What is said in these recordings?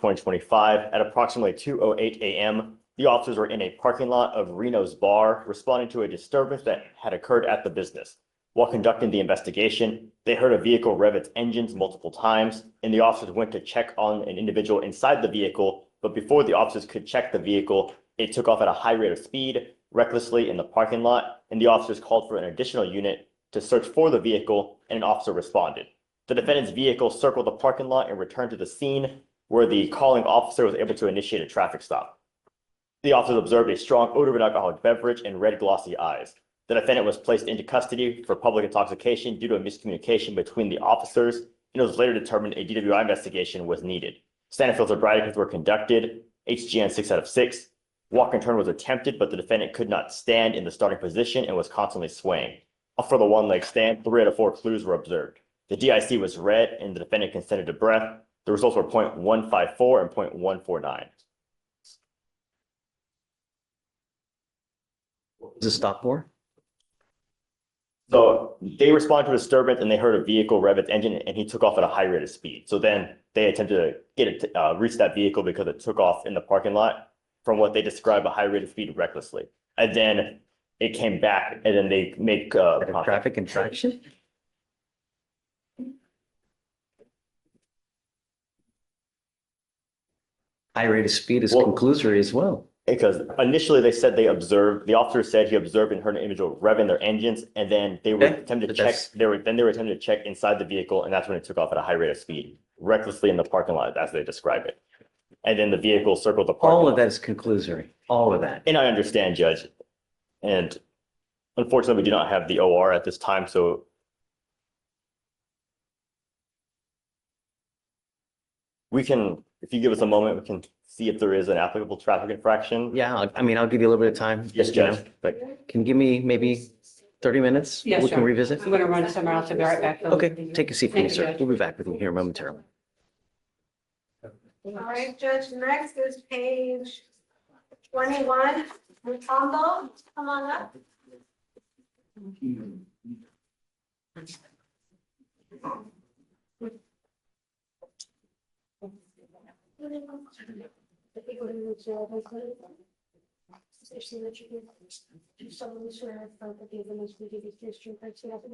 2025, at approximately 2:08 a.m., the officers were in a parking lot of Reno's Bar, responding to a disturbance that had occurred at the business. While conducting the investigation, they heard a vehicle rev its engines multiple times, and the officers went to check on an individual inside the vehicle, but before the officers could check the vehicle, it took off at a high rate of speed, recklessly in the parking lot, and the officers called for an additional unit to search for the vehicle, and an officer responded. The defendant's vehicle circled the parking lot and returned to the scene, where the calling officer was able to initiate a traffic stop. The officers observed a strong odor of an alcoholic beverage and red glossy eyes. The defendant was placed into custody for public intoxication due to a miscommunication between the officers, and it was later determined a DWI investigation was needed. Standard field sobriety tests were conducted, HGN 6 out of 6. Walk and turn was attempted, but the defendant could not stand in the starting position and was constantly swaying. For the one-leg stand, 3 out of 4 clues were observed. The DIC was read, and the defendant consented to breath. The results were 0.154 and 0.149. What was the stop for? So they responded to a disturbance, and they heard a vehicle rev its engine, and he took off at a high rate of speed. So then they attempted to get it reach that vehicle because it took off in the parking lot from what they described a high rate of speed recklessly. And then it came back, and then they make Traffic infraction? High rate of speed is conclusory as well. Because initially they said they observed, the officer said he observed and heard an individual revving their engines, and then they were attempting to check, they were attempting to check inside the vehicle, and that's when it took off at a high rate of speed, recklessly in the parking lot, as they describe it. And then the vehicle circled the parking lot. All of that is conclusory, all of that. And I understand, Judge. And unfortunately, we do not have the OR at this time, so we can, if you give us a moment, we can see if there is an applicable traffic infraction. Yeah, I'll give you a little bit of time. Yes, Judge. But can you give me maybe 30 minutes? Yes, We can sir. revisit? I'm gonna run somewhere else. I'll be right back. Okay, take a seat for me, Thank you, sir. Judge. We'll be back with you here momentarily. All right, Judge, next is page 21, Mutombo, come on up.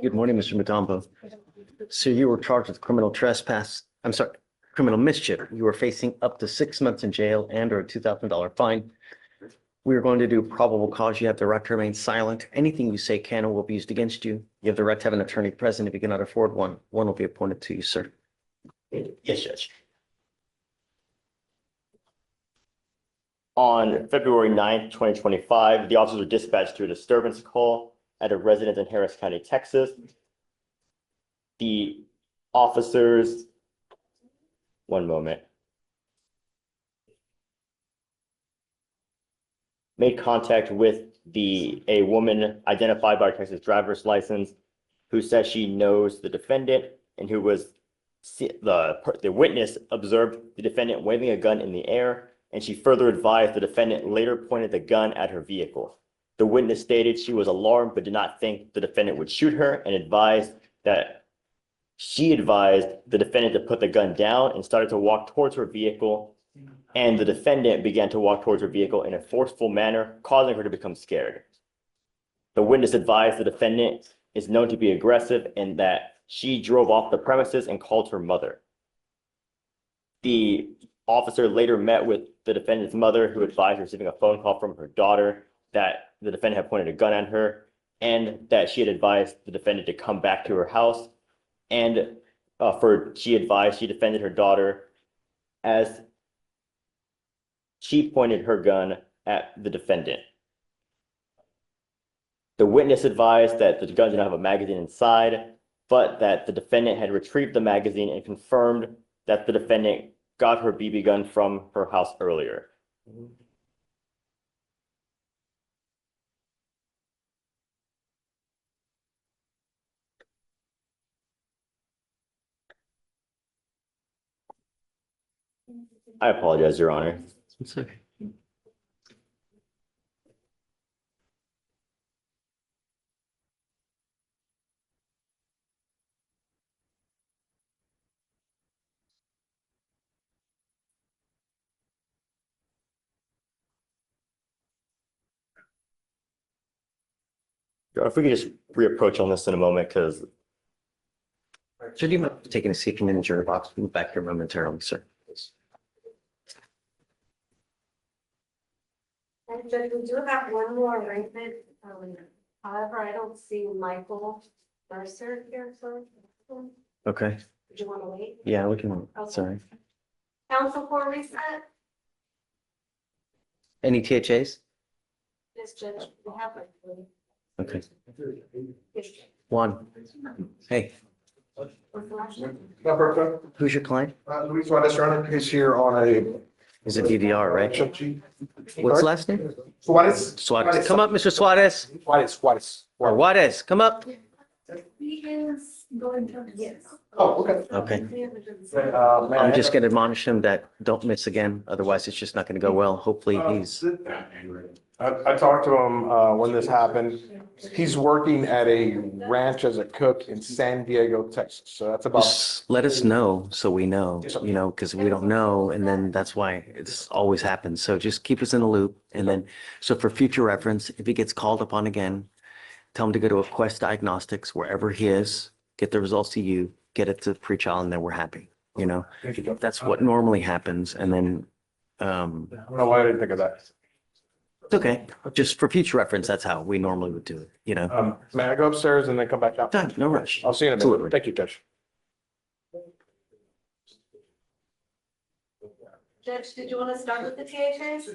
Good morning, Mr. Mutombo. So you were charged with criminal trespass, I'm sorry, criminal mischief. You were facing up to 6 months in jail and or a $2,000 fine. We are going to do probable cause. You have the right to remain silent. Anything you say can or will be used against you. You have the right to have an attorney present. If you cannot afford one, one will be appointed to you, sir. Yes, Judge. On February 9th, 2025, the officers were dispatched to a disturbance call at a residence in Harris County, Texas. The officers, one moment, made contact with a woman identified by her Texas driver's license who says she knows the defendant, and who was the witness observed the defendant waving a gun in the air, and she further advised the defendant later pointed the gun at her vehicle. The witness stated she was alarmed but did not think the defendant would shoot her, and advised that she advised the defendant to put the gun down and started to walk towards her vehicle, and the defendant began to walk towards her vehicle in a forceful manner, causing her to become scared. The witness advised the defendant is known to be aggressive and that she drove off the premises and called her mother. The officer later met with the defendant's mother, who advised receiving a phone call from her daughter that the defendant had pointed a gun at her, and that she had advised the defendant to come back to her house. And she defended her daughter as she pointed her gun at the defendant. The witness advised that the gun did not have a magazine inside, but that the defendant had retrieved the magazine and confirmed that the defendant got her BB gun from her house earlier. I apologize, Your Honor. It's okay. If we could just reapproach on this in a moment, because Should you mind taking a seat in the jury box? Move back here momentarily, sir. And Judge, we do have one more arraignment. However, I don't see Michael Mercer here, so. Okay, Did you want to wait? yeah, we can, sorry. Counsel for reset? Any THAs? Yes, Judge, we have one. Okay, Yes. one. Hey, What's the last one? who's your client? Luis Suarez, Your Honor, is here on a. Is it DVR, right? What's the last name? Suarez? Suarez. Come up, Mr. Suarez. Juarez. Or Juarez, come up. He is going to, yes. Oh, okay. Okay. May I I'm just gonna admonish him that don't miss again, otherwise it's just not gonna go well. Hopefully he's, I talked to him when this happened. He's working at a ranch as a cook in San Diego, Texas. So that's about. just let us know so we know, Yes, sir. you know, because we don't know, and then that's why it's always happens. So just keep us in the loop, and then, so for future reference, if he gets called upon again, tell him to go to a Quest Diagnostics, wherever he is, get the results to you, get it to pre-trial, and then we're happy, you know? Thank you, Judge. That's what normally happens, and then, I don't know why I didn't think of that. it's okay. Just for future reference, that's how we normally would do it, you know? May I go upstairs and then come back out? Done, no rush. I'll see you in a Absolutely. minute. Thank you, Judge. Judge, did you want to start with the THAs?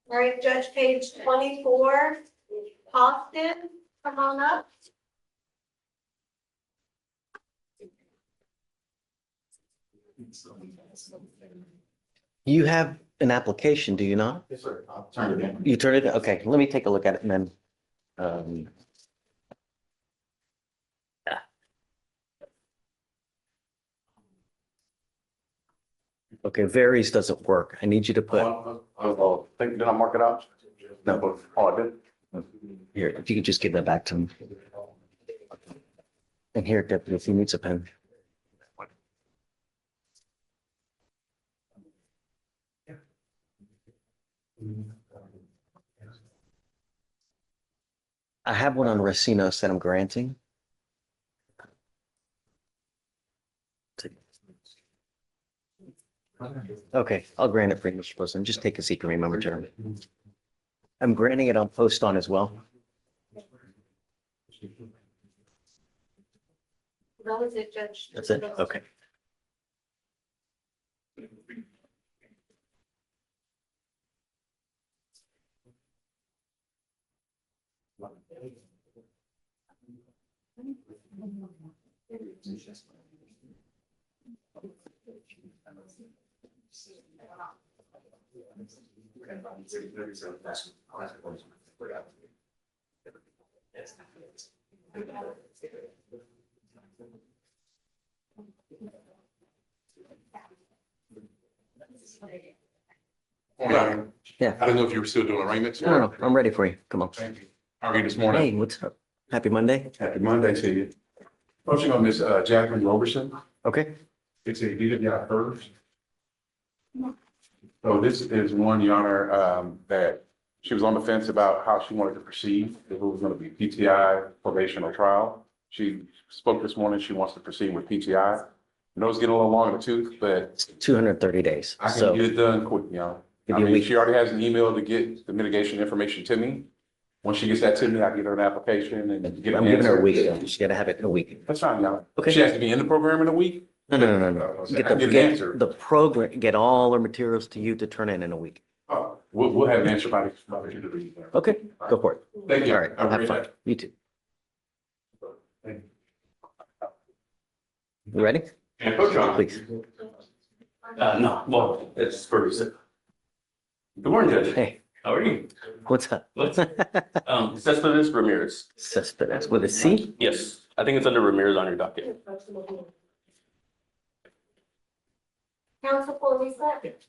All right, Judge, page 24, Austin, come on up. You have an application, do you not? Yes, sir. I'll turn it in. You turn it, okay, let me take a look at it and then, um, okay, varies doesn't work. I need you to put, Did I mark it out? No. Oh, I did? here, if you could just give that back to him. And here, Deputy, if he needs a pen. I have one on Racinos that I'm granting. Okay, I'll grant it for you, Mr. President. Just take a seat for me momentarily. I'm granting it on post on as well. That was it, Judge. That's it? Okay. Yeah. I don't know if you were still doing arraignments. No, I'm ready for you. Come on. Thank you. How are you this Hey, morning? what's up? Happy Monday. Happy Monday to you. Approaching on Miss Jacqueline Roberson. Okay. It's a deed of your first. So this is one, Your Honor, that she was on the fence about how she wanted to proceed, if it was going to be PTI, probation, or trial. She spoke this morning, she wants to proceed with PTI. I know it's getting a little long in the tooth, but It's 230 days. I can So get it done quick, you know. Give I you a mean, week. she already has an email to get the mitigation information to me. Once she gets that to me, I get her an application and get I'm an giving her a answer. week. She's got to have it in a week. That's fine, y'all. Okay. She has to be in the program in a week? No. I can get an answer. Get the program, get all her materials to you to turn in a week. Oh, we'll have an answer by the end of the week. Okay, go for it. Thank you. All right, Have a have great fun. day. You too. Thank You ready? Please. No, well, it's first. Good morning, Judge. Hey, How are you? what's up? Cespedes Ramirez. Cespedes with a C? Yes, I think it's under Ramirez on your docket. Counsel for reset?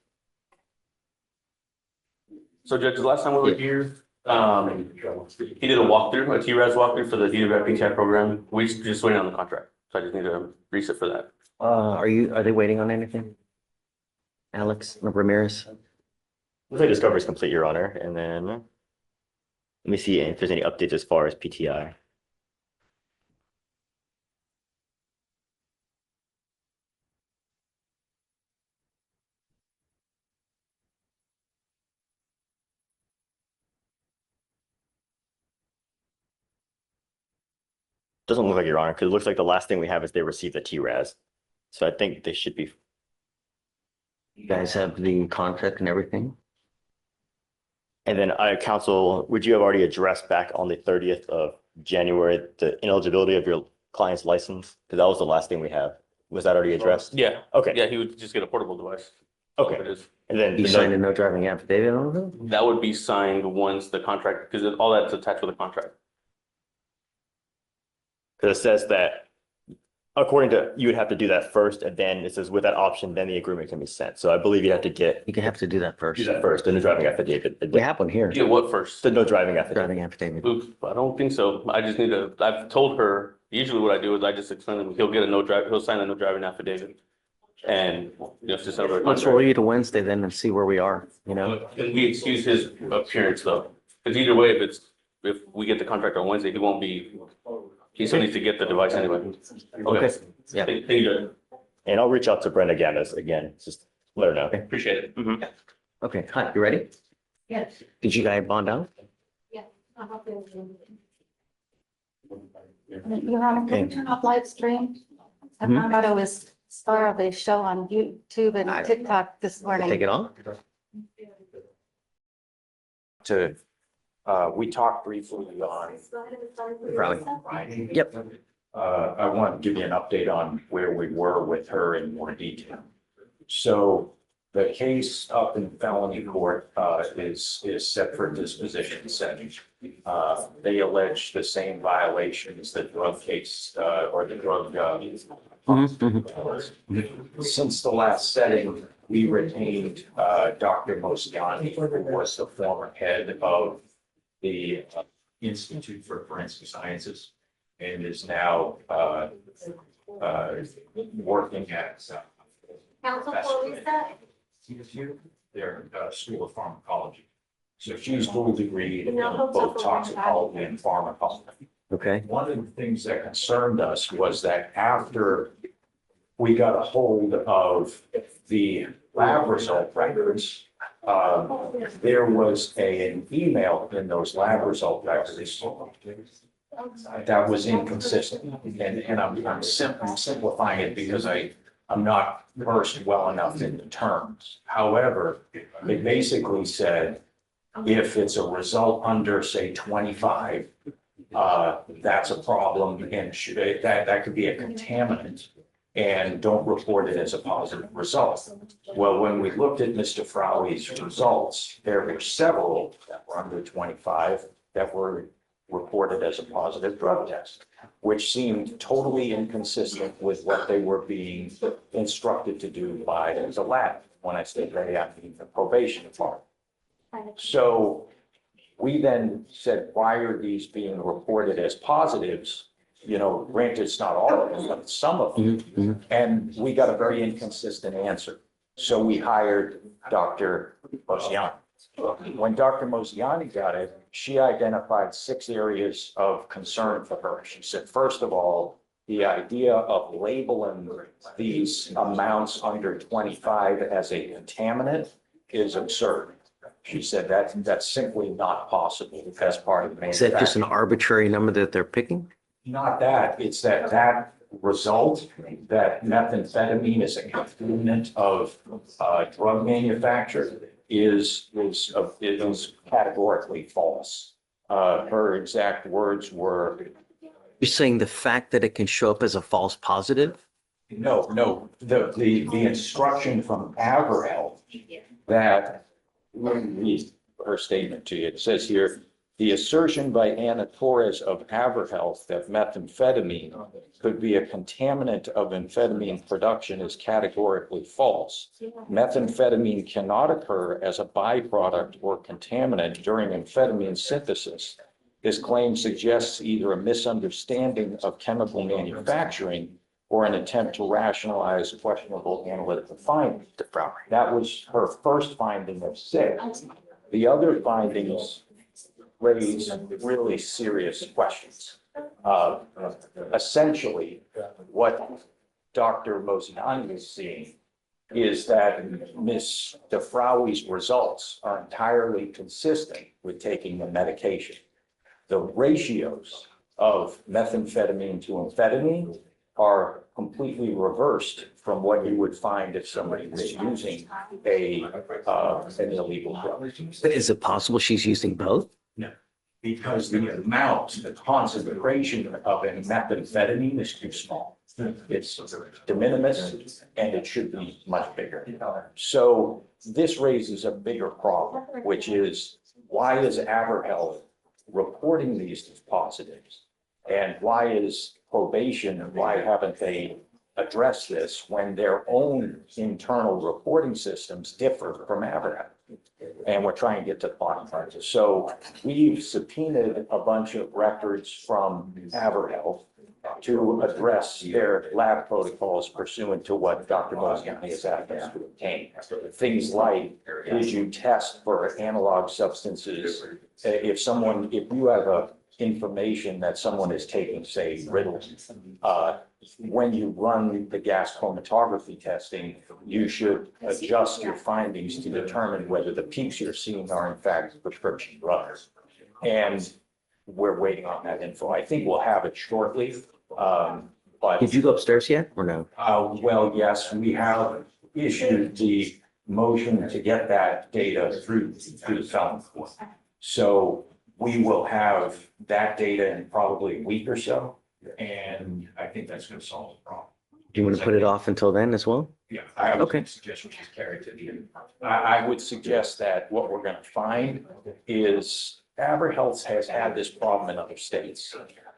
So Judge, the last time we were here, he did a walkthrough, a TRAS walkthrough for the DWI PTI program. We just waiting on the contract. So I just need to reset for that. Are they waiting on anything? Alex Ramirez? Looks like discovery is complete, Your Honor, and then let me see if there's any updates as far as PTI. Doesn't look like, Your Honor, because it looks like the last thing we have is they received the TRAS. So I think they should be. You guys have the contract and everything? And then counsel, would you have already addressed back on the 30th of January, the ineligibility of your client's license? Because that was the last thing we have. Was that already addressed? Yeah, Okay, yeah, he would just get a portable device. okay. It is. And then You the signed note- a no driving affidavit on it? That would be signed once the contract, because all that's attached with the contract. because it says that according to, you would have to do that first, and then it says with that option, then the agreement can be sent. So I believe you have to You can have to do that first. do that first, the no driving affidavit. We have one here, Get what first? The no driving affidavit. driving affidavit. Oops, I don't think so. I just need to, I've told her, usually what I do is I just explain to him, he'll get a he'll sign a no driving affidavit. And, it's just over. Let's roll you to Wednesday then and see where we are, you know? Can we excuse his appearance though? Because either way, if we get the contract on Wednesday, he won't be, he still needs to get the device anyway. Okay, yeah. Thank you, And I'll reach out to Brenda again, just let her know. appreciate it. Mhm. Okay, hi, you ready? Yes. Did you guys bond out? Yeah. I hope they're- Your Honor, can Okay. you turn off live stream? I Mhm. found out it was star of a show on YouTube and TikTok this morning. Take it off? We talked briefly on Go ahead and sign for Probably. yourself. Friday. Yep. I want to give you an update on where we were with her in more detail. So the case up in felony court is set for disposition setting. They allege the same violations, the drug case or the drug. Since the last setting, we retained Dr. Mosiani, who was the former head of the Institute for Forensic Sciences and is now working at Counsel for reset? their School of Pharmacology. So she's dual degreed in No, both toxicology and pharmacology. Okay, One of the things that concerned us was that after we got a hold of the lab result records, there was an email in those lab result records that was inconsistent. And I'm simplifying it because I'm not versed well enough in the terms. However, they basically said, if it's a result under, say, 25, that's a problem and that could be a contaminant and don't report it as a positive result. Well, when we looked at Mr. Frowley's results, there were several that were under 25 that were reported as a positive drug test, which seemed totally inconsistent with what they were being instructed to do by the lab. When I say they, I mean the probation department. So we then said, why are these being reported as positives? You know, granted, it's not all of them, but some of them. And we got a very inconsistent answer. So we hired Dr. Mosiani. When Dr. Mosiani got it, she identified 6 areas of concern for her. She said, first of all, the idea of labeling these amounts under 25 as a contaminant is absurd. She said that's simply not possible as part of the is that just an manufacturing. arbitrary number that they're picking? Not that, it's that result, that methamphetamine is a component of drug manufacture is categorically false. Her exact words were, You're saying the fact that it can show up as a false positive? no, the instruction from Averell that, let me read her statement to you. It says here, The assertion by Anna Torres of AverHealth that methamphetamine could be a contaminant of amphetamine production is categorically false. Methamphetamine cannot occur as a byproduct or contaminant during amphetamine synthesis. This claim suggests either a misunderstanding of chemical manufacturing or an attempt to rationalize questionable analytical findings. That was her first finding of 6. The other findings raise really serious questions. Essentially, what Dr. Moziani is seeing is that Ms. DeFrawi's results are entirely consistent with taking the medication. The ratios of methamphetamine to amphetamine are completely reversed from what you would find if somebody was using an illegal drug. Is it possible she's using both? No, because the amount, the concentration of a methamphetamine is too small. It's de minimis and it should be much bigger. So this raises a bigger problem, which is why is AverHealth reporting these as positives? And why is probation, and why haven't they addressed this when their own internal reporting systems differ from AverHealth? And we're trying to get to the bottom of it. So we've subpoenaed a bunch of records from AverHealth to address their lab protocols pursuant to what Dr. Moziani has asked us to obtain. Things like, did you test for analog substances? If you have information that someone is taking, say, Ritalin, when you run the gas chromatography testing, you should adjust your findings to determine whether the peaks you're seeing are in fact prescription drugs. And we're waiting on that info. I think we'll have it shortly. But Did you go upstairs yet or no? well, yes, we have issued the motion to get that data through the felon court. So we will have that data in probably a week or so. And I think that's going to solve the problem. Do you want to put it off until then as well? Yeah, I would Okay. suggest we just carry it to the end. I would suggest that what we're going to find is AverHealth has had this problem in other states.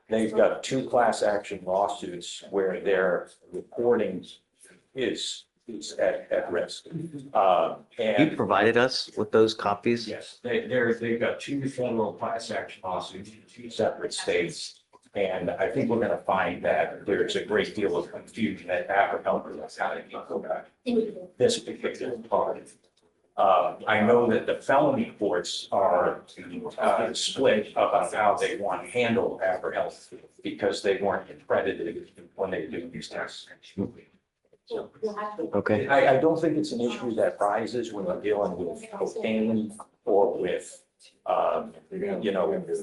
They've got 2 class action lawsuits where their reporting is at risk. You And provided us with those copies? yes, they've got 2 federal class action lawsuits in 2 separate states. And I think we're going to find that there's a great deal of confusion at AverHealth is how to handle this particular part. I know that the felony courts are split about how they want to handle AverHealth because they weren't accredited when they do these tests. Okay. I don't think it's an issue that rises when you're dealing with cocaine or with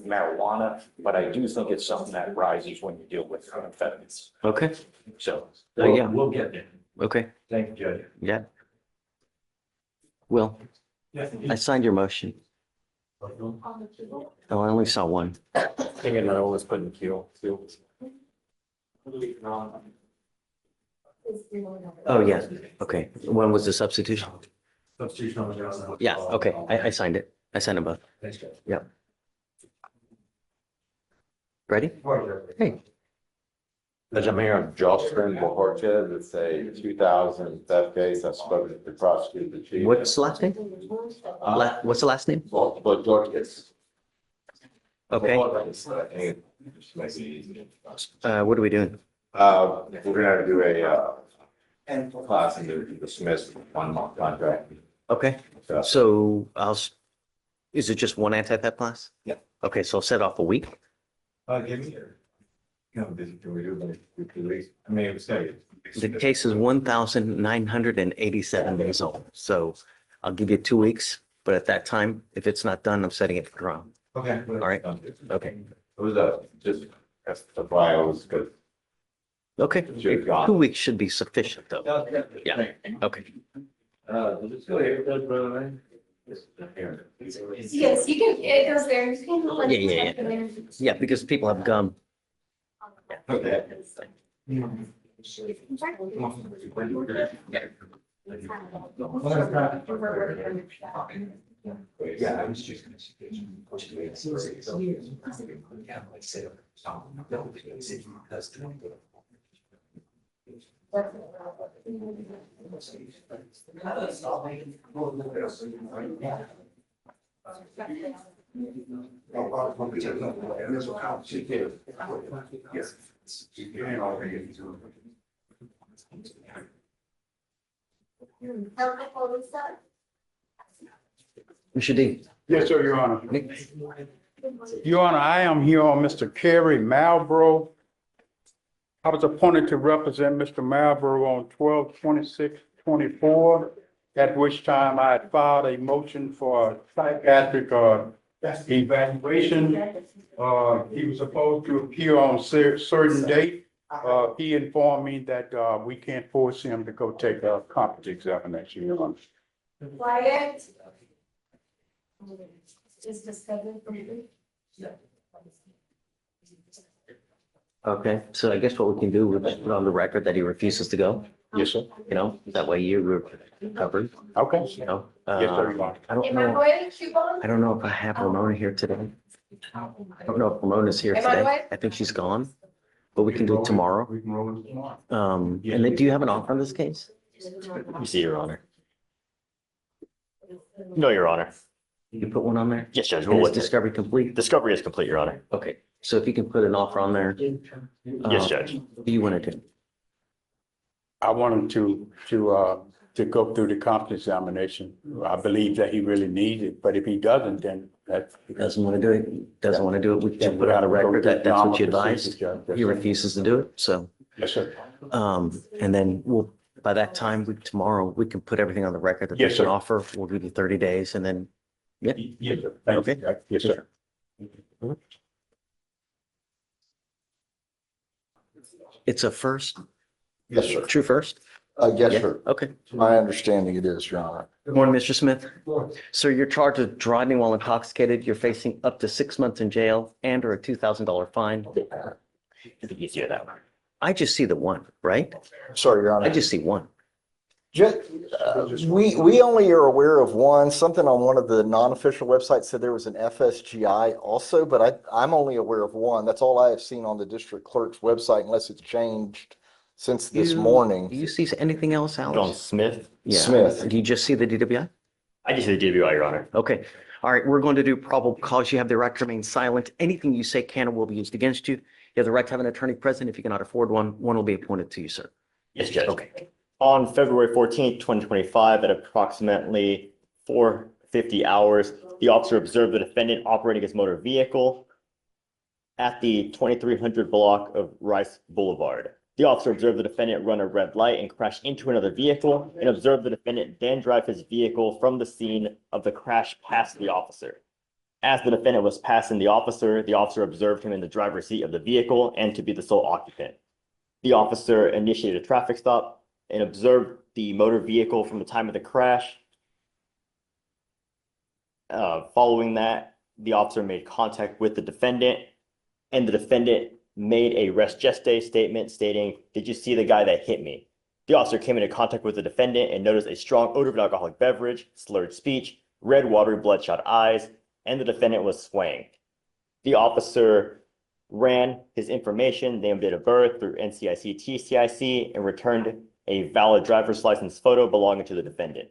marijuana, but I do think it's something that rises when you deal with amphetamines. Okay. So Yeah. we'll get there. Okay. Thank you, Judge. Yeah. Will, I signed your motion. Oh, I only saw one. I think another one was put in the queue. Oh, yeah. Okay. When was the substitution? Yeah. Okay. I signed it. I signed them both. Yep. Ready? Hey. Judge, I'm here on Justin Bohorquez. It's a 2000 theft case. I spoke to the prosecutor, the chief. What's the last name? What's the last name? Bohorquez. Okay. What are we doing? We're gonna do a class and dismiss 1-month contract. Okay. So is it just one anti-theft class? Yeah. Okay. So I'll set off a week. Give me your. Can we do it 2 weeks? I mean, it was good. The case is 1,987 days old. So I'll give you 2 weeks, but at that time, if it's not done, I'm setting it for trial. Okay. All right. Okay. It was just, that's why I was good. Okay. Sure. 2 weeks should be sufficient though. Yeah. Okay. Let's go here, Judge Brother. Yes, you can, it goes there. You can let Yeah, yeah, it in. Yeah, because people have gum. Okay. Yeah, I was just gonna say. Mr. D. Yes, sir, Your Honor. Nick? Your Honor, I am here on Mr. Kerry Malbrough. I was appointed to represent Mr. Malbrough on 12/26/24, at which time I had filed a motion for a psychiatric evaluation. He was supposed to appear on certain date. He informed me that we can't force him to go take a competency examination, Your Honor. Quiet. Is the schedule complete? Okay, so I guess what we can do, we'll just put on the record that he refuses to go, Yes, sir. you know, that way you were covered, Okay. you know? Yes, sir, Your Honor. I don't Am I know, going to keep on? I don't know if I have Ramona here today. I don't know if Ramona's here Am I today. going? I think she's gone, but we can do it tomorrow. We can roll it tomorrow. And then do you have an offer on this case? You see, Your Honor. No, Your Honor. You put one on there? Yes, Judge. And We'll is look at it. discovery complete? Discovery is complete, Your Honor. Okay, so if you can put an offer on there. Yes, Judge. What do you want to do? I want him to go through the competency examination. I believe that he really needs it, but if he doesn't, then that's. Doesn't want to do it, doesn't want to do it, we can put out a record that that's what you advised. He refuses to do it, so, Yes, sir. and then we'll, by that time, tomorrow, we can put everything on the record that Yes, there's an sir. offer, we'll give you 30 days, and then, yeah. Yes, sir. Thank you. Yes, sir. It's a first, Yes, sir. true first? Yes, Yeah, sir. okay. My understanding it is, Your Honor. Good morning, Mr. Smith. Sir, you're charged with driving while intoxicated. You're facing up to 6 months in jail and or a $2,000 fine. I think easier that way. I just see the one, right? Sorry, Your Honor. I just see one. We only are aware of one. Something on one of the non-official websites said there was an FSGI also, but I'm only aware of one. That's all I have seen on the district clerk's website unless it's changed since this Do morning. you see anything else, John Alex? Smith. Yeah. Smith. Do you just see the DWI? I just see the DWI, Your Honor. Okay. All right. We're going to do probable cause. You have the right to remain silent. Anything you say can or will be used against you. You have the right to have an attorney present. If you cannot afford one, one will be appointed to you, sir. Yes, Judge. Okay. On February 14th, 2025, at approximately 4:50 hours, the officer observed the defendant operating his motor vehicle at the 2300 block of Rice Boulevard. The officer observed the defendant run a red light and crash into another vehicle, and observed the defendant then drive his vehicle from the scene of the crash past the officer. As the defendant was passing the officer observed him in the driver's seat of the vehicle and to be the sole occupant. The officer initiated a traffic stop and observed the motor vehicle from the time of the crash. Following that, the officer made contact with the defendant, and the defendant made a res geste statement stating, "Did you see the guy that hit me?" The officer came into contact with the defendant and noticed a strong odor of an alcoholic beverage, slurred speech, red, watery, bloodshot eyes, and the defendant was swaying. The officer ran his information, name, date of birth through NCIC, TCIC, and returned a valid driver's license photo belonging to the defendant.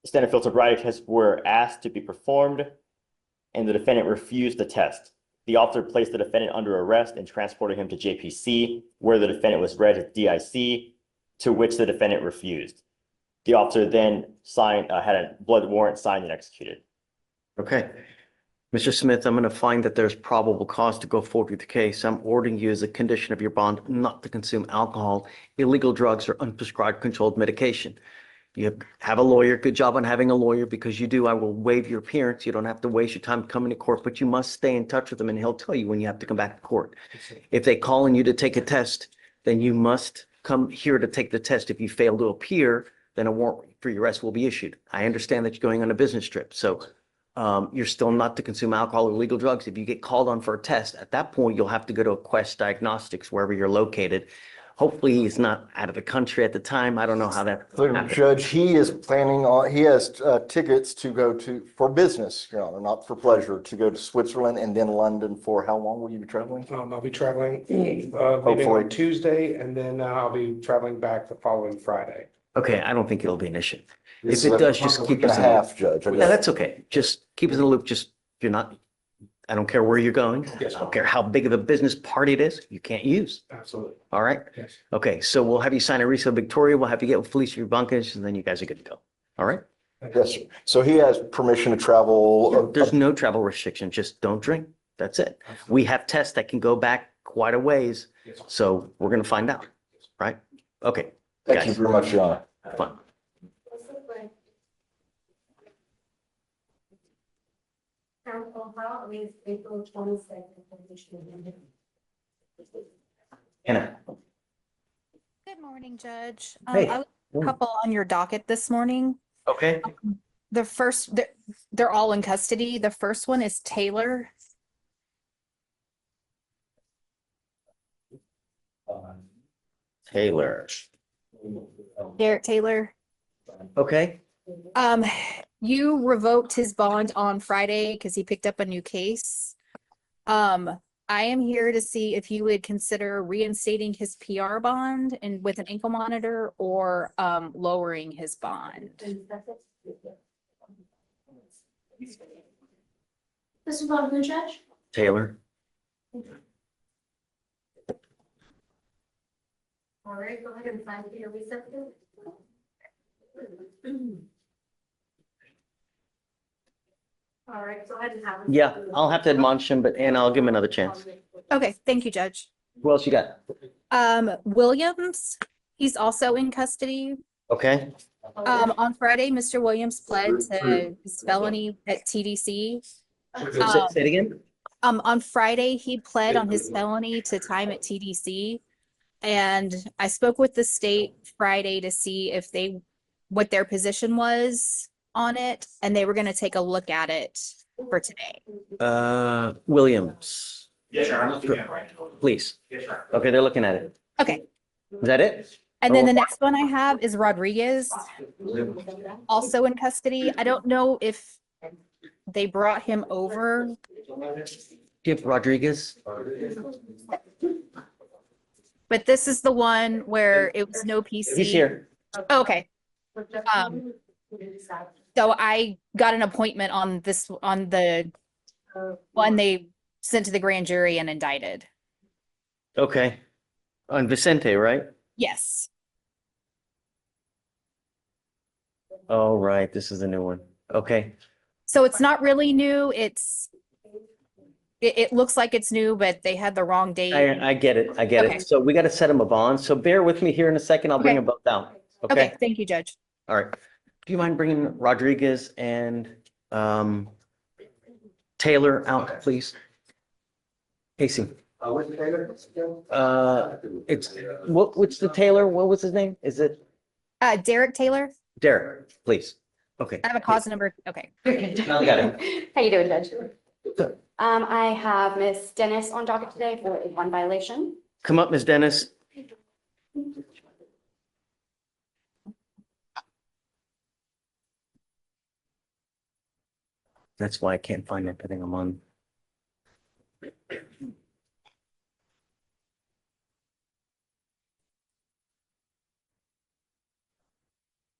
Standard field sobriety tests were asked to be performed, and the defendant refused the test. The officer placed the defendant under arrest and transported him to JPC, where the defendant was read his DIC, to which the defendant refused. The officer then had a blood warrant signed and executed. Okay. Mr. Smith, I'm going to find that there's probable cause to go forward with the case. I'm ordering you as a condition of your bond not to consume alcohol, illegal drugs, or unprescribed controlled medication. You have a lawyer. Good job on having a lawyer, because you do. I will waive your appearance. You don't have to waste your time coming to court, but you must stay in touch with him, and he'll tell you when you have to come back to court. If they call on you to take a test, then you must come here to take the test. If you fail to appear, then a warrant for your arrest will be issued. I understand that you're going on a business trip, so you're still not to consume alcohol or illegal drugs. If you get called on for a test, at that point, you'll have to go to a Quest Diagnostics, wherever you're located. Hopefully he's not out of the country at the time. I don't know how that So, happened. Judge, he is planning on, he has tickets to go to, for business, Your Honor, not for pleasure, to go to Switzerland and then London for how long will you be traveling? I'll be traveling, leaving Hopefully. on Tuesday, and then I'll be traveling back the following Friday. Okay, I don't think it'll be an issue. This If is it does, just keep a us in the loop. half, Judge. I Yeah, guess. that's okay. Just keep us in the loop. Just, if you're not, I don't care where you're going. Yes. I don't care how big of a business party it is, you can't use. Absolutely. All right? Yes. Okay, so we'll have you sign a resale Victoria. We'll have you get with Fleischer Bunkish, and then you guys are good to go. All right? Yes, sir. So he has permission to travel. There's no travel restriction. Just don't drink. That's it. We have tests that can go back quite a ways, so we're gonna find out, right? Okay. Thank you guys, very much, Your Honor. have fun. Council, how is April 22nd? Anna. Good morning, Judge. Hey. I was a couple on your docket this morning. Okay. The first, they're all in custody. The first one is Taylor. Taylor. Derek Taylor. Okay. You revoked his bond on Friday because he picked up a new case. I am here to see if you would consider reinstating his PR bond and with an ankle monitor or lowering his bond. This is on the judge? Taylor. All right, go ahead and sign your receptor. All right, go ahead and have. him- Yeah, I'll have to admonish him, but Anna, I'll give him another chance. Okay, thank you, Judge. Who else you got? Williams, he's also in custody. Okay. On Friday, Mr. Williams pled to his felony at TDC. Say it again? On Friday, he pled on his felony to time at TDC. And I spoke with the state Friday to see if what their position was on it, and they were gonna take a look at it for today. Williams. Yes, sir. Please. Yes, sir. Okay, they're looking at it. Okay, Is that it? and then the next one I have is Rodriguez, also in custody. I don't know if they brought him over. Give Rodriguez. But this is the one where it was no PC. He's here. Oh, okay. So I got an appointment on the one they sent to the grand jury and indicted. Okay. On Vicente, right? Yes. Oh, right. This is the new one. Okay. So it's not really new. It looks like it's new, but they had the wrong date. I get it. I get Okay. it. So we got to set them a bond. So bear with me here in a second. I'll bring Okay. them both down. Okay, Okay. thank you, Judge. All right. Do you mind bringing Rodriguez and Taylor out, please? Casey. It's what's the Taylor? What was his name? Is it Derek Taylor, Derek? Please. Okay. I have a cause number. Okay. Now I got him. How you doing, Judge? I have Miss Dennis on docket today for one violation. Come up, Ms. Dennis. That's why I can't find everything I'm on.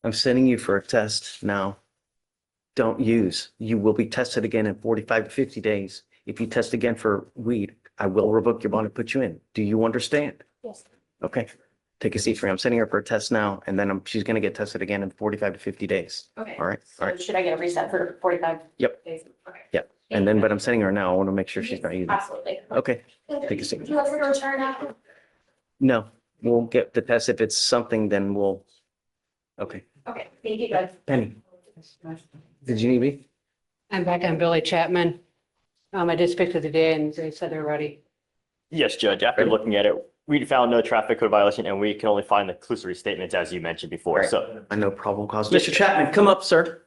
I'm sending you for a test now. Don't use. You will be tested again in 45 to 50 days. If you test again for weed, I will revoke your bond and put you in. Do you understand? Yes. Okay. Take a seat for me. I'm sending her for a test now, and then she's going to get tested again in 45 to 50 days. Okay. All right. All So right. should I get a reset for 45 Yep. days? Okay. Yep. And then, but I'm sending her now. I want to make sure she's not using it. Absolutely. Okay. Take a seat. Do you want me to return after? No, we'll get the test. If it's something, then we'll. Okay. Okay, thank you, Judge. Penny, did you need me? I'm back on Billy Chapman. I did speak to the day and they said they're ready. Yes, Judge, after looking at it, we found no traffic code violation and we can only find the conclusory statements as you mentioned before, Right. so. I know probable cause. Mr. Chapman, come up, sir.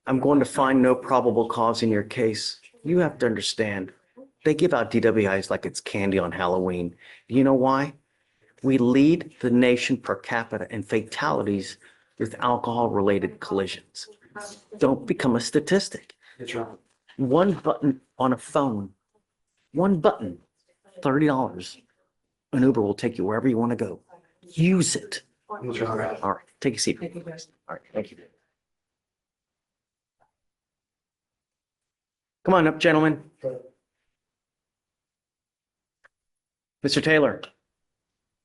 I'm going to find no probable cause in your case. You have to understand, they give out DWIs like it's candy on Halloween. You know why? We lead the nation per capita in fatalities with alcohol-related collisions. Don't become a statistic. One button on a phone, one button, $30. An Uber will take you wherever you want to go. Use it. All right, take a seat. All right, thank you. Come on up, gentlemen. Mr. Taylor,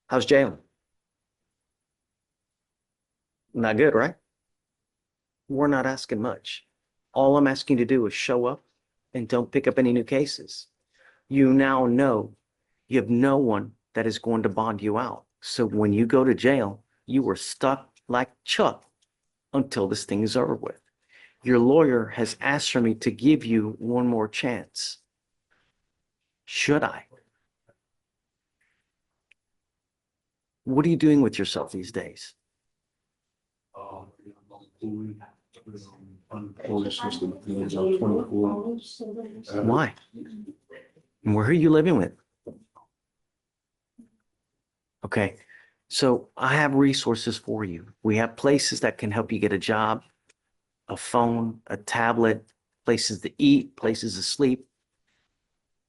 how's jail? Not good, right? We're not asking much. All I'm asking you to do is show up and don't pick up any new cases. You now know you have no one that is going to bond you out. So when you go to jail, you were stuck like Chuck until this thing is over with. Your lawyer has asked for me to give you one more chance. Should I? What are you doing with yourself these days? Why? And where are you living with? Okay, so I have resources for you. We have places that can help you get a job, a phone, a tablet, places to eat, places to sleep.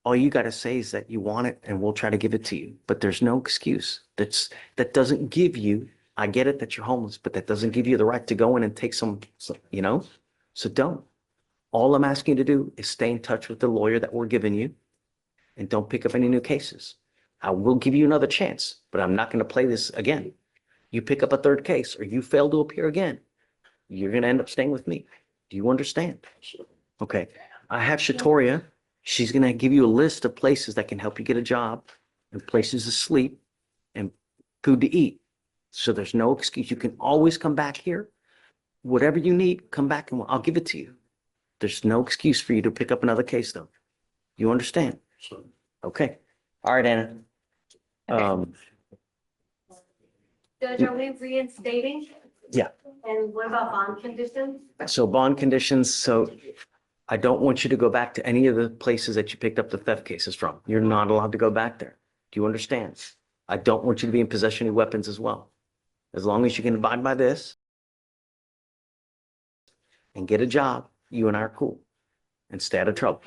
All you got to say is that you want it and we'll try to give it to you. But there's no excuse. That doesn't give you, I get it that you're homeless, but that doesn't give you the right to go in and take some, you know? So don't. All I'm asking you to do is stay in touch with the lawyer that we're giving you and don't pick up any new cases. I will give you another chance, but I'm not going to play this again. You pick up a third case or you fail to appear again, you're going to end up staying with me. Do you understand? Okay. I have Shatoria. She's going to give you a list of places that can help you get a job and places to sleep and food to eat. So there's no excuse. You can always come back here. Whatever you need, come back and I'll give it to you. There's no excuse for you to pick up another case though. You understand? Okay. All right, Anna. Judge, are we reinstating? Yeah. And what about bond conditions? So bond conditions. So I don't want you to go back to any of the places that you picked up the theft cases from. You're not allowed to go back there. Do you understand? I don't want you to be in possession of weapons as well. As long as you can abide by this and get a job, you and I are cool and stay out of trouble.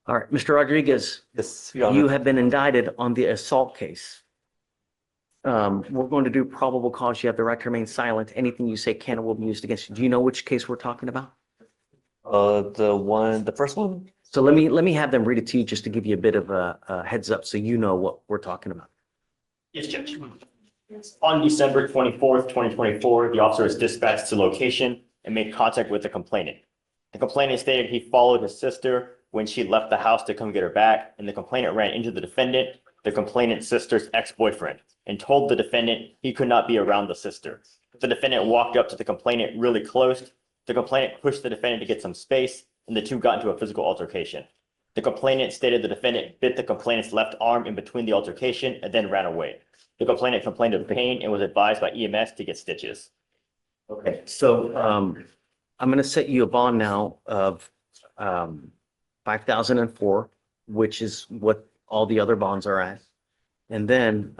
All right, Mr. Rodriguez, Yes, you have been indicted on the assault case. We're going to do probable cause. You have the right to remain silent. Anything you say can or will be used against you. Do you know which case we're talking about? the first one. So let me have them read it to you just to give you a bit of a heads up so you know what we're talking about. Yes, Judge. On December 24th, 2024, the officer was dispatched to location and made contact with the complainant. The complainant stated he followed his sister when she left the house to come get her back, and the complainant ran into the defendant, the complainant's sister's ex-boyfriend, and told the defendant he could not be around the sister. The defendant walked up to the complainant really close. The complainant pushed the defendant to get some space, and the two got into a physical altercation. The complainant stated the defendant bit the complainant's left arm in between the altercation and then ran away. The complainant complained of pain and was advised by EMS to get stitches. Okay, so I'm going to set you a bond now of 5,004, which is what all the other bonds are at. And then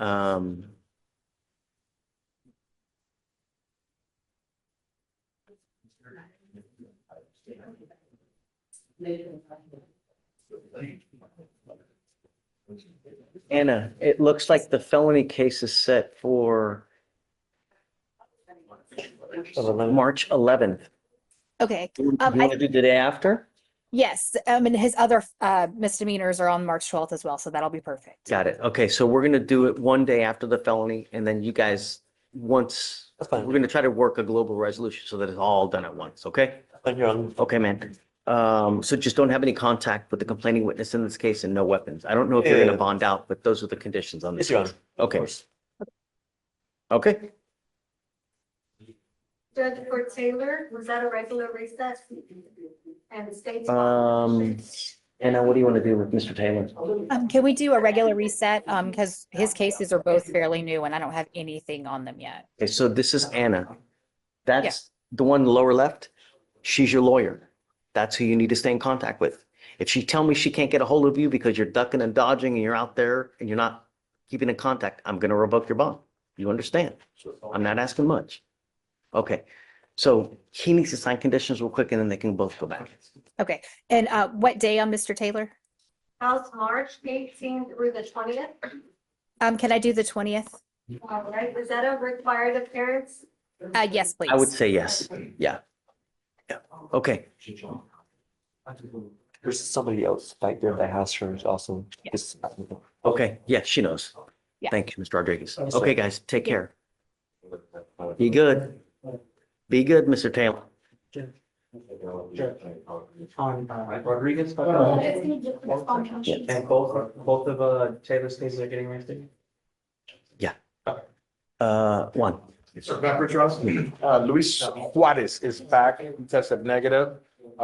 Anna, it looks like the felony case is set for March 11th. Okay. You want to do the day after? Yes, and his other misdemeanors are on March 12th as well, so that'll be perfect. Got it. Okay, so we're gonna do it one day after the felony, and then you guys, once, we're gonna try to work a global resolution so that it's all done at once, okay? Thank you. Okay, man. So just don't have any contact with the complaining witness in this case and no weapons. I don't know if you're gonna bond out, but those are the conditions on this. Yes, Your Honor. Okay. Okay, Judge for Taylor, was that a regular recess? And state's. Anna, what do you want to do with Mr. Taylor? Can we do a regular reset? Because his cases are both fairly new and I don't have anything on them yet. Okay, so this is Anna. That's the one lower left. She's your lawyer. That's who you need to stay in contact with. If she tell me she can't get a hold of you because you're ducking and dodging and you're out there and you're not keeping in contact, I'm going to revoke your bond. You understand? I'm not asking much. Okay. So he needs to sign conditions real quick and then they can both go back. Okay. And what day on Mr. Taylor? How's March 18th through the 20th? Can I do the 20th? All right, is that a required appearance? Yes, please. I would say yes. Yeah. Yeah. Okay. There's somebody else back there that has her also. This- Okay. Yeah, she knows. Yeah. Thank you, Mr. Rodriguez. Okay, guys, take care. Be good. Be good, Mr. Taylor. Rodriguez. And both of Taylor's cases are getting reinstated? Yeah. One. Sir, Pepper Trust. Luis Juarez is back. He tested negative.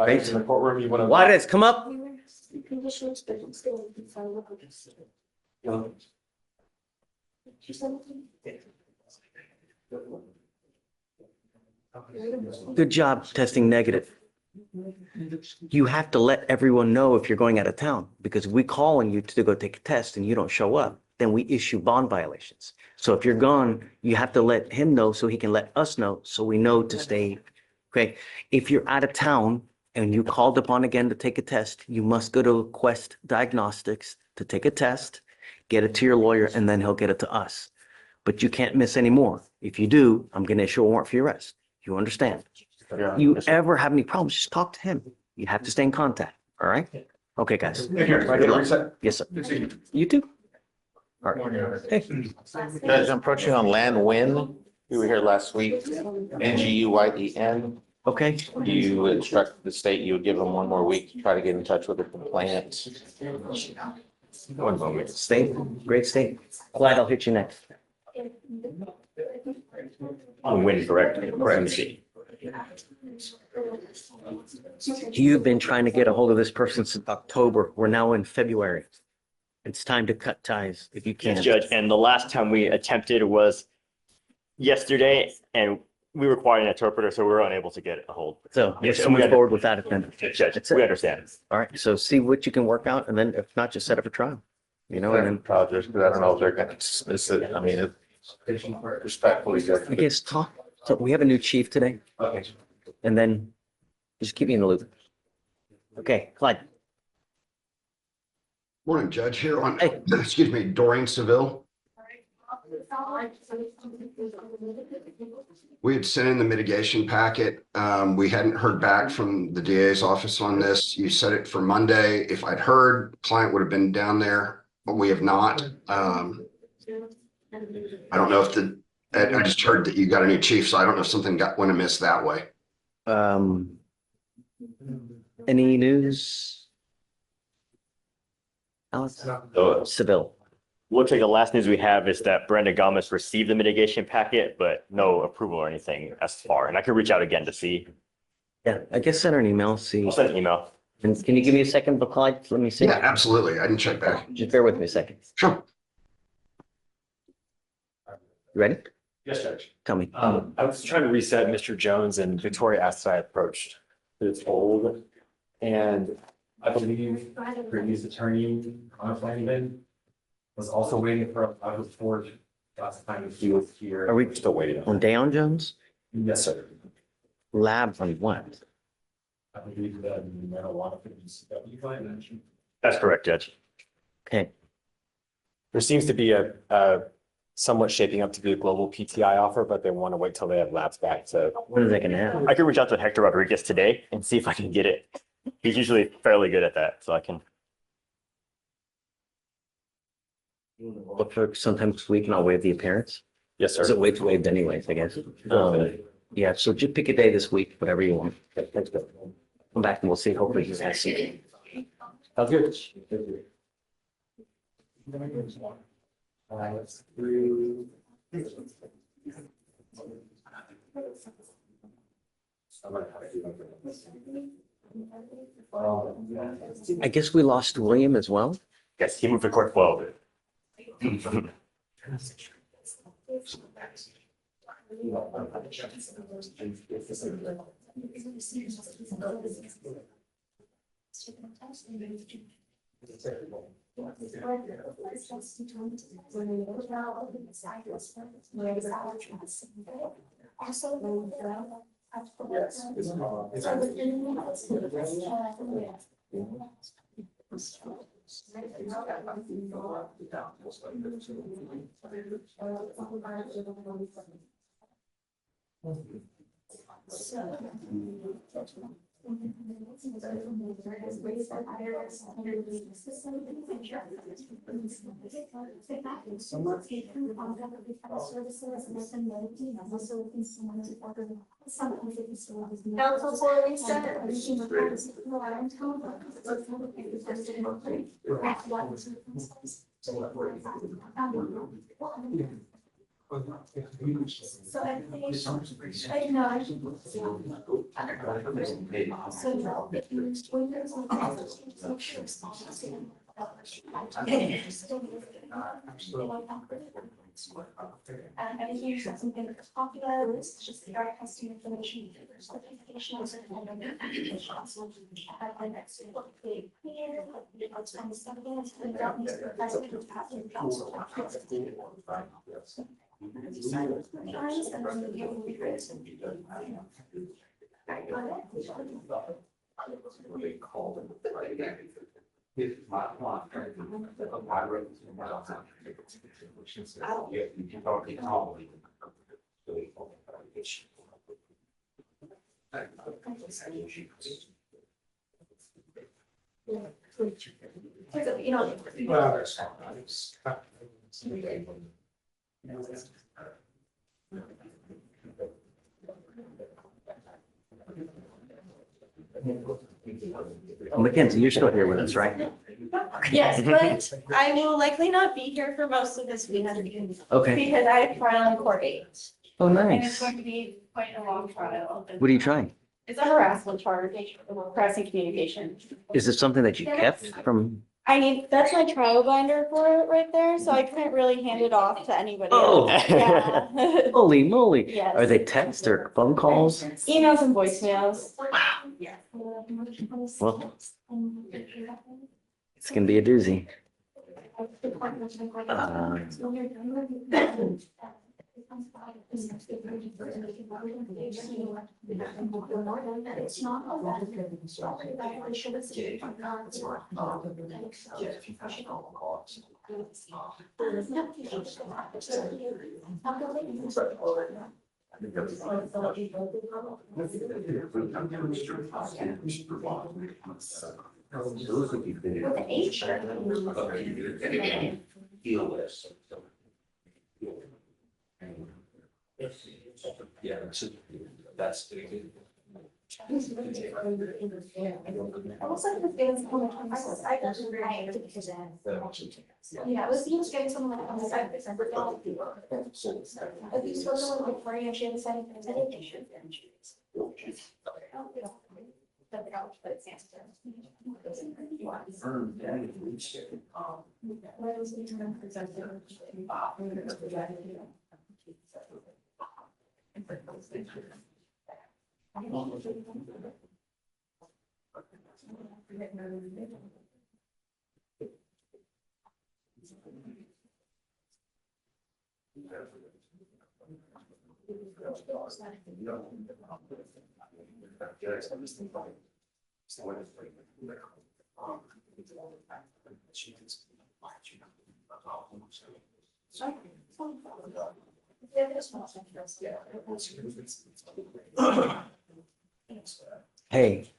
He's in the courtroom. You want to? Juarez, come up. Conditions, but I'm still. Good job testing negative. You have to let everyone know if you're going out of town, because if we call on you to go take a test and you don't show up, then we issue bond violations. So if you're gone, you have to let him know so he can let us know, so we know to stay. Okay. If you're out of town and you called upon again to take a test, you must go to Quest Diagnostics to take a test, get it to your lawyer, and then he'll get it to us. But you can't miss any more. If you do, I'm going to issue a warrant for your arrest. You understand? You ever have any problems, just talk to him. You have to stay in contact. All right? Okay, guys. Good luck. Yes, sir. You too. All right. Hey. Judge, I'm approaching on Lan Nguyen. We were here last week. Nguyen. Okay. You instructed the state you would give them one more week to try to get in touch with the complainant. One moment. State, great state. Clyde, I'll hit you next. Win, correct? Correct. You've been trying to get a hold of this person since October. We're now in February. It's time to cut ties if you can. Yes, Judge, and the last time we attempted was yesterday, and we required an interpreter, so we were unable to get a hold. So Yes, let's and we move forward without it then. Judge, That's it. we understand. All right, so see what you can work out, and then if not, just set up a trial. You know, and then Apologize, because I don't know if they're going to dismiss it. I mean, respectfully, Judge. I guess talk. So we have a new chief today. Okay. And then just keep me in the loop. Okay, Clyde. Morning, Judge. Here on, Hey. excuse me, Doreen Seville. We had sent in the mitigation packet. We hadn't heard back from the DA's office on this. You set it for Monday. If I'd heard, client would have been down there, but we have not. I don't know if I just heard that you got a new chief, so I don't know if something went amiss that way. Any news? Alex? Seville. Looks like the last news we have is that Brenda Gomez received the mitigation packet, but no approval or anything as far. And I could reach out again to see. Yeah, I guess send her an email, see. I'll send an email. And can you give me a second, but Clyde, let me see. Yeah, absolutely. I didn't check back. Just bear with me a second. Sure. You ready? Yes, Judge. Tell me. I was trying to reset Mr. Jones and Victoria asked that I approached. It's old. And I believe the previous attorney on Flanagan was also waiting for a report last time he was here. Are we still waiting on Dayon Jones? Yes, sir. Lab on what? I believe that marijuana for the CW violation. That's correct, Judge. Okay. There seems to be a somewhat shaping up to be a global PTI offer, but they want to wait till they have labs back to. When are they gonna have? I could reach out to Hector Rodriguez today and see if I can get it. He's usually fairly good at that, so I can. Look for sometime this week and I'll waive the appearance. Yes, sir. Is it waived anyways, I guess? Yeah, so just pick a day this week, whatever you want. Okay, let's go. Come back and we'll see. Hopefully he's gonna see. Sounds good. I guess we lost William as well. Yes, he moved to court 12. Council for reset. So I think, I know, I should. So if you, when there's and here's something that's popular, it's just the art testing information. Certification of certified identification. And next, big here, it's kind of stuff in it, and that needs to be present in the council. You know. Mackenzie, you're still here with us, right? Yes, but I will likely not be here for most of this week. Okay. Because I have trial on court date. Oh, And it's nice. going to be quite a long trial. What are you trying? It's a harassment charge, harassing communication. Is this something that you kept from? I need, that's my trial binder for it right there, so I couldn't really hand it off to anybody Oh. else. Yeah. Holy moly. Yes. Are they texts or phone calls? Emails and voicemails. Well, it's gonna be a doozy. Yeah, that's. Yeah, it was just getting someone on the side. If you spoke to someone before you actually decided to take it. Hey,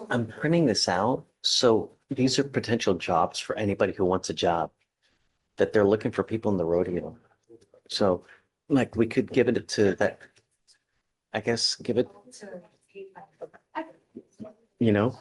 I'm printing this out. So these are potential jobs for anybody who wants a job that they're looking for people in the rodeo. So like we could give it to that, I guess, give it. you know?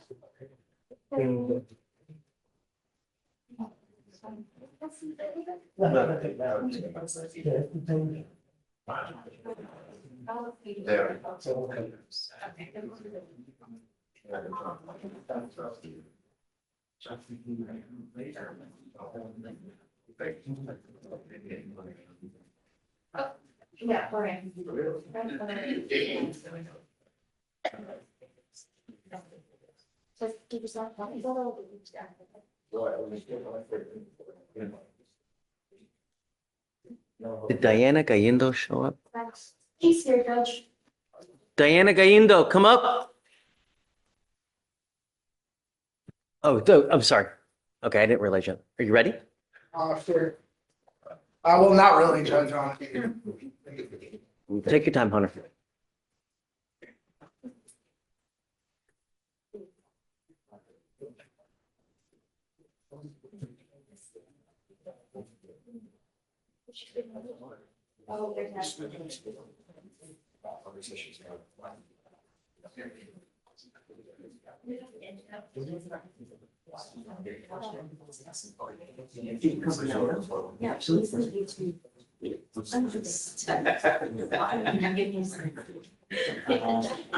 Yeah, we're in. Just give yourself. Did Diana Galindo show up? He's here, Judge. Diana Galindo, come up. Oh, I'm sorry. Okay, I didn't realize you. Are you ready? Sure. I will not really judge on it. Take your time, Hunter.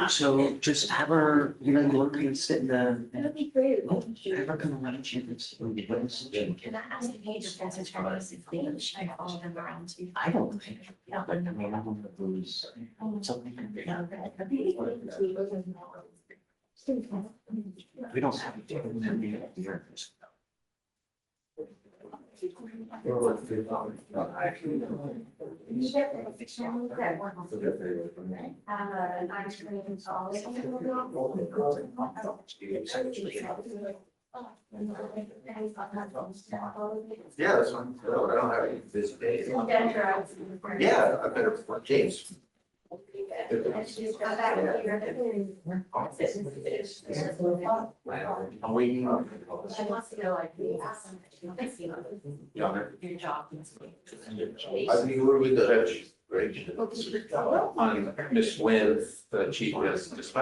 So just have her, look and sit in the. That would be great. Have her come around and Can I ask the page defense attorneys if they should follow them around too? I don't think. I mean, I don't know who's something. We don't have to. Yeah, that's fine. No, I don't have any busy days. Yeah, I better for James. I'm waiting. I think we're with the judge. Great. On Ms. Nguyen, the chief justice.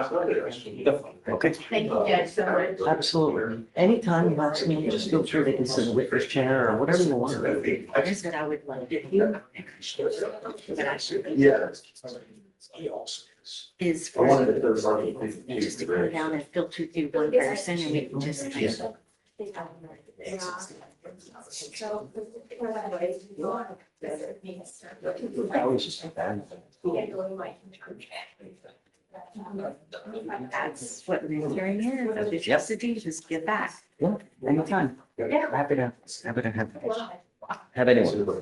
Okay. Thank you guys so much. Absolutely. Anytime you ask me, just feel free to sit in the witness chair or whatever you want. I said I would love to you. Yeah. Is I wanted to third party. just to come down and filter through one person and we can just. I was just bad. That's what the hearing is, of the custody, just get back. Yeah, anytime. Happy to have anyone.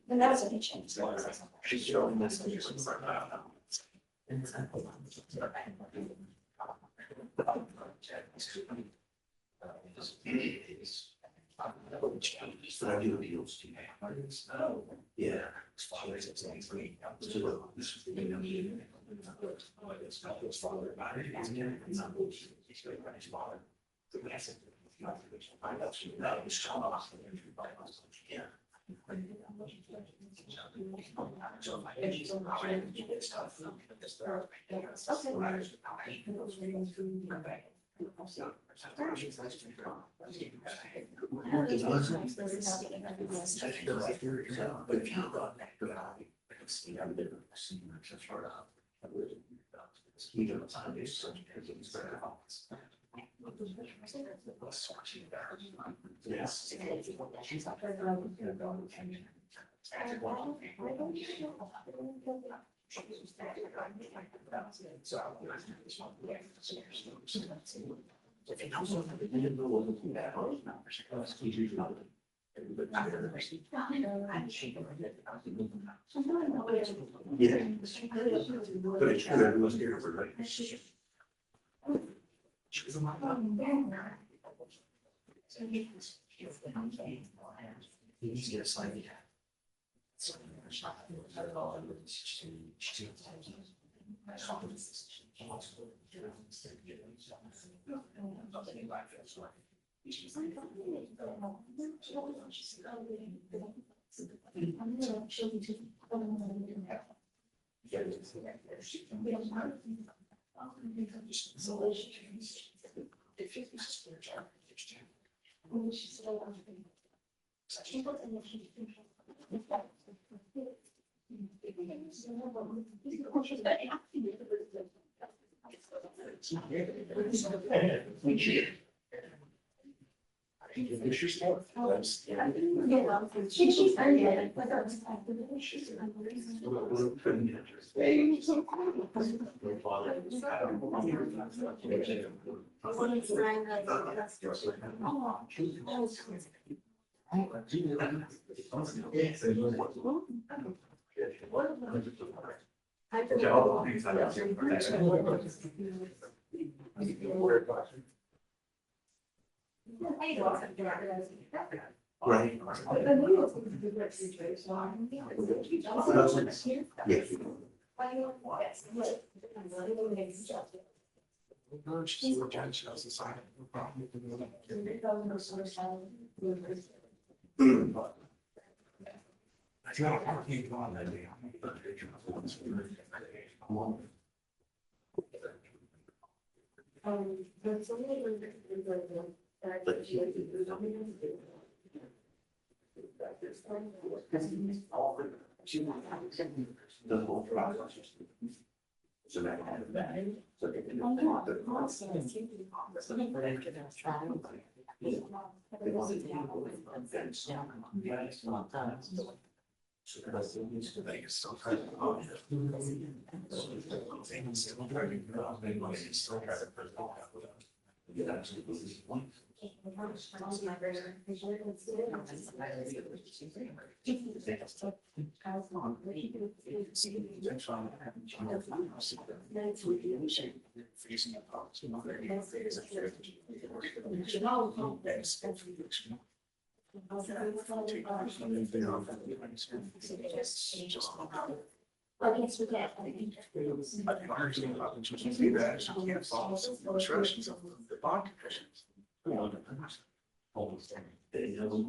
And that was a big change. Yeah.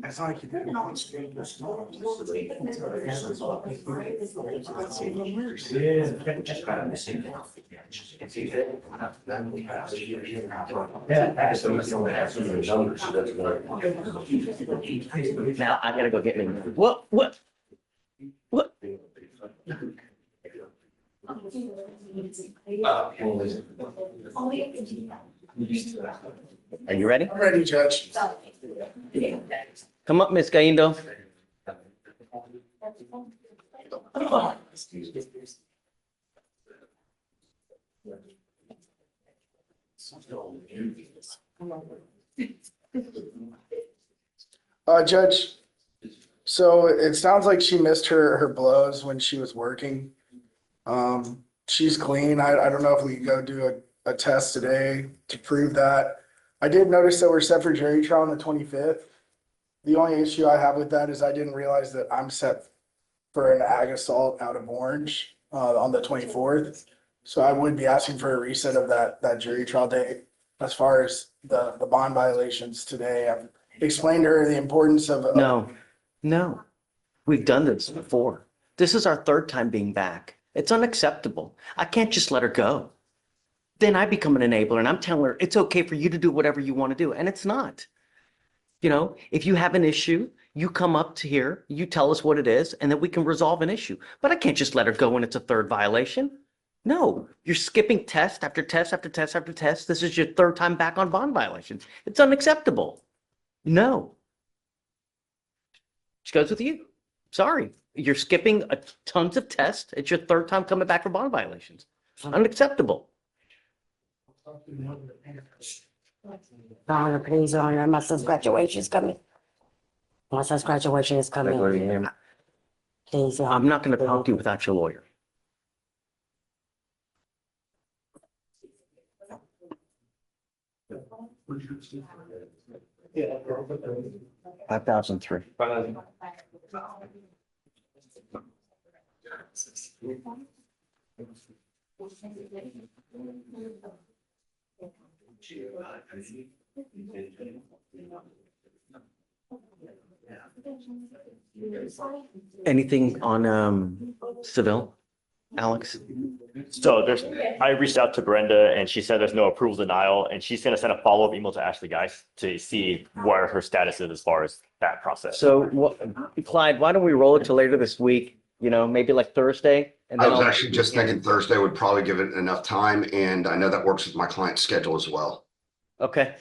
That's like you did on screen. Now I gotta go get me. What? What? Are you ready? I'm ready, Judge. Come up, Miss Gaindo. Judge, so it sounds like she missed her blows when she was working. She's clean. I don't know if we can go do a test today to prove that. I did notice that we're set for jury trial on the 25th. The only issue I have with that is I didn't realize that I'm set for an ag assault out of Orange on the 24th. So I would be asking for a reset of that jury trial date. As far as the bond violations today, I've explained to her the importance of. No. We've done this before. This is our third time being back. It's unacceptable. I can't just let her go. Then I become an enabler and I'm telling her it's okay for you to do whatever you want to do. And it's not. You know, if you have an issue, you come up to here, you tell us what it is, and then we can resolve an issue. But I can't just let her go when it's a third violation. No, you're skipping test after test after test after test. This is your third time back on bond violations. It's unacceptable. No. Which goes with you. Sorry, you're skipping tons of tests. It's your third time coming back for bond violations. Unacceptable. Please, my son's graduation is coming. My son's graduation is coming. Please, I'm not going to talk to you without your lawyer. $5,003. Anything on Seville, Alex? So I reached out to Brenda and she said there's no approval denial and she's going to send a follow-up email to Ashley Geis to see where her status is as far as that process. So Clyde, why don't we roll it to later this week? You know, maybe like Thursday. And I then was I'll- actually just thinking Thursday would probably give it enough time, and I know that works with my client's schedule as well. Okay.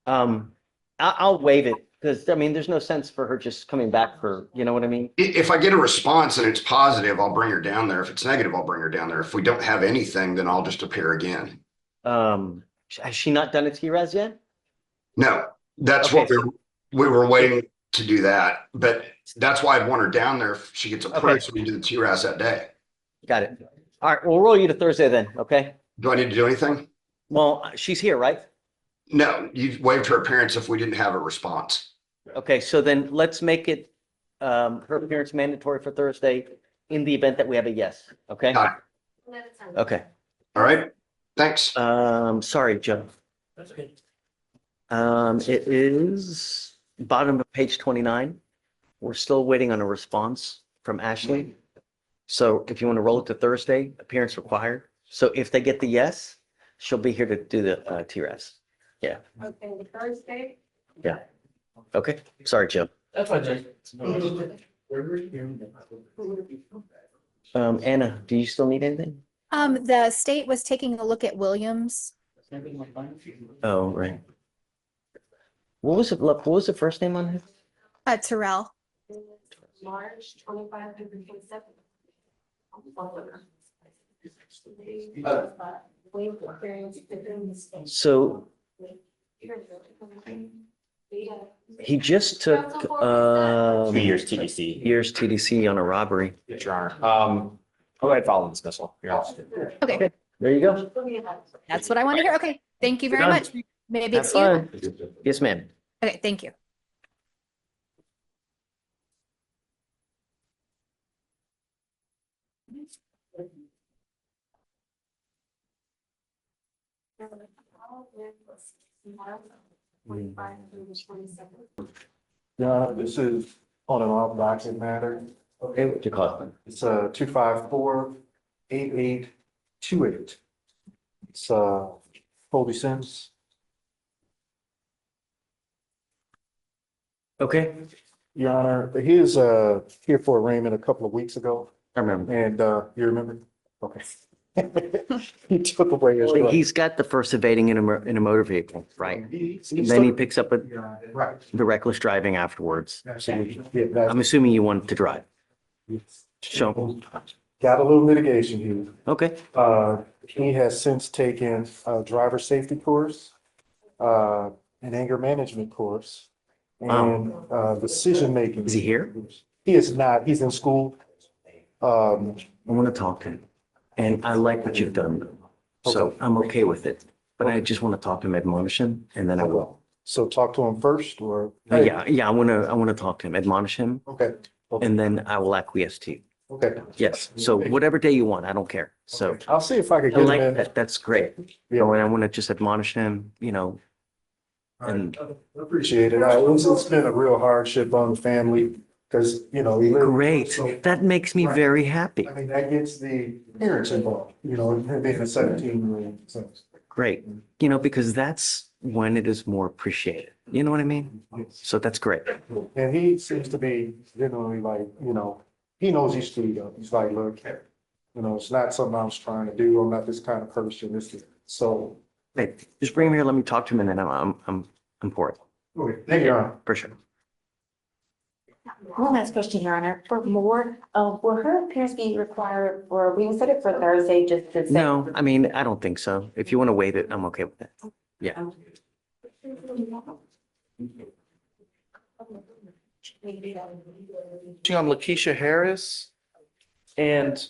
I'll waive it because I mean, there's no sense for her just coming back for, you know what I mean? If I get a response and it's positive, I'll bring her down there. If it's negative, I'll bring her down there. If we don't have anything, then I'll just appear again. Has she not done a TRES yet? No, that's Okay, what we were waiting to do that, but that's why I'd want her down there if she gets approved, Okay. so we do the TRAS that day. Got it. All right, we'll roll you to Thursday then, okay? Do I need to do anything? Well, she's here, right? No, you've waived her appearance if we didn't have a response. Okay, so then let's make it her appearance mandatory for Thursday in the event that we have a yes, okay? Got Okay. All right, thanks. Sorry, Joe. It is bottom of page 29. We're still waiting on a response from Ashley. So if you want to roll it to Thursday, appearance required. So if they get the yes, she'll be here to do the TRES. Yeah, Okay, Thursday. yeah. Okay, sorry, Joe. That's fine, Jay. Anna, do you still need anything? The state was taking a look at Williams. Oh, right. What was it? What was the first name on it? Terrell. March 25 to 27. So he just took 2 years TDC. years TDC on a robbery. Yes, Your Honor. Go ahead, follow dismissal. Your Honor. Okay, There you go. that's what I want to hear. Okay, thank you very Done. much. Maybe Have it's you. fun. Yes, ma'am. Okay, thank you. Yeah, this is on and off docket matter. Okay, what you call it? It's 254-8828. It's Colby Sims. Okay, Your Honor, he is here for arraignment a couple of weeks ago, I remember. and you remember? Okay. He took away his. He's got the first evading in a motor vehicle, right? He's Then he picks up Right. the reckless driving afterwards. Absolutely. Yeah, that's- I'm assuming you wanted to drive. Show. Got a little litigation here. Okay, He has since taken a driver safety course, an anger management course, and decision making. is he here? He is not. He's in school. I want to talk to him. And I like what you've done. So I'm okay with it. But I just want to talk to him, admonish him, and then I will. So talk to him first, or? Yeah, I want to talk to him, admonish him, Okay. and then I will acquiesce to you. Okay. Yes, so whatever day you want, I don't care. So I'll see if I could I get him like in. that. That's great. Yeah. And I want to just admonish him, you know, and Appreciate it. It's been a real hardship on the family. Because, you know, he lives. Great. so- That makes me Right. very happy. I mean, that gets the parents involved, you know, him being a 17-year-old. So, Great. You know, because that's when it is more appreciated. You know what I mean? So that's great. and he seems to be generally like, you know, he knows he's screwed up. He's like, look, you know, it's not something I was trying to do. I'm not this kind of person. So. Hey, just bring him here. Let me talk to him and then I'm for it. Okay, thank you, Your Honor. For sure. One last question, Your Honor. For more, will her appearance be required for, we set it for Thursday just to say. No, I mean, I don't think so. If you want to wait it, I'm okay with that. Yeah. On Lakeisha Harris. And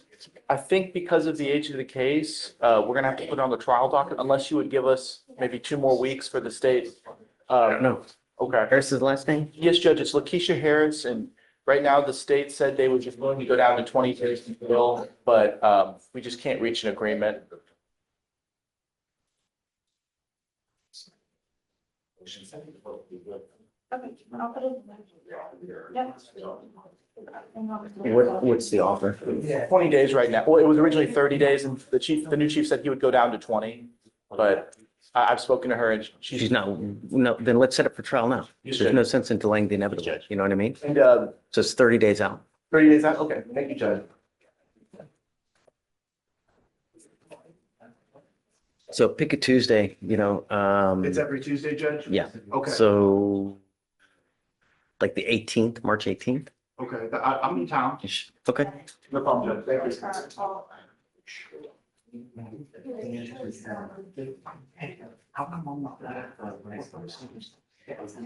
I think because of the age of the case, we're gonna have to put it on the trial docket unless you would give us maybe 2 more weeks for the state. No. Okay. Harris's last name? Yes, Judge, it's Lakeisha Harris, and right now the state said they were just willing to go down to 20 years in jail, but we just can't reach an agreement. Okay, I'll put it. Yep. What's the offer? 20 days right now. Well, it was originally 30 days, and the new chief said he would go down to 20. But I've spoken to her and She's not, no, then let's set it for trial now. Yes, There's Judge. no sense in delaying the inevitable. You know what I mean? And So it's 30 days out. 30 days out, okay, thank you, Judge. So pick a Tuesday, you know, It's every Tuesday, Judge? yeah. Okay. So like the 18th, March 18th? Okay, I'm in town. Okay. No problem, Judge.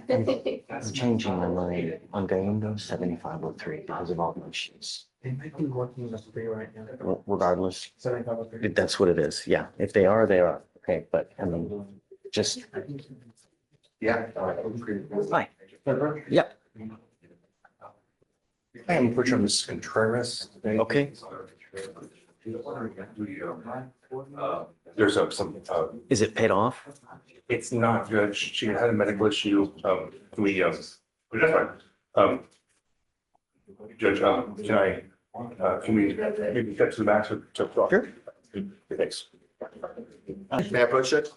Thank you. I'm changing my mind on Galindo 7503 because of all the issues. They might be working with free right now. Regardless, 7503. that's what it is. Yeah. If they are, they are. Okay. But I mean, just, Yeah. hi. Yep. I am Butcher, Ms. Contreras. Okay. There's some, Is it paid off? it's not, Judge. She had a medical issue. That's fine. Judge, can we maybe cut to the back to talk? Sure. Thanks. May I approach it?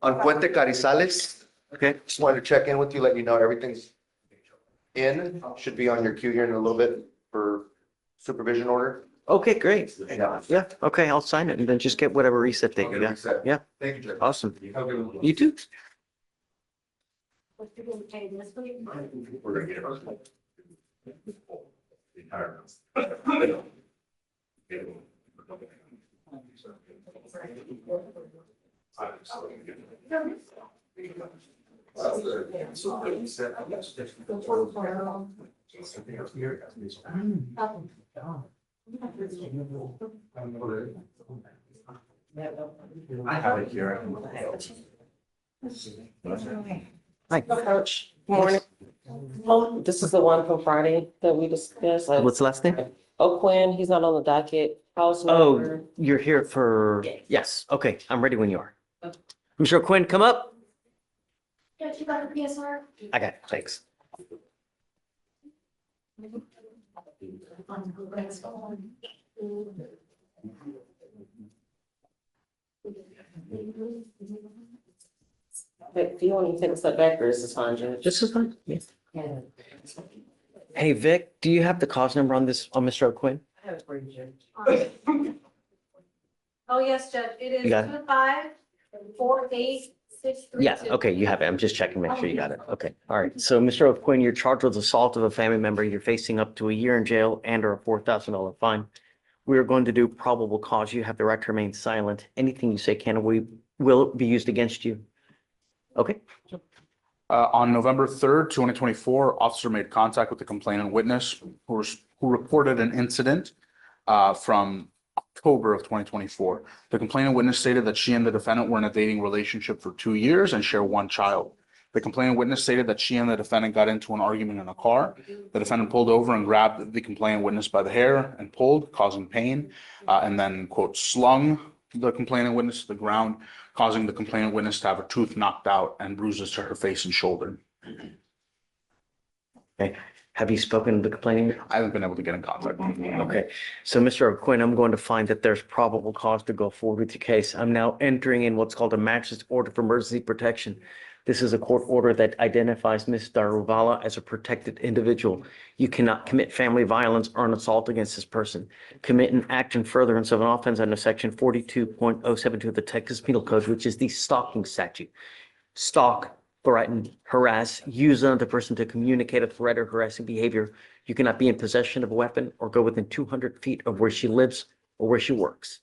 On Puente Carizales, Okay. just wanted to check in with you, let you know everything's in, should be on your queue here in a little bit for supervision order. Okay, great. Yeah. Yeah. Okay. I'll sign it and then just get whatever reset date I'll you get it got. reset. Yeah. Thank you, Judge. Awesome. Have a good one. You too. We're gonna get it. I have it here. Hi. Coach, morning. Oh, this is the one from Friday that we discussed. What's the last name? O'Quinn, he's not on the docket. House Oh, number. you're here for, yes. Okay. I'm ready when you are. Mr. Quinn, come up. Judge, you got the PSR? I got it. Thanks. If you want to take a step back, or this is fine, Judge. This is fine. Yeah. Hey, Vic, do you have the cause number on this, on Mr. O'Quinn? I have it for you, Judge. Oh, yes, Judge, it You got it? is 254863. Yeah, okay, you have it. I'm just checking, make sure you got it. Okay, all right. So, Mr. O'Quinn, you're charged with assault of a family member. You're facing up to a year in jail and or a $4,000 fine. We are going to do probable cause. You have the right to remain silent. Anything you say can, we will be used against you. Okay, On November 3rd, 2024, officer made contact with the complainant witness who reported an incident from October of 2024. The complainant witness stated that she and the defendant were in a dating relationship for 2 years and share one child. The complainant witness stated that she and the defendant got into an argument in a car. The defendant pulled over and grabbed the complainant witness by the hair and pulled, causing pain, and then, quote, slung the complainant witness to the ground, causing the complainant witness to have a tooth knocked out and bruises to her face and shoulder. okay. Have you spoken to the complaining? I haven't been able to get in contact with him. Okay, so Mr. O'Quinn, I'm going to find that there's probable cause to go forward with your case. I'm now entering in what's called a magistrate's order for emergency protection. This is a court order that identifies Ms. Daruvala as a protected individual. You cannot commit family violence or an assault against this person. Commit an act in furtherance of an offense under section 42.072 of the Texas Penal Code, which is the stalking statute. Stalk, threaten, harass, use another person to communicate a threat or harassing behavior. You cannot be in possession of a weapon or go within 200 feet of where she lives or where she works.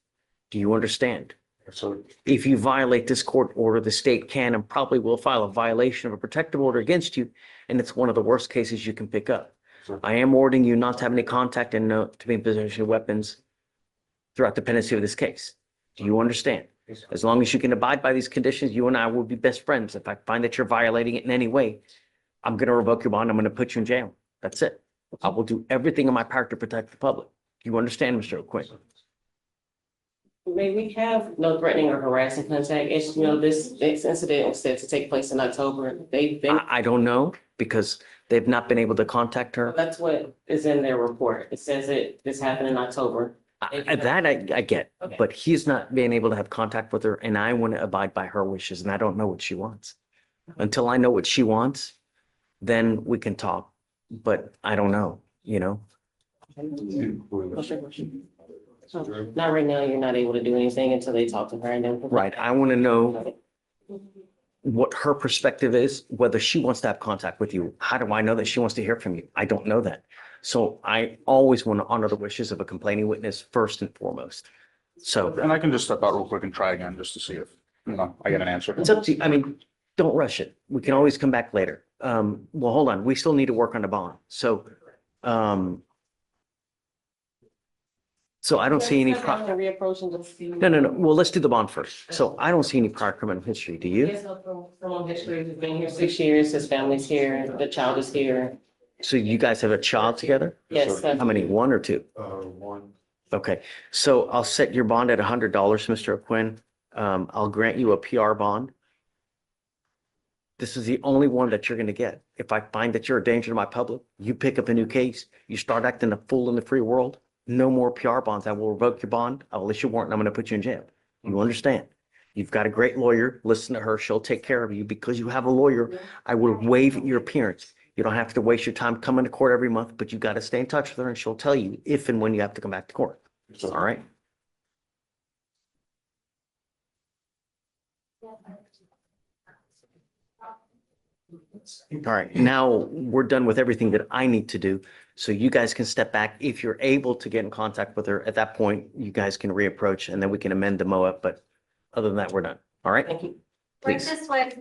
Do you understand? So If you violate this court order, the state can and probably will file a violation of a protective order against you, and it's one of the worst cases you can pick up. I am ordering you not to have any contact and not to be in possession of weapons throughout the pendency of this case. Do you understand? As long as you can abide by these conditions, you and I will be best friends. If I find that you're violating it in any way, I'm going to revoke your bond. I'm going to put you in jail. That's it. I will do everything in my power to protect the public. You understand, Mr. O'Quinn? May we have no threatening or harassing contact? It's, this incident was set to take place in October. They've been, I don't know because they've not been able to contact her. that's what is in their report. It says this happened in October. That I get, Okay. but he's not being able to have contact with her and I want to abide by her wishes and I don't know what she wants. Until I know what she wants, then we can talk, but I don't know, Not right now, you're not able to do anything until they talk to her and then. Right, I want to know what her perspective is, whether she wants to have contact with you. How do I know that she wants to hear from you? I don't know that. So I always want to honor the wishes of a complaining witness first and foremost. So And I can just step out real quick and try again just to see if, I get an answer. it's up to you. I mean, don't rush it. We can always come back later. Well, hold on. We still need to work on the bond. So I don't see any. No. Well, let's do the bond first. So I don't see any prior criminal history. Do you? Yes, criminal history. He's been here 6 years. His family's here. The child is here. So you guys have a child together? Yes. How many? One or two? One. Okay, so I'll set your bond at $100, Mr. O'Quinn. I'll grant you a PR bond. This is the only one that you're gonna get. If I find that you're a danger to my public, you pick up a new case, you start acting a fool in the free world, no more PR bonds. I will revoke your bond. I will issue a warrant and I'm gonna put you in jail. You understand? You've got a great lawyer. Listen to her. She'll take care of you because you have a lawyer. I will waive your appearance. You don't have to waste your time coming to court every month, but you got to stay in touch with her and she'll tell you if and when you have to come back to court. All right? All right, now we're done with everything that I need to do. So you guys can step back. If you're able to get in contact with her, at that point, you guys can reapproach and then we can amend the MOA. But other than that, we're done. All right? Thank you. Right Please. this way.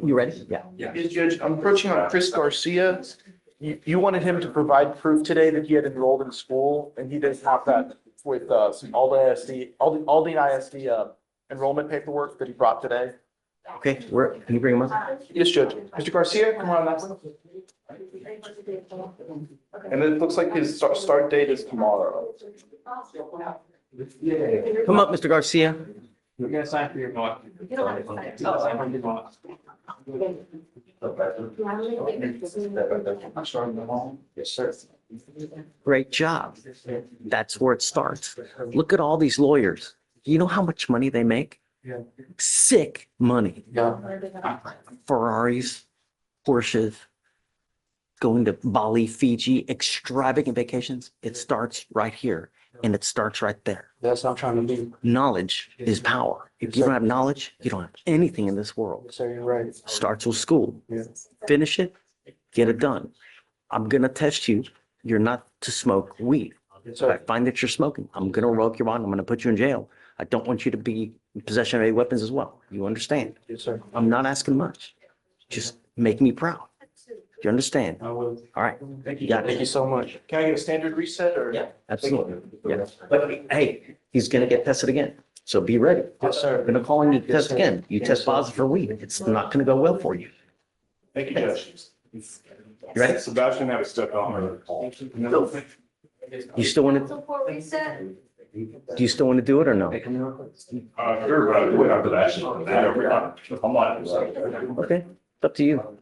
You ready? Yeah. Yes, Judge, I'm approaching on Chris Garcia. You wanted him to provide proof today that he had enrolled in school and he didn't have that with some Aldine ISD enrollment paperwork that he brought today. Okay, can you bring him up? Yes, Judge. Mr. Garcia, come on that way. And it looks like his start date is tomorrow. Come up, Mr. Garcia. You guys sign for your bond. Yes, sir. Great job. That's where it starts. Look at all these lawyers. Do you know how much money they make? Yeah. Sick money. Ferraris, Porsches, going to Bali, Fiji, extravagant vacations. It starts right here and it starts right there. That's what I'm trying to do. Knowledge is power. If you don't have knowledge, you don't have anything in this world. So you're right. Starts with school. Yeah. Finish it, get it done. I'm going to test you. You're not to smoke weed. If I find that you're smoking, I'm going to revoke your bond. I'm going to put you in jail. I don't want you to be in possession of any weapons as well. You understand? Yes, sir. I'm not asking much. Just make me proud. You understand? I will. All right. Thank you. got it. Thank you so much. Can I get a standard reset or? Yeah, absolutely. Yeah. But hey, he's going to get tested again. So be ready. Yes, sir. I'm going to call him to Yes, test sir. again. You Yes, test sir. positive for weed. It's not going to go well for you. Thank you, Judge. You ready? Sebastian had to step on. You still want to? So for reset, Do you still want to do it or no? Sure, but I'll do it after that. I'm not. Okay, it's up to you.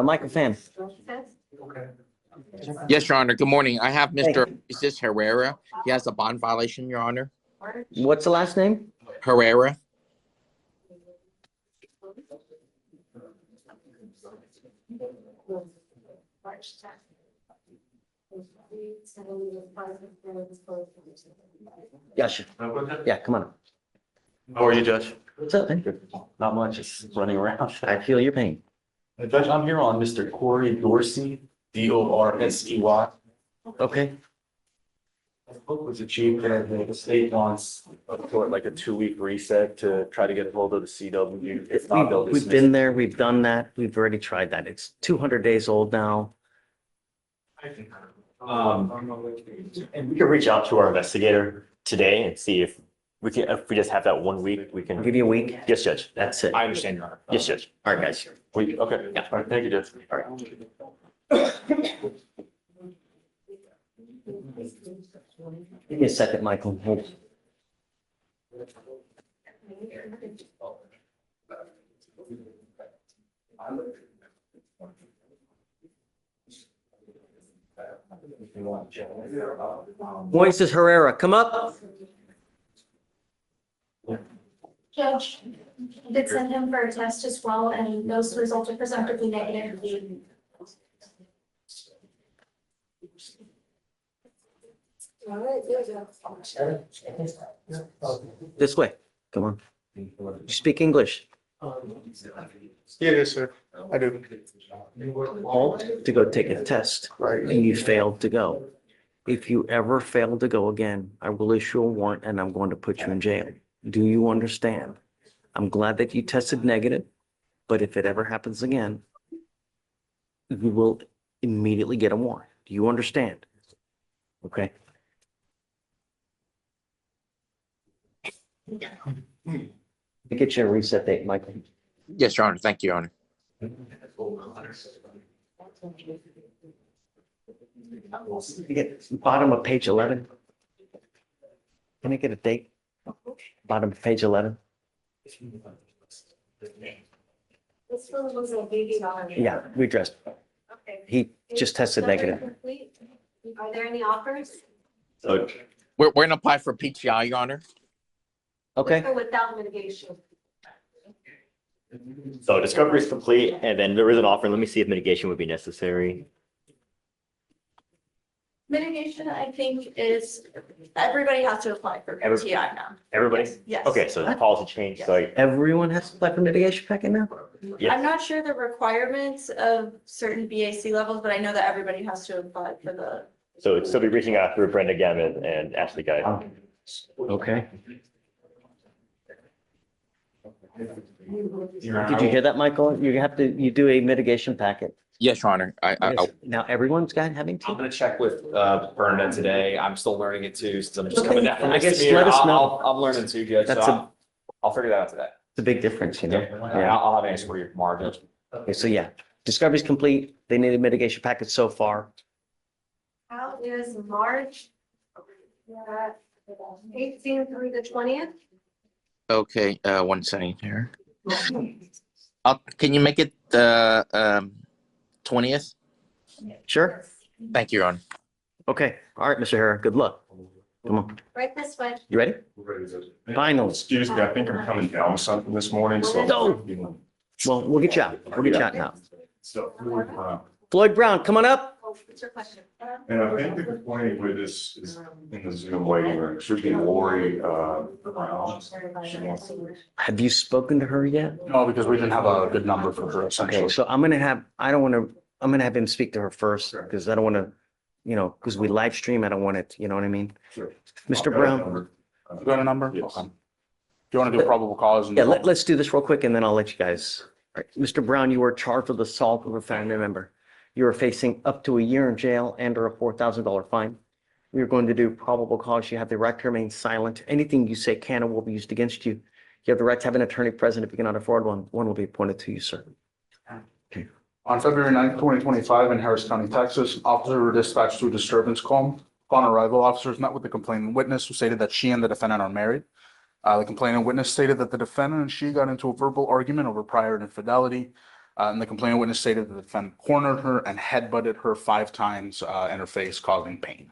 Michael Fan. Yes, Your Honor. Good morning. I have Mr. Justice Herrera. He has a bond violation, Your Honor. What's the last name? Herrera. Gotcha. Yeah, come on. How are you, Judge? What's up, man? Not much, just running around. I feel your pain. Judge, I'm here on Mr. Corey Dorsey, Dorsey. Okay. I spoke with the chief and the state wants like a 2-week reset to try to get a hold of the CW. If not, they'll We've dismiss been it. there, we've done that, we've already tried that. It's 200 days old now. And we can reach out to our investigator today and see if we just have that 1 week, we can. I'll give you a week. Yes, Judge. That's it. I understand, Your Honor. Yes, Judge. All right, guys. Okay. Yeah. All right, thank you, Judge. All right. Give me a second, Michael. Hold. Moises Herrera, come up. Judge did send him for a test as well, and those results are presumptively negative. This way. Come on. You speak English. Yes, sir. I do. To go take a test. Right. And you failed to go. If you ever fail to go again, I will issue a warrant and I'm going to put you in jail. Do you understand? I'm glad that you tested negative, but if it ever happens again, you will immediately get a warrant. Do you understand? Okay. Get you a reset date, Michael. Yes, Your Honor. Thank you, Your Honor. You get bottom of page 11. Can I get a date? Bottom of page 11. This one was a baby on. Yeah, we addressed. Okay. He just tested negative. Complete. Are there any offers? So We're going to apply for PTI, Your Honor. Okay. Or without mitigation? So discovery is complete, and then there is an offer. Let me see if mitigation would be necessary. Mitigation, I think, is, everybody has to apply for PTI now. Everybody? Yes. Okay, so the policy changed, so Everyone has to apply for mitigation packet now? I'm not sure the requirements of certain BAC levels, but I know that everybody has to apply for the. so it'd still be reaching out through Brenda Gammon and Ashley Guy. Okay. Did you hear that, Michael? You do a mitigation packet. Yes, Your Honor. Now everyone's having to? I'm gonna check with Bernadette today. I'm still learning it too, since I'm just coming down from I this guess let us meeting. know. I'm learning too, Judge, That's so I'll figure that out today. It's a big difference, you know? Yeah, I'll have an answer for you tomorrow, Judge. Okay, so yeah, discovery's complete. They need a mitigation package so far. How is March? 18th through the 20th? Okay, 1 second here. Can you make it the 20th? Sure. Thank you, Your Honor. Okay, all right, Mr. Herrera, good luck. Come on, Right this way. you ready? Finally. Excuse me, I think I'm coming down with something this morning, so. No. Well, we'll get you out. We'll get you out now. So, Floyd Brown, come on up. What's your question? and I think the complaining witness is in the Zoom waiting room, should be Lori, Brown. She wants to- Have you spoken to her yet? No, because we didn't have a good number for her Okay, essentially. so I'm gonna have him speak to her first, because I don't wanna, because we live stream, I don't want it, you know what I mean? Sure. Mr. Brown? You got a number? Yes. Okay. Do you want to do probable cause? and- Yeah, let's do this real quick and then I'll let you guys. All right, Mr. Brown, you were charged with assault of a family member. You are facing up to a year in jail and or a $4,000 fine. We're going to do probable cause. You have the right to remain silent. Anything you say can and will be used against you. You have the right to have an attorney present. If you cannot afford one, one will be appointed to you, sir. On February 9th, 2025, in Harris County, Texas, officers were dispatched to a disturbance call. Upon arrival, officers met with the complaining witness who stated that she and the defendant are married. The complaining witness stated that the defendant and she got into a verbal argument over prior infidelity. And the complaining witness stated that the defendant cornered her and headbutted her 5 times in her face, causing pain.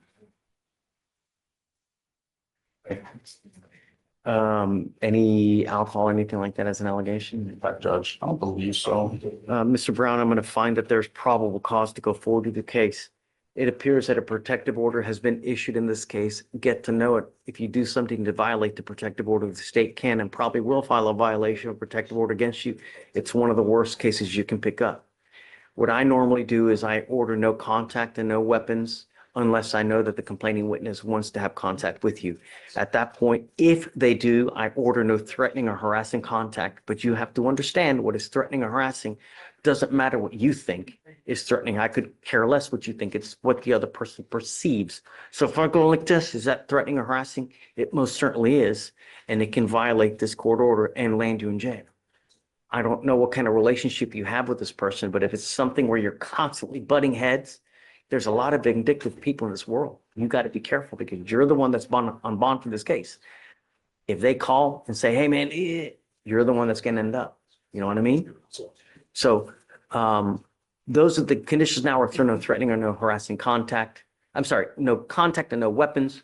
Any alcohol, anything like that as an allegation? Judge, I don't believe so. Mr. Brown, I'm going to find that there's probable cause to go forward with the case. It appears that a protective order has been issued in this case. Get to know it. If you do something to violate the protective order, the state can and probably will file a violation of protective order against you. It's one of the worst cases you can pick up. What I normally do is I order no contact and no weapons unless I know that the complaining witness wants to have contact with you. At that point, if they do, I order no threatening or harassing contact, but you have to understand what is threatening or harassing. Doesn't matter what you think is threatening. I could care less what you think. It's what the other person perceives. So if I go like this, is that threatening or harassing? It most certainly is. And it can violate this court order and land you in jail. I don't know what kind of relationship you have with this person, but if it's something where you're constantly butting heads, there's a lot of vindictive people in this world. You got to be careful because you're the one that's on bond for this case. If they call and say, hey man, you're the one that's going to end up. You know what I mean? So those are the conditions now. Are no threatening or no harassing contact. I'm sorry, no contact and no weapons.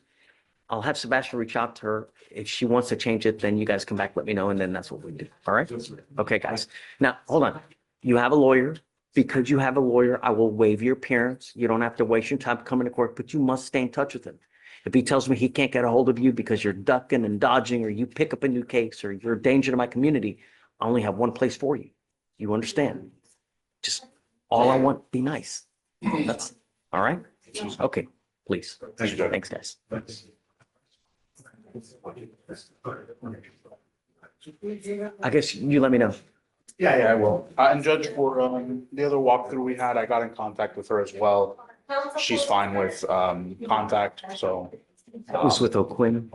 I'll have Sebastian reach out to her. If she wants to change it, then you guys come back, let me know, and then that's what we do. All right? Okay, guys. Now, hold on. You have a lawyer. Because you have a lawyer, I will waive your appearance. You don't have to waste your time coming to court, but you must stay in touch with him. If he tells me he can't get a hold of you because you're ducking and dodging, or you pick up a new case, or you're a danger to my community, I only have one place for you. You understand? Just all I want, be nice. That's all right. Okay, please. Thanks, guys. I guess you let me know. Yeah, I will. And Judge, for the other walkthrough we had, I got in contact with her as well. She's fine with contact, so. That was with O'Quinn.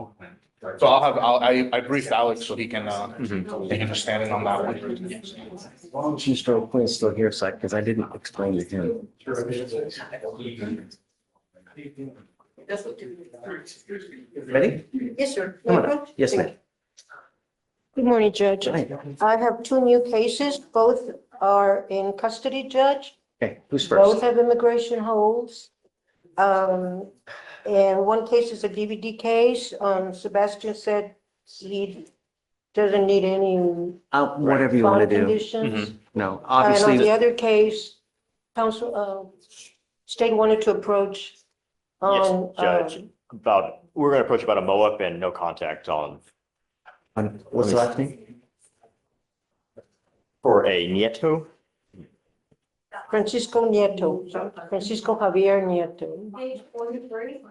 So I briefed Alex so he can just stand in on that one. Mr. O'Quinn's still here, sir, because I didn't explain to him. Ready? Yes, sir. Come on up. Yes, ma'am. Good morning, Judge. I have 2 new cases. Both are in custody, Judge. Okay, who's Both first? have immigration holds. And one case is a DVD case. Sebastian said he doesn't need any Whatever you want to bond do. conditions. No, And on the obviously, other case, counsel, state wanted to approach Yes, on, Judge, we're going to approach about a MOAP and no contact on. what's the last name? For a Nieto. Francisco Nieto, Francisco Javier Nieto. Page 43.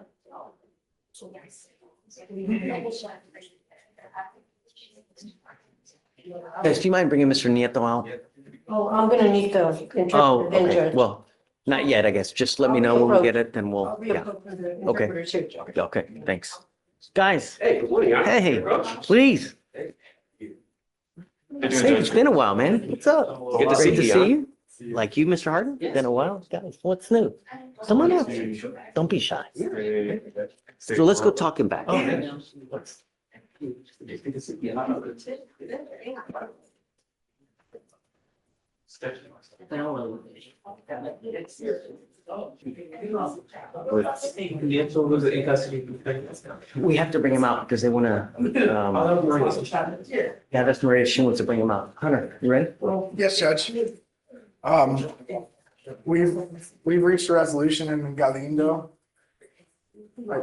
Guys, do you mind bringing Mr. Nieto out? Oh, I'm gonna need the Oh, interpreter then, okay. Judge. Well, not yet, I guess. Just let me know when we get it, then we'll, yeah. Okay. Okay. Okay, thanks. Guys. Hey, good morning. Hey, please. Hey, it's been a while, man. What's up? Good to Great see you, Like you, Mr. Harden? Been a while, guys. What's new? Come on up. Don't be shy. So let's go talking back. We have to bring him out because they want to, yeah, that's Maria. She wants to bring him out. Hunter, you ready? Yes, Judge. We've reached a resolution in Galindo.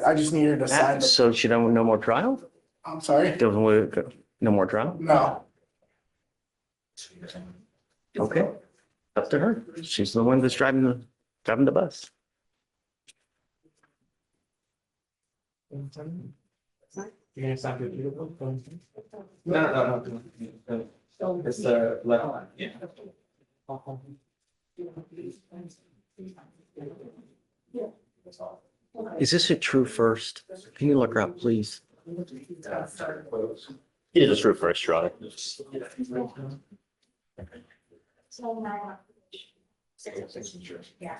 I just needed to sign. So she don't, no more trial? I'm sorry? No more trial? No. Okay, up to her. She's the one that's driving the bus. No. It's the left one. Yeah. Is this a true first? Can you look her up, please? It is a true first, Your Honor. Yeah.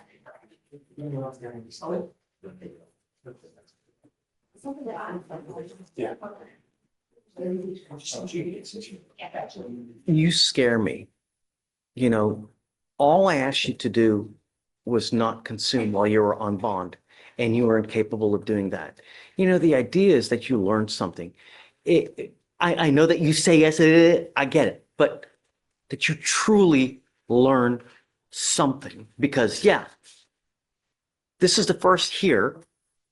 You scare me. You know, all I asked you to do was not consume while you were on bond, and you were incapable of doing that. You know, the idea is that you learned something. I know that you say yes, I get it, but that you truly learn something because, yeah, this is the first here.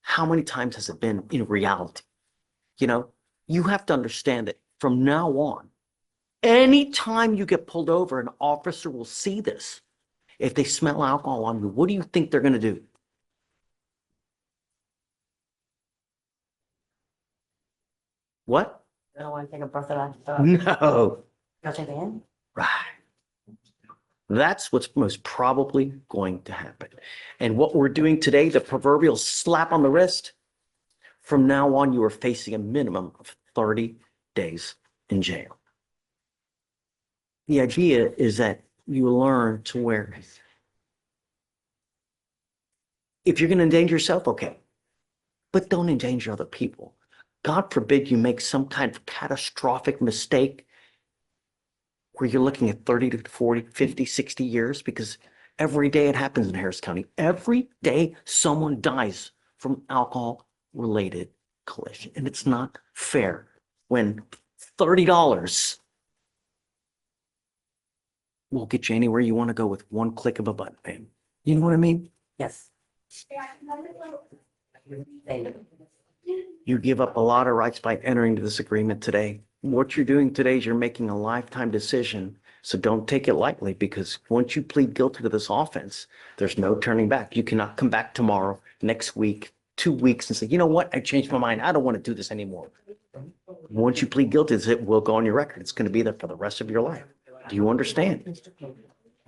How many times has it been in reality? You know, you have to understand that from now on, anytime you get pulled over, an officer will see this. If they smell alcohol on you, what do you think they're going to do? What? I don't want to take a breath of that. No. Go take it in. Right. That's what's most probably going to happen. And what we're doing today, the proverbial slap on the wrist, from now on, you are facing a minimum of 30 days in jail. The idea is that you learn to where if you're going to endanger yourself, okay, but don't endanger other people. God forbid you make some kind of catastrophic mistake where you're looking at 30 to 40, 50, 60 years, because every day it happens in Harris County. Every day someone dies from alcohol-related collision. And it's not fair when $30 will get you anywhere you want to go with one click of a button, man. You know what I mean? Yes. Thank you. You give up a lot of rights by entering into this agreement today. What you're doing today is you're making a lifetime decision. So don't take it lightly, because once you plead guilty to this offense, there's no turning back. You cannot come back tomorrow, next week, 2 weeks and say, you know what? I changed my mind. I don't want to do this anymore. Once you plead guilty, it will go on your record. It's going to be there for the rest of your life. Do you understand?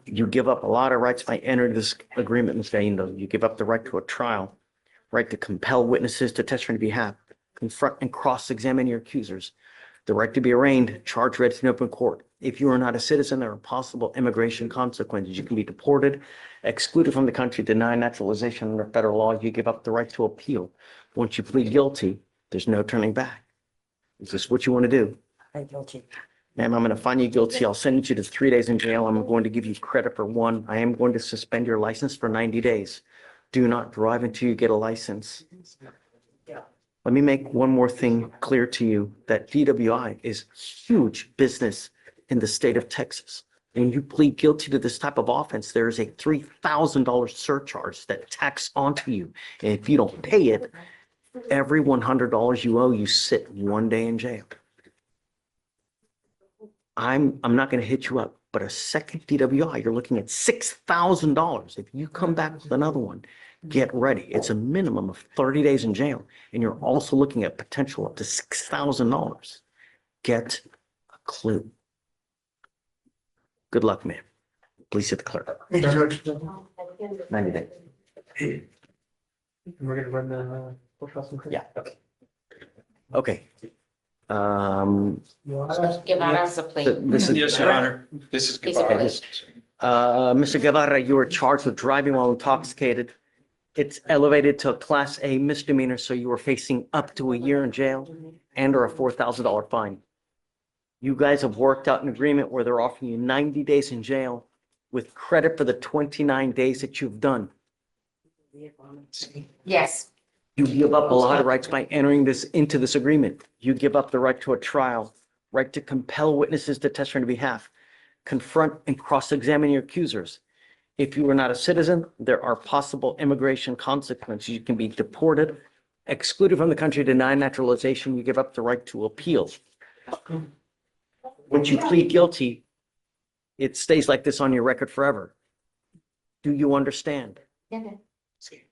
You give up a lot of rights by entering this agreement, Ms. Galindo. You give up the right to a trial, right to compel witnesses to testify on your behalf, confront and cross-examine your accusers, the right to be arraigned, charged, read in open court. If you are not a citizen, there are possible immigration consequences. You can be deported, excluded from the country, denied naturalization under federal law. You give up the right to appeal. Once you plead guilty, there's no turning back. Is this what you want to do? I'm guilty. Ma'am, I'm going to find you guilty. I'll send you to 3 days in jail. I'm going to give you credit for 1. I am going to suspend your license for 90 days. Do not drive until you get a license. Let me make one more thing clear to you, that DWI is huge business in the state of Texas. When you plead guilty to this type of offense, there is a $3,000 surcharge that tax onto you. And if you don't pay it, every $100 you owe, you sit 1 day in jail. I'm not going to hit you up, but a second DWI, you're looking at $6,000. If you come back with another one, get ready. It's a minimum of 30 days in jail. And you're also looking at potential up to $6,000. Get a clue. Good luck, man. Please hit the clerk. 90 days. We're gonna run the courthouse. Yeah. Okay. Guevara's a plea. Yes, Your Honor. This is He's a Guevara. Mr. Guevara, you were charged with driving while intoxicated. It's elevated to a Class A misdemeanor, so you are facing up to a year in jail and or a $4,000 fine. You guys have worked out an agreement where they're offering you 90 days in jail with credit for the 29 days that you've done. Yes. You give up a lot of rights by entering into this agreement. You give up the right to a trial, right to compel witnesses to testify on your behalf, confront and cross-examine your accusers. If you are not a citizen, there are possible immigration consequences. You can be deported, excluded from the country, denied naturalization. You give up the right to appeal. Once you plead guilty, it stays like this on your record forever. Do you understand?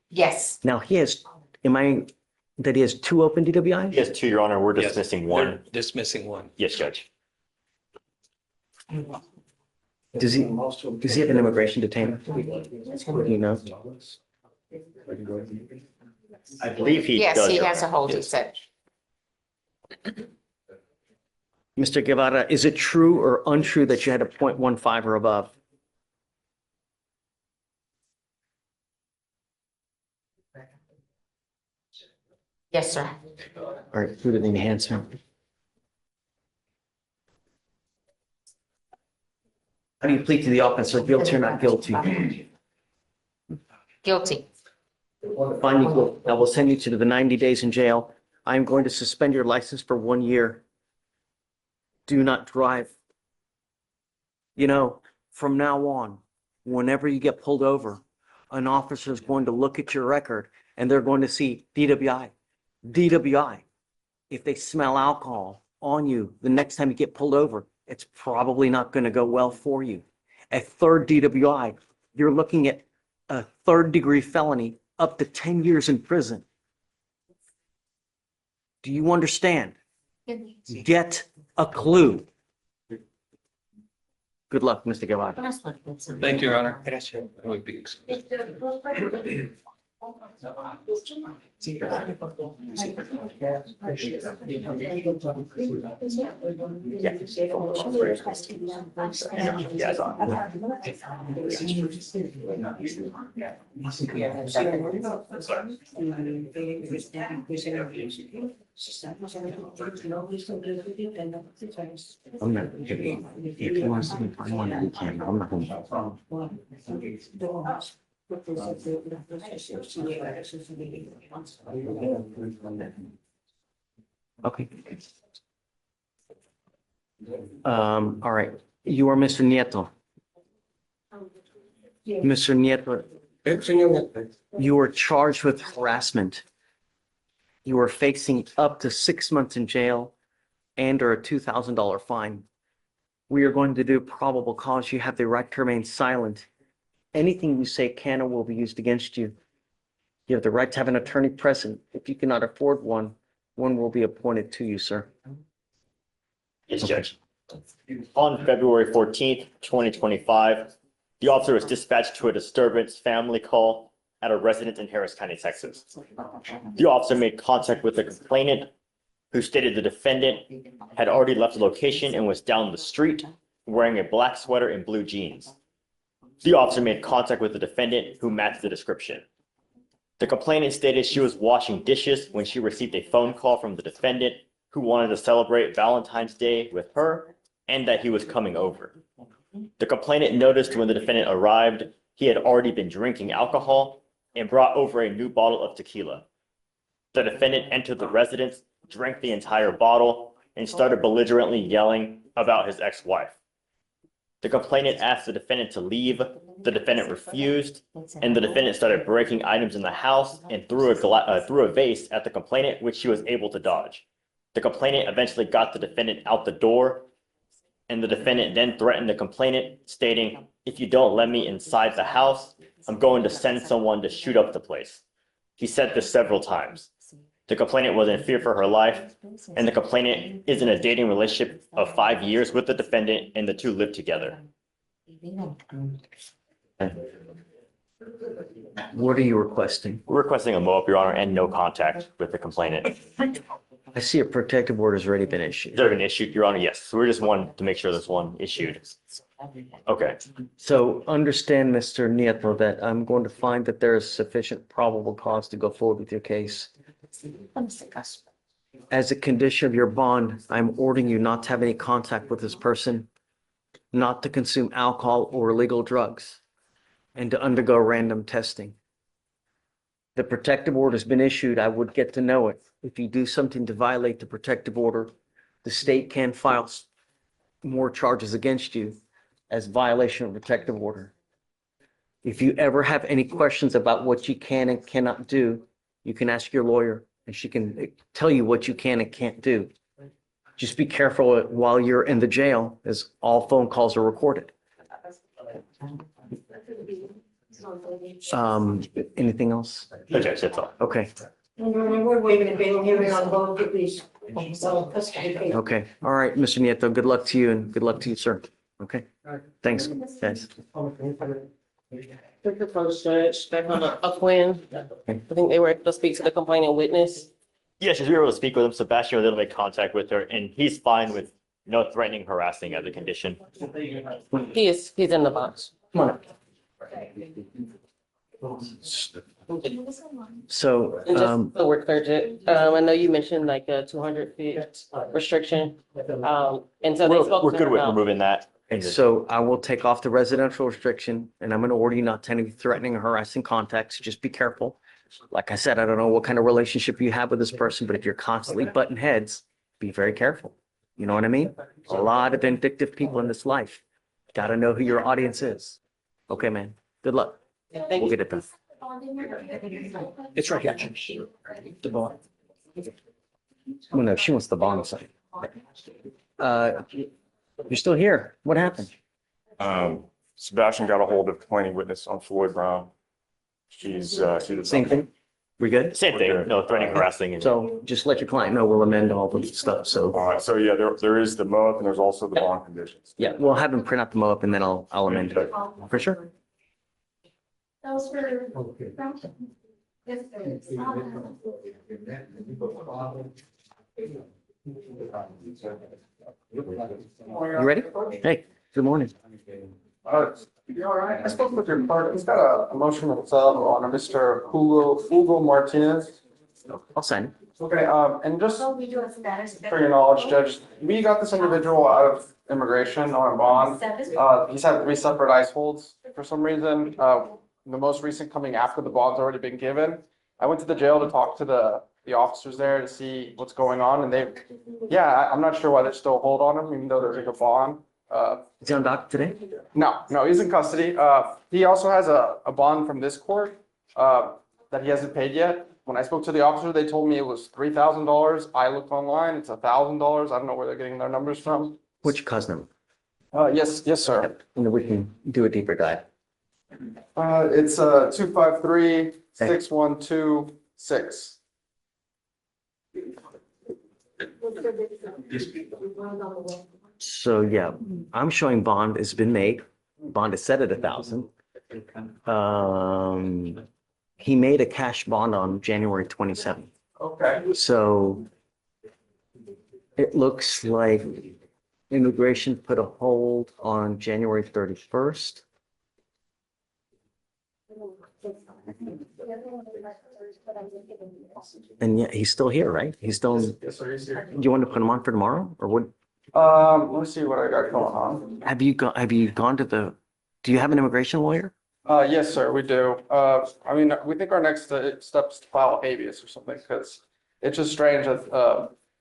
Yes. Now he has, that he has 2 open DWIs? He has 2, Your Honor. We're dismissing 1. Dismissing 1. Yes, Judge. Does he have an immigration detainment? Do you know? I believe he Yes, does. he Your has a Honor. hold, he Yes. said. Mr. Guevara, is it true or untrue that you had a 0.15 or above? Yes, sir. All right, food and enhancement. How do you plead to the offense, or guilty or not guilty? Guilty. Fine, you guilty. I will send you to the 90 days in jail. I'm going to suspend your license for 1 year. Do not drive. You know, from now on, whenever you get pulled over, an officer is going to look at your record and they're going to see DWI, DWI. If they smell alcohol on you, the next time you get pulled over, it's probably not going to go well for you. A third DWI, you're looking at a third-degree felony, up to 10 years in prison. Do you understand? Get a clue. Good luck, Mr. Guevara. Thank you, Your Honor. I'm not, if he wants to, I want to, he can, I'm not going Okay. All right, you are Mr. Nieto. Mr. Nieto, you are charged with harassment. You are facing up to 6 months in jail and or a $2,000 fine. We are going to do probable cause. You have the right to remain silent. Anything you say can or will be used against you. You have the right to have an attorney present. If you cannot afford one, one will be appointed to you, sir. Yes, Judge. On February 14th, 2025, the officer was dispatched to a disturbance family call at a residence in Harris County, Texas. The officer made contact with the complainant, who stated the defendant had already left the location and was down the street wearing a black sweater and blue jeans. The officer made contact with the defendant, who matched the description. The complainant stated she was washing dishes when she received a phone call from the defendant, who wanted to celebrate Valentine's Day with her and that he was coming over. The complainant noticed when the defendant arrived, he had already been drinking alcohol and brought over a new bottle of tequila. The defendant entered the residence, drank the entire bottle, and started belligerently yelling about his ex-wife. The complainant asked the defendant to leave. The defendant refused, and the defendant started breaking items in the house and threw a vase at the complainant, which she was able to dodge. The complainant eventually got the defendant out the door, and the defendant then threatened the complainant, stating, "If you don't let me inside the house, I'm going to send someone to shoot up the place." He said this several times. The complainant was in fear for her life, and the complainant is in a dating relationship of 5 years with the defendant, and the two live together. What are you requesting? We're requesting a MOAP, Your Honor, and no contact with the complainant. I see a protective order has already been issued. Has there been issued, Your Honor? Yes. So we're just wanting to make sure there's one issued. Okay. So understand, Mr. Nieto, that I'm going to find that there is sufficient probable cause to go forward with your case. As a condition of your bond, I'm ordering you not to have any contact with this person, not to consume alcohol or illegal drugs, and to undergo random testing. The protective order has been issued. I would get to know it. If you do something to violate the protective order, the state can file more charges against you as violation of protective order. If you ever have any questions about what you can and cannot do, you can ask your lawyer and she can tell you what you can and can't do. Just be careful while you're in the jail, as all phone calls are recorded. Anything else? No, Judge, that's all. Okay. We're waiving a bail hearing on both of these. Okay. All right, Mr. Nieto, good luck to you and good luck to you, sir. Okay. Thanks, guys. The first judge, back on the Quinn. I think they were able to speak to the complaining witness. Yeah, we were able to speak with him. Sebastian was able to make contact with her, and he's fine with no threatening, harassing as a condition. He's in the box. Come on. So, And just so we're clear, I know you mentioned like a 200 feet restriction. And so they spoke We're to good her with about- removing that. and so I will take off the residential restriction and I'm gonna order you not to any threatening or harassing contacts. Just be careful. Like I said, I don't know what kind of relationship you have with this person, but if you're constantly butting heads, be very careful. You know what I mean? A lot of vindictive people in this life. Gotta know who your audience is. Okay, man. Good luck. Thank We'll you. get it done. It's right here. The bond. Well, no, she wants the bond sign. You're still here. What happened? Sebastian got a hold of complaining witness on Floyd Brown. She's Same thing? We good? Same thing, no threatening, harassing. And So just let your client know we'll amend all the stuff. So, So yeah, there is the MOAB and there's also the bond conditions. yeah, we'll have him print out the MOAB and then I'll amend it. For sure. That was for. Yes, You ready? Hey, good morning. You all right? I spoke with your partner. He's got a motion himself on a Mr. Hugo Martinez. I'll sign it. Okay, and just So we do a status. for your knowledge, Judge, we got this individual out of immigration on a bond. He's had 3 separate ICE holds for some reason. The most recent coming after the bond's already been given. I went to the jail to talk to the officers there to see what's going on, and I'm not sure why there's still a hold on him, even though there's like a bond. Is he on dock today? No, he's in custody. He also has a bond from this court that he hasn't paid yet. When I spoke to the officer, they told me it was $3,000. I looked online, it's $1,000. I don't know where they're getting their numbers from. What's your cousin? Yes, sir. And then we can do a deeper dive. It's 253-6126. So, yeah, I'm showing bond has been made. Bond is set at 1,000. He made a cash bond on January 27th. Okay. So it looks like immigration put a hold on January 31st. And yet he's still here, right? He's still, Yes, sir, he's here. do you want to put him on for tomorrow or what? Let me see what I got going on. Have you gone to do you have an immigration lawyer? Yes, sir, we do. I mean, we think our next step is to file habeas or something, because it's just strange that,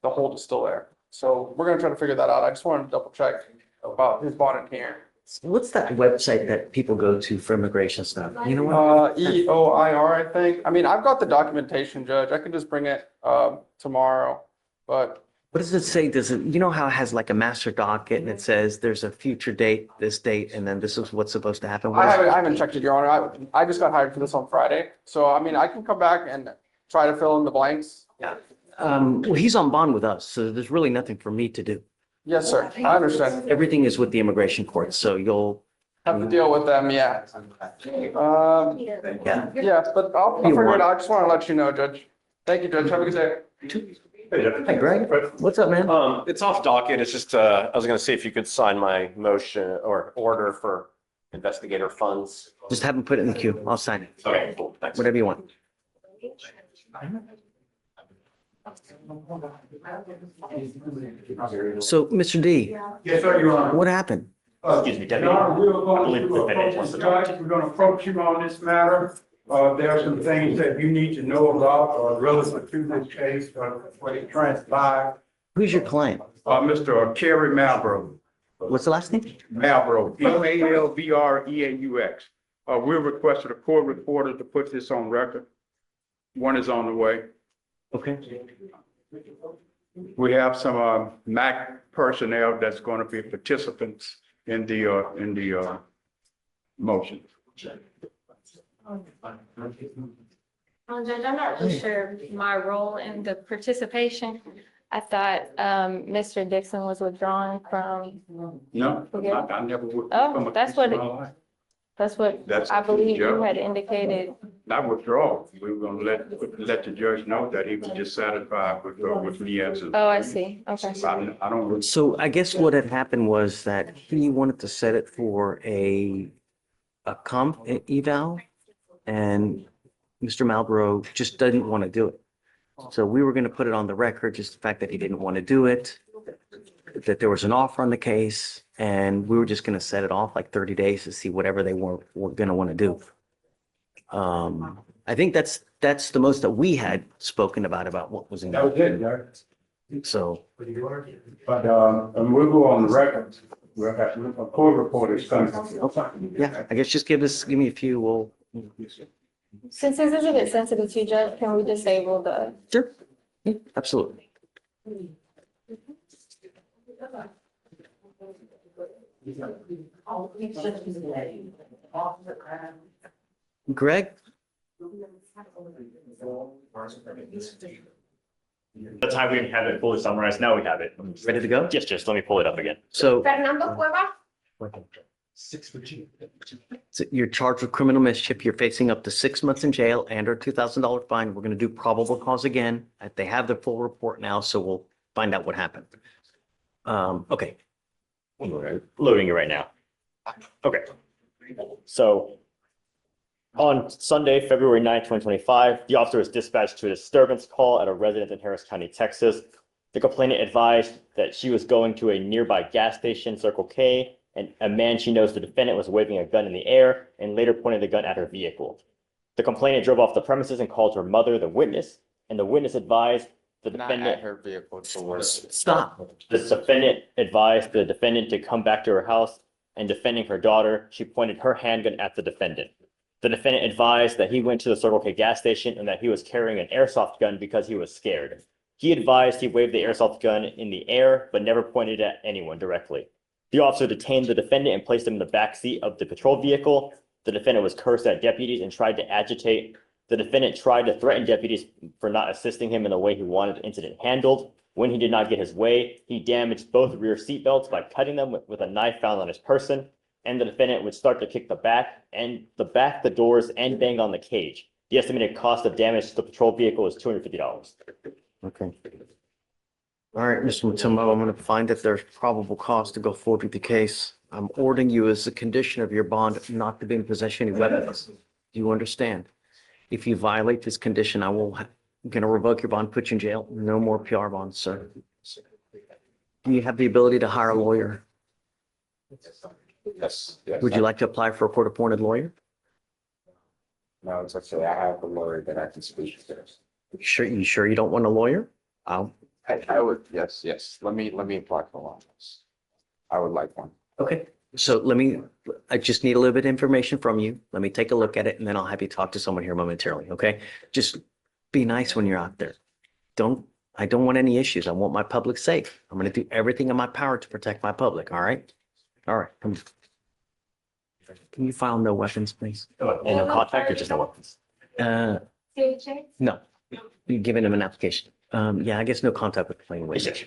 the hold is still there. So we're gonna try to figure that out. I just wanted to double check about his bond in here. What's that website that people go to for immigration stuff? You know what? EOIR, I think. I mean, I've got the documentation, Judge. I can just bring it, tomorrow, but. What does it say? Does it, you know how it has like a master docket and it says there's a future date, this date, and then this is what's supposed to happen? What is it? I haven't checked it, Your Honor. I just got hired for this on Friday. So, I mean, I can come back and try to fill in the blanks. Yeah. Well, he's on bond with us, so there's really nothing for me to do. Yes, sir. I understand. Everything is with the immigration court, so you'll. Have to deal with them, yeah. Yeah. Yeah, but I'll figure it out. I just want to let you know, Judge. Thank you, Judge. Have a good day. Hey, Greg, what's up, man? It's off docket. It's just, I was gonna see if you could sign my motion or order for investigator funds. Just have him put it in the queue. I'll sign it. Okay, cool. Thanks. Whatever you want. So, Mr. D. Yes, sir, Your Honor. What happened? Excuse me, Deputy. Your Honor, we're I believe the going to defendant approach wants the to talk to judge. We're going to approach him on this matter. There are some things that you need to know about relative to this case, what it transpired. Who's your client? Mr. Kerry Malbrough. What's the last name? Malbrough, Malbreaux. We're requesting a court reporter to put this on record. One is on the way. Okay. We have some MAC personnel that's going to be participants in the motion. Judge, I'm not really sure my role in the participation. I thought, Mr. Dixon was withdrawn from. No, Okay. I never would. Oh, that's what it- That's what That's I believe you judge. had indicated. Not withdraw. We were gonna let the judge know that he was dissatisfied with me as a. Oh, I see. Okay. I don't. So I guess what had happened was that he wanted to set it for a comp eval, and Mr. Malbrough just didn't want to do it. So we were going to put it on the record, just the fact that he didn't want to do it, that there was an offer on the case, and we were just going to set it off like 30 days to see whatever they were going to want to do. I think that's the most that we had spoken about what was in. That was it, Judge. So. But, and we'll go on the record. We'll have, a court report is coming. Yeah, I guess just give me a few, we'll. Since this is a bit sensitive to you, Judge, can we disable the? Sure. Yeah, absolutely. Greg? The time we didn't have it fully summarized, now we have it. Ready to go? Yes, just let me pull it up again. So. Fernando Cueva? So you're charged with criminal mischief. You're facing up to 6 months in jail and or $2,000 fine. We're going to do probable cause again. They have the full report now, so we'll find out what happened. Okay. Loading it right now. Okay. So on Sunday, February 9th, 2025, the officer was dispatched to a disturbance call at a residence in Harris County, Texas. The complainant advised that she was going to a nearby gas station, Circle K, and a man she knows, the defendant, was waving a gun in the air and later pointed the gun at her vehicle. The complainant drove off the premises and called her mother, the witness, and the witness advised the defendant. Not at her vehicle. Stop. The defendant advised the defendant to come back to her house, and defending her daughter, she pointed her handgun at the defendant. The defendant advised that he went to the Circle K gas station and that he was carrying an airsoft gun because he was scared. He advised he waved the airsoft gun in the air, but never pointed at anyone directly. The officer detained the defendant and placed him in the back seat of the patrol vehicle. The defendant was cursed at deputies and tried to agitate. The defendant tried to threaten deputies for not assisting him in the way he wanted the incident handled. When he did not get his way, he damaged both rear seat belts by cutting them with a knife found on his person. And the defendant would start to kick the doors, and bang on the cage. The estimated cost of damage to the patrol vehicle is $250. Okay. All right, Mr. Matumbo, I'm going to find that there's probable cause to go forward with the case. I'm ordering you as a condition of your bond not to be in possession of any weapons. Do you understand? If you violate this condition, I'm going to revoke your bond, put you in jail. No more PR bonds, sir. Do you have the ability to hire a lawyer? Yes. Would you like to apply for a court-appointed lawyer? No, it's actually, I have a lawyer that I can speak to. You sure you don't want a lawyer? I would, yes. Let me apply for one. I would like one. Okay, so I just need a little bit of information from you. Let me take a look at it, and then I'll have you talk to someone here momentarily, okay? Just be nice when you're out there. I don't want any issues. I want my public safe. I'm going to do everything in my power to protect my public, all right? All right, come. Can you file no weapons, please? And no contact or just no weapons? No, you're giving him an application. Yeah, I guess no contact with the plain witness.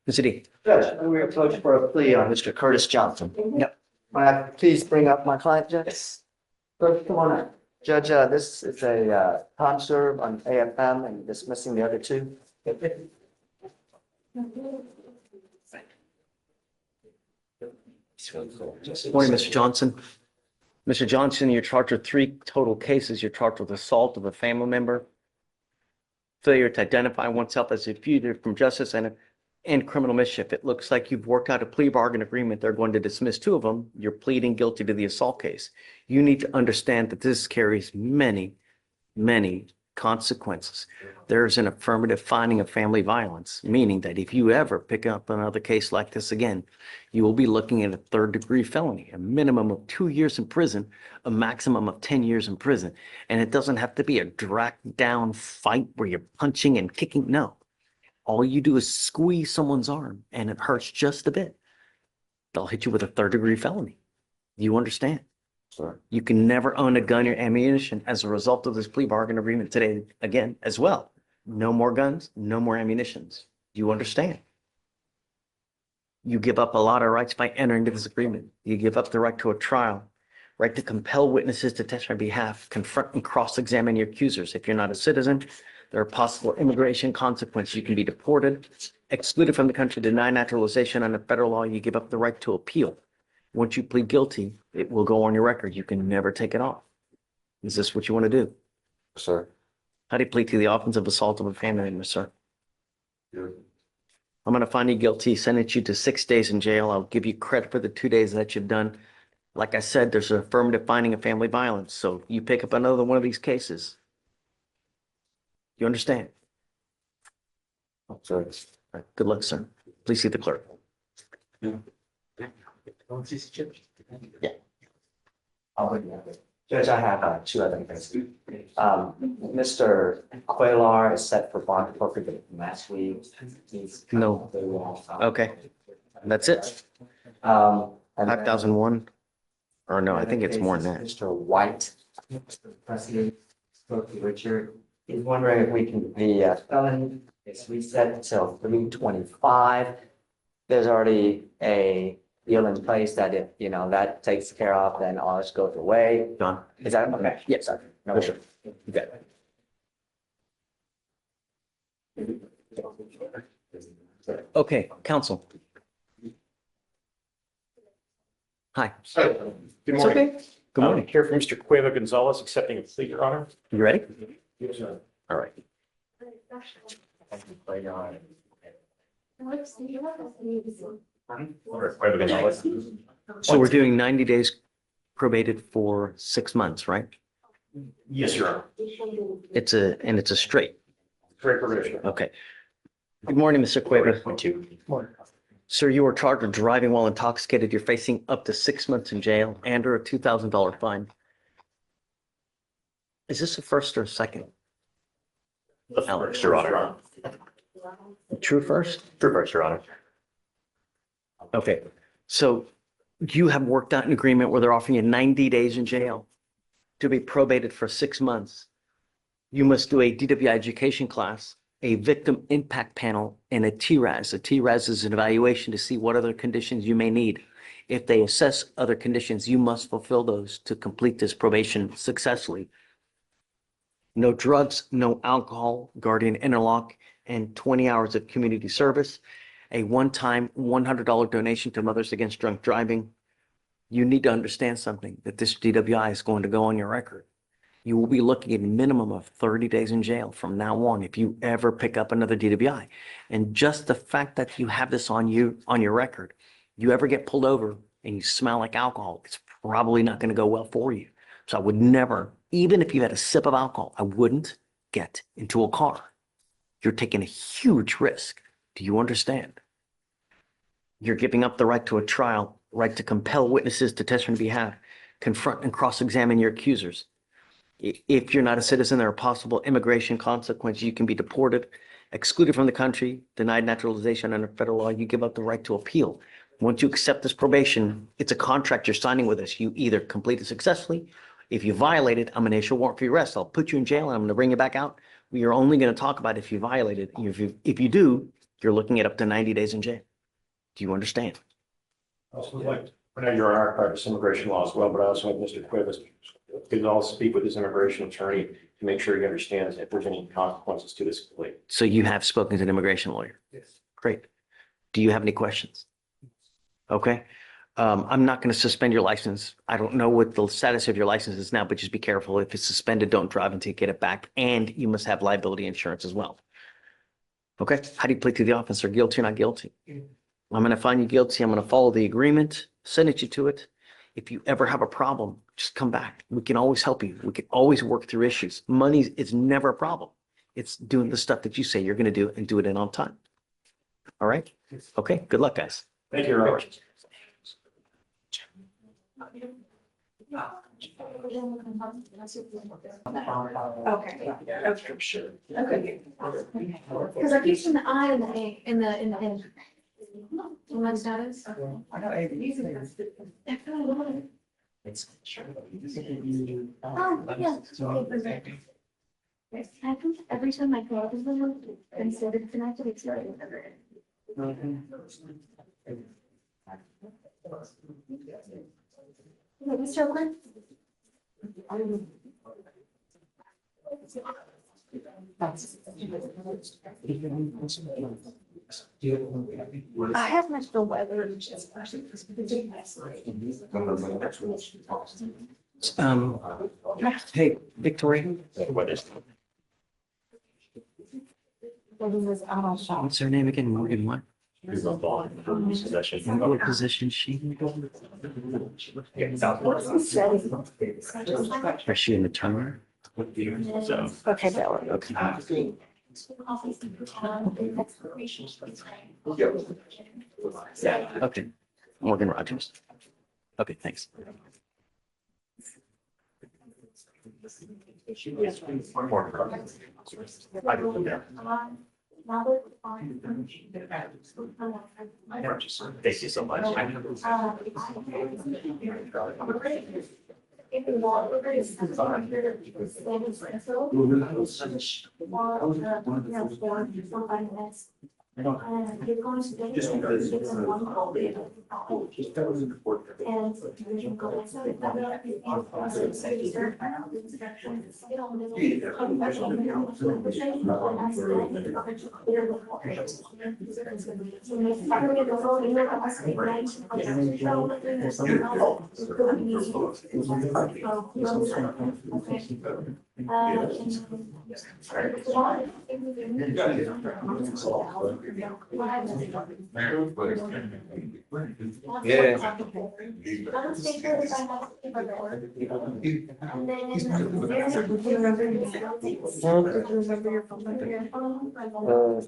Mr. D. Judge, we approach for a plea on Mr. Curtis Johnson. Yep. May I please bring up my client, Judge? Yes. First, come on up. Judge, this is a time serve on AFM and dismissing the other two. Morning, Mr. Johnson. Mr. Johnson, you're charged with 3 total cases. You're charged with assault of a family member, failure to identify oneself as a fugitive from justice, and criminal mischief. It looks like you've worked out a plea bargain agreement. They're going to dismiss 2 of them. You're pleading guilty to the assault case. You need to understand that this carries many, many consequences. There's an affirmative finding of family violence, meaning that if you ever pick up another case like this again, you will be looking at a 3rd-degree felony, a minimum of 2 years in prison, a maximum of 10 years in prison. And it doesn't have to be a dragged down fight where you're punching and kicking. No. All you do is squeeze someone's arm and it hurts just a bit. They'll hit you with a 3rd-degree felony. You understand? Sure. You can never own a gun or ammunition as a result of this plea bargain agreement today again as well. No more guns, no more ammunitions. You understand? You give up a lot of rights by entering into this agreement. You give up the right to a trial. right to compel witnesses to testify on behalf, confront and cross-examine your accusers. If you're not a citizen, there are possible immigration consequences. You can be deported, excluded from the country, denied naturalization. Under federal law, you give up the right to appeal. Once you plead guilty, it will go on your record. You can never take it off. Is this what you want to do? Sir. How do you plead to the offense of assault of a family member, sir? I'm going to find you guilty, sentence you to 6 days in jail. I'll give you credit for the 2 days that you've done. Like I said, there's an affirmative finding of family violence. So you pick up another one of these cases. You understand? Sir. All right, good luck, sir. Please see the clerk. Yeah. Judge, I have two other things. Mr. Quaylar is set for bond forfeiture last week. No. Okay. That's it. And then- 5,001. Or no, I think it's more than that. Mr. White, Mr. President, spoke to Richard. He's wondering if we can, the felon is reset until 3/25. There's already a deal in place that if, that takes care of, then all this goes away. John? Is that okay? Yes, sir. No, Sure. You got it. Okay, counsel. Hi. Good It's morning. okay. Good morning. Here for Mr. Cueva Gonzalez, accepting a plea, Your Honor. You ready? Yes, sir. All right. Cueva Gonzalez. So we're doing 90 days probated for 6 months, right? Yes, Your Honor. It's a straight. Great provision. Okay. Good morning, Mr. Cueva. Sir, you are charged with driving while intoxicated. You're facing up to 6 months in jail and or a $2,000 fine. Is this a first or a second? Alex, Your Honor. True first? True first, Your Honor. Okay. So you have worked out an agreement where they're offering you 90 days in jail to be probated for 6 months. You must do a DWI education class, a victim impact panel, and a TRAS. A TRAS is an evaluation to see what other conditions you may need. If they assess other conditions, you must fulfill those to complete this probation successfully. No drugs, no alcohol, guardian interlock, and 20 hours of community service. A one-time $100 donation to Mothers Against Drunk Driving. You need to understand something, that this DWI is going to go on your record. You will be looking at a minimum of 30 days in jail from now on if you ever pick up another DWI. And just the fact that you have this on your record, you ever get pulled over and you smell like alcohol, it's probably not going to go well for you. So I would never, even if you had a sip of alcohol, I wouldn't get into a car. You're taking a huge risk. Do you understand? You're giving up the right to a trial, right to compel witnesses to testify on behalf, confront and cross-examine your accusers. If you're not a citizen, there are possible immigration consequences. You can be deported, excluded from the country, denied naturalization under federal law. You give up the right to appeal. Once you accept this probation, it's a contract you're signing with us. You either complete it successfully. If you violate it, I'm going to issue a warrant for your arrest. I'll put you in jail and I'm going to bring you back out. We are only going to talk about if you violate it. If you do, you're looking at up to 90 days in jail. Do you understand? I know you're on our practice immigration law as well, but I also have Mr. Cuevas could all speak with his immigration attorney to make sure he understands if there's any consequences to this plea. So you have spoken to an immigration lawyer? Yes. Great. Do you have any questions? Okay. I'm not going to suspend your license. I don't know what the status of your license is now, but just be careful. If it's suspended, don't drive until you get it back. And you must have liability insurance as well. Okay. How do you plead to the officer? Guilty or not guilty? I'm going to find you guilty. I'm going to follow the agreement, sentence you to it. If you ever have a problem, just come back. We can always help you. We can always work through issues. Money is never a problem. It's doing the stuff that you say you're going to do and do it in on time. All right. Okay. Good luck, guys. Thank you, Robert. Okay. Okay. Because I keep seeing the I and the A in the end. In my status. I know, Amy. It's. Oh, yeah. Okay, perfect. Yes, I think every time I go out of the room, instead of connected, it's not ever. Mr. Oakland? I have Mr. Weather. Hey, Victoria. What is? What's her name again? Morgan what? Who's on bond for possession? And what position is she? Is she an attorney? So. Okay, Bella. Okay. Okay. Morgan Rogers. Okay, thanks. Thank you so much. You're going to get it. One call data. And you can go inside that. Yeah.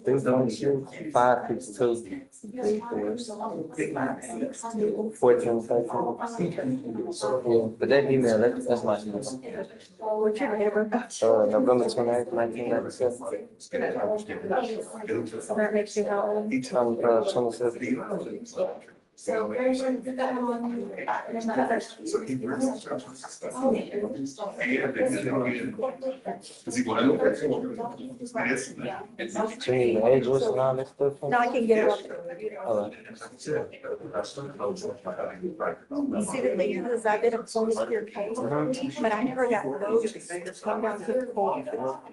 Things don't shoot 562. 14. Yeah, but that email, that's my email. What's your neighbor? November 28th, 1997. That makes you how old? 27. So there's So you need the address and all that stuff? No, I can get it up. See, the thing is, I did a police your case, but I never got notice to come down to the court.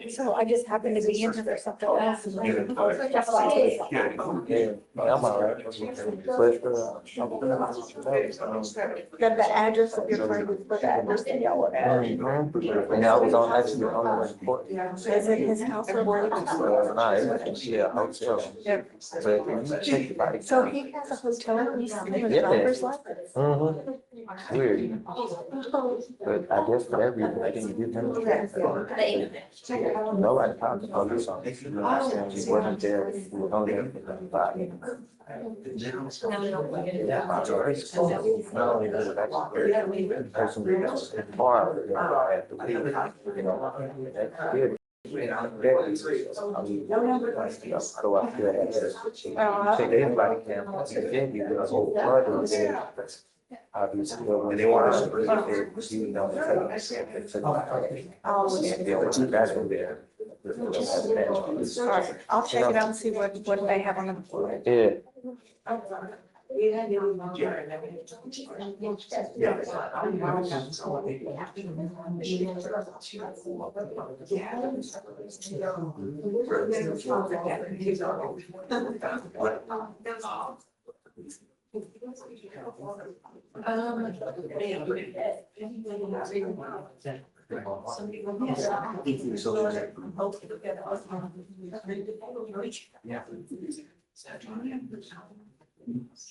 So I just happened to be in there for something else. And that's why I did it. Yeah, I'm all right. But, Got the address of your friend, put the address in y'all. and I was actually on the report. Is it his house or where? Nah, it's actually a hotel. Yeah. But if you check it out. So he has a hotel and he's in his Yeah. driver's license. Weird. But I guess for that reason, I didn't give him. Nobody called the police on it. You know what I'm saying? He wasn't there. He was only there for like 5 minutes. Not only does it actually, the person who's far, at the lead, you know, that's good. Go out there and check everybody cam, and then you get a whole flood of them. Obviously, when they want to, you know, that's what they're. All right, I'll check it out and see what they have on the board. Yeah.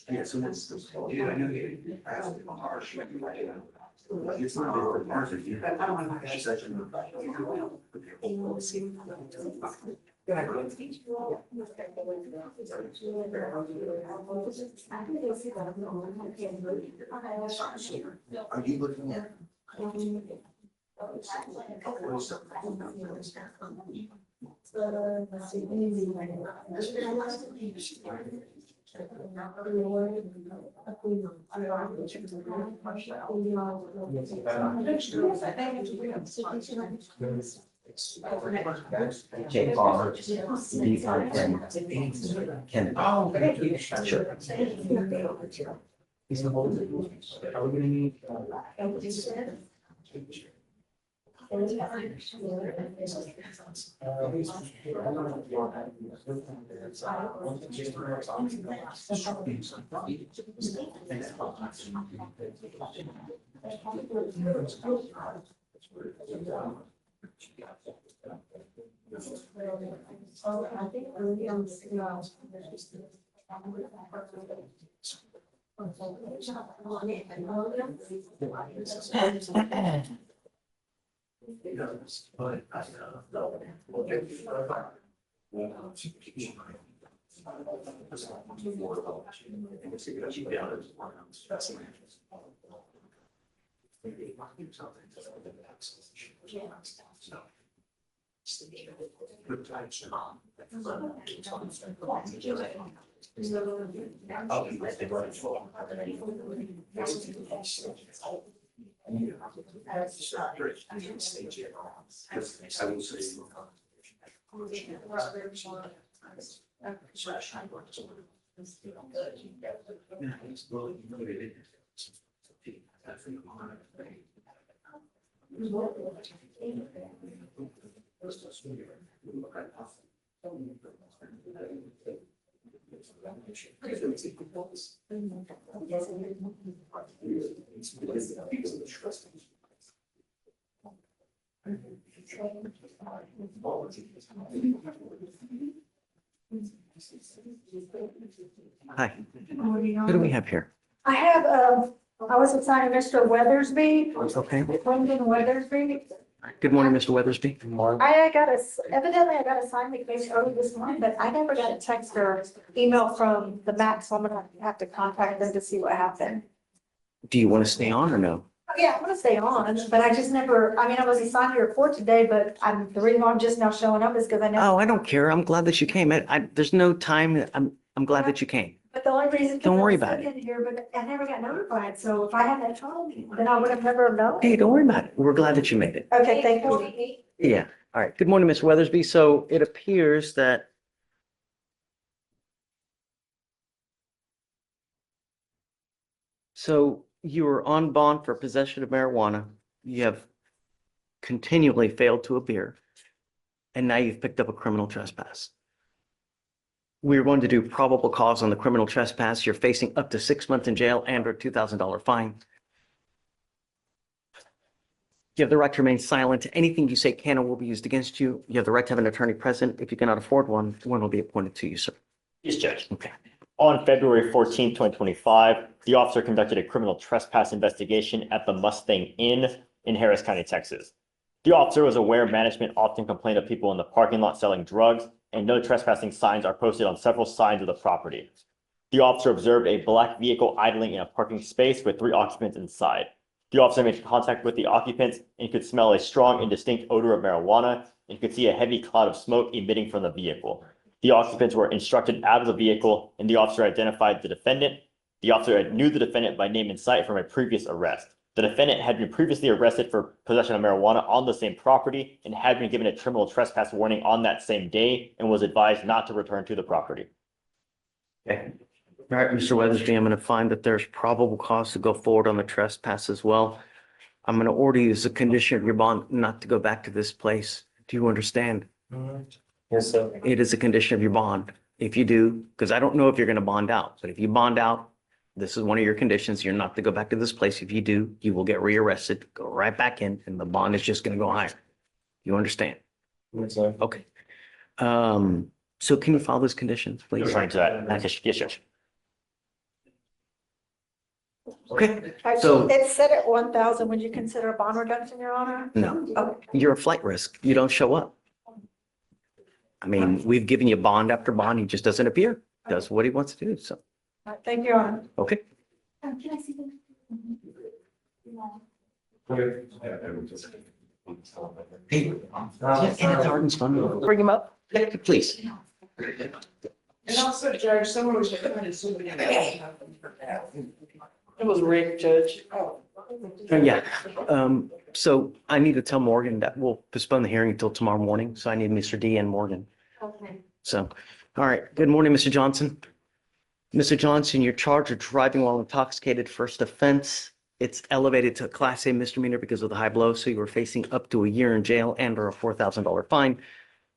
Yeah, so that's, yeah, I know you. It's not a market. I don't want to. Such an. Are you looking at? K-R, D-I-N, Kennedy. Sure. Hi, who do we have here? I have, I was assigned Mr. Weathersby. Okay. Lyndon Weathersby. Good morning, Mr. Weathersby. I got evidently I got assigned the case early this morning, but I never got a text or email from the MAC, so I'm gonna have to contact them to see what happened. Do you want to stay on or no? Oh, yeah, I'm gonna stay on, but I just never, I mean, I was assigned to report today, but the reason why I'm just now showing up is because I never. Oh, I don't care. I'm glad that you came. There's no time. I'm glad that you came. But the only reason. Don't worry about it. In here, but I never got notified, so if I hadn't told me, then I would have never known. Hey, don't worry about it. We're glad that you made it. Okay, thank you. Yeah. All right. Good morning, Ms. Weathersby. So it appears that you were on bond for possession of marijuana. You have continually failed to appear, and now you've picked up a criminal trespass. We're going to do probable cause on the criminal trespass. You're facing up to 6 months in jail and a $2,000 fine. You have the right to remain silent. Anything you say can or will be used against you. You have the right to have an attorney present. If you cannot afford one, one will be appointed to you, sir. Yes, Judge. Okay. On February 14th, 2025, the officer conducted a criminal trespass investigation at the Mustang Inn in Harris County, Texas. The officer was aware management often complained of people in the parking lot selling drugs, and no trespassing signs are posted on several sides of the property. The officer observed a black vehicle idling in a parking space with 3 occupants inside. The officer made contact with the occupants and could smell a strong and distinct odor of marijuana and could see a heavy cloud of smoke emitting from the vehicle. The occupants were instructed out of the vehicle, and the officer identified the defendant. The officer knew the defendant by name and sight from a previous arrest. The defendant had been previously arrested for possession of marijuana on the same property and had been given a criminal trespass warning on that same day and was advised not to return to the property. Okay. All right, Mr. Weathersby, I'm going to find that there's probable cause to go forward on the trespass as well. I'm going to order you as a condition of your bond not to go back to this place. Do you understand? Yes, sir. It is a condition of your bond. If you do, because I don't know if you're going to bond out, but if you bond out, this is one of your conditions. You're not to go back to this place. If you do, you will get rearrested, go right back in, and the bond is just going to go higher. You understand? Yes, sir. Okay. So can you follow those conditions, please? Referring to that. Yes, Judge. Okay, Actually, so it's set at 1,000. Would you consider a bond reduction, Your Honor? no, Okay. you're a flight risk. You don't show up. I mean, we've given you bond after bond. He just doesn't appear, does what he wants to do. So, All right, thank you, Your Honor. okay. Can I see them? Hey, Anna Harden's fun. Bring him up. Please. And also, Judge, someone was trying to sue me. It was Rick, Judge. Yeah, so I need to tell Morgan that we'll postpone the hearing until tomorrow morning. So I need Mr. D and Morgan. Okay. So, all right. Good morning, Mr. Johnson. Mr. Johnson, you're charged with driving while intoxicated, first offense. It's elevated to a Class A misdemeanor because of the high blow, so you were facing up to a year in jail and or a $4,000 fine.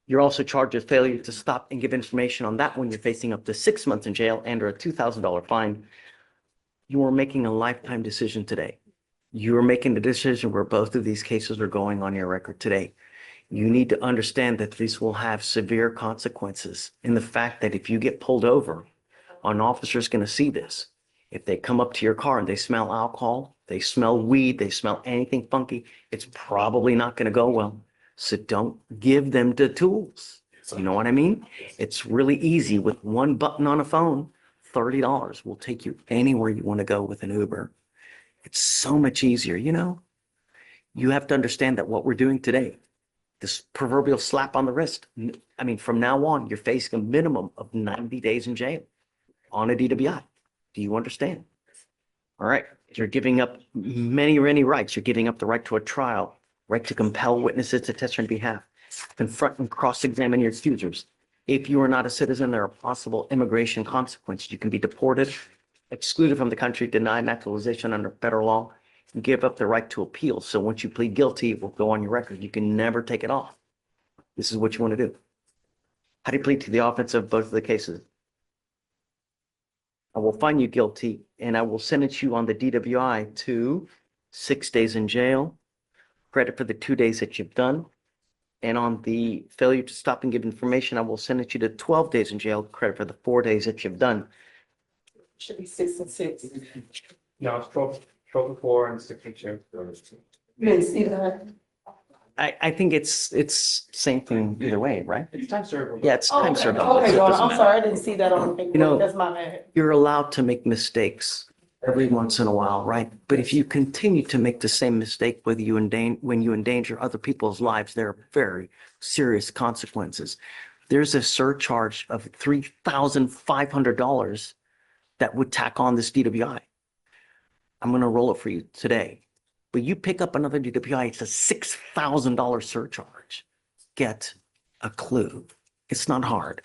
You're also charged with failure to stop and give information on that one. You're facing up to 6 months in jail and or a $2,000 fine. You are making a lifetime decision today. You are making the decision where both of these cases are going on your record today. You need to understand that these will have severe consequences in the fact that if you get pulled over, an officer is going to see this. If they come up to your car and they smell alcohol, they smell weed, they smell anything funky, it's probably not going to go well. So don't give them the tools. You know what I mean? It's really easy with one button on a phone. $30 will take you anywhere you want to go with an Uber. It's so much easier, you know? You have to understand that what we're doing today, this proverbial slap on the wrist, I mean, from now on, you're facing a minimum of 90 days in jail on a DWI. Do you understand? All right. You're giving up many rights. You're giving up the right to a trial, right to compel witnesses to testify on behalf, confront and cross-examine your accusers. If you are not a citizen, there are possible immigration consequences. You can be deported, excluded from the country, denied naturalization under federal law, and give up the right to appeal. So once you plead guilty, it will go on your record. You can never take it off. This is what you want to do. How do you plead to the offense of both of the cases? I will find you guilty and I will sentence you on the DWI to 6 days in jail, credit for the 2 days that you've done. And on the failure to stop and give information, I will sentence you to 12 days in jail, credit for the 4 days that you've done. Should be 6 and 6. No, it's 12 and 4 and 6 and 2. You didn't see that? I think it's same thing either way, right? It's time served. Yeah, it's time served. Okay, It Donna, doesn't I'm matter. sorry, I didn't see that on the You know, paper. That's my bad. You're allowed to make mistakes every once in a while, right? But if you continue to make the same mistake, when you endanger other people's lives, there are very serious consequences. There's a surcharge of $3,500 that would tack on this DWI. I'm going to roll it for you today. But you pick up another DWI, it's a $6,000 surcharge. Get a clue. It's not hard.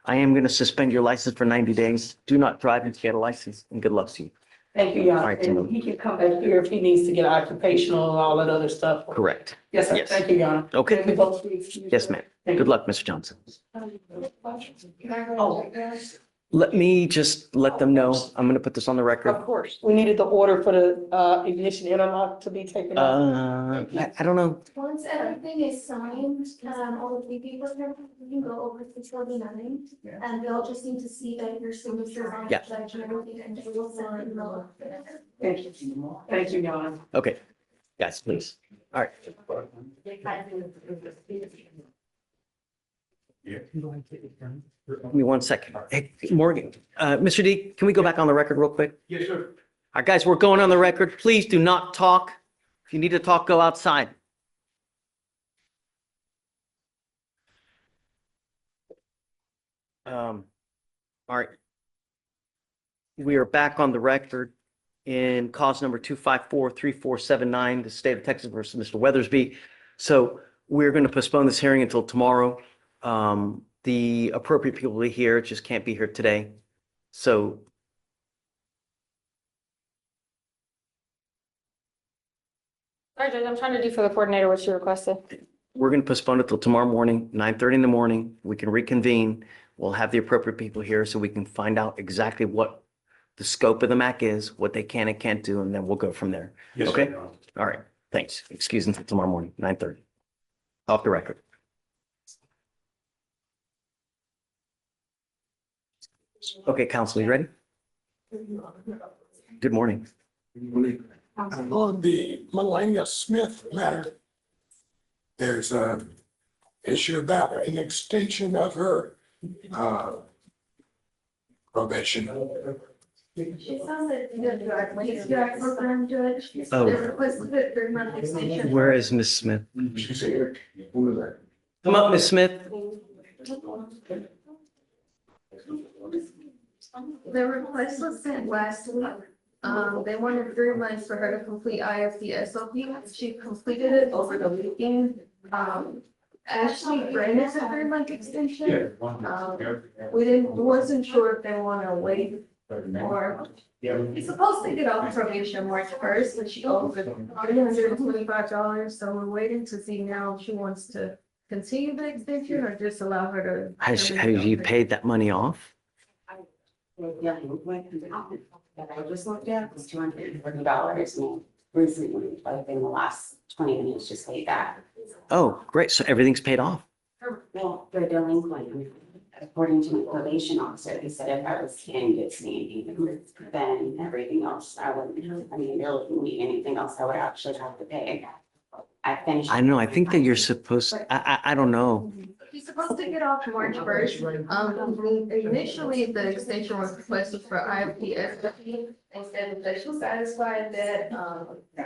I am going to suspend your license for 90 days. Do not drive until you get a license, and good luck to you. Thank you, All Jan. right, And Tim. he can come back here if he needs to get occupational and all that other stuff. Correct. Yes, sir. Yes. Thank you, Jan. Okay. And we both be excused. Yes, ma'am. Good luck, Mr. Johnson. Oh, Let me just let them know. I'm going to put this on the record. of course. We needed the order for the ignition interlock to be taken off. I don't know. Once everything is signed, all of the paper, you can go over to 29, and they'll just need to see that your signature on Yeah. the judge and everything, and they will send it over. Thank you. Thank you, Jan. Okay. Yes, please. All right. Give me 1 second. Hey, Morgan, Mr. D, can we go back on the record real quick? Yes, sir. All right, guys, we're going on the record. Please do not talk. If you need to talk, go outside. All right. We are back on the record in cause number 2543479, the state of Texas versus Mr. Weathersby. So we're going to postpone this hearing until tomorrow. The appropriate people will be here, just can't be here today. So Sorry, Judge, I'm trying to do for the coordinator what you requested. we're going to postpone it till tomorrow morning, 9:30 in the morning. We can reconvene. We'll have the appropriate people here so we can find out exactly what the scope of the MAC is, what they can and can't do, and then we'll go from there. Yes, sir. Okay? All right. Thanks. Excuse until tomorrow morning, 9:30. Off the record. Okay, counsel, you ready? Good morning. On the Melania Smith matter, there's a issue about an extension of her probation. She sounds like the direct program judge. Oh. They requested a 3-month extension. Where is Miss Smith? She's here. Come up, Miss Smith. The request was sent last week. They wanted 3 months for her to complete IFC SOP. She completed it over the weekend. Ashley granted a 3-month extension. Wasn't sure if they want to wait or. He's supposed to get off probation March 1st, but she owes $325, so we're waiting to see now if she wants to continue the extension or just allow her to. Have you paid that money off? Yeah, that I just looked at was $240 and recently, like in the last 20 minutes, just paid that. Oh, great. So everything's paid off. Well, they're delinquent. According to my probation officer, he said if I was in good standing, then everything else, I wouldn't, I mean, there wouldn't be anything else I would actually have to pay. I finished. I know. I think that you're supposed, I don't know. He's supposed to get off March 1st. Initially, the extension was requested for IPS. They said that she's satisfied that,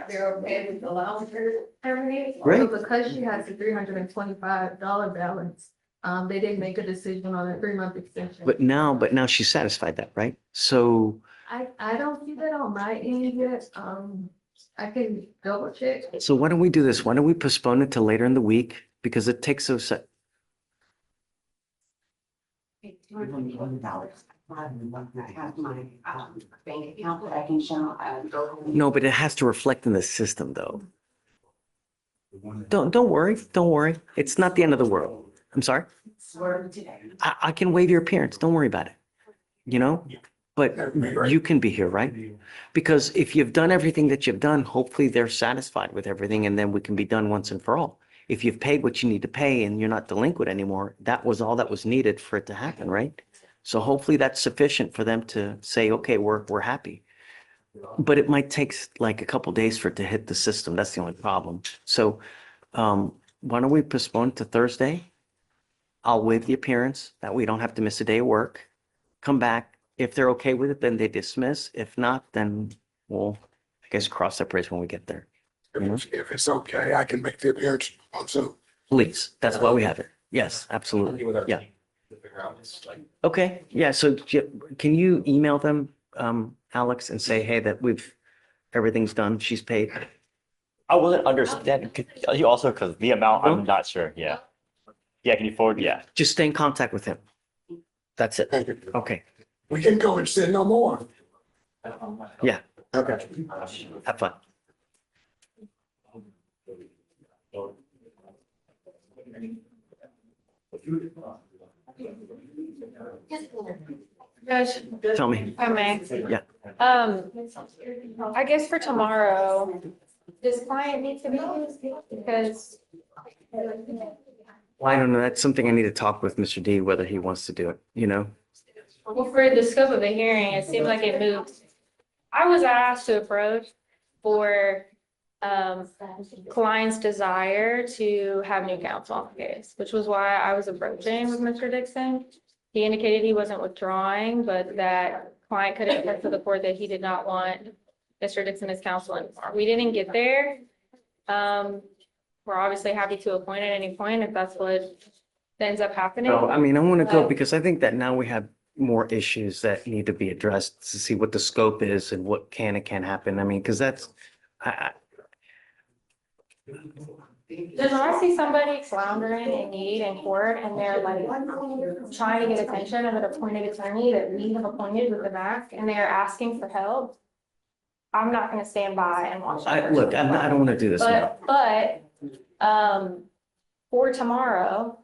they're okay with allowing her to terminate. Great. But because she has a $325 balance, they didn't make a decision on a 3-month extension. But now she's satisfied that, right? So, I don't see that on my end yet. I can double check. so why don't we do this? Why don't we postpone it till later in the week? Because it takes so, $240. I have my bank account that I can show. no, but it has to reflect in the system though. Don't worry. Don't worry. It's not the end of the world. I'm sorry. I can waive your appearance. Don't worry about it. You know, but you can be here, right? Because if you've done everything that you've done, hopefully they're satisfied with everything and then we can be done once and for all. If you've paid what you need to pay and you're not delinquent anymore, that was all that was needed for it to happen, right? So hopefully that's sufficient for them to say, okay, we're happy. But it might take like a couple days for it to hit the system. That's the only problem. So why don't we postpone to Thursday? I'll waive the appearance. That way you don't have to miss a day of work. Come back. If they're okay with it, then they dismiss. If not, then we'll, I guess, cross that bridge when we get there. If it's okay, I can make the appearance on Zoom. Please, that's why we have it. Yes, absolutely. Yeah. Okay, yeah, so can you email them, Alex, and say, hey, that everything's done, she's paid? I wasn't understanding. You also, because the amount, I'm not sure. Yeah. Yeah, can you forward? Yeah. Just stay in contact with him. That's it. Okay. We can go and say no more. Yeah. Okay. Have fun. Judge. Tell me. If I may. Yeah. I guess for tomorrow, does client need to be here? Because. Well, I don't know. That's something I need to talk with Mr. D, whether he wants to do it, you know? Well, for the scope of the hearing, it seemed like it moved. I was asked to approach for client's desire to have new counsel on the case, which was why I was approaching with Mr. Dixon. He indicated he wasn't withdrawing, but that client could express to the court that he did not want Mr. Dixon as counsel anymore. We didn't get there. We're obviously happy to appoint at any point if that's what ends up happening. No, I mean, I want to go because I think that now we have more issues that need to be addressed to see what the scope is and what can and can't happen. I mean, because that's, Does I see somebody floundering in need in court and they're like trying to get attention of an appointed attorney that we have appointed with the back and they're asking for help? I'm not gonna stand by and watch. that look, person. I don't want to do this now. But for tomorrow,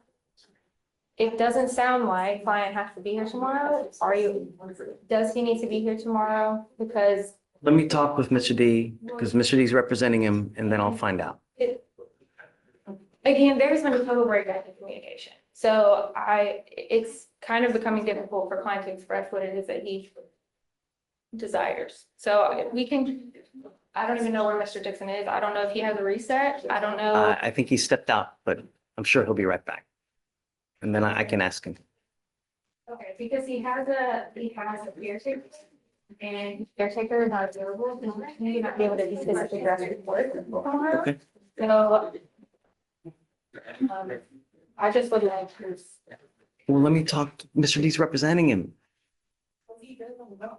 it doesn't sound like client has to be here tomorrow. Does he need to be here tomorrow? Because Let me talk with Mr. D because Mr. D's representing him and then I'll find out. again, there's been a total breakdown in communication. So it's kind of becoming difficult for client to express what it is that he desires. So we can, I don't even know where Mr. Dixon is. I don't know if he has a reset. I don't know. I think he stepped out, but I'm sure he'll be right back. And then I can ask him. Okay, because he has a caretaker and caretaker is not available, and he may not be able to be physically address report tomorrow. Okay. So I just would like to. Well, let me talk. Mr. D's representing him.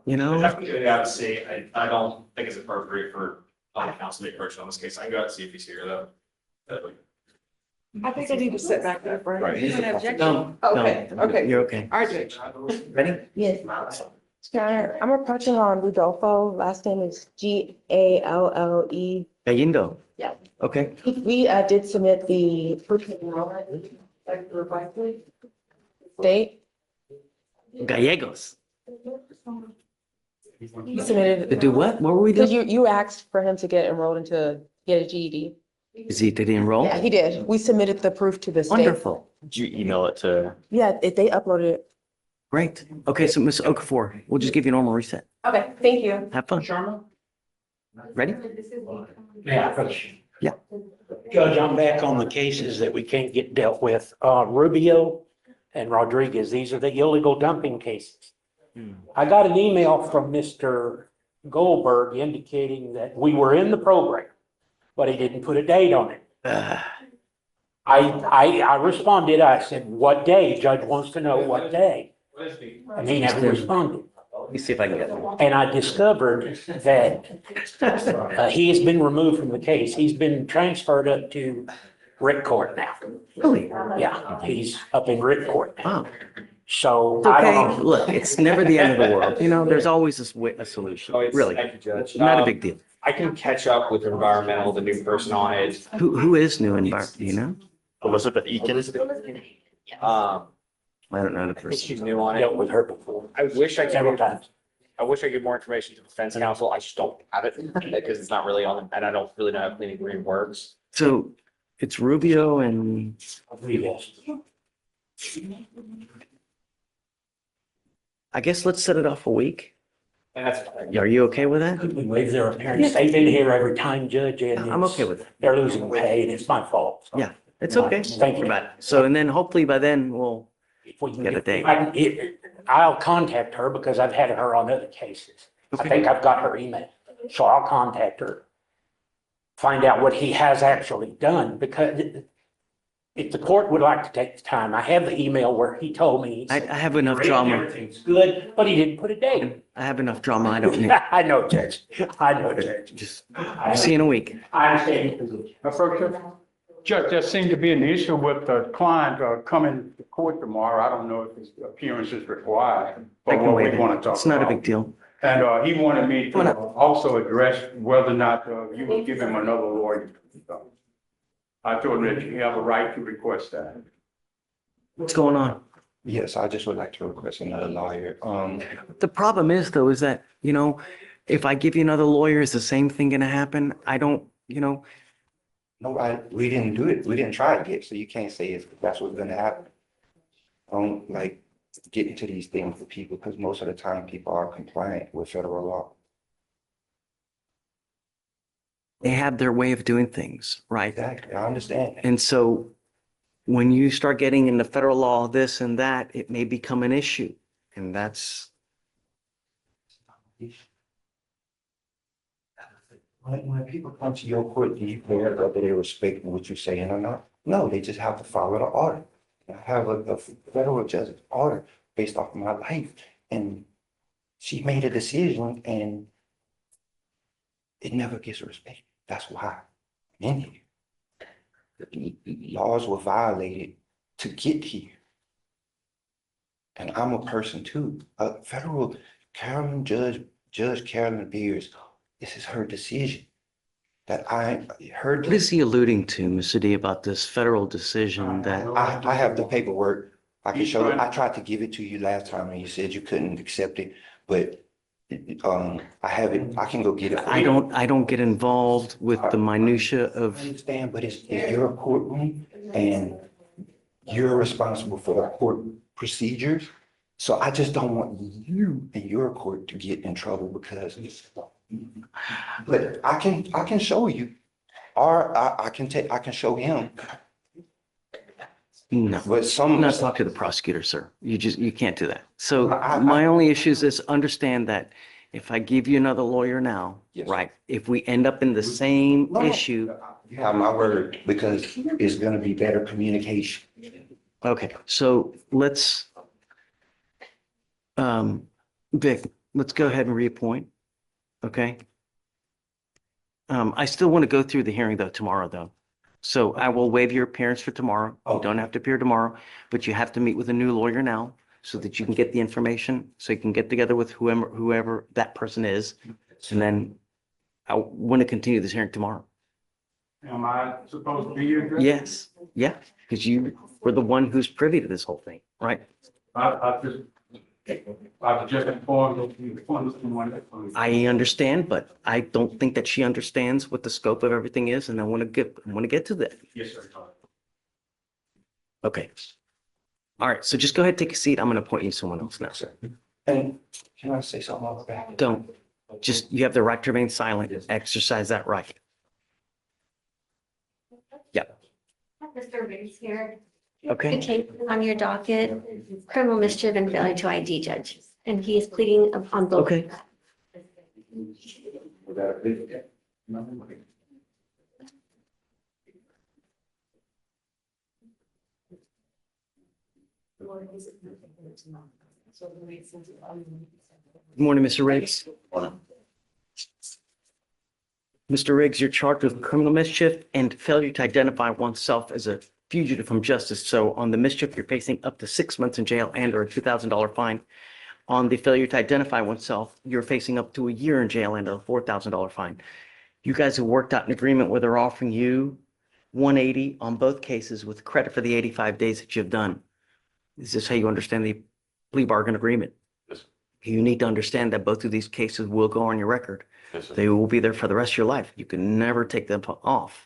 You know? Yeah, see, I don't think it's appropriate for counsel to be approached on this case. I can go out and see if he's here though. I think I need to sit back there for. Right. No, Okay, no, okay. you're okay. All right, Judge. Ready? Yes. Your Honor, I'm approaching on Rudolfo. Last name is Galle. Galindo. Yeah. Okay. We did submit the proof of enrollment. Date. Gallegos. We submitted. To do what? What were we Because doing? you asked for him to get enrolled into, get a GED. Did he enroll? Yeah, he did. We submitted the proof to the state. Wonderful. Did you email it to? Yeah, they uploaded it. Great. Okay, so Ms. Okafor, we'll just give you a normal reset. Okay, thank you. Have fun. Ready? Yeah. Yeah. Judge, I'm back on the cases that we can't get dealt with. Rubio and Rodriguez, these are the illegal dumping cases. I got an email from Mr. Goldberg indicating that we were in the program, but he didn't put a date on it. I responded, I said, what day? Judge wants to know what day. And he never responded. Let me see if I can get it. And I discovered that he has been removed from the case. He's been transferred up to Rick Court now. Really? Yeah, he's up in Rick Court now. Wow. So It's I okay. don't know. Look, it's never the end of the world. You know, there's always a solution. Really. Thank you, Judge. Not a big deal. I can catch up with environmental, the new person on it. Who is new environment, do you know? Elizabeth Eakin. I don't know the I think person. she's new on it. Dealt with her before. I wish I Several could, times. I wish I could get more information to the defense counsel. I just don't have it because it's not really on, and I don't really know how cleaning green works. So it's Rubio and Yes. I guess let's set it off a week. And that's, Are you okay with that? We waive their appearance. They've been here every time, Judge, and I'm okay with it. they're losing pay and it's my fault. So Yeah, it's okay. Thank you. So, and then hopefully by then we'll If we can get a date. I'll contact her because I've had her on other cases. I Okay. think I've got her email. So I'll contact her. Find out what he has actually done because if the court would like to take the time, I have the email where he told me. I have enough drama. Everything's good, but he didn't put a date. I have enough drama. I don't need. I know, Judge. I know, Judge. Just see you in a week. I understand your position. Approach it. Judge, there seemed to be an issue with the client coming to court tomorrow. I don't know if his appearance is required. I But can what we wait. want to talk It's not a about. big deal. And he wanted me to also address whether or not you would give him another lawyer. I told him that you have a right to request that. What's going on? Yes, I just would like to request another lawyer. The problem is though, is that, you know, if I give you another lawyer, is the same thing gonna happen? I don't, you know, No, we didn't do it. We didn't try it yet, so you can't say that's what's gonna happen. I don't like get into these things with people because most of the time people are compliant with federal law. they have their way of doing things, right? Exactly, I understand. And so when you start getting into federal law, this and that, it may become an issue. And that's, When people come to your court, do you care whether they respect what you're saying or not? No, they just have to follow the order. I have a federal judge's order based off of my life, and she made a decision, and it never gets respected. That's why I'm in here. The laws were violated to get here. And I'm a person too. A federal Judge Carolyn Beers, this is her decision. That her. what is he alluding to, Mr. D, about this federal decision that? I have the paperwork. I can show you. I tried to give it to you last time and you said you couldn't accept it, but I have it. I can go get it. for I you. don't get involved with the minutia of. I understand, but it's your courtroom and you're responsible for the court procedures. So I just don't want you and your court to get in trouble because, but I can show you, or I can show him. No, But I'm not talking to the prosecutor, sir. You can't do that. So I- my only issue is understand that if I give you another lawyer now, Yes. right, if we end up in the same No. issue, You have my word because it's gonna be better communication. okay, so let's, Vic, let's go ahead and reappoint, okay? I still want to go through the hearing though tomorrow though. So I will waive your appearance for tomorrow. You don't have to appear tomorrow, but you have to meet with a new lawyer now so that you can get the information, so you can get together with whoever that person is. And then I want to continue this hearing tomorrow. Am I supposed to be here? Chris? Yes, yeah, because you were the one who's privy to this whole thing, right? I was just informed that you wanted someone. I understand, but I don't think that she understands what the scope of everything is, and I want to get to that. Yes, sir. Okay. All right, so just go ahead, take a seat. I'm going to appoint you to someone else now, sir. And can I say something about that? Don't. Just, you have the right to remain silent. Exercise that right. Yep. Mr. Riggs here. Okay. Okay, on your docket, criminal mischief and failure to ID judge, and he is pleading on both. Okay. Good morning, Mr. Riggs. Mr. Riggs, you're charged with criminal mischief and failure to identify oneself as a fugitive from justice. So on the mischief, you're facing up to 6 months in jail and or a $2,000 fine. On the failure to identify oneself, you're facing up to a year in jail and a $4,000 fine. You guys have worked out an agreement where they're offering you 180 on both cases with credit for the 85 days that you've done. Is this how you understand the plea bargain agreement? Yes. You need to understand that both of these cases will go on your record. Yes, sir. They will be there for the rest of your life. You can never take them off.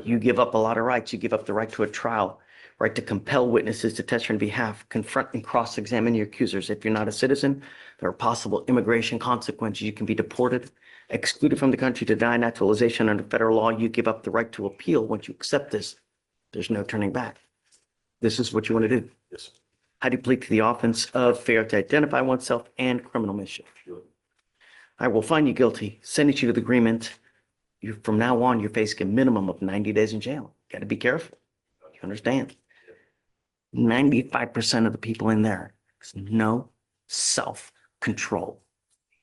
You give up a lot of rights. You give up the right to a trial, right to compel witnesses to testify on behalf, confront and cross-examine your accusers. If you're not a citizen, there are possible immigration consequences. You can be deported, excluded from the country, denied naturalization under federal law. You give up the right to appeal. Once you accept this, there's no turning back. This is what you want to do. Yes. How do you plead to the offense of failure to identify oneself and criminal mischief? I will find you guilty, sentence you to the agreement. From now on, you're facing a minimum of 90 days in jail. Got to be careful. You understand? 95% of the people in there, no self-control.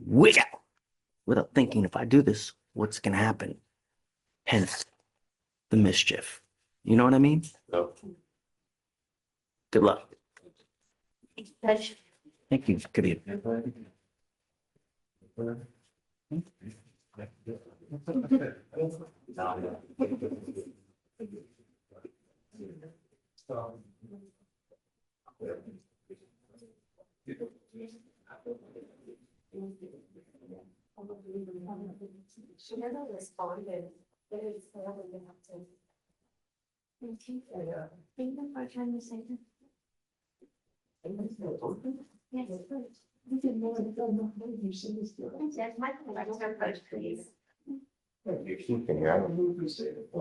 Without thinking, if I do this, what's going to happen? Hence the mischief. You know what I mean? No. Good luck. Judge, Thank you. Good evening. She never responded. There is another thing to. Thank you. Thank you for trying to say that. Yes, please. Yes, Michael, I don't have much, please.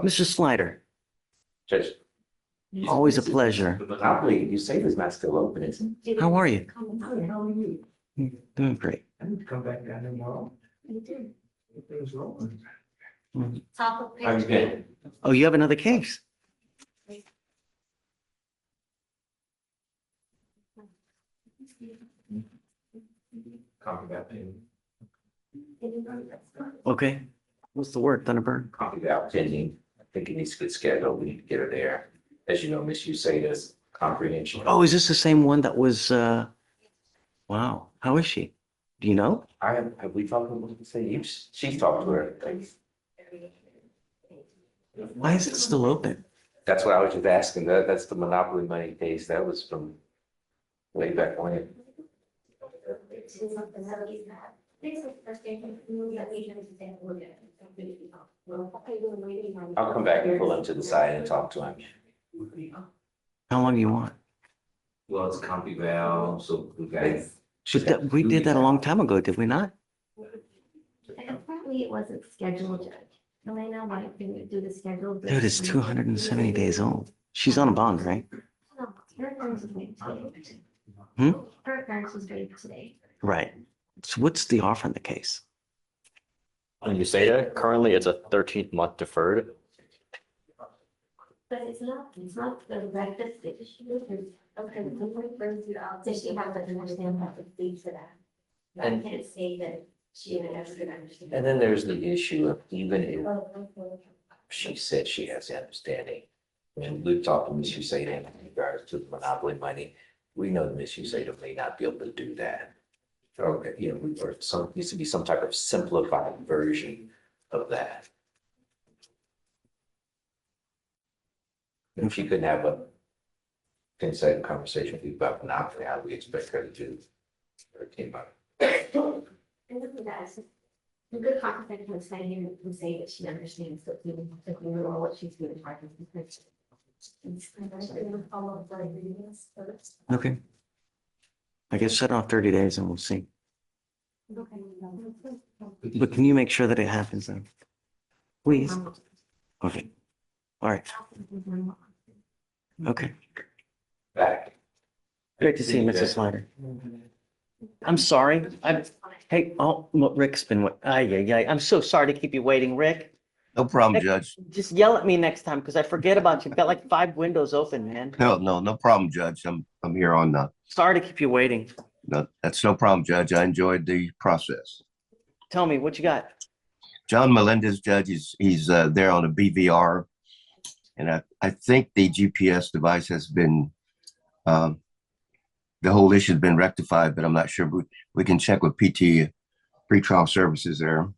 Mr. Slider, Judge. always a pleasure. Monopoly, you say this mat's still open, isn't it? How are you? How are you? Doing great. I need to come back down tomorrow. You do. Things wrong. Top of How you page. been? Oh, you have another case? Copy that thing. Okay. What's the word, Thunderbird? Copy that pending. I think it needs to get scheduled. We need to get her there. As you know, Miss Usadas comprehension. Oh, is this the same one that was, wow, how is she? Do you know? Have we talked about the same? She's talked to her. Why is it still open? That's what I was just asking. That's the Monopoly money case. That was from way back when. I'll come back and pull him to the side and talk to him. How long do you want? Well, it's compy val, so we got. We did that a long time ago, did we not? Apparently it wasn't scheduled, Judge. Elena, why didn't do the schedule? Dude, it's 270 days old. She's on a bond, right? No, her appearance was made today. Hmm? Her appearance was made today. Right. So what's the offer in the case? On USADA, currently it's a 13th month deferred. But it's not the breakfast that she was, okay, someone brings you out, so she has to understand how to speak to that. I And- can't say that she never could understand. And then there's the issue of even if she said she has the understanding. When Luke talked to Ms. Usain in regards to the monopoly money, we know that Ms. Usain may not be able to do that. Or, or needs to be some type of simplified version of that. If she couldn't have a consecutive conversation with you about monopoly, how do we expect her to do her team about it? And look at that. A good conversation can say here and say that she understands that we know what she's doing. Okay. I guess set off 30 days and we'll see. But can you make sure that it happens then? Please. Okay. All right. Okay. Back. Great to see you, Mrs. Snyder. I'm sorry. Hey, Rick's been, I'm so sorry to keep you waiting, Rick. No problem, Rick, Judge. Just yell at me next time because I forget about you. I've got like 5 windows open, man. No problem, Judge. I'm here on Sorry to keep you waiting. no, that's no problem, Judge. I enjoyed the process. Tell me what you got. John Melendez, Judge, he's there on a BVR. And I think the GPS device has been, the whole issue has been rectified, but I'm not sure. We can check with PT pretrial services there.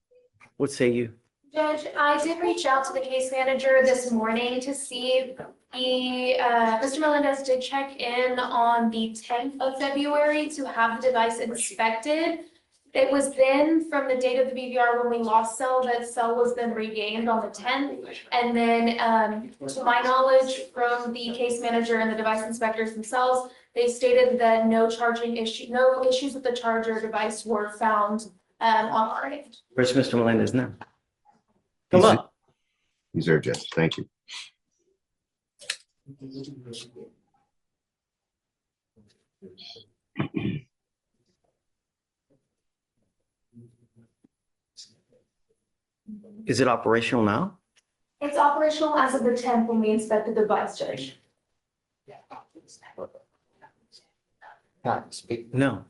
What say you? Judge, I did reach out to the case manager this morning to see Mr. Melendez did check in on the 10th of February to have the device inspected. It was then from the date of the BVR when we lost cell, that cell was then regained on the 10th. And then to my knowledge from the case manager and the device inspectors themselves, they stated that no issues with the charger device were found on our end. Where's Mr. Melendez now? Come on. He's there, Judge. Thank you. Is it operational now? It's operational as of the 10th when we inspected the device, Judge. No.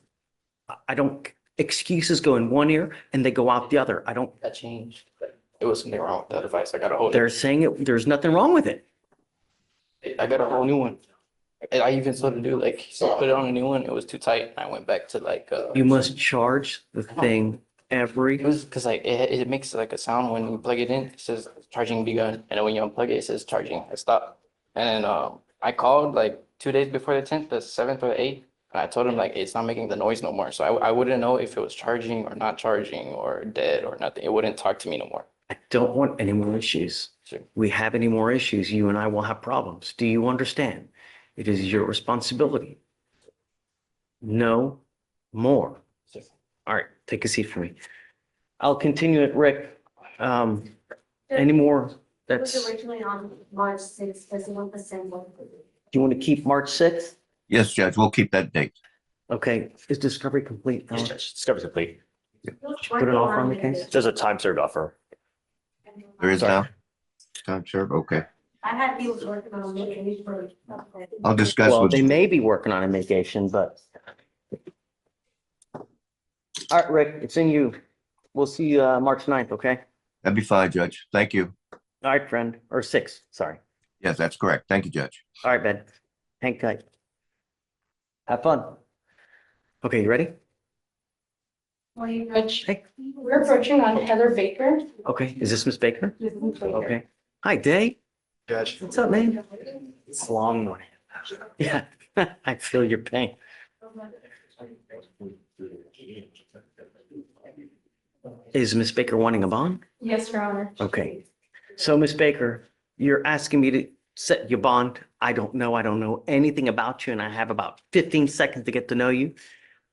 I don't, excuses go in one ear and they go out the other. I don't. That changed, but it was something wrong with the device. I got a whole. They're saying there's nothing wrong with it. I got a whole new one. I even sort of do like, so put it on a new one. It was too tight. I went back to like. You must charge the thing every. It was because like it makes like a sound when you plug it in. It says charging begun, and then when you unplug it, it says charging has stopped. And I called like 2 days before the 10th, the 7th or the 8th. And I told him like it's not making the noise no more. So I wouldn't know if it was charging or not charging or dead or nothing. It wouldn't talk to me no more. I don't want any more issues. Sure. We have any more issues, you and I will have problems. Do you understand? It is your responsibility. No more. Sure. All right, take a seat for me. I'll continue it, Rick. Any more? It was That's, originally on March 6th, because it was the do you want to keep March 6th? Yes, Judge. We'll keep that date. Okay, is discovery complete? Yes, Judge. Discovery's complete. Put an offer on the case? There's a time served offer. There is now time served. Okay. I had people working on it. I'll discuss Well, with. they may be working on a mitigation, but. All right, Rick, it's in you. We'll see you March 9th, okay? That'd be fine, Judge. Thank you. All right, friend, or 6th, sorry. Yes, that's correct. Thank you, Judge. All right, Ben. Hang tight. Have fun. Okay, you ready? Morning, Rich. Hey. We're approaching on Heather Baker. Okay, is this Miss Baker? Okay. Hi, Day. Judge. What's up, man? It's a long morning. Yeah, I feel your pain. Is Miss Baker wanting a bond? Yes, Your Honor. Okay. So, Miss Baker, you're asking me to set your bond. I don't know anything about you, and I have about 15 seconds to get to know you.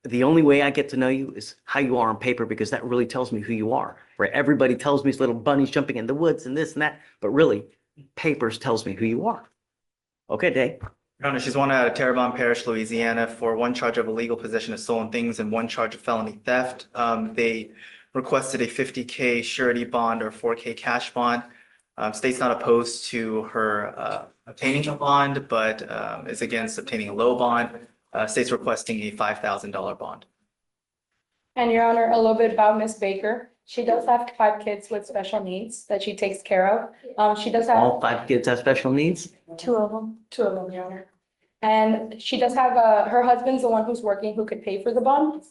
The only way I get to know you is how you are on paper, because that really tells me who you are. Right? Everybody tells me it's little bunnies jumping in the woods and this and that, but really, papers tells me who you are. Okay, Day. Your Honor, she's wanted out of Terrebonne Parish, Louisiana for 1 charge of illegal possession of stolen things and 1 charge of felony theft. They requested a $50K surety bond or $4K cash bond. State's not opposed to her obtaining a bond, but is against obtaining a low bond. State's requesting a $5,000 bond. And Your Honor, a little bit about Miss Baker. She does have 5 kids with special needs that she takes care of. She does have All 5 kids have special needs? 2 of them, Your Honor. And she does have, her husband's the one who's working, who could pay for the bond.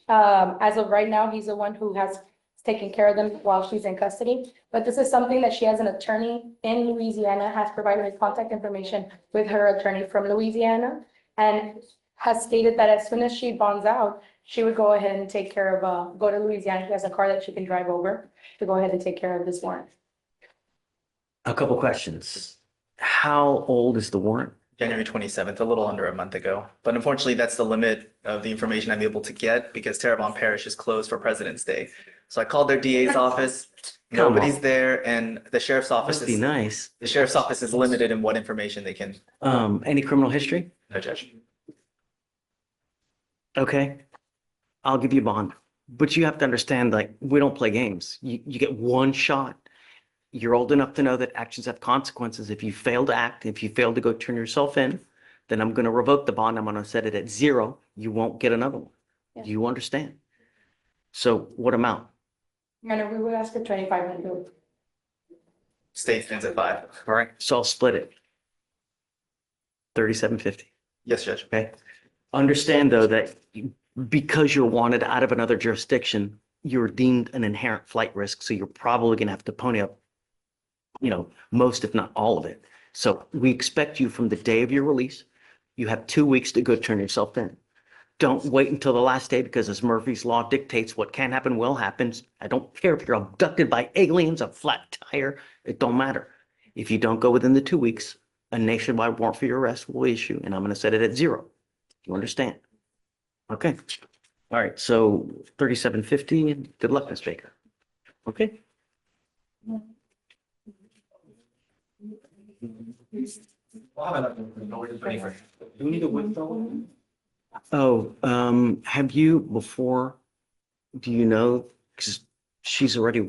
As of right now, he's the one who has taken care of them while she's in custody. But this is something that she has an attorney in Louisiana, has provided her contact information with her attorney from Louisiana, and has stated that as soon as she bonds out, she would go ahead and take care of, go to Louisiana. She has a car that she can drive over to go ahead and take care of this warrant. A couple questions. How old is the warrant? January 27th, a little under a month ago. But unfortunately, that's the limit of the information I'm able to get because Terrebonne Parish is closed for President's Day. So I called their DA's office. Come Nobody's on. there, and the sheriff's office Must be is nice. the sheriff's office is limited in what information they can. Any criminal history? No, Judge. Okay. I'll give you a bond. But you have to understand, like, we don't play games. You get one shot. You're old enough to know that actions have consequences. If you fail to act, if you fail to go turn yourself in, then I'm going to revoke the bond. I'm going to set it at 0. You won't get another one. Yeah. Do you understand? So what amount? Your Honor, we would ask for 2,500. State stands at 5. All right. So I'll split it. 3750. Yes, Judge. Okay. Understand though that because you're wanted out of another jurisdiction, you're deemed an inherent flight risk. So you're probably going to have to pony up, most, if not all of it. So we expect you from the day of your release. You have 2 weeks to go turn yourself in. Don't wait until the last day because as Murphy's Law dictates, what can happen will happen. I don't care if you're abducted by aliens, a flat tire, it don't matter. If you don't go within the 2 weeks, a nationwide warrant for your arrest will issue and I'm going to set it at 0. You understand? Okay. All right. So 3750. Good luck, Ms. Baker. Okay. Do we need a withdrawal? Oh, have you before, do you know, because she's already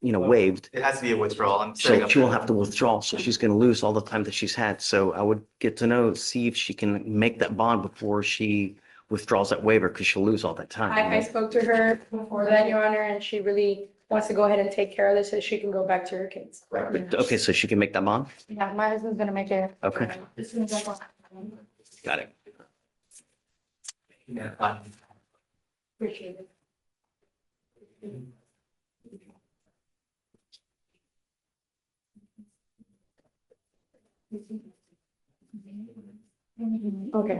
waived. It has to be a withdrawal. I'm So setting up. she will have to withdraw, so she's going to lose all the time that she's had. So I would get to know, see if she can make that bond before she withdraws that waiver, because she'll lose all that time. I spoke to her before that, Your Honor, and she really wants to go ahead and take care of this so she can go back to her kids. But, okay, so she can make that bond? Yeah, my husband's gonna make it. Okay, As soon as I go. got it. Yeah, fine. Appreciate it. Okay.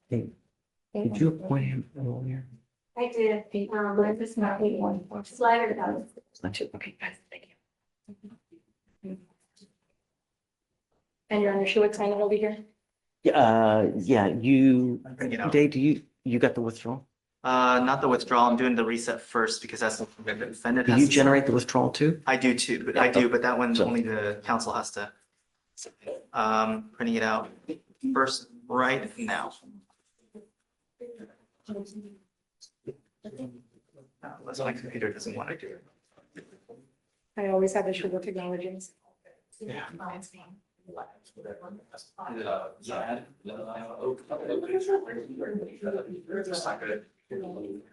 Hey, did you appoint him earlier? I did, I just not one slider down. It's not you. Okay, guys, thank you. And Your Honor, she would sign it over here? Yeah, Bring it out. Dave, you got the withdrawal? Not the withdrawal. I'm doing the reset first because that's the defendant Do has you to- generate the withdrawal too? I do too, but that one only the council has to. Printing it out first right now. Unless my computer doesn't want to do it. I always have issue with technologies. Yeah.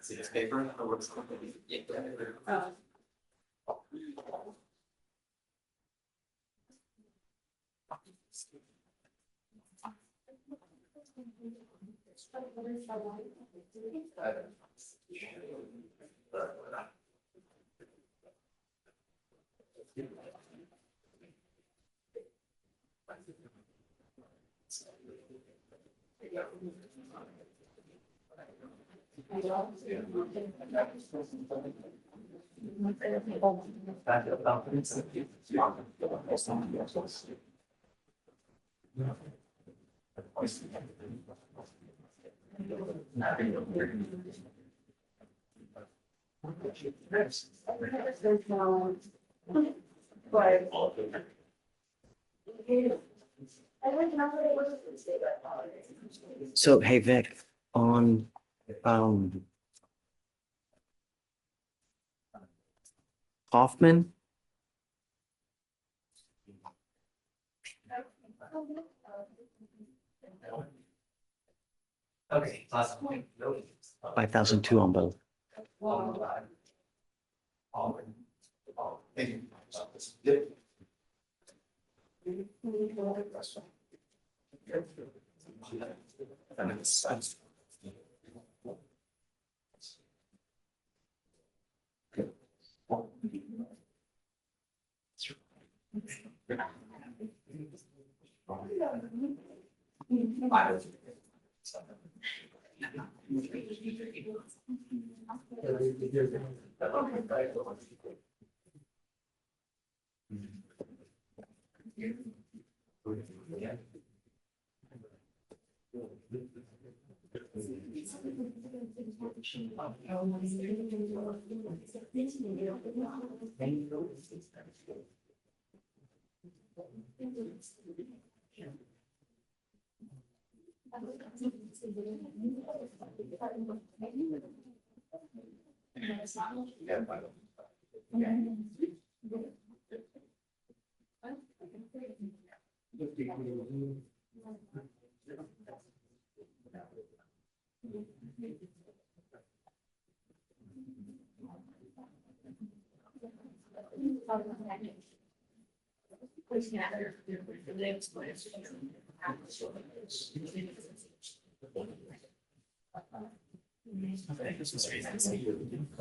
See this paper? So, hey, Vic, on, Hoffman, Okay, last point. 5,002 on both.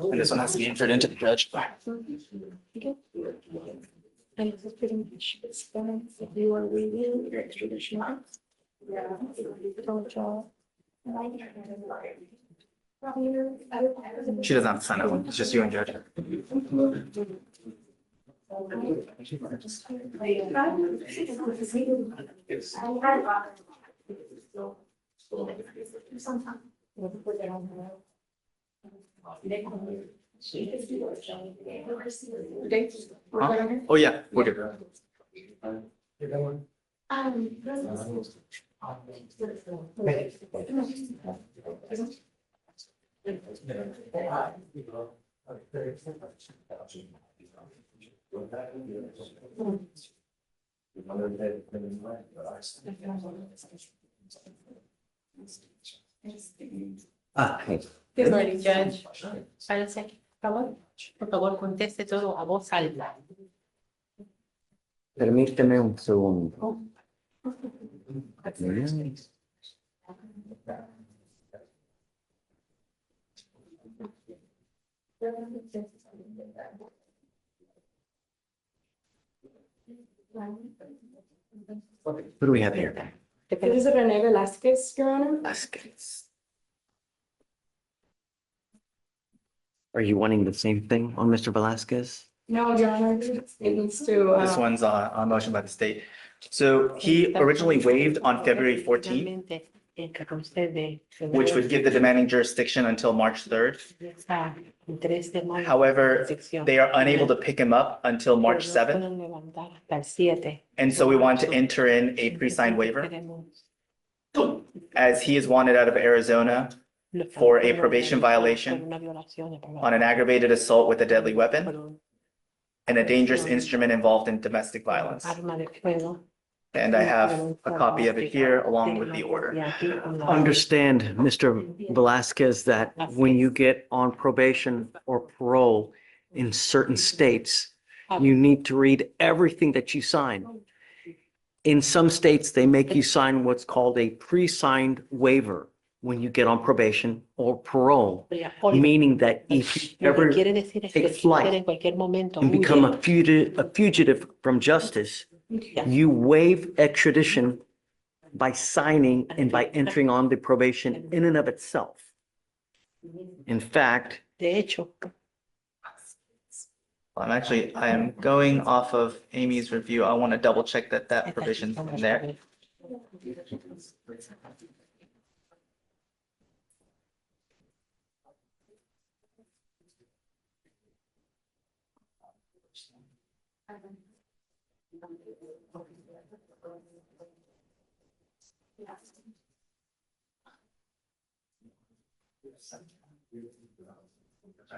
And this one has to be entered into the judge. And this is pretty much expense if you are reading your extradition. Yeah. Don't y'all. She doesn't have to sign that one. It's just you and judge. Huh? Oh, yeah, we're good. Hey. Good morning, Judge. Parece que, por favor, conteste todo a voz alta. Permíteme un segundo. What do we have here? This is Rene Velasquez, Your Honor. Velasquez. Are you wanting the same thing on Mr. Velasquez? No, Your Honor, it needs to. This one's on motion by the state. So he originally waived on February 14th, which would give the demanding jurisdiction until March 3rd. However, they are unable to pick him up until March 7th. And so we want to enter in a pre-signed waiver, as he is wanted out of Arizona for a probation violation on an aggravated assault with a deadly weapon and a dangerous instrument involved in domestic violence. And I have a copy of it here along with the order. Understand, Mr. Velasquez, that when you get on probation or parole in certain states, you need to read everything that you sign. In some states, they make you sign what's called a pre-signed waiver when you get on probation or parole, meaning that if you ever take flight and become a fugitive from justice, you waive extradition by signing and by entering on the probation in and of itself. In fact, I am going off of Amy's review. I want to double check that that provision's in there.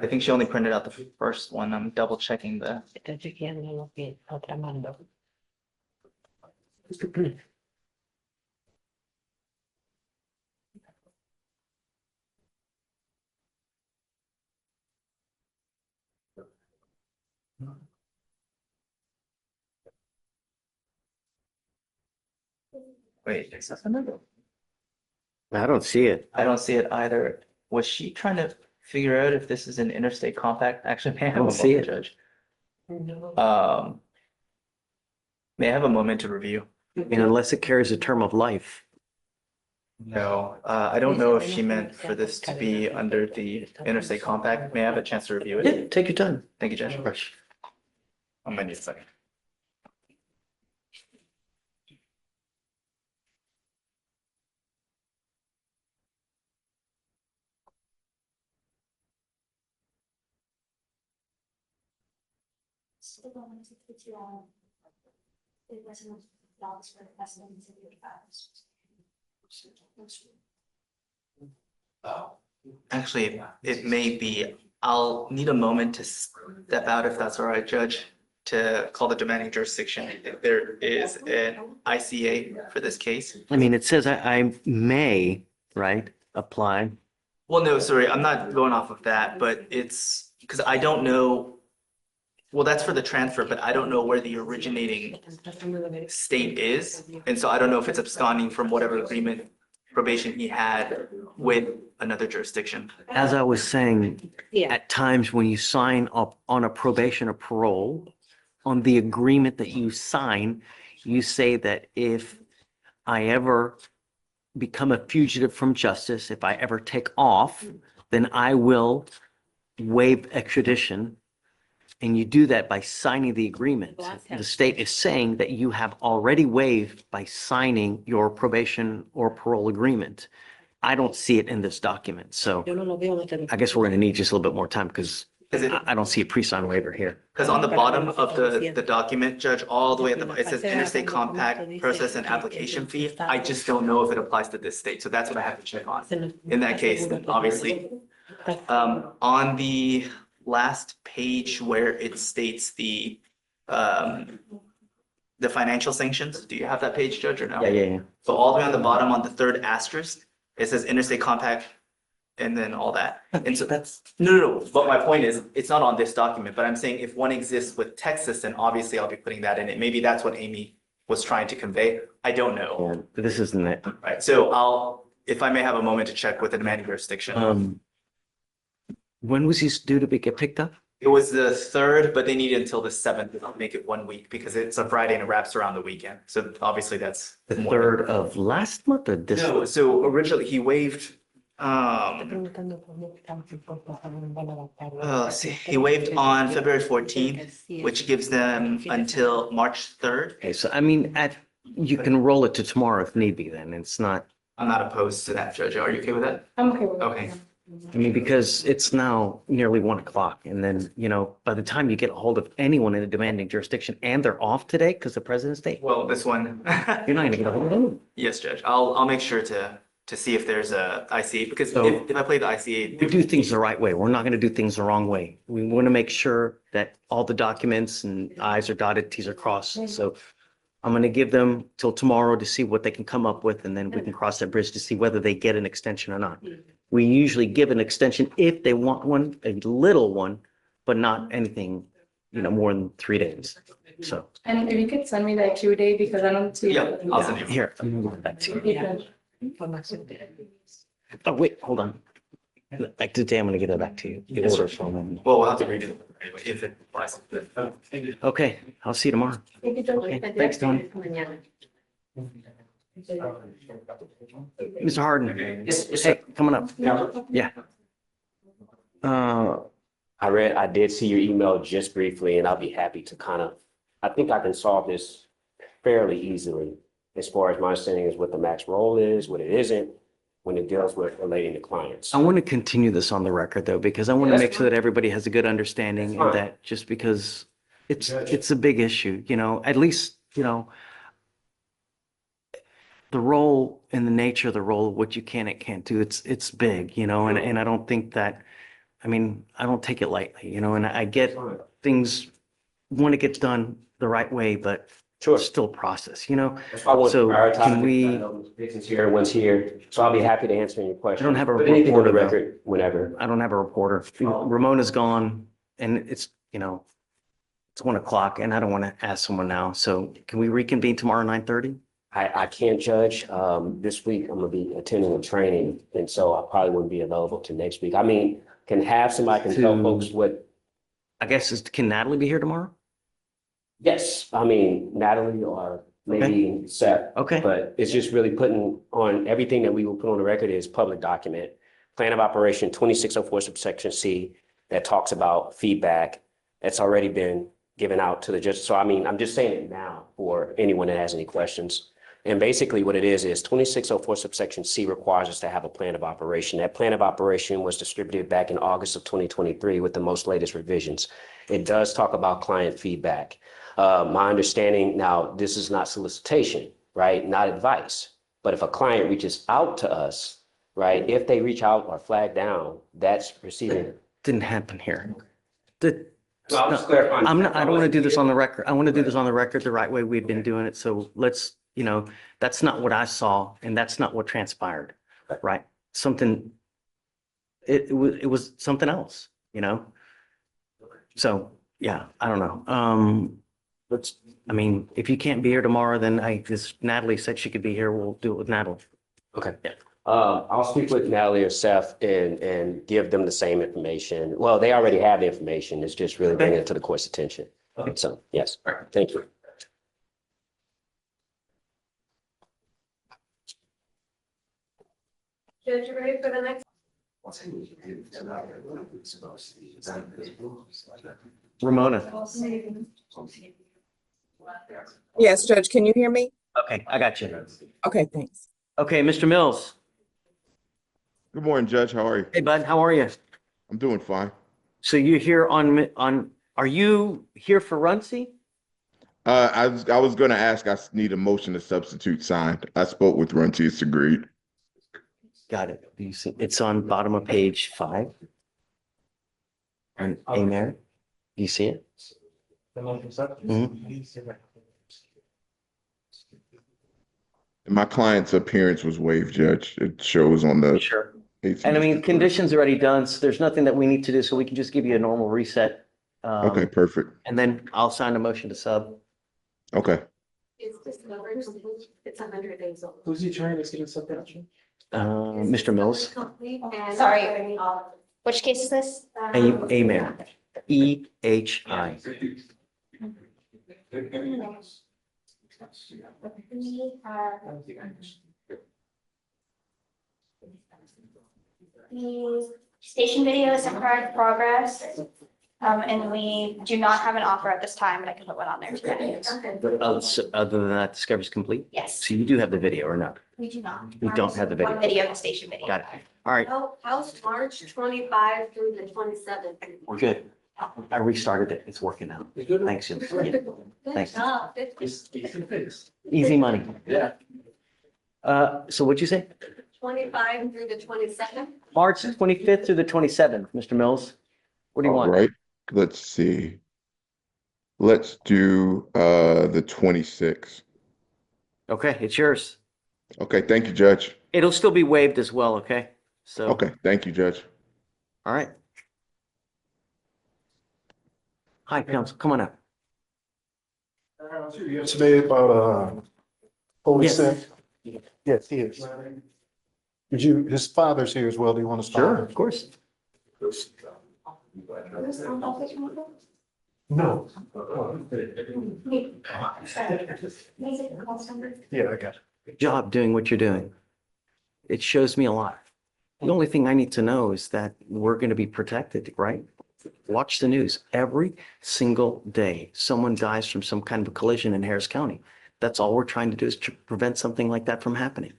I think she only printed out the first one. I'm double checking the. Wait, is that another? I don't see it. I don't see it either. Was she trying to figure out if this is an interstate compact? Actually, may I have don't a see moment, it. Judge? May I have a moment to review? I mean, unless it carries a term of life. No, I don't know if she meant for this to be under the interstate compact. May I have a chance to review Yeah, it? take your time. Thank you, Judge. Rush. I might need a second. Actually, it may be. I'll need a moment to step out if that's all right, Judge, to call the demanding jurisdiction. If there is an ICA for this case. I mean, it says I may, right, apply. Well, no, sorry, I'm not going off of that, but it's because I don't know. Well, that's for the transfer, but I don't know where the originating state is. And so I don't know if it's absconding from whatever agreement probation he had with another jurisdiction. As I was saying, at times when you sign up on a probation or parole, on the agreement that you sign, you say that if I ever become a fugitive from justice, if I ever take off, then I will waive extradition. And you do that by signing the agreement. The state is saying that you have already waived by signing your probation or parole agreement. I don't see it in this document, so I guess we're gonna need just a little bit more time because I don't see a pre-signed waiver here. Because on the bottom of the document, Judge, all the way at the, it says interstate compact process and application fee. I just don't know if it applies to this state, so that's what I have to check on. In that case, then obviously, on the last page where it states the financial sanctions, do you have that page, Judge, or no? Yeah. So all the way on the bottom on the third asterisk, it says interstate compact and then all that. And so that's, no. But my point is, it's not on this document, but I'm saying if one exists with Texas, then obviously I'll be putting that in it. Maybe that's what Amy was trying to convey. I don't know. Yeah, this isn't it. Right, so if I may have a moment to check with the demanding jurisdiction. When was he due to get picked up? It was the 3rd, but they need until the 7th. I'll make it 1 week because it's a Friday and it wraps around the weekend. So obviously that's The 3rd of last month or this? No, so originally he waived, let's see, he waived on February 14th, which gives them until March 3rd. Okay, so I mean, you can roll it to tomorrow if need be then. It's not, I'm not opposed to that, Judge. Are you okay with that? I'm okay with it. Okay. I mean, because it's now nearly 1 o'clock and then, by the time you get a hold of anyone in a demanding jurisdiction and they're off today because of President's Day, Well, this one, you're not gonna get a hold of them. yes, Judge. I'll make sure to see if there's a ICA because So- if I play the ICA. We do things the right way. We're not gonna do things the wrong way. We want to make sure that all the documents and I's are dotted, T's are crossed. So I'm gonna give them till tomorrow to see what they can come up with and then we can cross that bridge to see whether they get an extension or not. We usually give an extension if they want one, a little one, but not anything, more than 3 days. So And if you could send me that Q-day because I don't see. Yeah, I'll send you. here, I'm gonna go back to you. Yeah. Oh, wait, hold on. Back to the day, I'm gonna get that back to you. The order from them. Well, we'll have to redo it anyway if it applies. Okay, I'll see you tomorrow. Okay, thanks, Tony. Mr. Harden. Hey, coming up. Yeah. I did see your email just briefly, and I'll be happy to I think I can solve this fairly easily. As far as my understanding is what the max role is, what it isn't, when it deals with relating to clients. I want to continue this on the record though, because I want to make sure that everybody has a good understanding and that just because it's a big issue, at least, the role and the nature of the role, what you can and can't do, it's big, and I don't think that, I don't take it lightly, and I get things when it gets done the right way, but it's still a process, That's why I want to So prioritize can it. we? I know Dixon's here, one's here, so I'll be happy to answer any questions. I don't have a Put anything on the reporter, though. record whenever. I don't have a reporter. Ramona's gone and it's, It's 1 o'clock and I don't want to ask someone now. So can we reconvene tomorrow, 9:30? I can't judge. This week I'm gonna be attending a training, and so I probably wouldn't be available to next week. I mean, can have somebody can tell folks what, I guess, can Natalie be here tomorrow? yes, I mean, Natalie or maybe Seth. Okay. But it's just really putting on, everything that we will put on the record is public document. Plan of operation 2604 subsection C that talks about feedback. That's already been given out to the judge. So I mean, I'm just saying it now for anyone that has any questions. And basically what it is 2604 subsection C requires us to have a plan of operation. That plan of operation was distributed back in August of 2023 with the most latest revisions. It does talk about client feedback. My understanding now, this is not solicitation, right? Not advice. But if a client reaches out to us, right, if they reach out or flag down, that's receiving. Didn't happen here. So I'll just clarify. I don't want to do this on the record. I want to do this on the record the right way we've been doing it. So let's, that's not what I saw and that's not what transpired, right? It was something else, So, yeah, I don't know. I mean, if you can't be here tomorrow, then Natalie said she could be here. We'll do it with Natalie. Okay. Yeah. I'll speak with Natalie or Seth and give them the same information. Well, they already have the information. It's just really bringing it to the court's attention. Okay. So, yes. All right. Thank you. Judge, you ready for the next? Ramona. Yes, Judge, can you hear me? Okay, I got you. Okay, thanks. Okay, Mr. Mills. Good morning, Judge. How are you? Hey, bud, how are you? I'm doing fine. So you're here are you here for Runcie? I was gonna ask, I need a motion to substitute signed. I spoke with Runty, it's agreed. Got it. Do you see, it's on bottom of page 5. And Amen. Do you see it? My client's appearance was waived, Judge. It shows on the. Sure. And I mean, conditions already done, so there's nothing that we need to do, so we can just give you a normal reset. Okay, perfect. And then I'll sign a motion to sub. Okay. It's just numbers. It's 100 days old. Who's the attorney that's getting sub down? Mr. Mills. Sorry. Which case is this? Amen. EHI. The station video is in current progress. And we do not have an offer at this time, but I can put one on there today. So other than that, discovery's complete? Yes. So you do have the video or not? We do not. We don't have the video. One video, the station video. Got it. All right, How's March 25 through the 27th? we're good. I restarted it. It's working now. Thanks, Jim. Yeah. Thanks. Easy money. Yeah. So what'd you say? 25 through the 27th? March 25th through the 27th, Mr. Mills? What do you All want? right, let's see. Let's do the 26th. Okay, it's yours. Okay, thank you, Judge. It'll still be waived as well, okay? So. Okay, thank you, Judge. All right. Hi, counsel, come on up. Yesterday about police. Yes. Yes, he is. His father's here as well. Do you want to start? Sure, of course. No. Yeah, I got it. Good job doing what you're doing. It shows me a lot. The only thing I need to know is that we're going to be protected, right? Watch the news. Every single day, someone dies from some kind of a collision in Harris County. That's all we're trying to do is to prevent something like that from happening.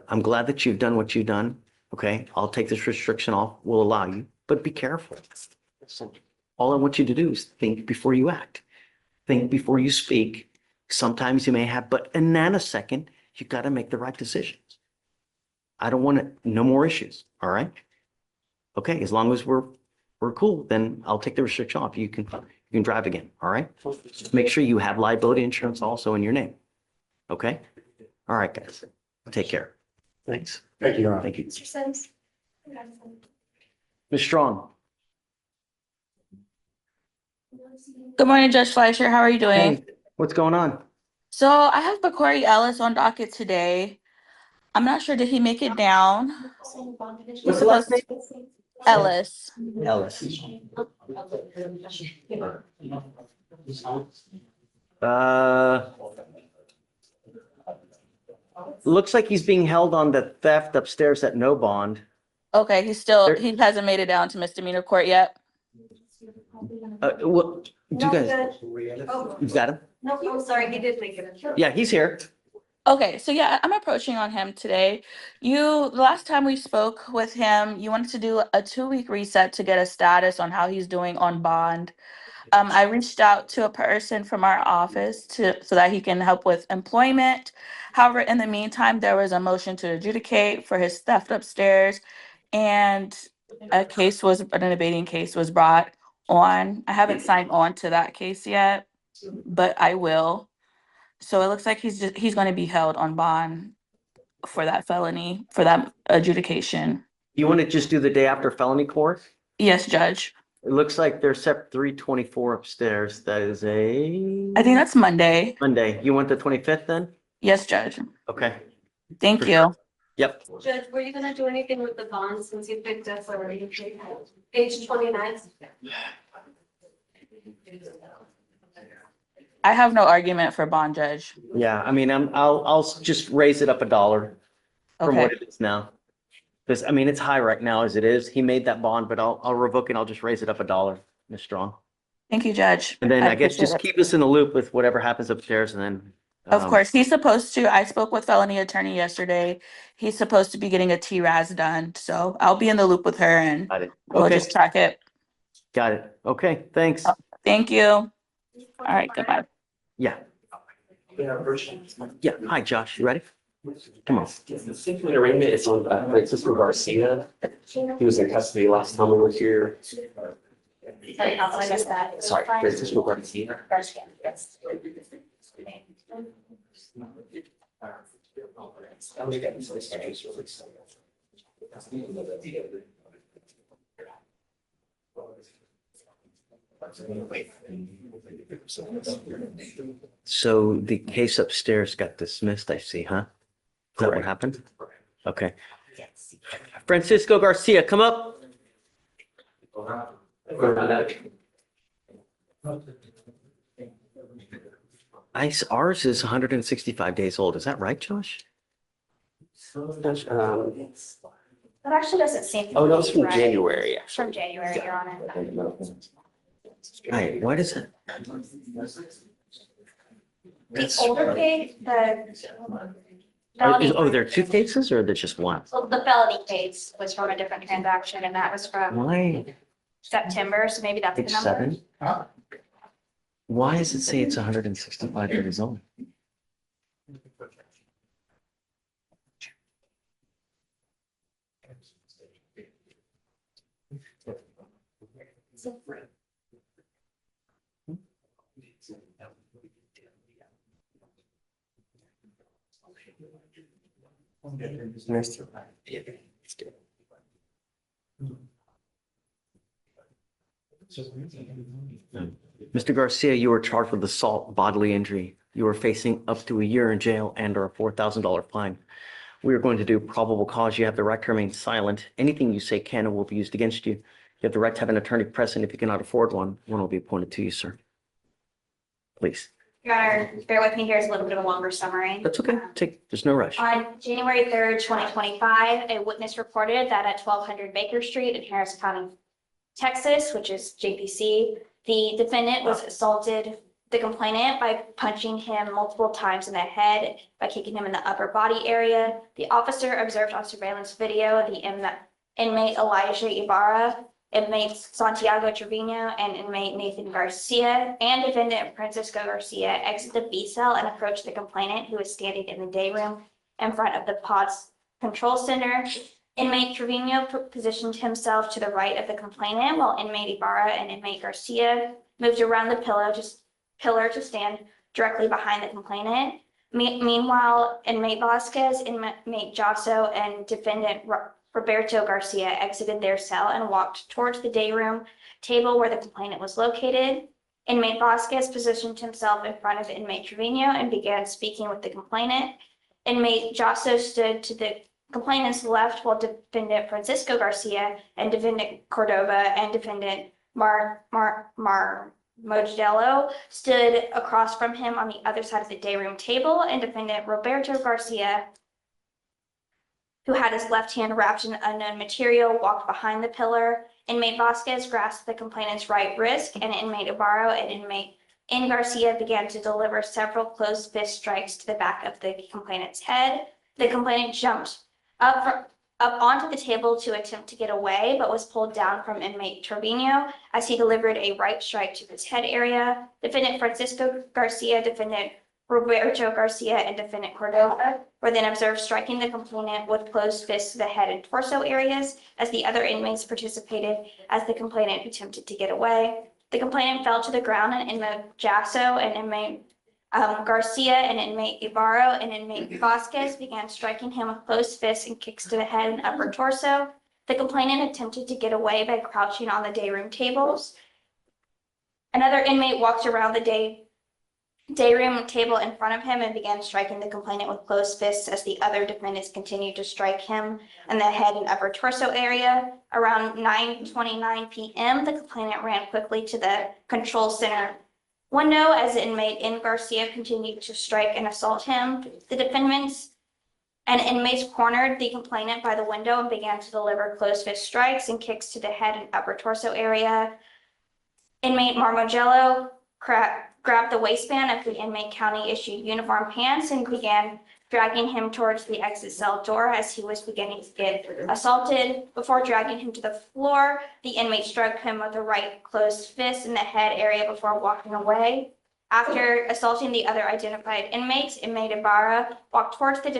I'm glad that you've done what you've done. Okay, I'll take this restriction off. We'll allow you, but be careful. All I want you to do is think before you act. Think before you speak. Sometimes you may have, but a nanosecond, you got to make the right decisions. I don't want no more issues. All right. Okay, as long as we're cool, then I'll take the restriction off. You can drive again. All right. Make sure you have liability insurance also in your name. Okay. All right, guys. Take care. Thanks. Thank you, Your Honor. Thank you. Mr. Sims? Ms. Strong. Good morning, Judge Fleischer. How are you doing? Hey, what's going on? So I have Bakari Ellis on docket today. I'm not sure, did he make it down? What's the last name? Ellis. Ellis. Looks like he's being held on the theft upstairs at no bond. Okay, he hasn't made it down to misdemeanor court yet. What, do you guys, you got him? No, I'm sorry, he did make it. Yeah, he's here. Okay, so yeah, I'm approaching on him today. The last time we spoke with him, you wanted to do a 2-week reset to get a status on how he's doing on bond. I reached out to a person from our office so that he can help with employment. However, in the meantime, there was a motion to adjudicate for his theft upstairs, and an abating case was brought on. I haven't signed on to that case yet, but I will. So it looks like he's going to be held on bond for that felony, for that adjudication. You want to just do the day after felony court? Yes, Judge. It looks like they're set 324 upstairs. That is I think that's Monday. Monday. You want the 25th then? Yes, Judge. Okay. Thank you. Yep. Judge, were you gonna do anything with the bonds since you picked us already? Page 29. I have no argument for bond, Judge. Yeah, I mean, I'll just raise it up $1 from what Okay. it is now. Because, I mean, it's high right now as it is. He made that bond, but I'll revoke it. I'll just raise it up $1, Ms. Strong. Thank you, Judge. And then I guess appreciate just it. keep us in the loop with whatever happens upstairs and then. Of course, he's supposed to, I spoke with felony attorney yesterday. He's supposed to be getting a TRAS done, so I'll be in the loop with her and Got it. we'll Okay, just track it. got it. Okay, thanks. Thank you. All right, goodbye. Yeah. Yeah, hi, Josh, you ready? Come on. The simple arraignment is on Francisco Garcia. He was in custody last time we were here. Sorry, I missed that. Sorry, Francisco Garcia. So the case upstairs got dismissed, I see, huh? Is that what happened? Okay. Francisco Garcia, come up. Ours is 165 days old. Is that right, Josh? That actually doesn't seem. Oh, no, it's from right. January, actually. From January, Your Honor. Hey, why does it? The older case, Oh, there are two cases or there's just one? the felony case was from a different transaction and that was from Why? September, so maybe that's the Page number. 7? Why does it say it's 165 days old? Mr. Garcia, you were charged with assault, bodily injury. You are facing up to a year in jail and or a $4,000 fine. We are going to do probable cause. You have the right to remain silent. Anything you say can and will be used against you. You have the right to have an attorney present. If you cannot afford one will be appointed to you, sir. Please. Your Honor, bear with me, here's a little bit of a longer summary. That's okay. There's no rush. On January 3rd, 2025, a witness reported that at 1200 Baker Street in Harris County, Texas, which is JPC, the defendant was assaulted the complainant by punching him multiple times in the head, by kicking him in the upper body area. The officer observed on surveillance video the inmate Elijah Ibarra, inmates Santiago Trevino, and inmate Nathan Garcia, and defendant Francisco Garcia exit the B cell and approach the complainant, who was standing in the day room in front of the PODS control center. Inmate Trevino positioned himself to the right of the complainant, while inmate Ibarra and inmate Garcia moved around the pillar to stand directly behind the complainant. Meanwhile, inmate Vasquez, inmate Jasso, and defendant Roberto Garcia exited their cell and walked towards the day room table where the complainant was located. Inmate Vasquez positioned himself in front of inmate Trevino and began speaking with the complainant. Inmate Jasso stood to the complainant's left while defendant Francisco Garcia and defendant Cordova and defendant Modello stood across from him on the other side of the day room table, and defendant Roberto Garcia, who had his left hand wrapped in unknown material, walked behind the pillar. Inmate Vasquez grasped the complainant's right wrist, and inmate Ibarro and inmate Garcia began to deliver several closed fist strikes to the back of the complainant's head. The complainant jumped up onto the table to attempt to get away, but was pulled down from inmate Trevino as he delivered a right strike to his head area. Defendant Francisco Garcia, defendant Roberto Garcia, and defendant Cordova were then observed striking the complainant with closed fists to the head and torso areas as the other inmates participated as the complainant attempted to get away. The complainant fell to the ground, and inmate Jasso and inmate Garcia and inmate Ibarro and inmate Vasquez began striking him with closed fists and kicks to the head and upper torso. The complainant attempted to get away by crouching on the day room tables. Another inmate walked around the day room table in front of him and began striking the complainant with closed fists as the other defendants continued to strike him in the head and upper torso area. Around 9:29 p.m., the complainant ran quickly to the control center window as inmate Garcia continued to strike and assault him. The defendants and inmates cornered the complainant by the window and began to deliver closed fist strikes and kicks to the head and upper torso area. Inmate Marmogello grabbed the waistband of the inmate county issued uniform pants and began dragging him towards the exit cell door as he was beginning to get assaulted. Before dragging him to the floor, the inmate struck him with a right closed fist in the head area before walking away. After assaulting the other identified inmates, inmate Ibarra walked towards the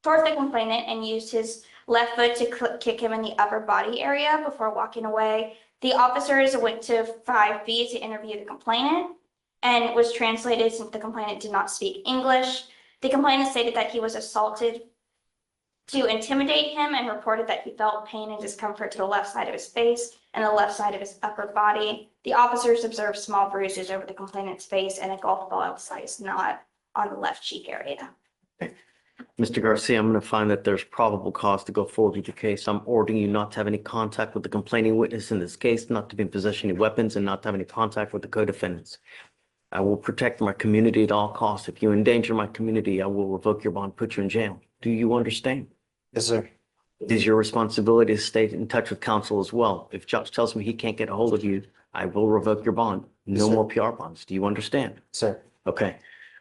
complainant and used his left foot to kick him in the upper body area before walking away. The officers went to 5B to interview the complainant and was translated since the complainant did not speak English. The complainant stated that he was assaulted to intimidate him and reported that he felt pain and discomfort to the left side of his face and the left side of his upper body. The officers observed small bruises over the complainant's face and a golf ball-sized knot on the left cheek area. Mr. Garcia, I'm going to find that there's probable cause to go forward with your case. I'm ordering you not to have any contact with the complaining witness in this case, not to be in possession of weapons, and not to have any contact with the co-defendants. I will protect my community at all costs. If you endanger my community, I will revoke your bond, put you in jail. Do you understand? Yes, sir. It is your responsibility to stay in touch with counsel as well. If judge tells me he can't get a hold of you, I will revoke your bond. No more PR bonds. Do you understand? Sir. Okay.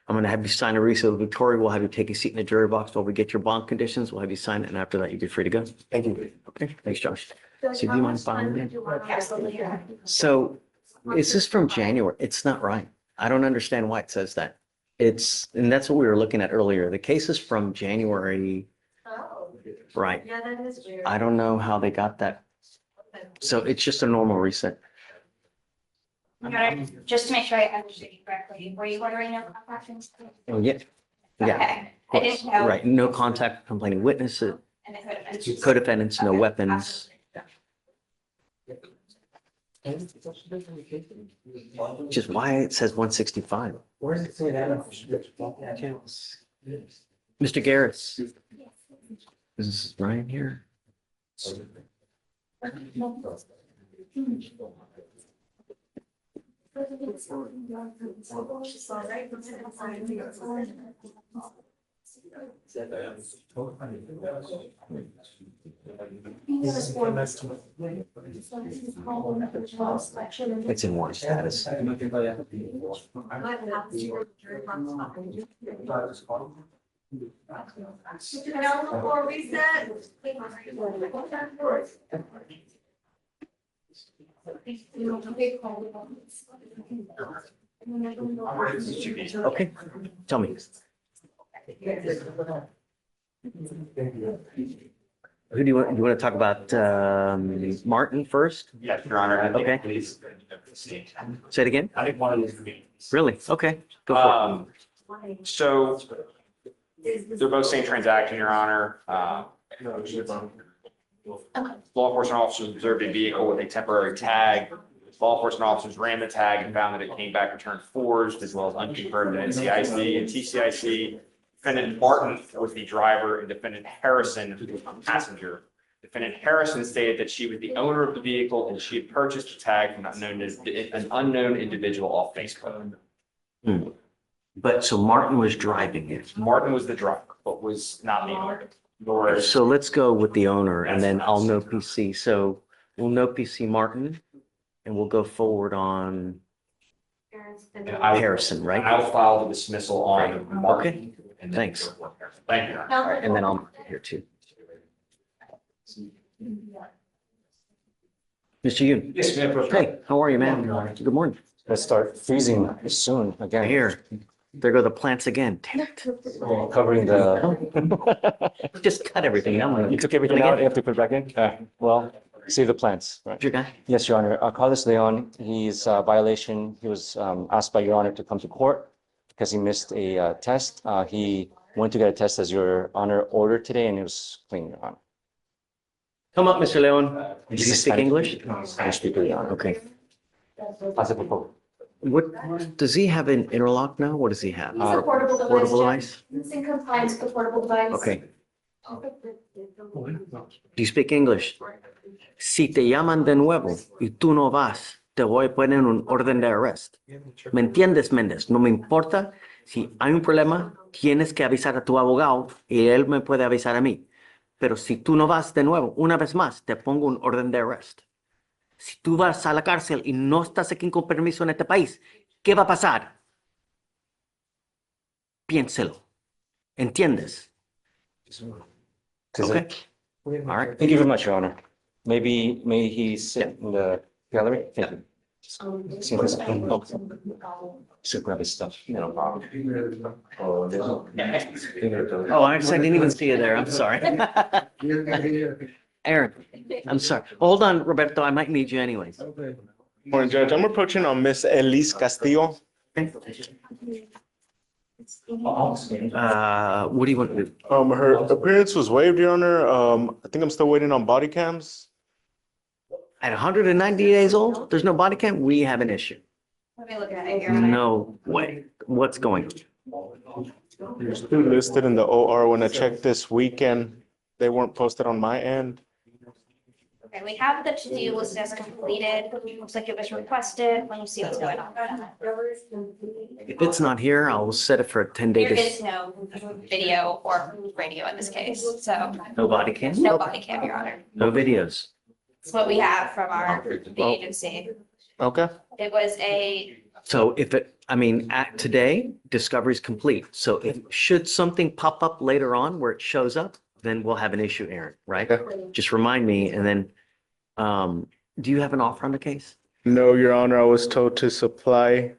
I'm going to have you sign a receipt with Victoria. We'll have you take a seat in the jury box while we get your bond conditions. We'll have you sign it, and after that, you get free to go. Thank you. Okay. Thanks, Josh. So do you mind following me? Absolutely. So is this from January? It's not right. I don't understand why it says that. And that's what we were looking at earlier. The case is from January. Right. Yeah, that is weird. I don't know how they got that. So it's just a normal reset. Just to make sure I understood you correctly, were you ordering no contact? Oh, yeah. Yeah. Okay, I didn't know. Right. No contact with complaining witnesses, And the co-defendants. co-defendants, no weapons. Just why it says 165. Where does it say that? Mr. Garris. Is Ryan here? It's in one status. Before reset. Okay, tell me. Who do you want to talk about? Martin first? Yes, Your Honor. Okay. Please. Say it again? I think one of these meetings. Really? Okay, go for it. So they're both same transaction, Your Honor. Law enforcement officers observed a vehicle with a temporary tag Law enforcement officers ran the tag and found that it came back returned forged as well as unconfirmed in NCIC and TCIC. Defendant Martin was the driver and defendant Harrison was the passenger. Defendant Harrison stated that she was the owner of the vehicle and she had purchased the tag from an unknown individual off Facebook. Hmm. But so Martin was driving it. Martin was the driver, but was not the owner. Nor So let's go with the owner and then I'll know PC. So we'll know PC Martin and we'll go forward on Harrison, right? I'll file the dismissal on Martin. Okay, thanks. Thank you. All right, and then I'll here too. Mr. Yoon. Yes, ma'am. Hey, how are you, man? Good morning. Let's start freezing soon again. Here, there go the plants again. Damn it. Covering the. Just cut everything. You took everything out, you have to put it back in? Well, save the plants, right? Your guy? Yes, Your Honor. Carlos Leon, he's violation. He was asked by Your Honor to come to court because he missed a test. He went to get a test as Your Honor ordered today and it was clean, Your Honor. Come up, Mr. Leon. Does he speak English? Spanish speaker, Your Honor. Okay. Hace poco. What, does he have an interlock now? What does he have? It's a portable device. Portable Jack. device? It's in compliance with the portable device. Okay. Do you speak English? Si te llaman de nuevo y tú no vas, te voy a poner un orden de arrest. ¿Me entiendes, Méndez? No me importa. Si hay un problema, tienes que avisar a tu abogado y él me puede avisar a mí. Pero si tú no vas de nuevo, una vez más, te pongo un orden de arrest. Si tú vas a la cárcel y no estás aquí con permiso en este país, ¿qué va a pasar? Piénselo. ¿Entiendes? Okay. All right. Thank you very much, Your Honor. May he sit in the gallery? Thank you. See this. So grab his stuff. No problem. Oh, I didn't even see you there. I'm sorry. Aaron, I'm sorry. Hold on, Roberto. I might need you anyways. Morning, Judge. I'm approaching on Miss Elise Castillo. What do you want to do? Her appearance was waived, Your Honor. I think I'm still waiting on body cams. At 190 days old, there's no body cam? We have an issue. Let me look at it here. No way. What's going on? There's two listed in the OR. When I checked this weekend, they weren't posted on my end. Okay, we have the to-do list as completed. Looks like it was requested. Let me see what's going on. If it's not here, I'll set it for a 10-day. There is no video or radio in this case, so No body cam? no body cam, Your Honor. No videos. It's what we have from the agency. Okay. It was a, So if it, I mean, at today, discovery is complete. So if, should something pop up later on where it shows up, then we'll have an issue, Aaron, right? Just remind me and then, do you have an offer on the case? No, Your Honor. I was told to supply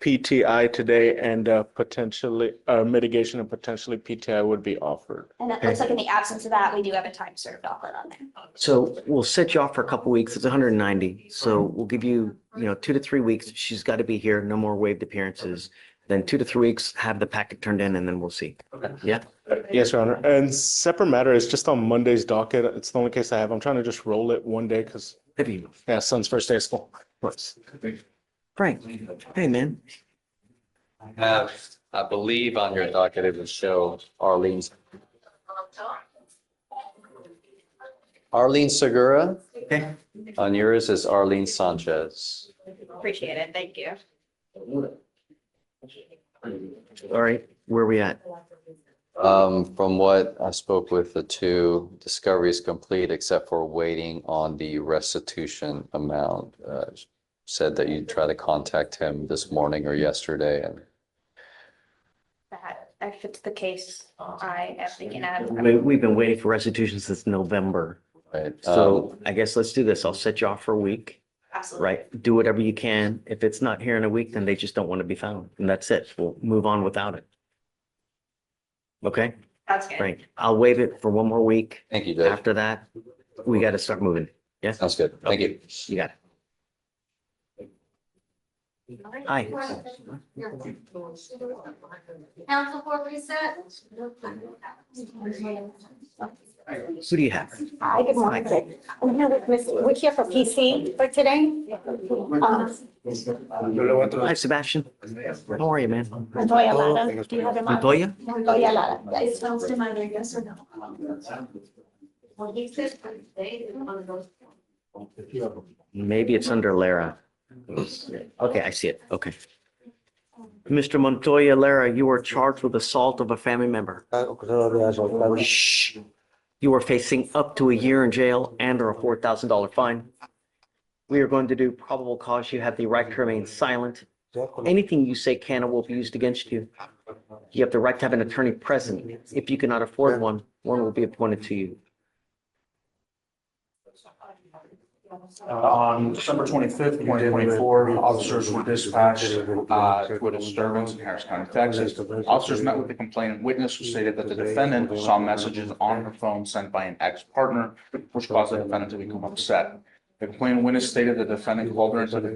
PTI today and potentially mitigation and potentially PTI would be offered. and it looks like in the absence of that, we do have a time served offer on there. So we'll set you off for a couple weeks. It's 190. So we'll give you, 2 to 3 weeks. She's got to be here. No more waived appearances. Then 2 to 3 weeks, have the packet turned in and then we'll see. Yeah. Yes, Your Honor. And separate matter is just on Monday's docket. It's the only case I have. I'm trying to just roll it one day because yeah, son's first day of school. Frank, hey, man. I believe on your docket, it would show Arlene Segura. Okay. On yours is Arlene Sanchez. Appreciate it. Thank you. All right, where are we at? From what I spoke with the two, discovery is complete except for waiting on the restitution amount. Said that you try to contact him this morning or yesterday and That fits the case I am thinking of. We've been waiting for restitution since November. Right. So I guess let's do this. I'll set you off for a week. Absolutely. Right? Do whatever you can. If it's not here in a week, then they just don't want to be found. And that's it. We'll move on without it. Okay? That's good. Right. I'll waive it for one more week. Thank you, Judge. After that, we got to start moving. Yes? Sounds good. Thank you. You got it. Hi. Council for reset? Who do you have? Hi, good morning. I'm here with we're here for PC for today. Hi, Sebastian. How are you, man? Montoya Lara, do you have him on? Montoya? Montoya Lara, yes. Yes or no? Maybe it's under Lara. Okay, I see it. Okay. Mr. Montoya Lara, you are charged with assault of a family member. Shh. You are facing up to a year in jail and or a $4,000 fine. We are going to do probable cause. You have the right to remain silent. Anything you say can or will be used against you. You have the right to have an attorney present. If you cannot afford one, one will be appointed to you. On December 25th, 2024, officers were dispatched to a disturbance in Harris County, Texas. Officers met with the complainant witness who stated that the defendant saw messages on her phone sent by an ex-partner, which caused the defendant to become upset. The complainant witness stated the defendant called her into the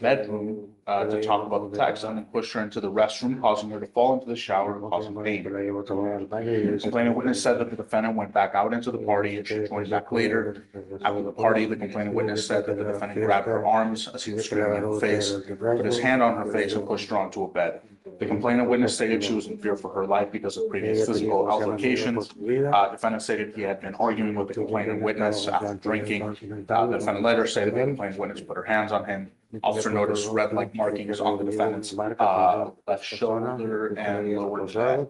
bedroom to talk about the text and then pushed her into the restroom, causing her to fall into the shower and causing pain. The complainant witness said that the defendant went back out into the party and she joined back later. After the party, the complainant witness said that the defendant grabbed her arms as he was screaming in her face, put his hand on her face and pushed her onto a bed. The complainant witness stated she was in fear for her life because of previous physical altercations. Defendant stated he had been arguing with the complainant witness after drinking. The defendant later stated the complainant witness put her hands on him. Officer noticed red-like markings on the defendant's left shoulder and lower back.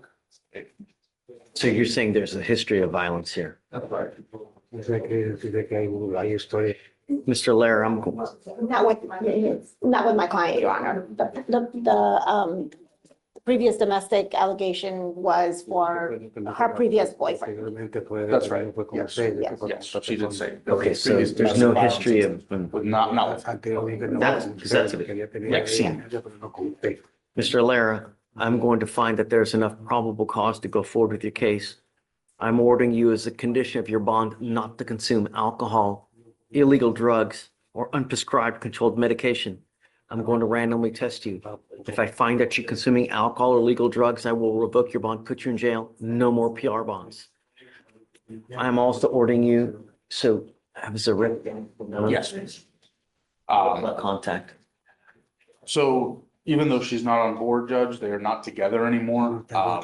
So you're saying there's a history of violence here? Mr. Lair, Not with my client, Your Honor. The previous domestic allegation was for her previous boyfriend. That's right. Yes, yes, so she did say. Okay, so there's no history of. Not. That's it. Mr. Lara, I'm going to find that there's enough probable cause to go forward with your case. I'm ordering you as a condition of your bond not to consume alcohol, illegal drugs, or unprescribed controlled medication. I'm going to randomly test you. If I find that you're consuming alcohol or illegal drugs, I will revoke your bond, put you in jail. No more PR bonds. I'm also ordering you, so has a written. Yes. Contact. So even though she's not on board, Judge, they are not together anymore. I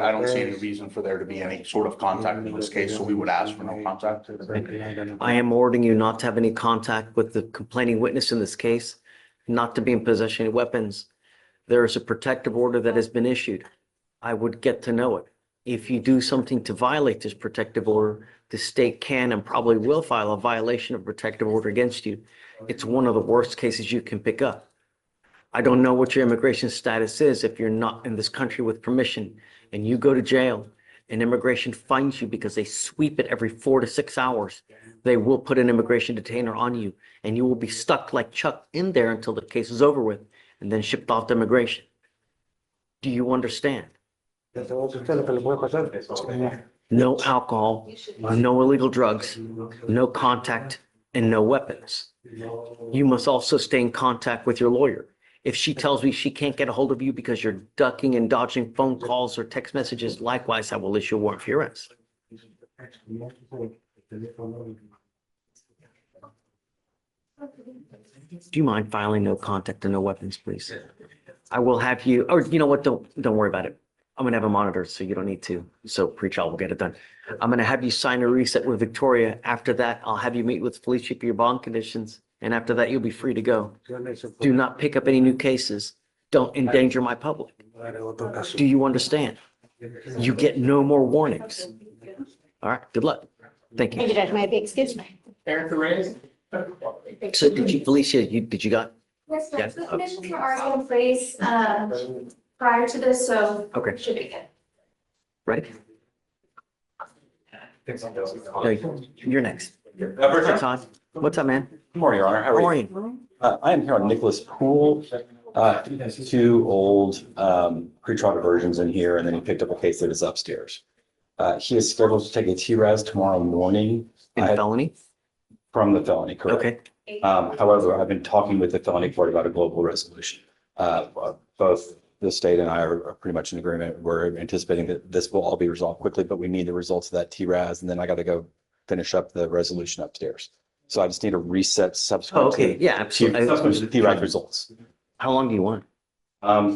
don't see any reason for there to be any sort of contact in this case, so we would ask for no contact. I am ordering you not to have any contact with the complaining witness in this case, not to be in possession of weapons. There is a protective order that has been issued. I would get to know it. If you do something to violate this protective order, the state can and probably will file a violation of protective order against you. It's one of the worst cases you can pick up. I don't know what your immigration status is if you're not in this country with permission and you go to jail and immigration finds you because they sweep it every 4 to 6 hours. They will put an immigration detainer on you and you will be stuck like Chuck in there until the case is over with and then shipped off to immigration. Do you understand? No alcohol, no illegal drugs, no contact, and no weapons. You must also stay in contact with your lawyer. If she tells me she can't get a hold of you because you're ducking and dodging phone calls or text messages, likewise, I will issue a warrant for your arrest. Do you mind filing no contact and no weapons, please? I will have you, or you know what, don't worry about it. I'm gonna have a monitor, so you don't need to. So pre-trial will get it done. I'm gonna have you sign a reset with Victoria. After that, I'll have you meet with Fleischer for your bond conditions. And after that, you'll be free to go. Do not pick up any new cases. Don't endanger my public. Do you understand? You get no more warnings. All right, good luck. Thank Thank you, you. Judge. May I be excused? So did you, Felicia, did you got? Yes, Yeah, the okay. conditions were already in place, prior to this, so. Okay. Should be good. Ready? You're next. First Todd, what's up, man? Good morning, Your Honor. How are you? I am here on Nicholas Poole. He has 2 old pretrial diversions in here, and then he picked up a case that is upstairs. He is scheduled to take a T-RAS tomorrow morning. In felony? From the felony, correct. Okay. However, I've been talking with the felony court about a global resolution. Both the state and I are pretty much in agreement. We're anticipating that this will all be resolved quickly, but we need the results of that TRAS, and then I got to go finish up the resolution upstairs. So I just need a reset subsequent Okay, to yeah, absolutely. subsequent to TRAS results. How long do you want?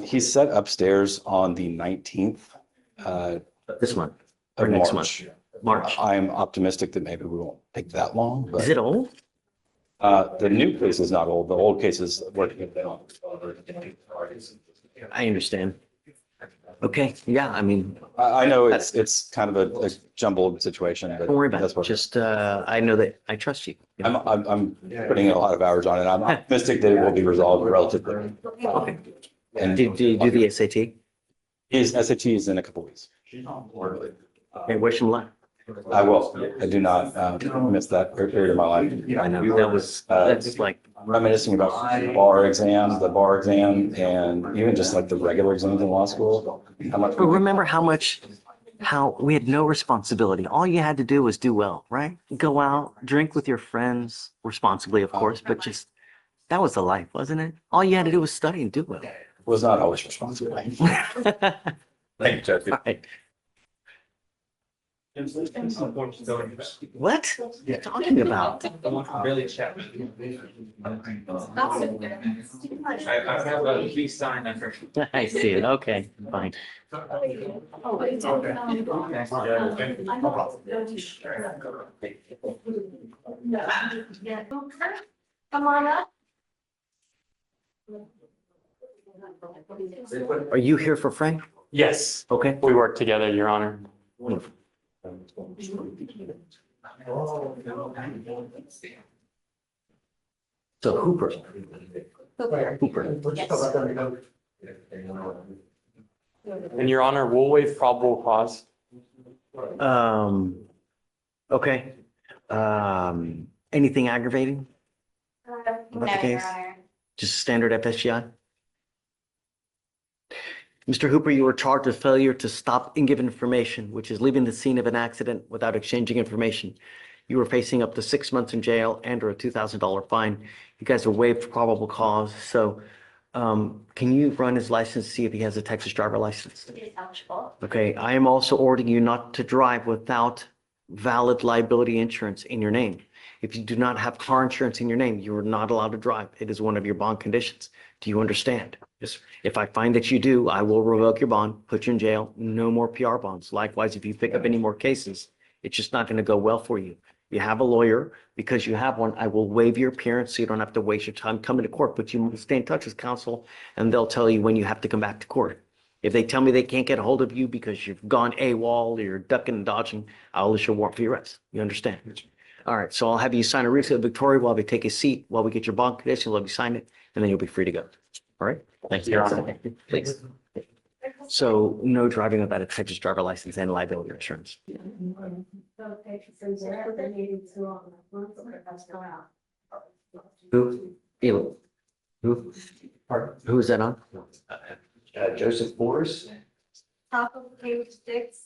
He's set upstairs on the 19th. This month or Of next March. month? March. I'm optimistic that maybe we won't take that long, but. Is it old? The new case is not old. The old case is working. I understand. Okay, yeah, I mean, I know it's kind of a jumbled situation, but. don't worry about that's it. what- Just, I know that I trust you. I'm putting in a lot of hours on it. I'm optimistic that it will be resolved relatively. Okay. And Do you do the SAT? his SAT is in a couple weeks. Okay, wish him luck. I will. I do not miss that period of my life. I know, that's like, Reminiscing about the bar exam, and even just like the regular exams in law school. How much? but remember how we had no responsibility. All you had to do was do well, right? Go out, drink with your friends responsibly, of course, but just, that was the life, wasn't it? All you had to do was study and do well. Was not always responsible. Thank you, Judge. All right. What are you talking about? Really chat. I have a please sign under. I see it. Okay, fine. Come on up. Are you here for Frank? Yes, Okay. we work together, Your Honor. So Hooper. And Your Honor, we'll waive probable cause. Okay. Anything aggravating? No, About the case? Your Honor. Just standard FSGI? Mr. Hooper, you were charged with failure to stop and give information, which is leaving the scene of an accident without exchanging information. You were facing up to 6 months in jail and or a $2,000 fine. You guys are waived for probable cause. So can you run his license to see if he has a Texas driver license? It is eligible. Okay, I am also ordering you not to drive without valid liability insurance in your name. If you do not have car insurance in your name, you are not allowed to drive. It is one of your bond conditions. Do you understand? Yes. If I find that you do, I will revoke your bond, put you in jail, no more PR bonds. Likewise, if you pick up any more cases, it's just not going to go well for you. You have a lawyer, because you have one, I will waive your appearance so you don't have to waste your time coming to court, but you must stay in touch with counsel and they'll tell you when you have to come back to court. If they tell me they can't get a hold of you because you've gone AWOL or you're ducking and dodging, I'll issue a warrant for your arrest. You understand? All right, so I'll have you sign a receipt of Victoria while we take a seat, while we get your bond condition, let me sign it, and then you'll be free to go. All right? Thank you. Your Honor. Please. So no driving without a Texas driver license and liability insurance. Who? Who? Who is that on? Joseph Boris. Top of page 6.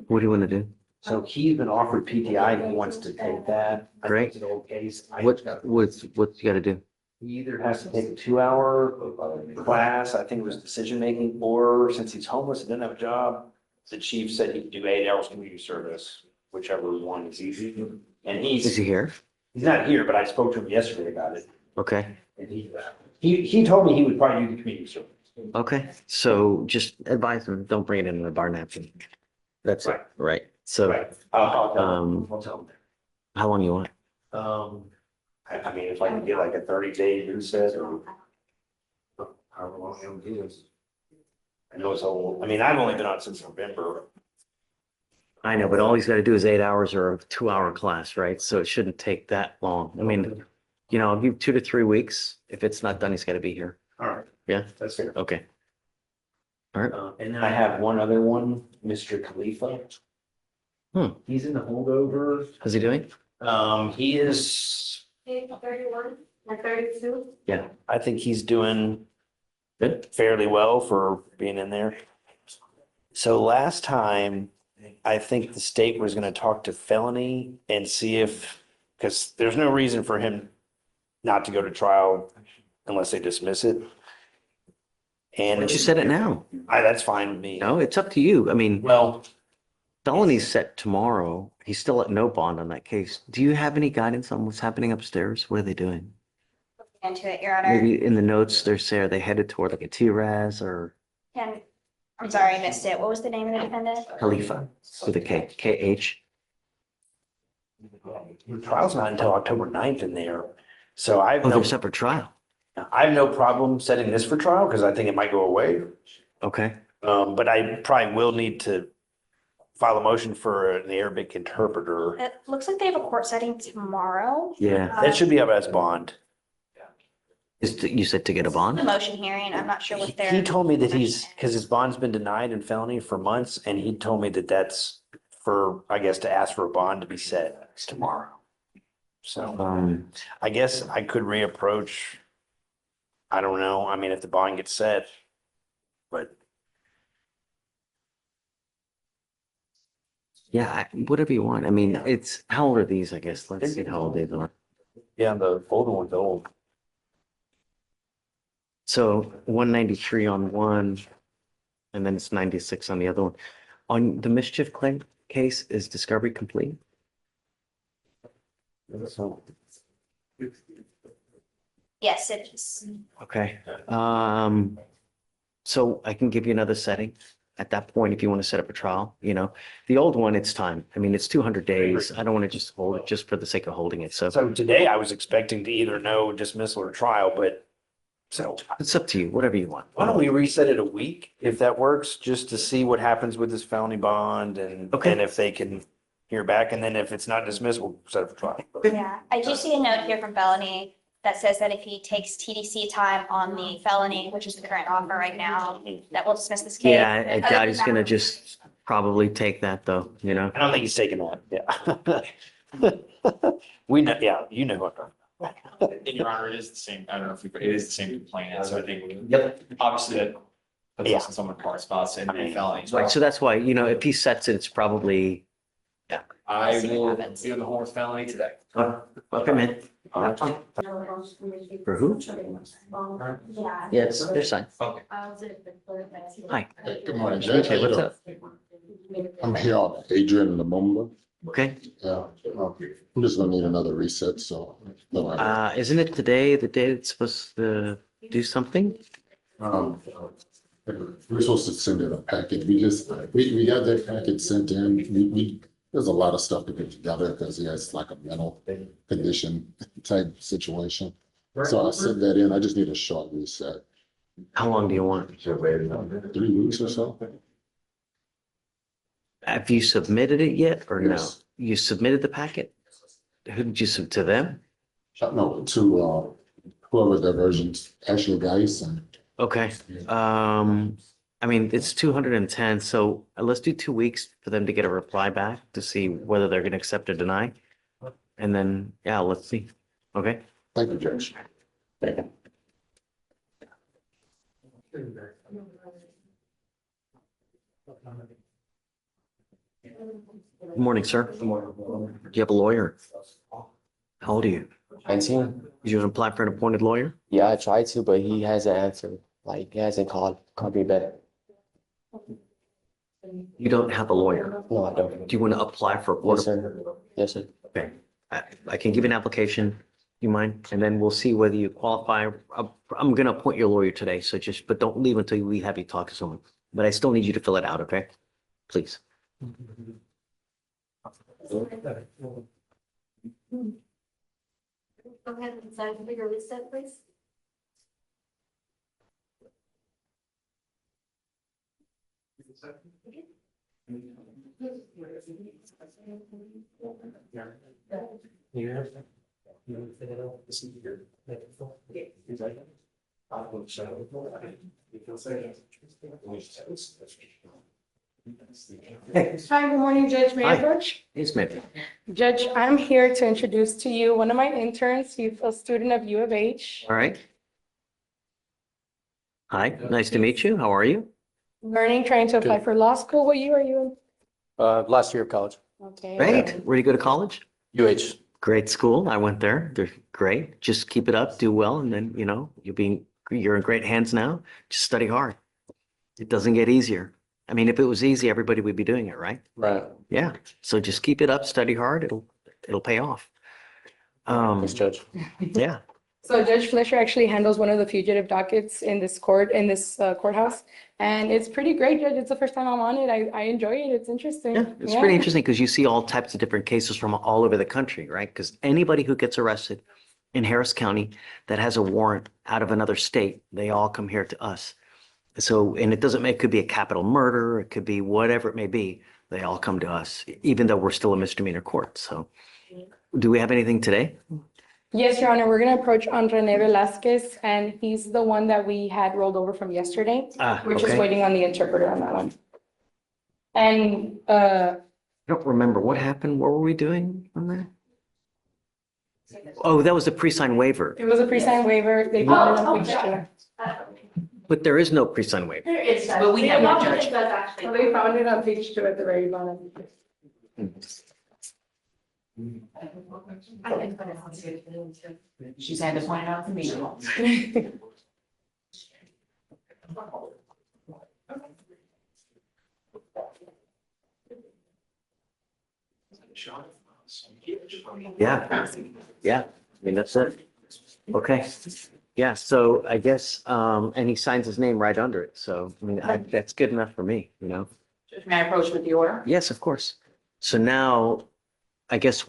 What do you want to do? So he's been offered PTI and he wants to take that. I think Great. It's an old case. What you got to do? He either has to take a 2-hour class, I think it was decision-making, or since he's homeless and doesn't have a job, the chief said he could do 8 hours community service, whichever one is easy. And Is he here? he's not here, but I spoke to him yesterday about it. Okay. And he told me he would probably do the community service. Okay. So just advise him, don't bring it in a bar napkin. That's it, right? So, I'll tell him. how long you want? I mean, if I can get like a 30-day reset or however long it is. I know it's old. I mean, I've only been on since November. I know, but all he's got to do is 8 hours or a 2-hour class, right? So it shouldn't take that long. I mean, I'll give 2 to 3 weeks. If it's not done, he's got to be here. All right, Yeah? that's fair. Okay. All right. And then I have one other one, Mr. Khalifa. He's in the holdover. How's he doing? He is, Page 31 and 32. Yeah. I think he's doing Good. fairly well for being in there. So last time, I think the state was gonna talk to felony and see if, because there's no reason for him not to go to trial unless they dismiss it. And But you said it now. that's fine with me. No, it's up to you. I mean, Well, felony's set tomorrow. He's still at no bond on that case. Do you have any guidance on what's happening upstairs? What are they doing? Into it, Your Honor. Maybe in the notes, they're say, are they headed toward like a T-Raz or I'm sorry, I missed it. What was the name of the defendant? Khalifa with a K, K-H? the trial's not until October 9th in there. So I have Oh, no, they're separate trial. I have no problem setting this for trial because I think it might go away. Okay. But I probably will need to file a motion for an Arabic interpreter. It looks like they have a court setting tomorrow. Yeah. That should be up as bond. You said to get a bond? The motion hearing, I'm not sure what He they're. told me that because his bond's been denied in felony for months, and he told me that that's for, I guess, to ask for a bond to be set tomorrow. So, I guess I could reapproach. I don't know. I mean, if the bond gets set, but Yeah, whatever you want. I mean, it's, how old are these, I guess? Let's see how old they are. yeah, the older one's old. So 193 on one, and then it's 96 on the other one. On the mischief claim case, is discovery complete? Yes, it is. Okay. So I can give you another setting at that point if you want to set up a trial, you know. The old one, it's time. I mean, it's 200 days. I don't want to just hold it just for the sake of holding it. So So today I was expecting to either know dismissal or trial, but so it's up to you, whatever you want. why don't we reset it a week if that works, just to see what happens with this felony bond and if they can hear back, and then if it's not dismissed, we'll set it for trial. Yeah, I do see a note here from felony that says that if he takes TDC time on the felony, which is the current offer right now, that will dismiss this case. Yeah, I doubt he's gonna just probably take that though, you know? I don't think he's taking that, yeah. We know, yeah, you know what. In your honor, it is the same, I don't know if it is the same complaint, so I think. Yep. Obviously that puts us in someone hard spots and felonies. Like, so that's why, you know, if he sets it, it's probably, yeah. I will be on the horn with felony today. Okay, man. For who? Yes, they're signed. Okay. Hi. Good morning, Judge. Okay, what's up? I'm here on Adrian Lumumba. Okay. Yeah, I'm just gonna need another reset, so. Isn't it today, the day it's supposed to do something? We're supposed to send in a packet. We got that packet sent in. There's a lot of stuff to get together because he has like a mental condition type situation. So I sent that in. I just need a short reset. How long do you want? 3 weeks or so. Have you submitted it yet or no? Yes. You submitted the packet? Who did you sub to them? No, to whoever the versions actually guys and. Okay. I mean, it's 210, so let's do 2 weeks for them to get a reply back to see whether they're gonna accept or deny. And then, yeah, let's see. Okay? Thank you, Judge. Good morning, sir. Do you have a lawyer? How old are you? 19. Did you apply for an appointed lawyer? Yeah, I tried to, but he hasn't answered. Like, he hasn't called me back. You don't have a lawyer? No, I don't. Do you want to apply for a court? Yes, sir. Yes, sir. Okay. I can give you an application. You mind? And then we'll see whether you qualify. I'm gonna appoint your lawyer today, so just, but don't leave until we have you talk to someone. But I still need you to fill it out, okay? Please. Go ahead and sign for your reset, please. Hi, good morning, Judge. May I Hi. approach? Yes, ma'am. Judge, I'm here to introduce to you one of my interns. He's a student of U of H, All right. Hi, nice to meet you. How are you? learning, trying to apply for law school. What year are you Last year of college. in? Okay. Great. Where do you go to college? UH. Great school. I went there. They're great. Just keep it up, do well, and then, you know, you'll be you're in great hands now. Just study hard. It doesn't get easier. I mean, if it was easy, everybody would be doing it, right? Right. Yeah. So just keep it up, study hard. It'll pay off. Thanks, Judge. Yeah. So Judge Fleischer actually handles one of the fugitive dockets in this courthouse. And it's pretty great, Judge. It's the first time I'm on it. I enjoy it. It's interesting. Yeah, it's pretty interesting because you see all types of different cases from all over the country, right? Because anybody who gets arrested in Harris County that has a warrant out of another state, they all come here to us. So, and it could be a capital murder, it could be whatever it may be. They all come to us, even though we're still a misdemeanor court. So do we have anything today? Yes, Your Honor, we're going to approach on Rene Velasquez, and he's the one that we had rolled over from yesterday. We're just okay. waiting on the interpreter on that one. And I don't remember what happened. What were we doing on that? Oh, that was a pre-signed waiver, it was a pre-signed waiver. They found it on page 2. but there is no pre-signed waiver. There is, But we have no judge. So they found it on page 2 at the very bottom. She's had to point out to me. Yeah, yeah, I mean, that's it. Okay, yeah, so I guess, and he signs his name right under it, so, I mean, that's good enough for me, you know? May I approach with the order? Yes, of course. So now, I guess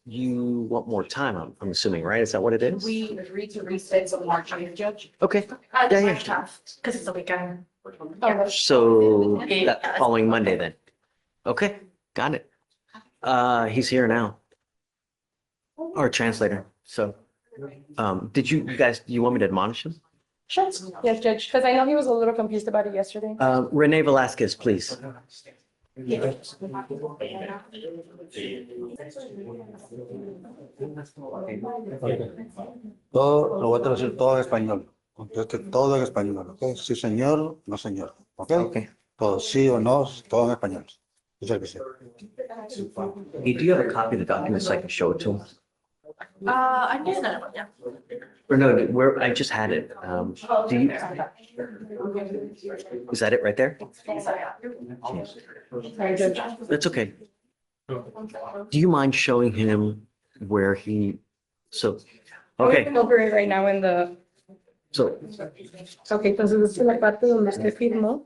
you want more time, I'm assuming, right? Is that what it is? We agreed to reset to March 8th, Judge. Okay, Yeah, yeah. because it's a weekend. So that following Monday then? Okay, got it. He's here now. Our translator, so, did you guys, do you want me to admonish him? Sure. Yes, Judge, because I know he was a little confused about it yesterday. Rene Velasquez, please. Todo, lo voy a traducir todo en español. Conteste todo en español, ¿ok? Sí, señor, no, señor. ¿Ok? Todo sí o no, todo en español. Muchas gracias. Hey, do you have a copy of the document so I can show it to him? I did that one, yeah. Or no, I just had it. Do you, is that it right there? Sorry, Judge. That's okay. Do you mind showing him where so, I'm okay, looking over it right now in the. so, Ok, entonces esta es la parte donde usted firmó,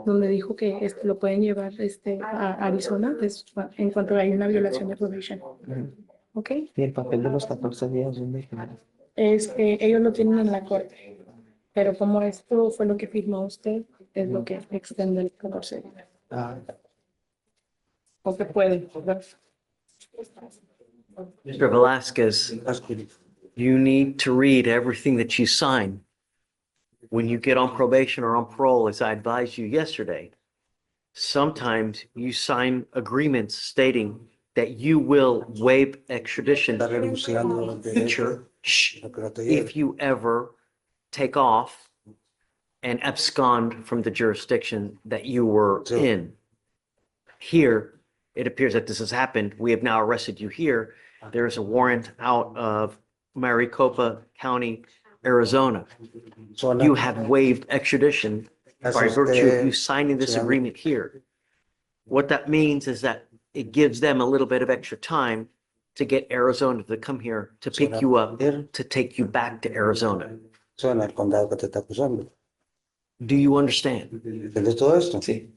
donde dijo que lo pueden llevar a Arizona en cuanto hay una violación de probation. Ok. ¿Y el papel de los 14 días dónde queda? Ellos lo tienen en la corte, pero como esto fue lo que firmó usted, es lo que extiende el 14 días. O que puede, ¿verdad? Mr. Velasquez, you need to read everything that you sign when you get on probation or on parole, as I advised you yesterday. Sometimes you sign agreements stating that you will waive extradition future if you ever take off and abscond from the jurisdiction that you were in. Here, it appears that this has happened. We have now arrested you here. There is a warrant out of Maricopa County, Arizona. You have waived extradition by virtue of you signing this agreement here. What that means is that it gives them a little bit of extra time to get Arizona to come here, to pick you up, to take you back to Arizona. Do you understand?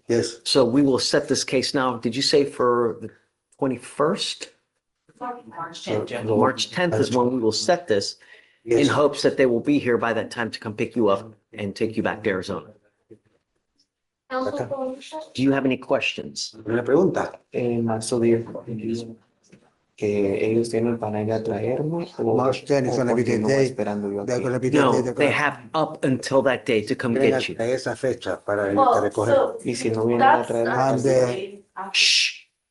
Yes. So we will set this case now. Did you say for the 21st? March 10th, Judge. March 10th is when we will set this in hopes that they will be here by that time to come pick you up and take you back to Arizona. Do you have any questions? Una pregunta. So the que ellos tienen para ir a traerme March 10 is going to be the day. esperando yo They're aquí. going to be the No, day. they have up until that day to come Tienen get you. hasta esa fecha para Well, recoger. so Y si no vienen a that's, traerme, And,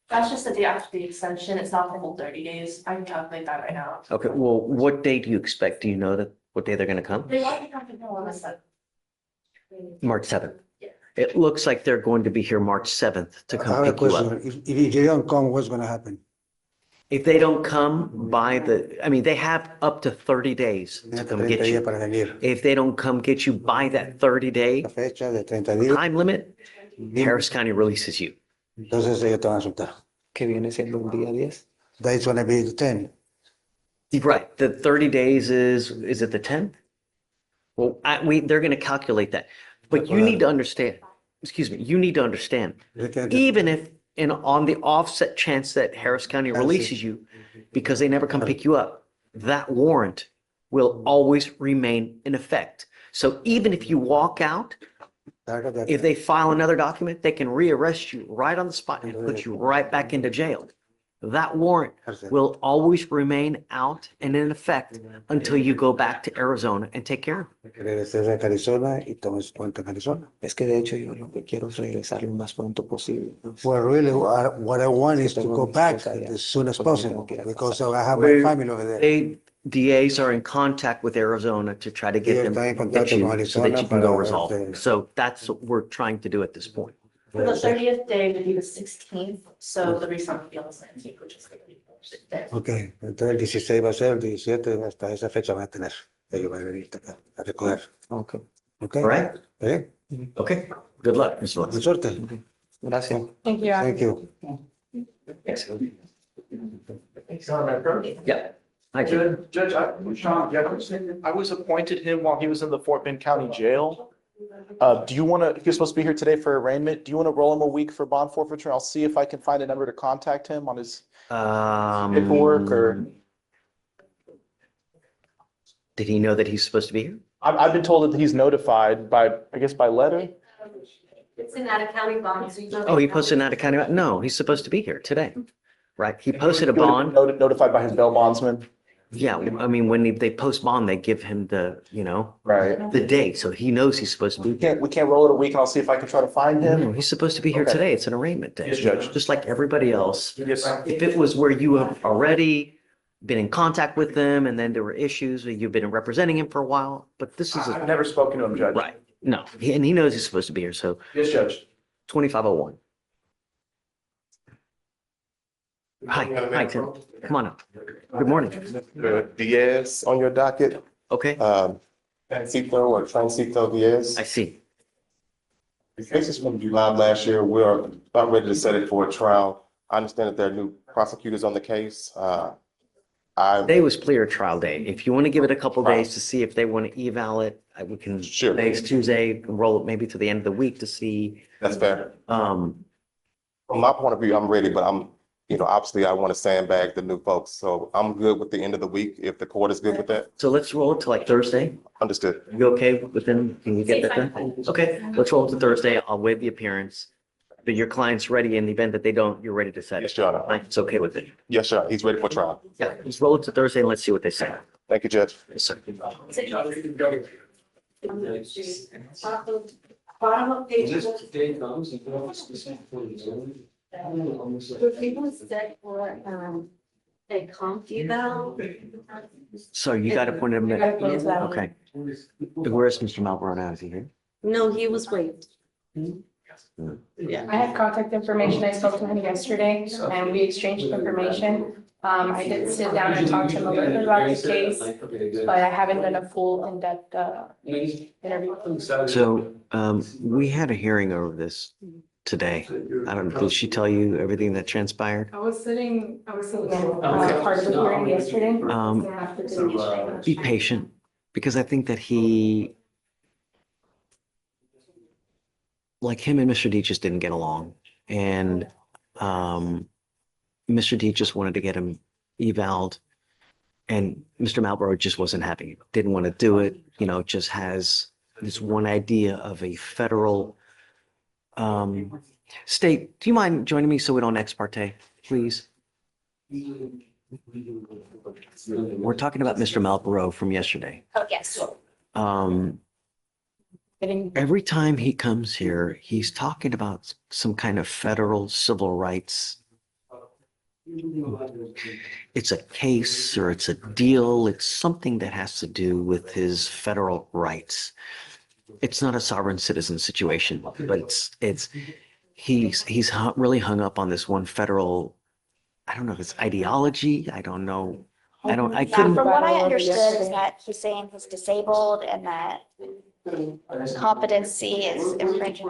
that's just the day after the extension. It's not the whole 30 days. I can calculate that right now. Okay, well, what day do you expect? Do you know what day they're gonna come? They want to come to know on the 7th. March 7th. Yeah. It looks like they're going to be here March 7th to I have come a pick you question. up. If they don't come, what's going to happen? If they don't come by they have up to 30 days to come 30 get días you. para venir. If they don't come get you by that 30-day La fecha de 30 días, time limit, Harris County releases you. entonces ellos te van a soltar. Que viene siendo un día 10. That's gonna be the 10. Right, the 30 days is it the 10th? Well, they're gonna calculate that. But you need to understand, you need to understand, even if on the offset chance that Harris County releases you because they never come pick you up, that warrant will always remain in effect. So even if you walk out, if they file another document, they can rearrest you right on the spot and put you right back into jail. That warrant will always remain out and in effect until you go back to Arizona and take care of it. Regresé a Arizona y tomes cuenta en Arizona. Es que de hecho yo lo que quiero es regresar lo más pronto posible. Well, really, what I want is to go back as soon as possible because I have my family over there. DAs are in contact with Arizona to try to get them get you so that you can go resolve it. So that's what we're trying to do at this point. So the 30th day would be the 16th, so the refund would be on the 17th, which is the day. Ok, entonces el 16 va a ser, el 17, hasta esa fecha van a tener. Ellos van a venir acá a recoger. Ok. Ok. All right? Bien. Okay. Good luck, Mr. Lewis. Suerte. Gracias. Thank you. Thank you. Yeah. Hi, Jim. Judge, Sean Jefferson, I was appointed him while he was in the Fort Bend County Jail. Do you want to, if you're supposed to be here today for arraignment, do you want to roll him a week for bond forfeiture? I'll see if I can find a number to contact him on his paperwork or. Did he know that he's supposed to be here? I've been told that he's notified by, I guess by letter. It's in that county bond, so you don't. Oh, he posted an out-of-county, no, he's supposed to be here today, right? He posted a bond. Notified by his bail bondsman. Yeah, I mean, when they post bond, they give him the, Right. the date, so he knows he's supposed to be. We can't roll it a week and I'll see if I can try to find No, him. he's supposed to be here Okay. today. It's an arraignment day. Yes, Judge. Just like everybody else. Yes. If it was where you have already been in contact with them and then there were issues, you've been representing him for a while, but this is I've never spoken to him, Judge. right. No, and he knows he's supposed to be here, so Yes, Judge. 2501. Hi, Tim. Come on up. Good morning. Diaz on your docket, Okay, Francito or Francito Diaz. I see. The case is from July of last year. We're about ready to set it for a trial. I understand that there are new prosecutors on the case. Today was clear trial day. If you want to give it a couple days to see if they want to eval it, we can, Sure. today's Tuesday, roll it maybe to the end of the week to see. That's fair. Um, From my point of view, I'm ready, but obviously I want to sandbag the new folks. So I'm good with the end of the week if the court is good with that. so let's roll it to like Thursday. Understood. You okay within, can you get that done? Okay, let's roll it to Thursday. I'll waive the appearance. But your client's ready in the event that they don't, you're ready to set Yes, it. Your Honor. Right, it's okay with it. Yes, sir. He's ready for trial. Yeah, let's roll it to Thursday and let's see what they say. Thank you, Judge. Yes, sir. Bottom of page. For people set for, a comp eval. So you got appointed him. Got appointed. Okay. Where's Mr. Malboro now? Is he here? No, he was waived. Yeah. I have contact information. I spoke to him yesterday and we exchanged information. I did sit down and talk to him a little bit about the case, but I haven't done a full in-depth interview. So we had a hearing over this today. I don't know, did she tell you everything that transpired? I was sitting in part of the hearing yesterday. Be patient, because I think that he, like him and Mr. D just didn't get along. And Mr. D just wanted to get him evaled. And Mr. Malboro just wasn't having it, didn't want to do it, just has this one idea of a federal state. Do you mind joining me so we don't ex parte, please? We're talking about Mr. Malboro from yesterday. Oh, yes. Every time he comes here, he's talking about some kind of federal civil rights. It's a case or it's a deal. It's something that has to do with his federal rights. It's not a sovereign citizen situation, but he's really hung up on this one federal I don't know if it's ideology. I don't know. I From couldn't. what I understood is that he's saying he's disabled and that competency is infringing.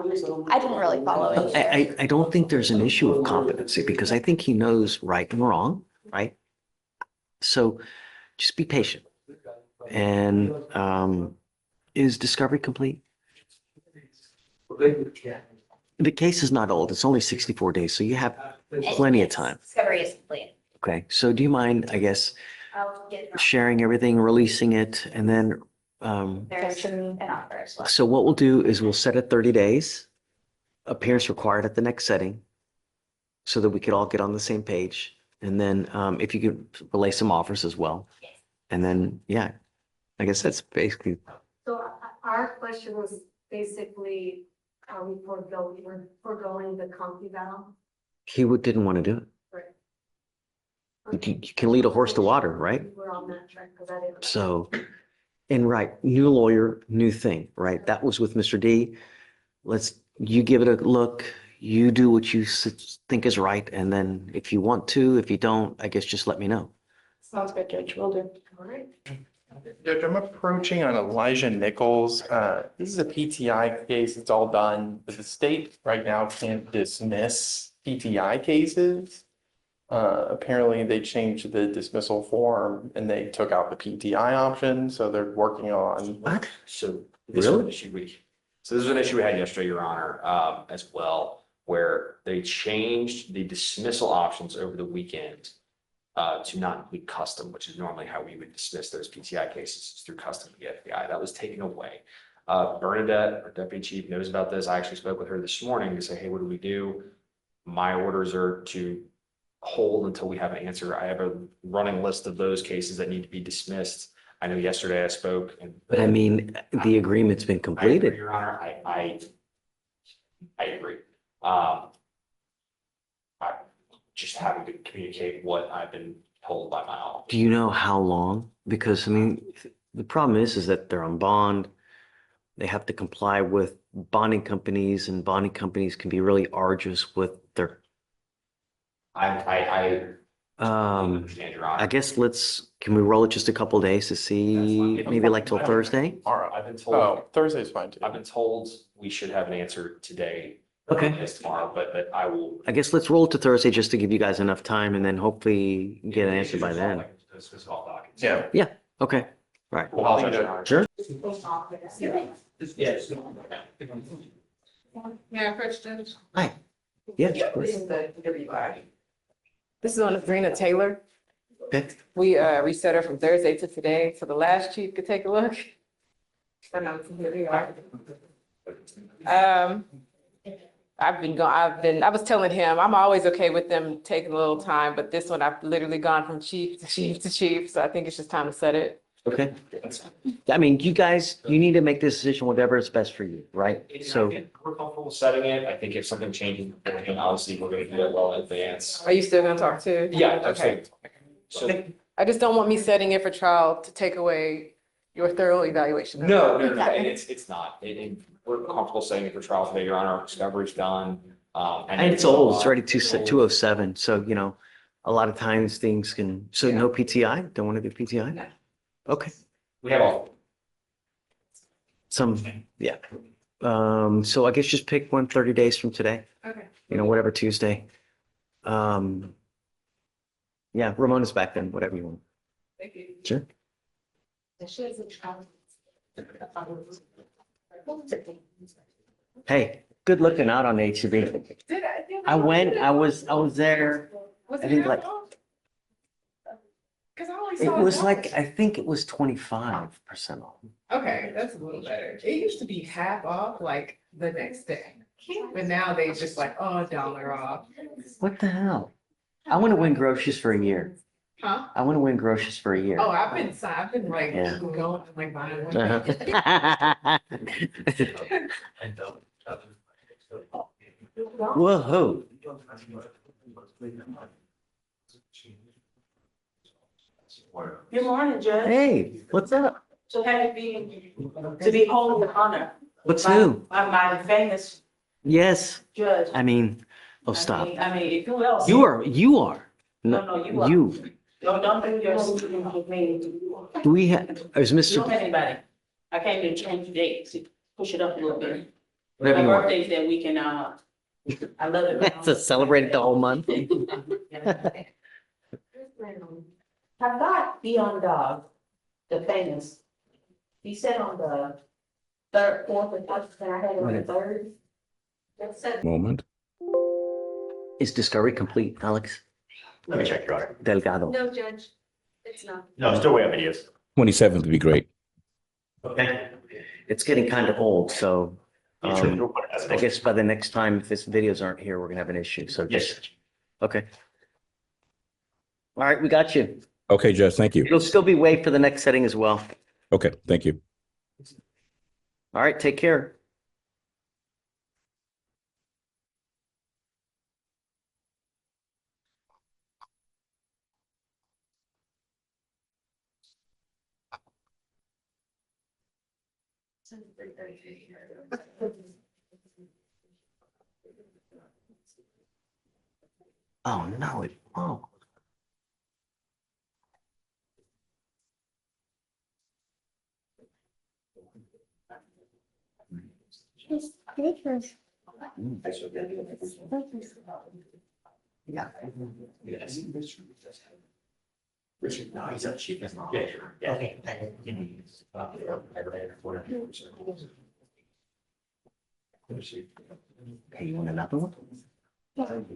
I didn't really follow it either. I don't think there's an issue of competency because I think he knows right and wrong, right? So just be patient. And is discovery complete? The case is not old. It's only 64 days, so you have plenty of time. Discovery is complete. Okay, so do you mind, I guess, I'll get sharing everything, releasing it, and then there's an offer as well. so what we'll do is we'll set it 30 days, appearance required at the next setting, so that we could all get on the same page. And then if you could relay some offers as well. And then, yeah, I guess that's basically, So our question was basically, are we foregoing the comfy valve? didn't want to do it. Right. You can lead a horse to water, right? We're on that track because I didn't. So, and right, new lawyer, new thing, right? That was with Mr. D. You give it a look, you do what you think is right, and then if you want to, if you don't, I guess just let me know. Sounds good, Judge. Will do. All right. Judge, I'm approaching on Elijah Nichols. This is a PTI case. It's all done. But the state right now can't dismiss PTI cases. Apparently they changed the dismissal form and they took out the PTI option. So they're working on. What? So this was an issue this was an issue we had yesterday, Your Honor, as well, where they changed the dismissal options over the weekend to not include custom, which is normally how we would dismiss those PTI cases through custom to the FBI. That was taken away. Bernadette, our deputy chief, knows about this. I actually spoke with her this morning to say, hey, what do we do? My orders are to hold until we have an answer. I have a running list of those cases that need to be dismissed. I know yesterday I spoke and. But I mean, the agreement's been I agree, completed. Your Honor, I agree. I'm just having to communicate what I've been told by my office. Do you know how long? Because I mean, the problem is that they're on bond. They have to comply with bonding companies, and bonding companies can be really arduous with their. I understand, Your Honor. I guess can we roll it just a couple days to see, maybe like till Thursday? All right. I've been told. Oh, Thursday's fine too. I've been told we should have an answer today. Okay. Yes, tomorrow, but I will. I guess let's roll it to Thursday just to give you guys enough time and then hopefully get an answer by then. Yeah. Yeah, okay, right. Apologize, Your Honor. Sure. Yes. Yeah, questions? Hi. Yes. This is the WI. This is on Adrena Taylor. Okay. We reset her from Thursday to today, so the last chief could take a look. I know, here we are. I was telling him, I'm always okay with them taking a little time, but this one I've literally gone from chief to chief to chief, so I think it's just time to set it. Okay. I mean, you guys, you need to make this decision, whatever is best for you, right? So, We're comfortable setting it. I think if something changes beforehand, obviously, we're gonna do it well in advance. Are you still gonna talk to? Yeah, Okay. So, I just don't want me setting it for trial to take away your thorough evaluation. no, and it's not. We're comfortable setting it for trial today, Your Honor. Our discovery's done. and it's old, it's already 207, so, you know, a lot of times things can, so no PTI, don't want to do PTI? No. Okay, We have all. yeah. So I guess just pick 30 days from today, Okay. you know, whatever Tuesday. Yeah, Ramona's back then, whatever you want. Thank you. Sure. Hey, good looking out on HB. I was there, Was I it think half like, off? Cause I only it saw. was it like, once. I think it was 25% off. Okay, that's a little better. It used to be half off like the next day. But now they just like, oh, $1 off. What the hell? I want to win groceries for a year. Huh? I want to win groceries for a year. Oh, I've been like Yeah. going, like buying one. Uh-huh. Whoa. Good morning, Judge. Hey, what's up? So happy to be holding the honor. What's by- new? By my famous Yes. judge. I mean, oh, stop. I mean, who else? You are. No, you are. You, Don't do your student with me. do we have, is You Mr. don't have anybody. I came to change the date, to push it up a little bit. Whatever My you want. birthday's that weekend, I love it. To celebrate it the whole month? Have God be on dog, the famous. He said on the third, fourth, and fifth, and I had it on the third. That said. Moment. Is discovery complete, Alex? Let me check, Your Honor. Delgado. No, Judge, it's not. No, still waiting on videos. 27th would be great. Okay. It's getting kind of old, so Sure. I guess by the next time, if this videos aren't here, we're gonna have an issue, so Yes. just, okay. All right, we got you. Okay, Judge, thank you. It'll still be waived for the next setting as well. Okay, thank you. All right, take care. Oh, no, it won't. Yeah. Richard, no, he's a chief. Yeah. Okay. Okay, you want another one? Let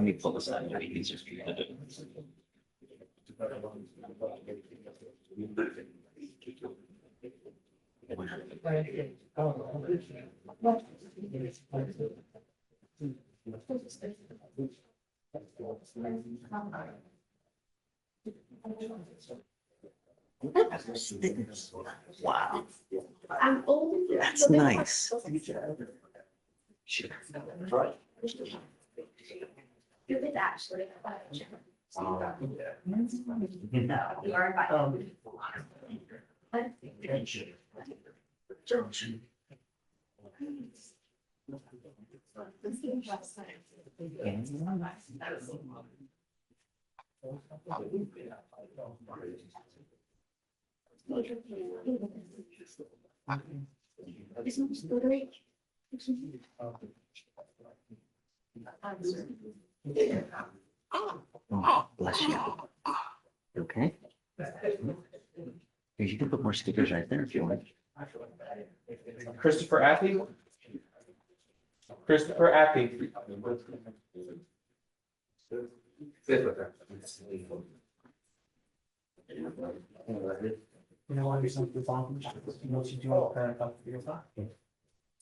me pull this out. It'll be easier for you to do. Wow, I'm old. that's nice. You're with Ashley. No, you are invited. Oh, bless you. You okay? Here, you can put more stickers right there if you want. Christopher Appy? Christopher Appy.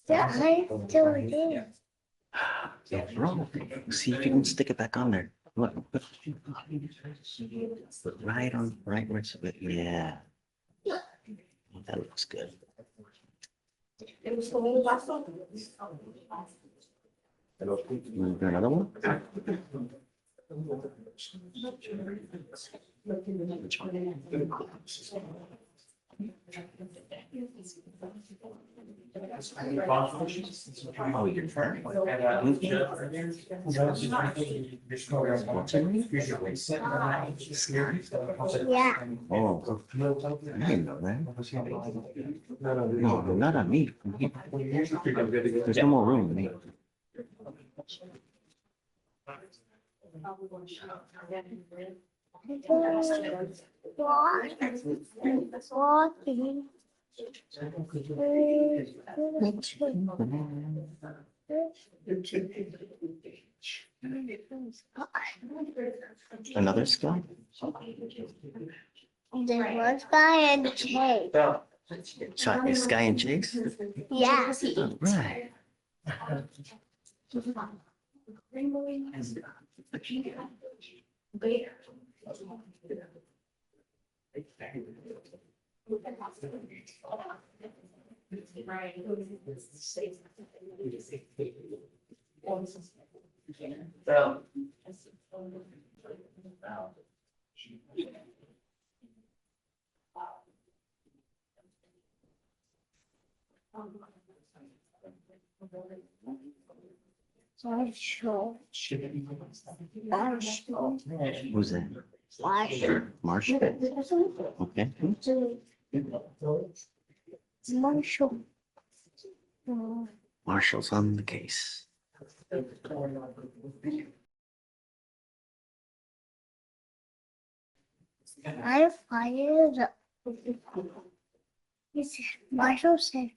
Yeah, I still do. Yeah, bro. See if you can stick it back on there. Look. Put right on, right where it's a bit. Yeah. That looks good. Want to do another one? Which one? Oh, you're fine. Yeah. Oh, I didn't know that. No, not on me. There's no more room. Walking. Another sky? There was Guy and Jake. Sorry, Sky and Chase? Yeah. Right. Marshall. Who's that? Marshall. Marshall? Okay. Marshall. Marshall's on the case. I fired up. Marshall said,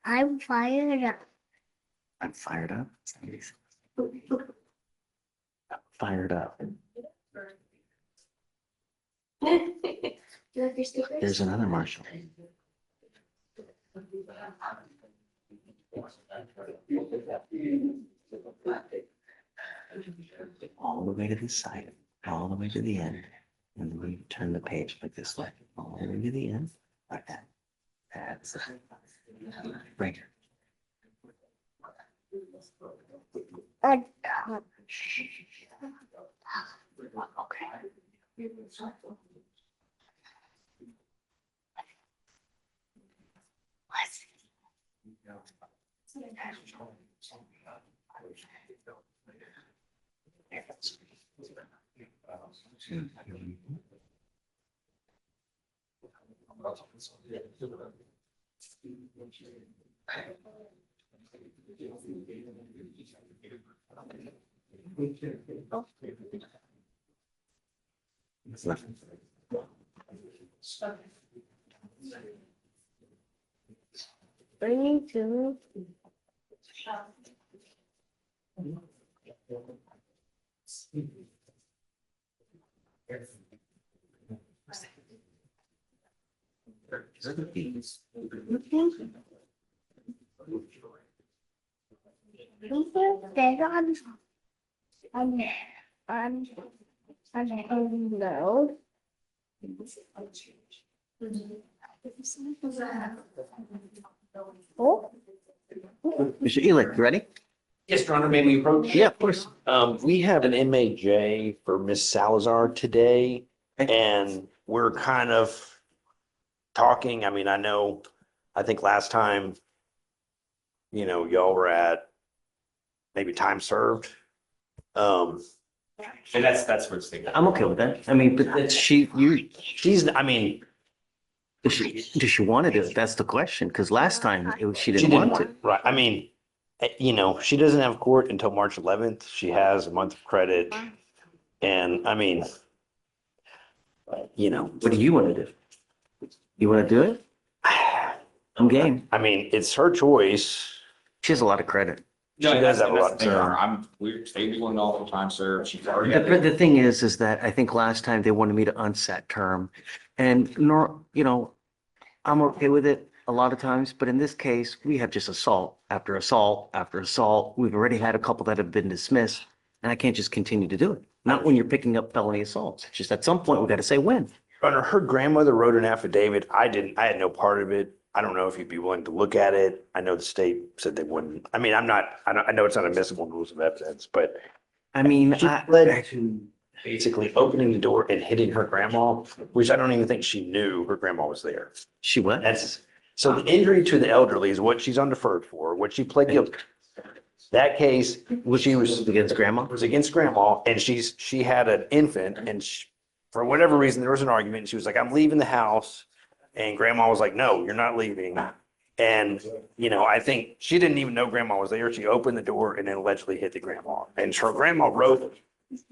I'm fired up. I'm fired up. Fired up. There's another Marshall. All the way to the side, all the way to the end. And then we turn the page like this way, all the way to the end, like that. That's it. Right here. Okay. It's nothing. Bring to. No. Oh. Mr. Elick, you ready? Yes, Your Honor, may we approach? Yeah, of course. We have an MAJ for Miss Salazar today, and we're kind of talking, I mean, I think last time, y'all were at maybe time served. And that's what's thinking. I'm okay with that. I mean, but that's she's, does she want to do it? That's the question. Because last time she she didn't want to. Right, I mean, she doesn't have court until March 11th. She has a month of credit. And I mean, What do you want to do? You want to do it? I'm game. I mean, it's her choice. She has a lot of credit. She does have a lot of We're staying willing all the time, sir. She's already. The thing is that I think last time they wanted me to unset term, and I'm okay with it a lot of times, but in this case, we have just assault after assault after assault. We've already had a couple that have been dismissed, and I can't just continue to do it. Not when you're picking up felony assaults. It's just at some point, we got to say when. Under her grandmother wrote an affidavit. I had no part of it. I don't know if you'd be willing to look at it. I know the state said they wouldn't. I mean, I know it's not admissible in rules of evidence, but I mean, she led to basically opening the door and hitting her grandma, which I don't even think she knew her grandma was there. She what? So the injury to the elderly is what she's undeferred for, what she pled guilty. That case, she was against grandma. Was against grandma, and she had an infant, and for whatever reason, there was an argument. And she was like, "I'm leaving the house," and grandma was like, "No, you're not leaving." And I think she didn't even know grandma was there. She opened the door and then allegedly hit the grandma, and her grandma wrote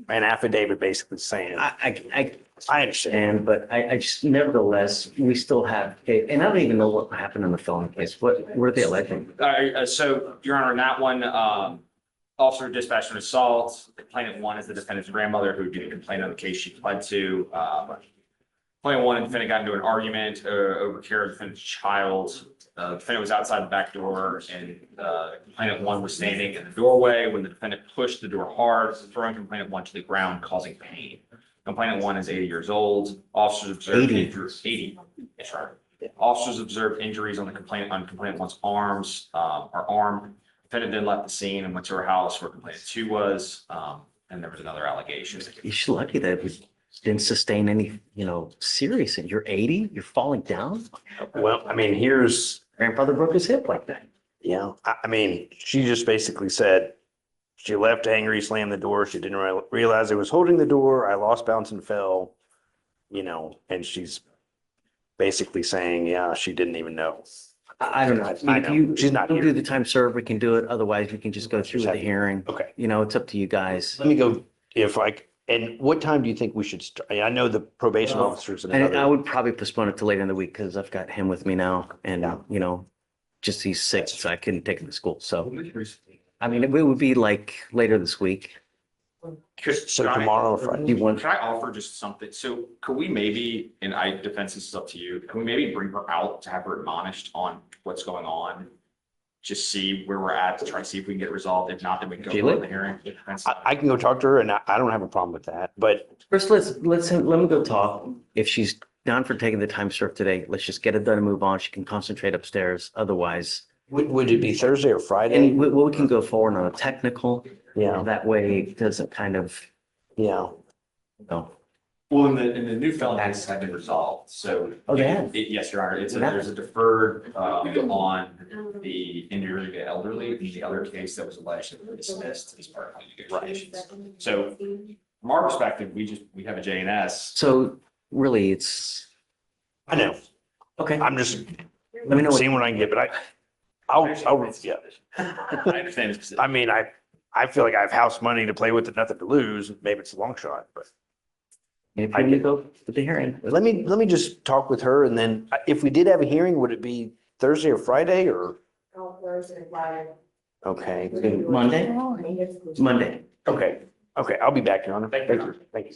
an affidavit basically saying, I understand, but I just nevertheless, we still have, and I don't even know what happened in the felony case. What are they alleging? So, Your Honor, in that one, officer dispatched an assault. Complainant one is the defendant's grandmother who didn't complain on the case she pled to. Complainant one and defendant got into an argument over care of the defendant's child. The defendant was outside the back door, and complainant one was standing in the doorway when the defendant pushed the door hard, throwing complainant one to the ground, causing pain. Complainant one is 80 years old. Officers observed 80. Yes, right. Officers observed injuries on complainant one's arms, or arm. Defendant then left the scene and went to her house where complainant two was, and there was another allegation. You're lucky that we didn't sustain any, serious. You're 80. You're falling down. Well, I mean, grandfather broke his hip like that. Yeah, I mean, she just basically said, She left angry, slammed the door. She didn't realize I was holding the door. I lost balance and fell, and she's basically saying, yeah, she didn't even know. I don't know. I mean, if She's not don't here. do the time served, we can do it. Otherwise, we can just go through with the hearing. Okay. It's up to you guys. Let me go, and what time do you think we should start? I know the probation officer's in And I another. would probably postpone it to later in the week because I've got him with me now and, just he's sick, so I couldn't take him to school. So, I mean, it would be like later this week. So tomorrow or Friday? Can I offer just something? So could we maybe, and defense, this is up to you, can we maybe bring her out to have her admonished on what's going on? Just see where we're at to try to see if we can get it resolved. If not, then we can go for the hearing. I can go talk to her and I don't have a problem with that, but. First, let me go talk. If she's down for taking the time served today, let's just get it done and move on. She can concentrate upstairs. Otherwise. Would it be Thursday or Friday? And we can go forward on a technical. Yeah. That way it doesn't kind of. Yeah. No. Well, in the new felony cases have been resolved, so. Oh, they have? Yes, Your Honor, What happened? there's a deferred, on the injury to the elderly, the other case that was alleged and dismissed as part of the negotiations. So from our perspective, we have a JNS. So really it's. I know. Okay. I'm just. Let me know. Seeing what I can get, but I'll, yeah. I understand. I mean, I feel like I have house money to play with and nothing to lose. Maybe it's a long shot, but. If you can go with the hearing. Let me just talk with her and then if we did have a hearing, would it be Thursday or Friday or? Thursday, Friday. Okay. Monday? Monday. Okay. I'll be back, Your Honor. Thank you. Thank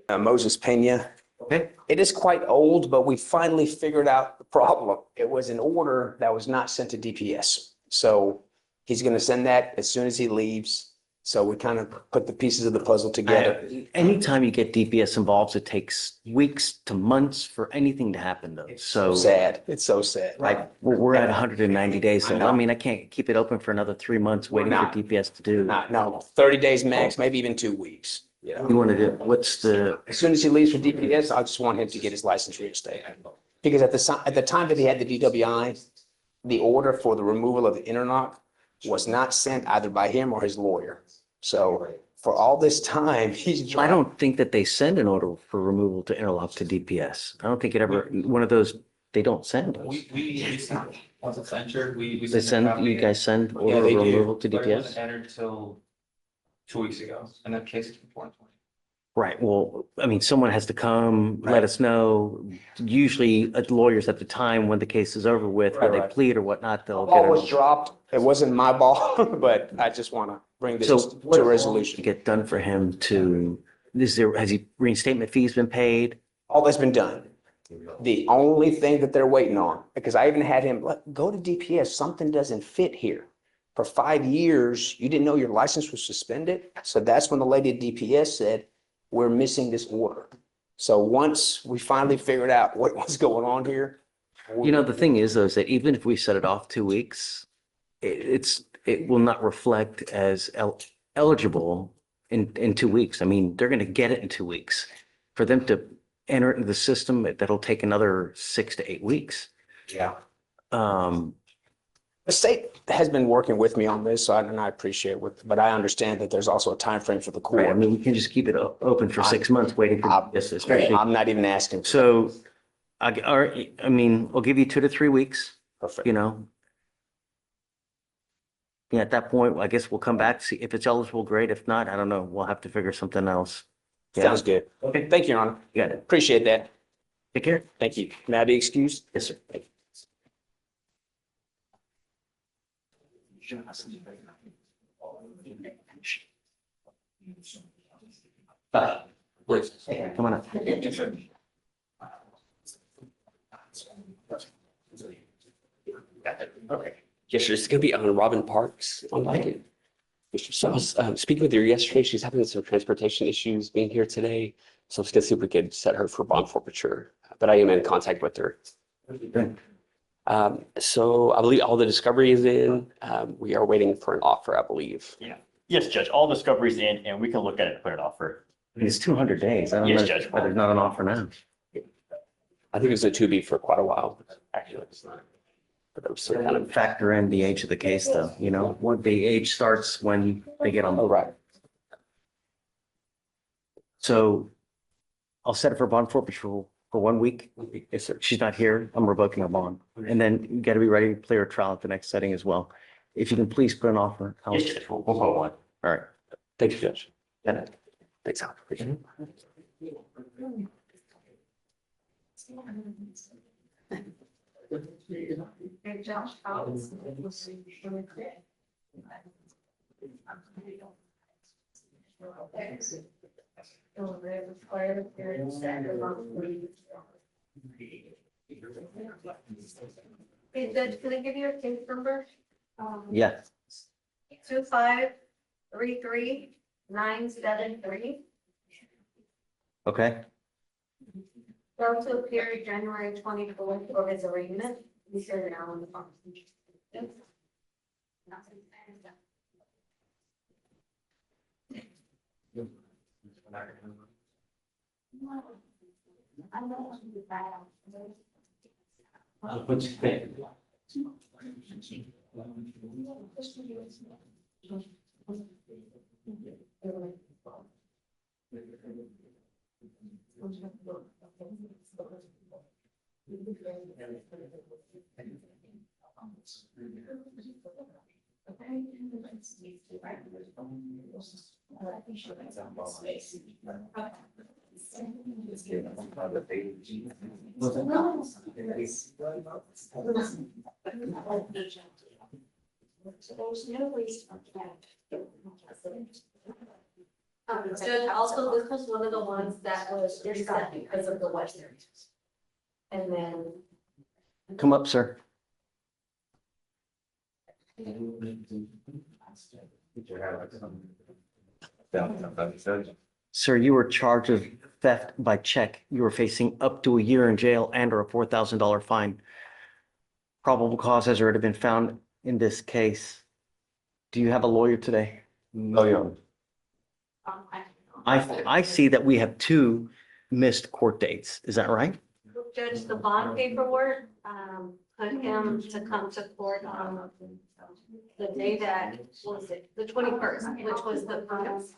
you. Moses Pena. Okay. It is quite old, but we finally figured out the problem. It was an order that was not sent to DPS. So he's going to send that as soon as he leaves. So we kind of put the pieces of the puzzle together. Anytime you get DPS involved, it takes weeks to months for anything to happen though. So sad. It's so sad. Like we're at 190 days. So I mean, I can't keep it open for another 3 months waiting for DPS to do. No, 30 days max, maybe even 2 weeks. You want to do, what's the? As soon as he leaves for DPS, I just want him to get his license reinstated. Because at the time that he had the DWI, the order for the removal of the interlock was not sent either by him or his lawyer. So for all this time, he's. I don't think that they send an order for removal to interlock to DPS. I don't think it ever, one of those, they don't send. We send, once it's entered, we. They send, you guys send Yeah, order they of do. removal to But it wasn't DPS? entered till 2 weeks ago, and that case is before. Right, well, I mean, someone has to come, let us know. Usually lawyers at the time when the case is over with, or they Right. plead or whatnot, they'll Ball get was it. dropped. It wasn't my ball, but I just want to bring this So to what a resolution. get done for him to, has he reinstatement fees been paid? All that's been done. The only thing that they're waiting on, because I even had him, go to DPS, something doesn't fit here. For 5 years, you didn't know your license was suspended. So that's when the lady at DPS said, we're missing this order. So once we finally figured out what was going on here. You know, the thing is though, is that even if we set it off 2 weeks, it will not reflect as eligible in 2 weeks. I mean, they're going to get it in 2 weeks. For them to enter it into the system, that'll take another 6 to 8 weeks. Yeah. The state has been working with me on this, and I appreciate it, but I understand that there's also a time frame for the Right, I court. mean, we can just keep it open for 6 months waiting for this, especially. I'm not even asking. So, I mean, we'll give you 2 to 3 weeks, Perfect. you know. Yeah, at that point, I guess we'll come back, see if it's eligible, great. If not, I don't know, we'll have to figure something else. Yeah. Sounds good. Okay. Thank you, Your Honor. You got it. Appreciate that. Take care. Thank you. May I be excused? Yes, sir. Come on up. Okay. Yes, sir. It's going to be on Robin Parks on Liken. So I was speaking with her yesterday. She's having some transportation issues being here today. So I was going to see if we could set her for bond forfeiture. But I am in contact with her. So I believe all the discovery is in. We are waiting for an offer, I believe. Yeah. Yes, Judge. All discovery's in and we can look at it and put an offer. It's 200 days. I don't Yes, know Judge. why there's not an offer now. I think it was a 2B for quite a while. Actually, it's not. But that was still kind of. Factor in the age of the case though, you know, what the age starts when they get on. Oh, right. So I'll set it for bond forfeiture for 1 week. If she's not here, I'm revoking a bond. And then you got to be ready to clear a trial at the next setting as well. If you can please put an offer. Yes, Judge, we'll put one. All right. Thank you, Judge. Thanks, Al. Appreciate it. And Josh Collins. Hey, Judge, can I give you a case number? Yeah. 2533973. Okay. Go to appear January 24th for his arraignment. He's here now on the phone. Judge, also, this was one of the ones that was reset because of the weather. And then. Come up, sir. Sir, you were charged of theft by check. You were facing up to a year in jail and or a $4,000 fine. Probable cause has already been found in this case. Do you have a lawyer today? No, Your Honor. I see that we have 2 missed court dates. Is that right? Judge, the bond paperwork, put him to come to court on the day that, what was it, the 21st, which was the first.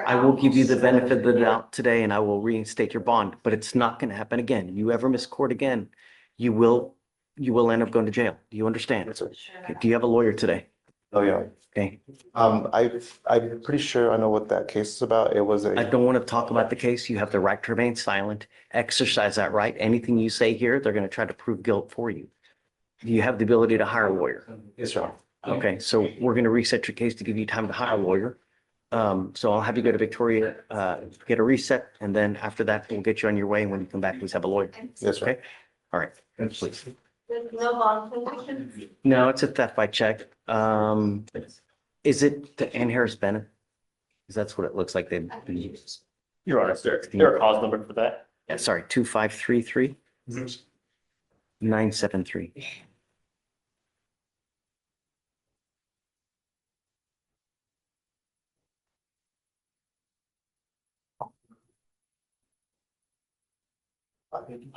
I will give you the benefit of the doubt today and I will reinstate your bond, but it's not going to happen again. You ever miss court again, you will end up going to jail. Do you understand? Okay, do you have a lawyer today? No, Your Honor. Okay. I'm pretty sure I know what that case is about. It was I a, don't want to talk about the case. You have the right to remain silent. Exercise that right. Anything you say here, they're going to try to prove guilt for you. You have the ability to hire a lawyer. yes, Your Honor. Okay, so we're going to reset your case to give you time to hire a lawyer. So I'll have you go to Victoria, get a reset, and then after that, we'll get you on your way. And when you come back, please have a lawyer. Yes, sir. Okay? All right, please. There's no bond condition. No, it's a theft by check. Is it to Ann Harris Bennett? Because that's what it looks like they've been used. Your Honor, sir, is there a cause number for that? Yeah, sorry, 2533 973.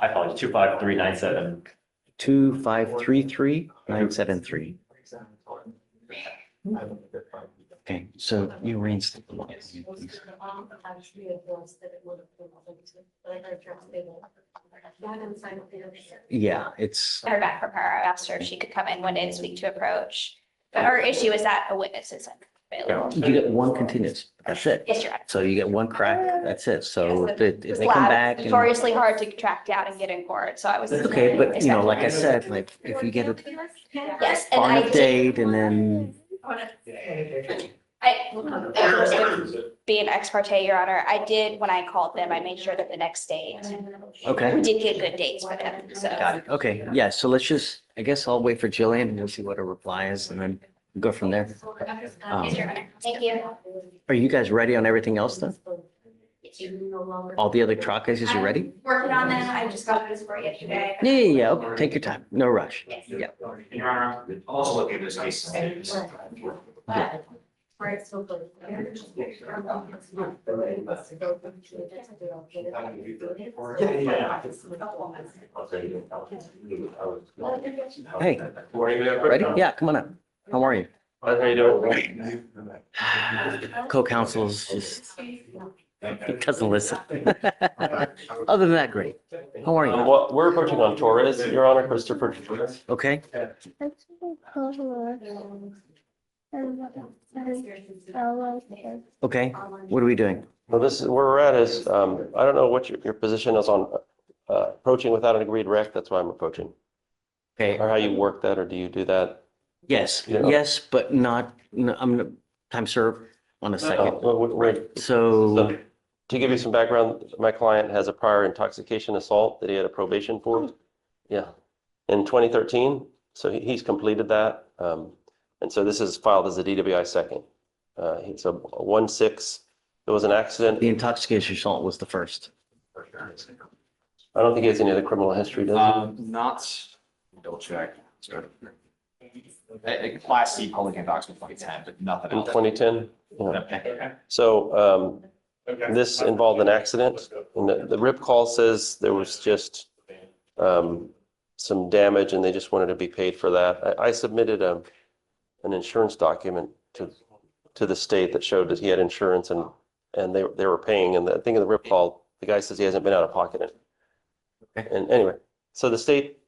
I apologize, 25397. 2533 973. Okay, so you reinstate the law. Yeah, it's, I heard back from her. I asked her if she could come in one day this week to approach. But our issue is that a witness isn't available. you get one continuous. That's it. Yes, Your Honor. So you get one crack. That's it. So if It's they come back. and- notoriously hard to track down and get in court, so I was. Okay, but you know, like I said, like if you get a Yes, and on I a did, date and then, being ex parte, Your Honor, I did, when I called them, I made sure that the next day. Okay. We did get good dates for them, so. got it. Okay, yeah, so let's just, I guess I'll wait for Jillian and we'll see what her reply is and then go from there. Yes, Your Honor. Thank you. Are you guys ready on everything else then? All the other trial cases, you ready? Working on them. I just got this for yesterday. Yeah, okay, take your time. No rush. Yeah. Your Honor, also looking at this case. Right, so. Hey, ready? Yeah, come on up. How are you? How you doing? Co-counsel's just, he doesn't listen. Other than that, great. How are you? Well, we're approaching on Torres, Your Honor, Christopher. Okay. Okay, what are we doing? Well, this is where we're at is, I don't know what your position is on approaching without an agreed rec. That's why I'm approaching. Okay. Or how you work that, or do you do that? Yes, You know? yes, but not, no, I'm gonna time serve on a second. Well, So, to give you some background, my client has a prior intoxication assault that he had a probation for. Yeah, in 2013. So he's completed that. And so this is filed as a DWI second. It's a 1-6. It was an accident. the intoxication assault was the first. I don't think he has any other criminal history, does he? Not, double check. A Class C public intoxication 2010, but nothing In else. 2010? Yeah. So this involved an accident, and the RIP call says there was just some damage and they just wanted to be paid for that. I submitted an insurance document to the state that showed that he had insurance and they were paying. And I think in the RIP call, the guy says he hasn't been out of pocket. And anyway, so the state.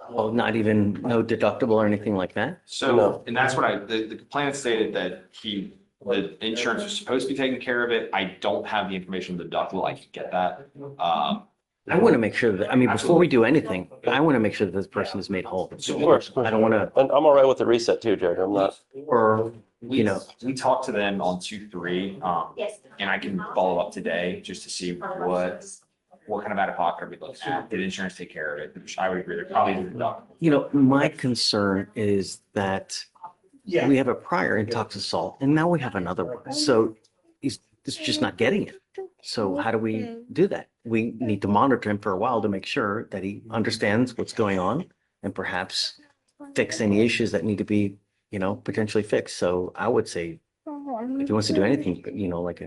Oh, not even, no deductible or anything like that? So, and that's what the complainant stated that the insurance was supposed to be taking care of it. I don't have the information on the deductible. I can get that. I want to make sure that, I mean, before we do anything, I want to make sure that this person is made whole. Of course. I don't want to, And I'm all right with the reset too, Judge. I'm not. or, you know, We talked to them on 2/3, and I can follow up today just to see what kind of out of pocket are we looking at? Did insurance take care of it? Which I would agree, they're probably deductible. you know, my concern is that we have a prior intox assault and now we have another one. So he's just not getting it. So how do we do that? We need to monitor him for a while to make sure that he understands what's going on and perhaps fix any issues that need to be, you know, potentially fixed. So I would say if he wants to do anything, you know, like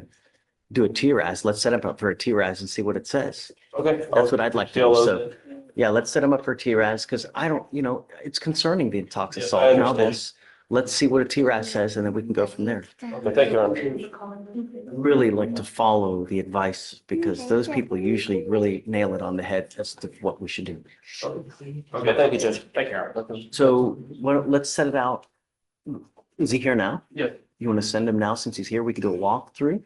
do a TRAS, let's set him up for a TRAS and see what it says. Okay. That's what I'd like to do. So, yeah, let's set him up for TRAS because I don't, you know, it's concerning the intox Yes, assault. I Now understand. this, let's see what a TRAS says and then we can go from there. Okay, thank you, Your Honor. Really like to follow the advice because those people usually really nail it on the head as to what we should do. Okay, thank you, Judge. Thank you. So let's set it out. Is he here now? Yeah. You want to send him now since he's here? We could do a walkthrough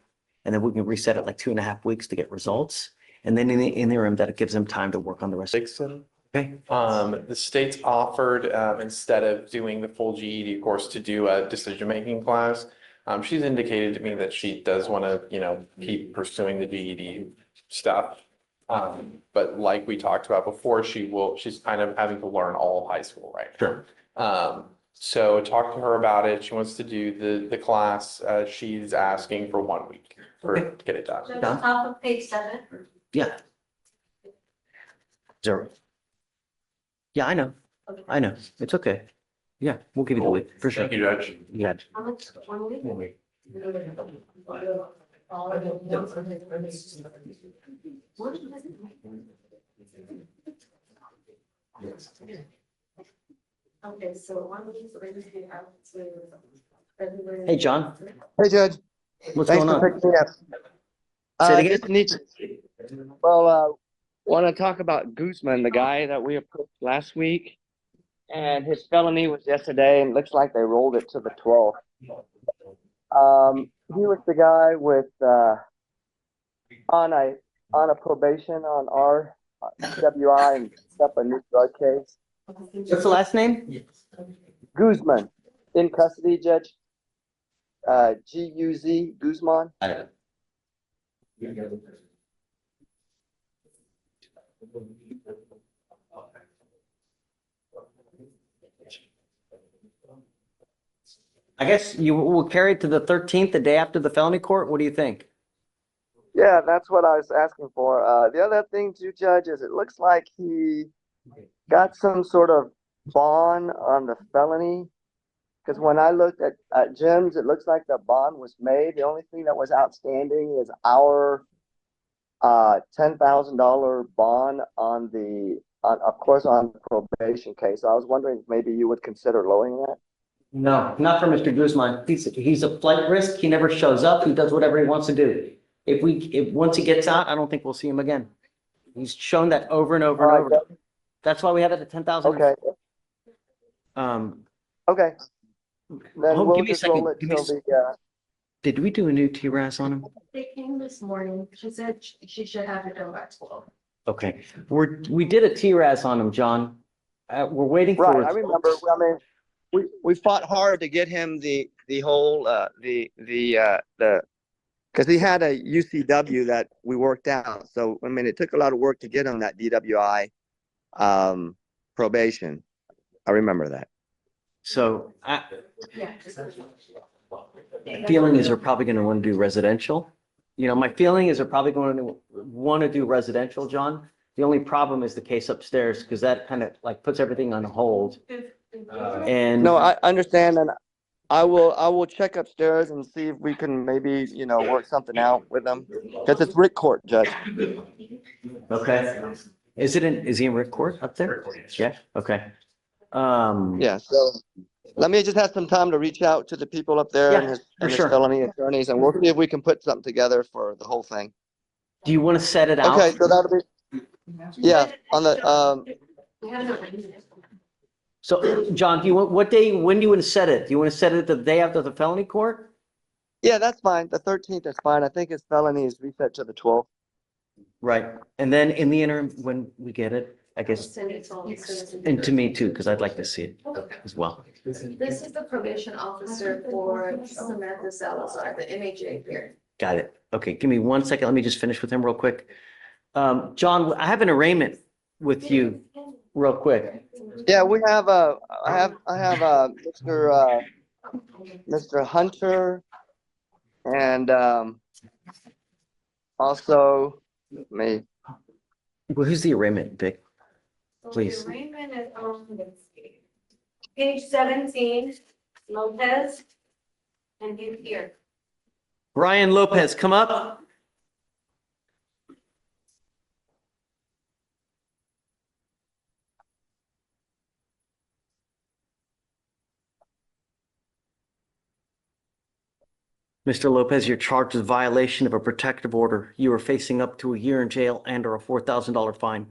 and then we can reset it like 2.5 weeks to get results. And then in the interim, that gives him time to work on the rest. Okay. The state's offered, instead of doing the full GED course, to do a decision-making class. She's indicated to me that she does want to, you know, keep pursuing the GED stuff. But like we talked about before, she's kind of having to learn all of high school right now. Sure. So talk to her about it. She wants to do the class. She's asking for 1 week to get it done. So the top of page 7. Yeah. Zero. Yeah, I know. I know. It's okay. Yeah, we'll give you the week for sure. Thank you, Judge. Yeah. How much? 1 week? Okay, so 1 week is ready to be out to February. Hey, John. Hey, Judge. What's Thanks going for on? picking me up. Say it again? Just need to, want to talk about Guzman, the guy that we approached last week. And his felony was yesterday, and it looks like they rolled it to the 12th. He was the guy with, on a probation on our WI and up a new drug case. What's the last name? Guzman, in custody, Judge. G-U-Z, Guzman. I don't know. I guess you will carry it to the 13th, the day after the felony court. What do you think? Yeah, that's what I was asking for. The other thing too, Judge, is it looks like he got some sort of bond on the felony. Because when I looked at Jim's, it looks like the bond was made. The only thing that was outstanding is our $10,000 bond on of course, on the probation case. I was wondering if maybe you would consider lowering that. No, not for Mr. Guzman. He's a flight risk. He never shows up. He does whatever he wants to do. Once he gets out, I don't think we'll see him again. He's shown that over and over and over. That's why we have it at 10,000. Okay. Okay. Then Hold, we'll give me a just roll second. it Give me till a the, Did we do a new TRAS on him? They came this morning. She said she should have it done by 12. Okay, we did a TRAS on him, John. We're waiting for. right, I remember, I mean, we fought hard to get him the whole, because he had a UCW that we worked out. So, I mean, it took a lot of work to get him that DWI probation. I remember that. So, feeling is they're probably going to want to do residential. You know, my feeling is they're probably going to want to do residential, John. The only problem is the case upstairs, because that kind of like puts everything on hold. And no, I understand, and I will check upstairs and see if we can maybe, work something out with them, because it's Rick Court, Judge. Okay. Is he in Rick Court up there? Yeah. Okay. Yeah. So let me just have some time to reach out to the people up there and his felony attorneys, and we'll see if we can put something together for the whole thing. Do you want to set it out? Okay. So that'll be. Yeah. On the. So, John, when do you want to set it? Do you want to set it the day after the felony court? Yeah, that's fine. The 13th is fine. I think his felony is reset to the 12th. Right. And then in the interim, when we get it, I guess, and to me too, because I'd like to see it as well. This is the probation officer for Samantha Salazar, the MHA here. Got it. Okay, give me 1 second. Let me just finish with him real quick. John, I have an arraignment with you real quick. Yeah, I have Mr. Hunter, and also me. Well, who's the arraignment, Vic? Please. The arraignment is on page 17, Lopez, and he's here. Brian Lopez, come up. Mr. Lopez, you're charged with violation of a protective order. You are facing up to a year in jail and or a $4,000 fine.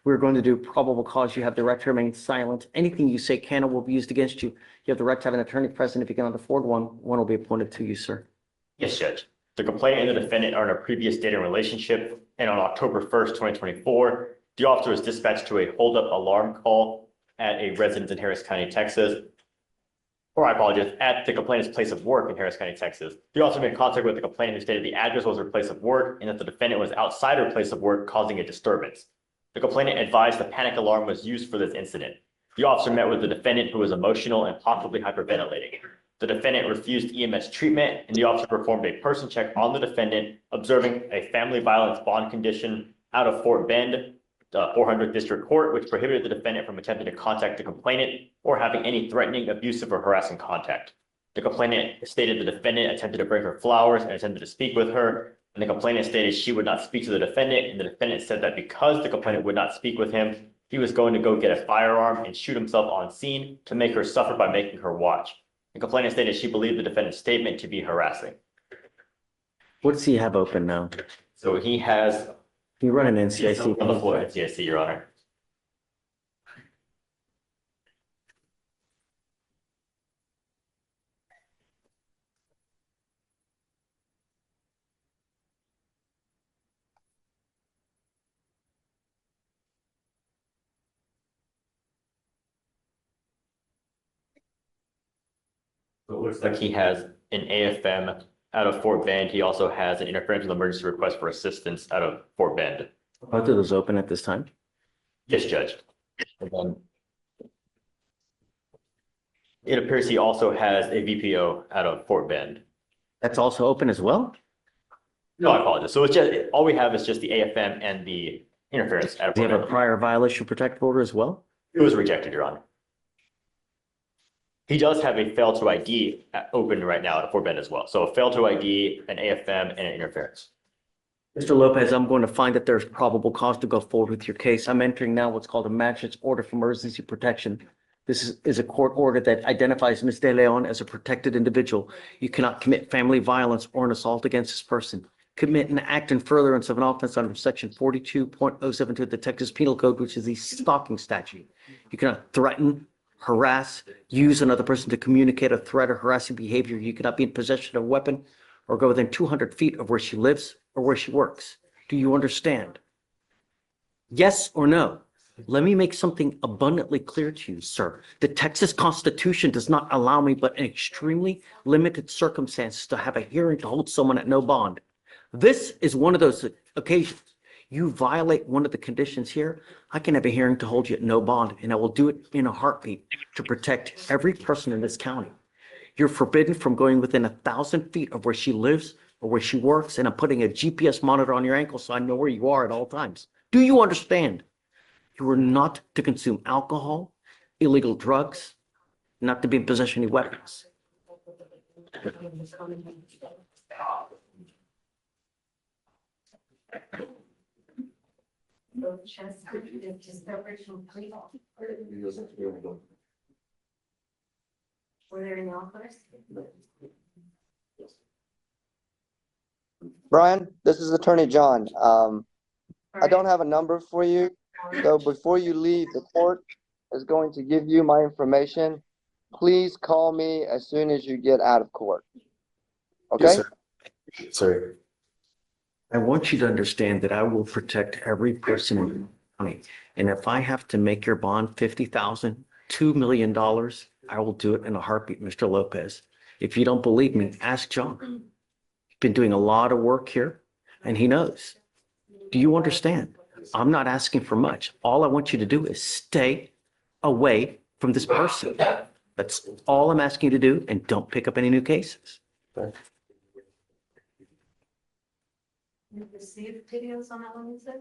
We're going to do probable cause. You have the right to remain silent. Anything you say can or will be used against you. You have the right to have an attorney present. If you cannot afford one, one will be appointed to you, sir. Yes, Judge. The complainant and the defendant are in a previous dating relationship, and on October 1st, 2024, the officer was dispatched to a hold-up alarm call at a residence in Harris County, Texas. Or I apologize, at the complainant's place of work in Harris County, Texas. The officer made contact with the complainant who stated the address was her place of work and that the defendant was outside her place of work causing a disturbance. The complainant advised the panic alarm was used for this incident. The officer met with the defendant who was emotional and possibly hyperventilating. The defendant refused EMS treatment and the officer performed a person check on the defendant, observing a family violence bond condition out of Fort Bend, 400th District Court, which prohibited the defendant from attempting to contact the complainant or having any threatening, abusive, or harassing contact. The complainant stated the defendant attempted to bring her flowers and attempted to speak with her, and the complainant stated she would not speak to the defendant, and the defendant said that because the complainant would not speak with him, he was going to go get a firearm and shoot himself on scene to make her suffer by making her watch. The complainant stated she believed the defendant's statement to be harassing. What does he have open now? So he has. Can you run an NCIC? On the floor, NCIC, Your Honor. So it looks like he has an AFM out of Fort Bend. He also has an interference with emergency request for assistance out of Fort Bend. Both of those open at this time? Yes, Judge. And then it appears he also has a VPO out of Fort Bend. That's also open as well? No, I apologize. So it's just, all we have is just the AFM and the interference. Do you have a prior violation protective order as well? It was rejected, Your Honor. He does have a fail to ID open right now at Fort Bend as well. So a fail to ID, an AFM, and an interference. Mr. Lopez, I'm going to find that there's probable cause to go forward with your case. I'm entering now what's called a magistrate's order for emergency protection. This is a court order that identifies Ms. De Leon as a protected individual. You cannot commit family violence or an assault against this person. Commit an act in furtherance of an offense under section 42.072 of the Texas Penal Code, which is the stalking statute. You cannot threaten, harass, use another person to communicate a threat or harassing behavior. You cannot be in possession of a weapon or go within 200 feet of where she lives or where she works. Do you understand? Yes or no? Let me make something abundantly clear to you, sir. The Texas Constitution does not allow me but in extremely limited circumstances to have a hearing to hold someone at no bond. This is one of those occasions. You violate one of the conditions here, I can have a hearing to hold you at no bond, and I will do it in a heartbeat to protect every person in this county. You're forbidden from going within 1,000 feet of where she lives or where she works, and I'm putting a GPS monitor on your ankle so I know where you are at all times. Do you understand? You are not to consume alcohol, illegal drugs, not to be in possession of any weapons. Were there any offers? Brian, this is Attorney John. I don't have a number for you. So before you leave, the court is going to give you my information. Please call me as soon as you get out of court. Okay? Yes, sir. Sorry. I want you to understand that I will protect every person in the county. And if I have to make your bond $50,000, $2 million, I will do it in a heartbeat, Mr. Lopez. If you don't believe me, ask John. He's been doing a lot of work here and he knows. Do you understand? I'm not asking for much. All I want you to do is stay away from this person. That's all I'm asking you to do, and don't pick up any new cases. You received videos on that one, you said?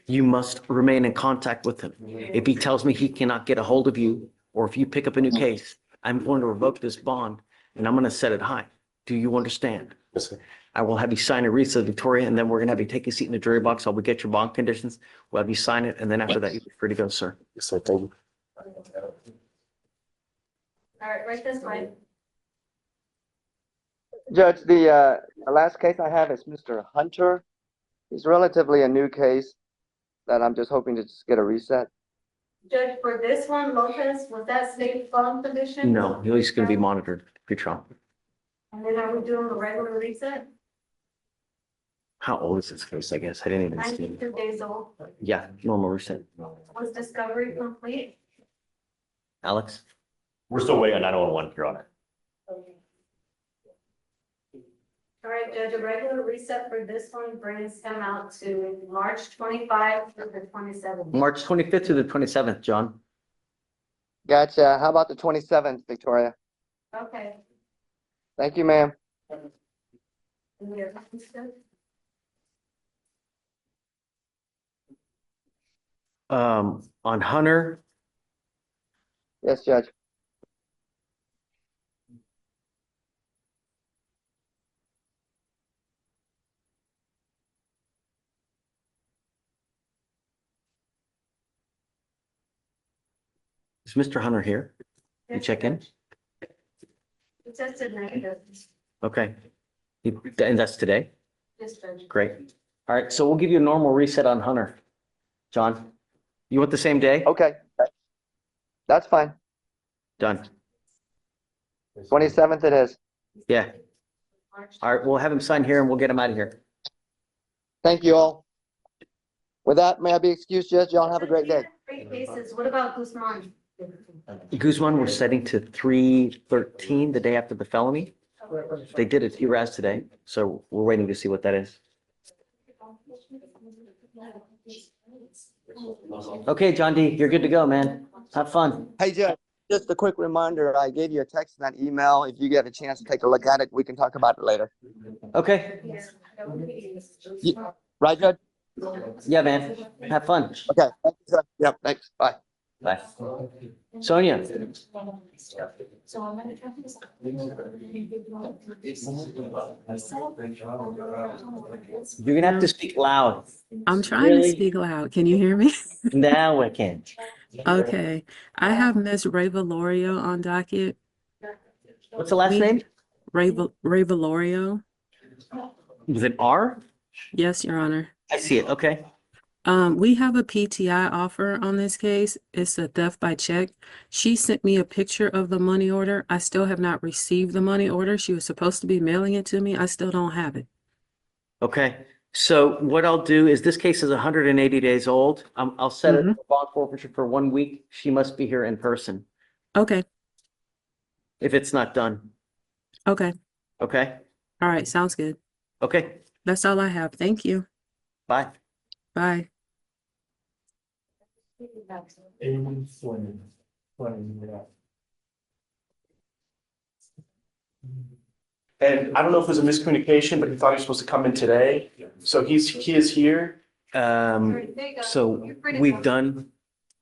You must remain in contact with him. If he tells me he cannot get a hold of you, or if you pick up a new case, I'm going to revoke this bond and I'm going to set it high. Do you understand? Yes, sir. I will have you sign a recess, Victoria, and then we're going to have you take a seat in the jury box. I will get your bond conditions. We'll have you sign it, and then after that, you'll be free to go, sir. Yes, sir. Thank you. All right, right this way. Judge, the last case I have is Mr. Hunter. He's relatively a new case that I'm just hoping to just get a reset. Judge, for this one, Lopez, was that state farm condition? No, he's going to be monitored pre-trial. And then are we doing a regular reset? How old is this case? I guess I didn't even see. 92 days old. Yeah, normal reset. Was discovery complete? Alex? We're still waiting on 911, Your Honor. All right, Judge, a regular reset for this one brings him out to March 25 to the 27th. March 25th to the 27th, John. Gotcha. How about the 27th, Victoria? Okay. Thank you, ma'am. Any other questions? On Hunter, Yes, Judge. is Mr. Hunter here? You check in? It tested negative. Okay. And that's today? Yes, Judge. Great. All right, so we'll give you a normal reset on Hunter. John, you want the same day? Okay. That's fine. Done. 27th it is. Yeah. All right, we'll have him sign here and we'll get him out of here. Thank you all. With that, may I be excused, Judge? Y'all have a great day. Great cases. What about Guzman? Guzman, we're setting to 3/13 the day after the felony. They did it ERAS today, so we're waiting to see what that is. Okay, John D., you're good to go, man. Have fun. Hey, Judge, just a quick reminder. I gave you a text and an email. If you get a chance to take a look at it, we can talk about it later. Okay. Right, Judge? Yeah, man. Have fun. Okay. Thank you, sir. Yep, thanks. Bye. Bye. Sonia? So I'm gonna try this. You're gonna have to speak loud. I'm trying to speak loud. Can you hear me? Now I can. Okay. I have Miss Ray Valorio on docket. What's the last name? Ray Valorio. With an R? Yes, Your Honor. I see it. Okay. We have a PTI offer on this case. It's a theft by check. She sent me a picture of the money order. I still have not received the money order. She was supposed to be mailing it to me. I still don't have it. Okay. So what I'll do is this case is 180 days old. I'll set it for bond forfeiture for 1 week. She must be here in person Okay. if it's not done. Okay. Okay. All right. Sounds good. Okay. That's all I have. Thank you. Bye. Bye. And I don't know if it was a miscommunication, but he thought he was supposed to come in today. So he is here. So we've done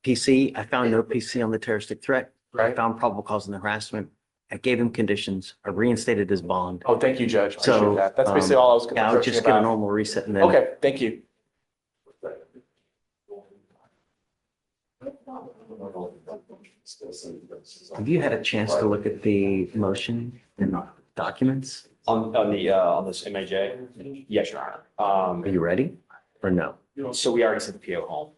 PC. I found no PC on the terroristic threat. I found probable cause and harassment. I gave him conditions. I reinstated his bond. Oh, thank you, Judge. So Appreciate that. That's basically all I was yeah, I'll just get a normal reset and then. Okay, thank you. Have you had a chance to look at the motion and documents? On this MAJ? Yes, Your Honor. Are you ready or no? So we already sent the PO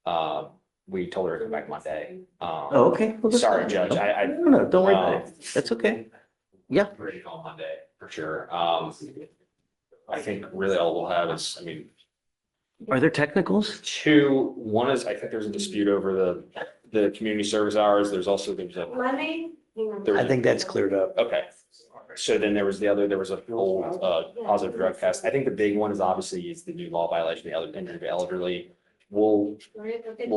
home. We told her to come back Monday. Oh, okay. Well, that's Sorry, fine. Judge, No, don't worry about it. That's okay. Yeah. Ready to go on Monday, for sure. I think really all we'll have is, I mean, Are there technicals? one is, I think there's a dispute over the community service hours. There's a, Let me. I think that's cleared up. okay. So then there was a old, positive drug test. I think the big one is obviously is the new law violation, the elderly. We'll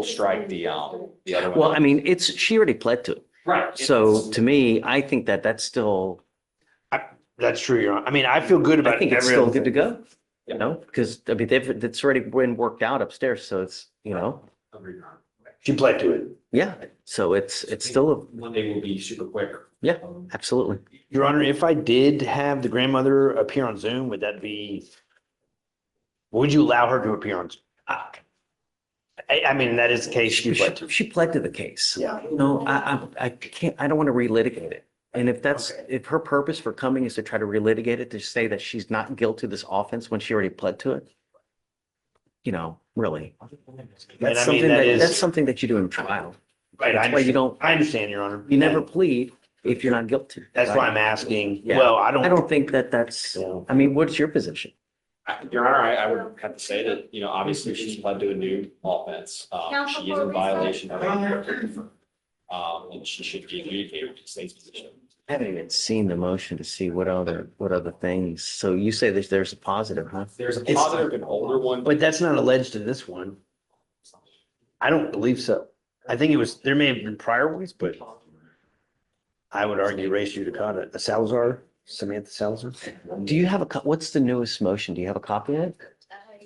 strike the other one. Well, I mean, she already pled to it. Right. So to me, I think that that's still, That's true, Your Honor. I mean, I feel good about I think it's every still other good to thing. go. You know, because I mean, it's already been worked out upstairs. So it's, you know, She pled to it. yeah. So it's still, Monday will be super quick. yeah, absolutely. Your Honor, if I did have the grandmother appear on Zoom, would that be, would you allow her to appear on? I mean, that is the case she pled to. She pled to the case. Yeah. No, I can't, I don't want to relitigate it. And if her purpose for coming is to try to relitigate it, to say that she's not guilty of this offense when she already pled to it, you know, really. That's I mean, that's something that you do in trial. Right, That's why you don't, I understand, Your Honor. you never plead if you're not guilty. That's why right? I'm asking. Yeah. Well, I don't think that's, I mean, what's your position? Your Honor, I would have to say that, obviously she's pled to a new offense. She is in violation of and she should be adjudicated to the state's position. I haven't even seen the motion to see what other things. So you say that there's a positive, huh? There's a positive and older one. But that's not alleged in this one. I don't believe so. I think there may have been prior ones, but I would argue res judicata, Samantha Salazar. Do you have what's the newest motion? Do you have a copy of it?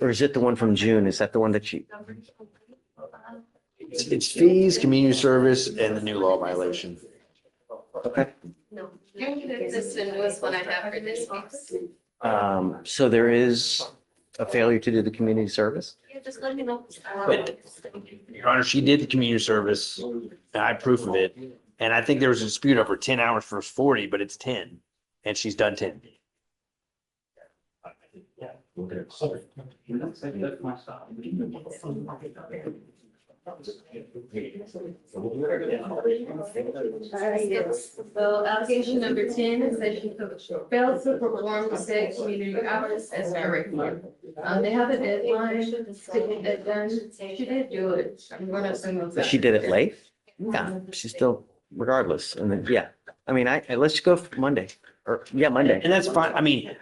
Or is it the one from June? Is that the one that you? It's fees, community service, and the new law violation. Okay. No. This is the newest one I have for this case. So there is a failure to do the community service? Yeah, just let me know. But, Your Honor, she did the community service, and I have proof of it. And I think there was a dispute over 10 hours versus 40, but it's 10, and she's done 10. So allegation number 10 is that she failed to perform the said community hours as directed. They have a deadline to get that done. She did do it. We're not saying But she did it late? Yeah, she's still, regardless. And then, yeah, I mean, let's go for Monday Monday. And that's fine. I mean,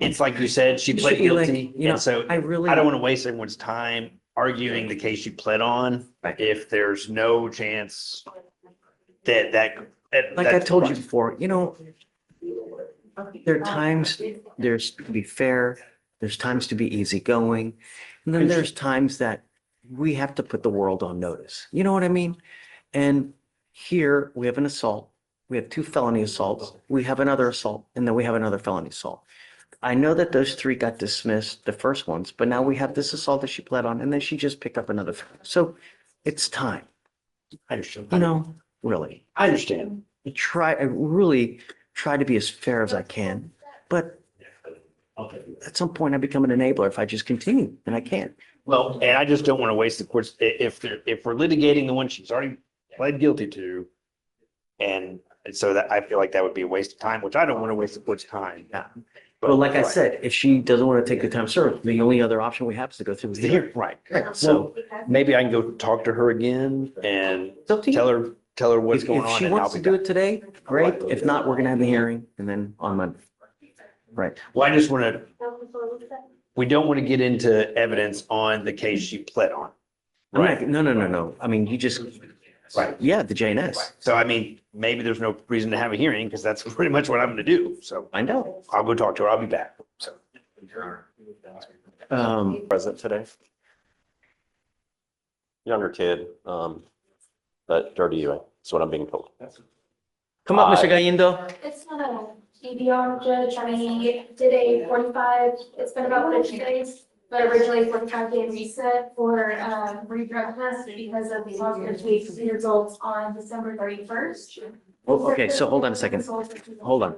it's like you said, she pled guilty. And so I don't want to waste everyone's time arguing the case you pled on if there's no chance that like I told you before, there are times to be fair, there's times to be easygoing. And then there's times that we have to put the world on notice. You know what I mean? And here we have an assault. We have 2 felony assaults. We have another assault, and then we have another felony assault. I know that those 3 got dismissed, the first ones, but now we have this assault that she pled on, and then she just picked up another. So it's time. I understand. You know, really. I understand. I really try to be as fair as I can, but at some point I become an enabler if I just continue, and I can't. Well, and I just don't want to waste the courts, if we're litigating the one she's already pled guilty to. And so that, I feel like that would be a waste of time, which I don't want to waste the court's time. Yeah. But like I said, if she doesn't want to take the time served, the only other option we have is to go through the hearing. Right. So Maybe I can go talk to her again and up to you. tell her what's if going on. she and I'll wants to be do back. it today, great. If not, we're gonna have the hearing and then on Monday. Right. Well, I just want to, we don't want to get into evidence on the case she pled on. Right. No. I mean, you just, Right. yeah, the JNS. So I mean, maybe there's no reason to have a hearing because that's pretty much what I'm going to do. So I know. I'll go talk to her. I'll be back. So. Present today. Younger kid, but dirty UA. That's what I'm being told. Come up, Mr. Galindo. It's not a DVR judge. I did a 45, it's been about 50 days, but originally 45-day reset for redrug test because of the positive case results on December 31st. Oh, okay, so hold on a second. Hold on.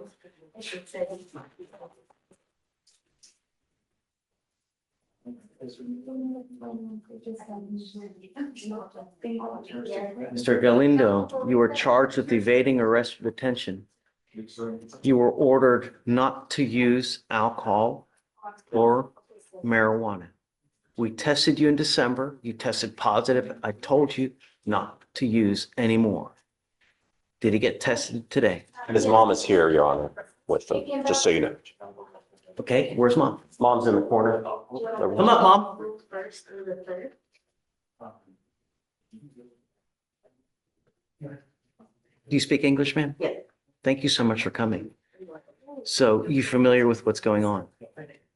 Mr. Galindo, you were charged with evading arrest or detention. You were ordered not to use alcohol or marijuana. We tested you in December. You tested positive. I told you not to use anymore. Did he get tested today? His mom is here, Your Honor, with him, just so you know. Okay, where's mom? Mom's in the corner. Come up, mom. Do you speak English, ma'am? Yes. Thank you so much for coming. So you familiar with what's going on?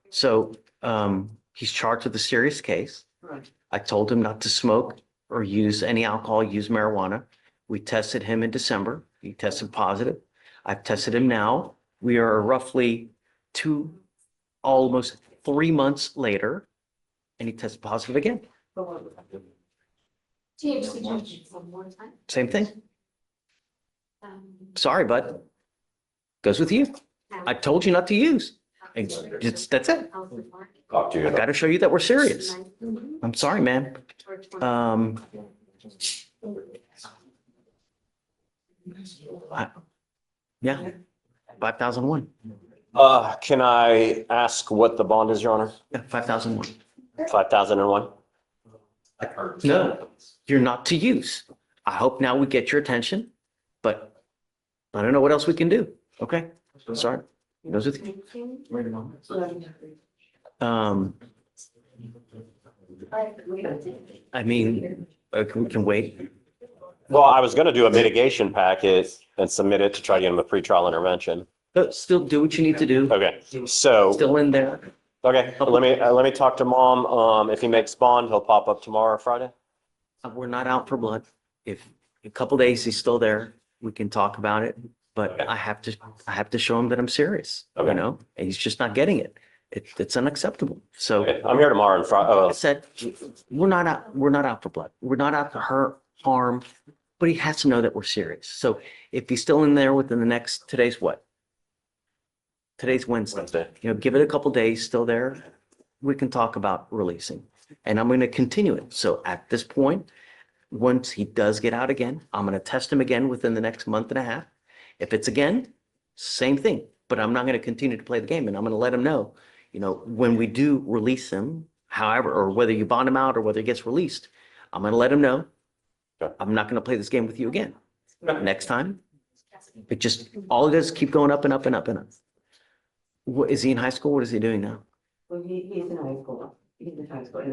So he's charged with a serious case. I told him not to smoke or use any alcohol, use marijuana. We tested him in December. He tested positive. I've tested him now. We are roughly almost 3 months later, and he tested positive again. Same thing. Sorry, bud. Goes with you. I told you not to use. That's it. Talk to you. I got to show you that we're serious. I'm sorry, man. Yeah, 5,001. Can I ask what the bond is, Your Honor? Yeah, 5,001. 5,001? No, you're not to use. I hope now we get your attention, but I don't know what else we can do. Okay, sorry. Goes with you. I mean, we can wait. Well, I was going to do a mitigation packet and submit it to try to get him a pretrial intervention. But still do what you need to do. Okay, so, Still in there. okay, let me talk to Mom. If he makes bond, he'll pop up tomorrow or Friday. We're not out for blood. If a couple days he's still there, we can talk about it. But I have to show him that I'm serious, you Okay. know, and he's just not getting it. It's unacceptable. So Okay, I'm here tomorrow and Friday. I said, we're not out for blood. We're not out to hurt, harm, but he has to know that we're serious. So if he's still in there within the next, today's what? Today's Wednesday. You know, give it a couple days, still there, we can talk about releasing. And I'm going to continue it. So at this point, once he does get out again, I'm going to test him again within the next month and a half. If it's again, same thing, but I'm not going to continue to play the game, and I'm going to let him know, you know, when we do release him, however, or whether you bond him out or whether he gets released, I'm going to let him know. Okay. I'm not going to play this game with you again. Next time, it just, all it is, keep going up and up and up and up. What, is he in high school? What is he doing now? Well, he's in high school. He's in high school, and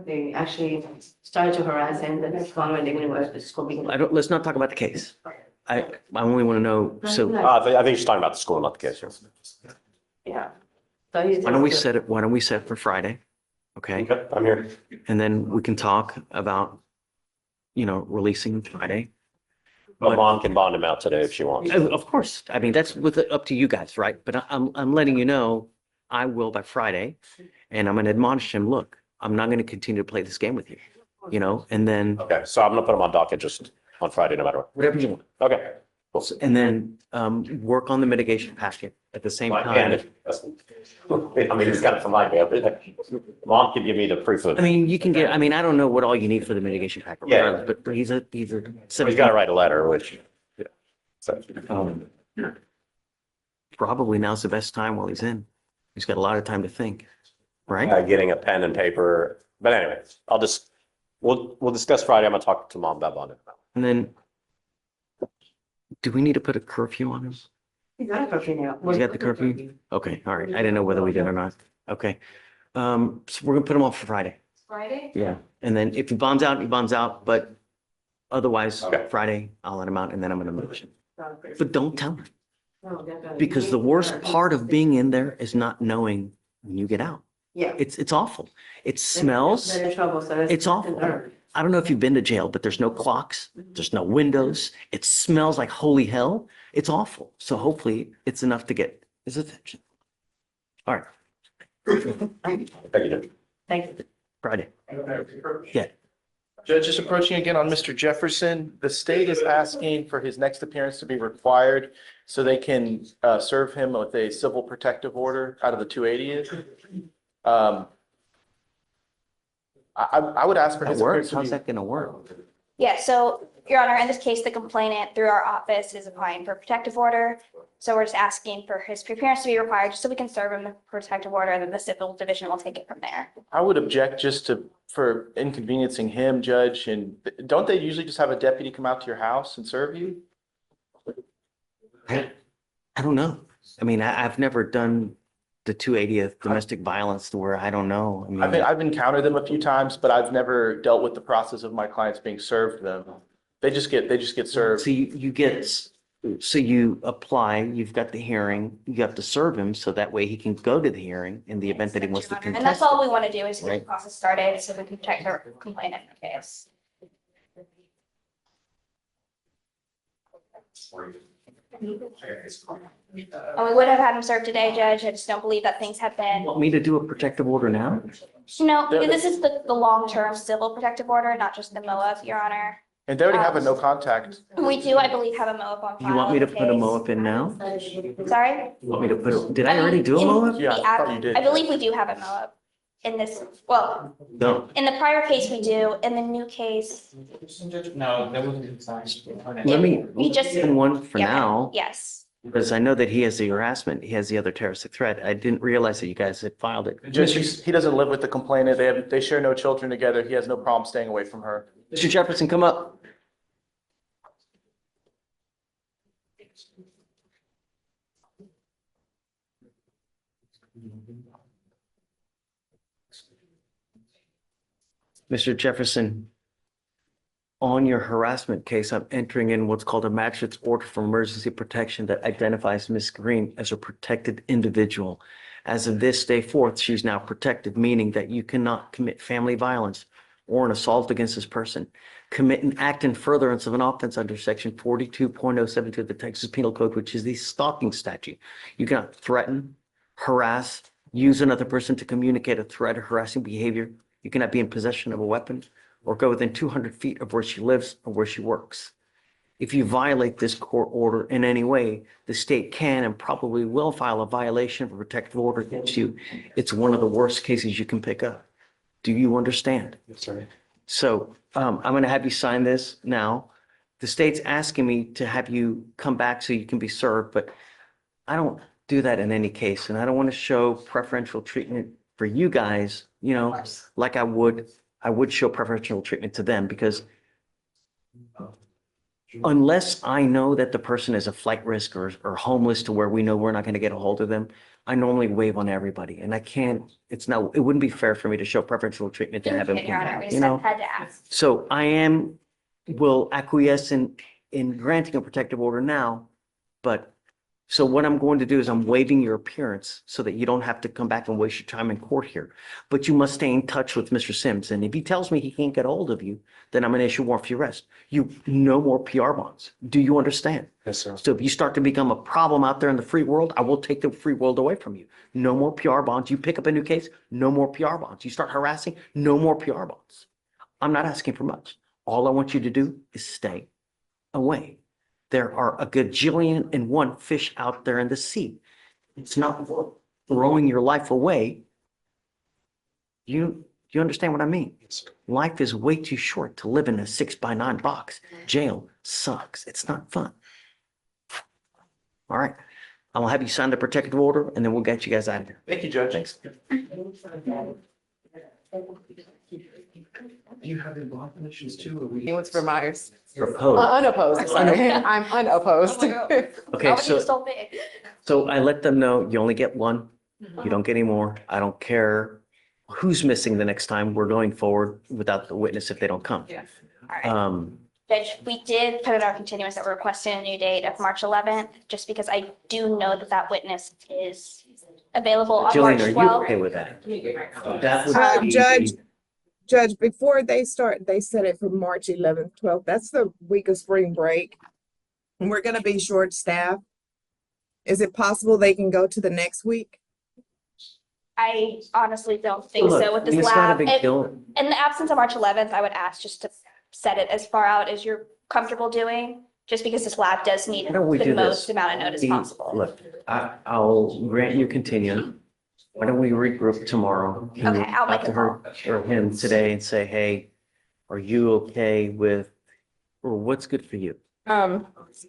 they actually started to harass him. The next one when they went to school. Let's not talk about the case. I only want to know, so I think she's talking about the school, not the case here. Yeah. So he's why don't we set it for Friday? Okay? Okay, I'm here. And then we can talk about, releasing Friday. But mom can bond him out today if she wants. Of course, I mean, that's up to you guys, right? But I'm letting you know, I will by Friday, and I'm gonna admonish him, look, I'm not gonna continue to play this game with you, and then Okay, so I'm gonna put him on docket just on Friday, no matter what. whatever you want. Okay. Cool. And then work on the mitigation packet at the same And time. I mean, it's got it from my mom can give me the proof of. I mean, you can get, I mean, I don't know what all you need for the mitigation packet, Yeah. regardless, but he's a He's got to write a letter, which. Yeah. So. Probably now's the best time while he's in. He's got a lot of time to think, right? Getting a pen and paper, but anyway, we'll discuss Friday. I'm gonna talk to mom about bonding. And then, do we need to put a curfew on him? He's got a curfew now. He's got the curfew? Okay, all right. I didn't know whether we did or not. Okay. So we're gonna put him off for Friday. Friday? Yeah. And then if he bonds out, he bonds out, but otherwise, Okay. Friday, I'll let him out and then I'm gonna move him. But don't tell him, No, definitely. because the worst part of being in there is not knowing when you get out. Yeah. It's awful. It smells. They're in trouble, so It's awful. I don't know if you've been to jail, but there's no clocks, there's no windows. It smells like holy hell. It's awful. So hopefully it's enough to get his attention. All right. Thank you. Thank you. Friday. Yeah. Judge, just approaching again on Mr. Jefferson. The state is asking for his next appearance to be required so they can serve him with a civil protective order out of the 280th. I would ask for That his works. appearance to How's be. that gonna work? Yeah, so Your Honor, in this case, the complainant through our office is applying for a protective order. So we're just asking for his appearance to be required just so we can serve him the protective order, and then the civil division will take it from there. I would object just for inconveniencing him, Judge, and don't they usually just have a deputy come out to your house and serve you? I don't know. I mean, I've never done the 280th domestic violence to where I don't know. I mean, I've encountered them a few times, but I've never dealt with the process of my clients being served them. They just get served. so you apply, you've got the hearing, you have to serve him so that way he can go to the hearing in the event that he wants to And that's contest. all we want to do is get the Right. process started so we can protect our complainant in the case. And we would have had him served today, Judge. I just don't believe that things have been. Want me to do a protective order now? No, this is the long-term civil protective order, not just the MOAB, Your Honor. And they already have a no contact. We do, I believe, have a MOAB on file. You want me to in the put a case. MOAB in now? Sorry? You want me to put, did I already do a MOAB? Yeah, I thought you did. I believe we do have a MOAB in this, well, No. in the prior case we do, in the new case, No, that wasn't signed. Let me, we just. in one for Yeah, now, Yes. because I know that he has the harassment, he has the other terroristic threat. I didn't realize that you guys had filed it. Judge, he doesn't live with the complainant. They share no children together. He has no problem staying away from her. Mr. Jefferson, come up. Mr. Jefferson, on your harassment case, I'm entering in what's called a magistrate's order for emergency protection that identifies Ms. Green as a protected individual. As of this day forth, she's now protected, meaning that you cannot commit family violence or an assault against this person, commit an act in furtherance of an offense under section 42.072 of the Texas Penal Code, which is the stalking statute. You cannot threaten, harass, use another person to communicate a threat or harassing behavior. You cannot be in possession of a weapon or go within 200 feet of where she lives or where she works. If you violate this court order in any way, the state can and probably will file a violation of a protective order against you. It's one of the worst cases you can pick up. Do you understand? Yes, sir. So I'm going to have you sign this now. The state's asking me to have you come back so you can be served, but I don't do that in any case. And I don't want to show preferential treatment for you guys, like I would show preferential treatment to them, because unless I know that the person is a flight risk or homeless to where we know we're not going to get a hold of them, I normally waive on everybody. And I can't, it wouldn't be fair for me to show preferential treatment to have him. Your Honor, we You just know? had to ask. So will acquiesce in granting a protective order now, but So what I'm going to do is I'm waiving your appearance so that you don't have to come back and waste your time in court here. But you must stay in touch with Mr. Sims. And if he tells me he can't get a hold of you, then I'm going to issue a warrant for your arrest. No more PR bonds. Do you understand? Yes, sir. So if you start to become a problem out there in the free world, I will take the free world away from you. No more PR bonds. You pick up a new case, no more PR bonds. You start harassing, no more PR bonds. I'm not asking for much. All I want you to do is stay away. There are a gajillion and one fish out there in the sea. It's not worth throwing your life away. You understand what I mean? Life is way too short to live in a 6x9 box. Jail sucks. It's not fun. All right. I'll have you sign the protective order and then we'll get you guys out of here. Thank you, Judge. Thanks. Do you have any bond conditions too? He went for Myers. Proposed. Unopposed, sorry. I'm unopposed. Okay, so I let them know you only get one. You don't get any more. I don't care who's missing the next time. We're going forward without the witness if they don't come. Yeah. Judge, we did put in our continuance that we're requesting a new date of March 11th, just because I do know that that witness is available on March Jillian, are you 12th. okay with that? That would be- Judge, before they start, they set it for March 11th, 12th. That's the week of spring break. And we're gonna be short-staffed. Is it possible they can go to the next week? I honestly don't think Look, so with this it's not a lab. big deal. In the absence of March 11th, I would ask just to set it as far out as you're comfortable doing, just because this lab does need Why don't we the do most this? amount of notice possible. Look, I'll grant you continuance. Why don't we regroup tomorrow? Can you Okay, I'll make talk to a her or him today and say, hey, are you okay with, or what's good for you? Is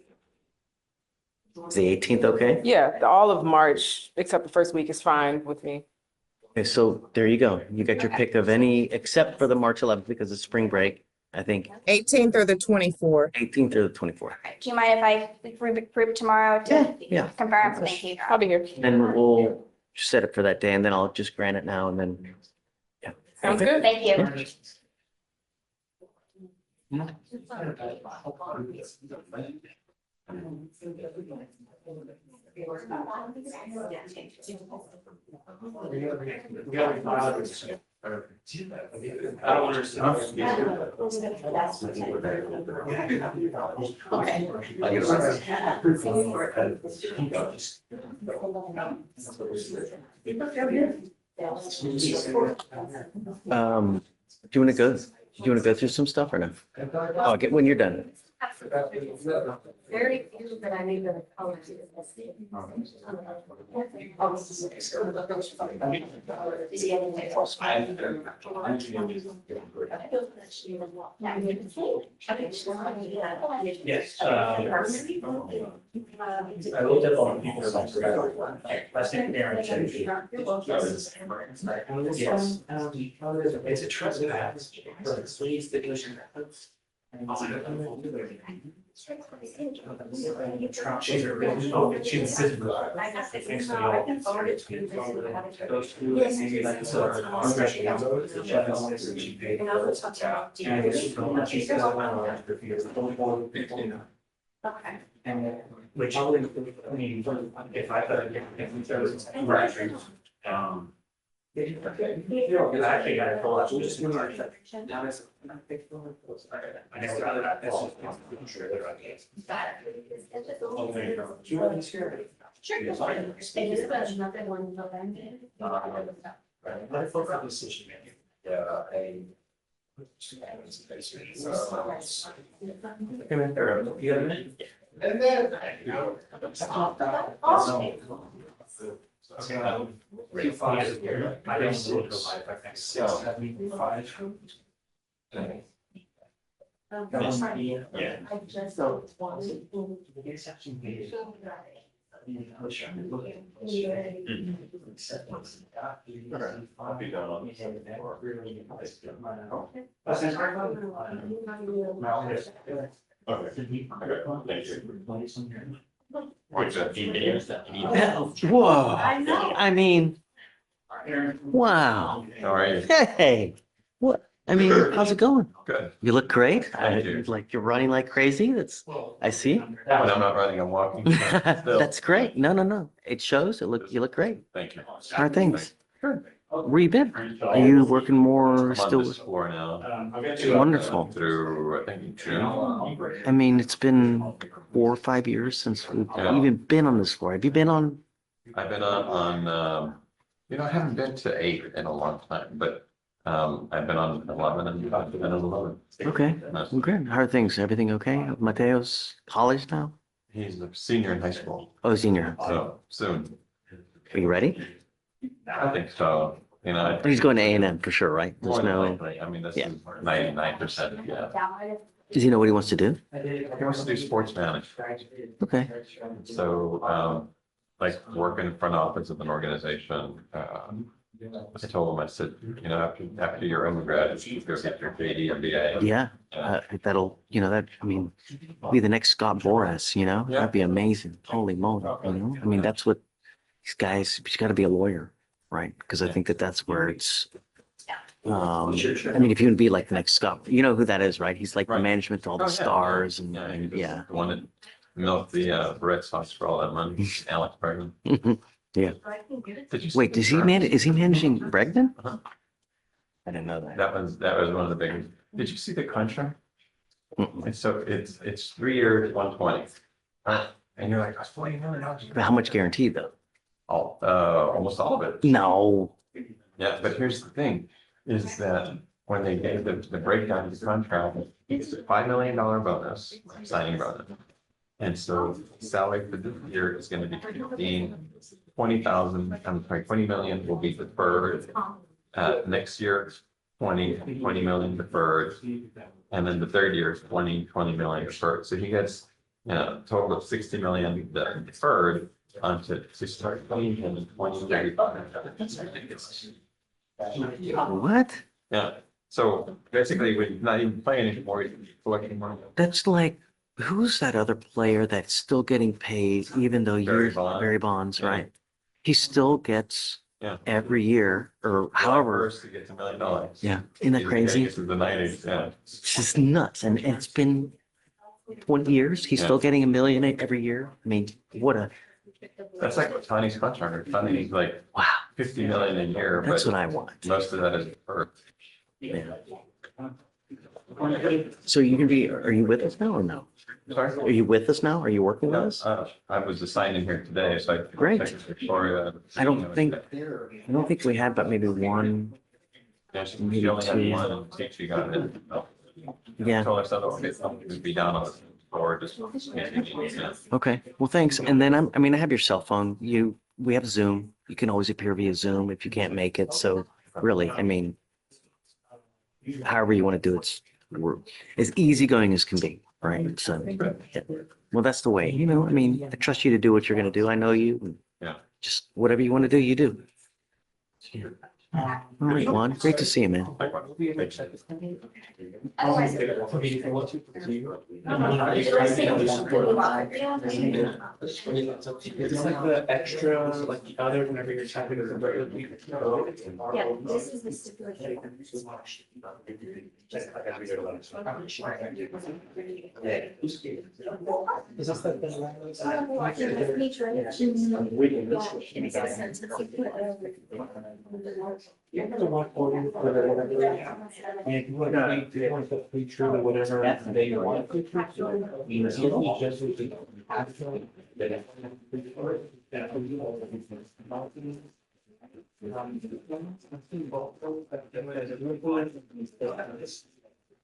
the 18th okay? Yeah, all of March, except the first week is fine with me. Okay, so there you go. You got your pick of any, except for the March 11th because it's spring break, I think 18th or the 24th? 18th or the 24th. Do you mind if I regroup tomorrow to Yeah. confirm? Thank you. I'll be here. Then we'll set it for that day and then I'll just grant it now and then, yeah. Sounds good. Thank you. Do you want to go through some stuff or no? Oh, get when you're done. Very few, but I need the color. Yes. I looked up on people's like, last name Aaron. Yes. It's a trespass. Please, the ocean. Okay. And which, I mean, if I thought, if there was, right, I actually got it pulled up. Just I guess rather not, that's just sure they're okay. Sure. Thank you so much. Nothing one, nothing. Let's focus on decision making. You got a minute? And then. Whoa, I mean, wow. All right. Hey, what? I mean, how's it going? Good. You look great. Thank you. Like you're running like crazy. I see. When I'm not running, I'm walking. Still. That's great. No. It shows. You look great. Thank you. How are things? Good. Where you been? Are you working more I'm still? on this floor now. Wonderful. Through, I think, June. I mean, it's been 4 or 5 years since we've Yeah. even been on this floor. Have you been on? I've been on, I haven't been to 8 in a long time, but I've been on 11 and I've been on 11. Okay, well, good. How are things? Everything okay? Mateo's college now? He's a senior in high school, Oh, senior. so soon. Are you ready? I think so. He's going to A&M for sure, right? More There's than no, likely. I mean, this Yeah. is 99%, yeah. does he know what he wants to do? He wants to do sports management. Okay. So, like work in the front office of an organization. I told him, I said, after your undergrad, you go get your JD, MBA. Yeah, that'll, be the next Scott Boras, Yeah. That'd be amazing. Holy moly, I mean, that's what these guys, but you got to be a lawyer, right? Because I think that's where it's, I mean, if you would be like the next Scott, you know who that is, right? He's like the management to all the stars and yeah. The one that milked the Red Sox for all that money, Alex Bregman. Yeah. Did you see Wait, the is he managing Bregman? I didn't know that. That was one of the big, did you see the contract? And so it's 3 years, 120. And you're like, that's $40 million. But how much guaranteed though? Almost all of it. No. Yeah, but here's the thing, is that when they gave the breakdown of the contract, it's a $5 million bonus, signing bonus. And so salary for this year is gonna be 20 million will be deferred. Next year, 20 million deferred. And then the third year is 20 million deferred. So he gets, a total of 60 million deferred onto 20 and 20. What? Yeah, so basically, we're not even playing anymore, you're collecting money. That's like, who's that other player that's still getting paid even though Barry you're Bonds. Barry Bonds, Yeah. right? He still gets Yeah. every year or however. First, he gets $1 million. Yeah, isn't that crazy? This is the 90s, yeah. It's just nuts. And it's been 20 years. He's Yeah. still getting $1 million every year. I mean, what a, That's like Tony's contract. Tony's like wow. 50 million a year, That's but what I want. most of that is deferred. Yeah. So you can be, are you with us now or no? Sorry? Are you with us now? Are you working with No, us? I was assigned in here today, so I. Great. texted Victoria. I don't think we had, but maybe one. Yeah, she maybe only had two. one, and she got it. Yeah. Told her, so would be down on the floor, just. Yeah. Okay. Well, thanks. And then I have your cell phone. We have Zoom. You can always appear via Zoom if you can't make it. So really, however you want to do it, we're as easygoing as can be, right? So, yeah. Well, that's the way, I trust you to do what you're going to do. I know you. Yeah. Just whatever you want to do, you do. All right, Juan. Great to see you, man. It's like the extra, like the other, whenever you're typing in the regular. Yeah, this is the stipulation. Is this the? You have to walk over and if you want to be true to whatever they want to be true to, means you just would be actually.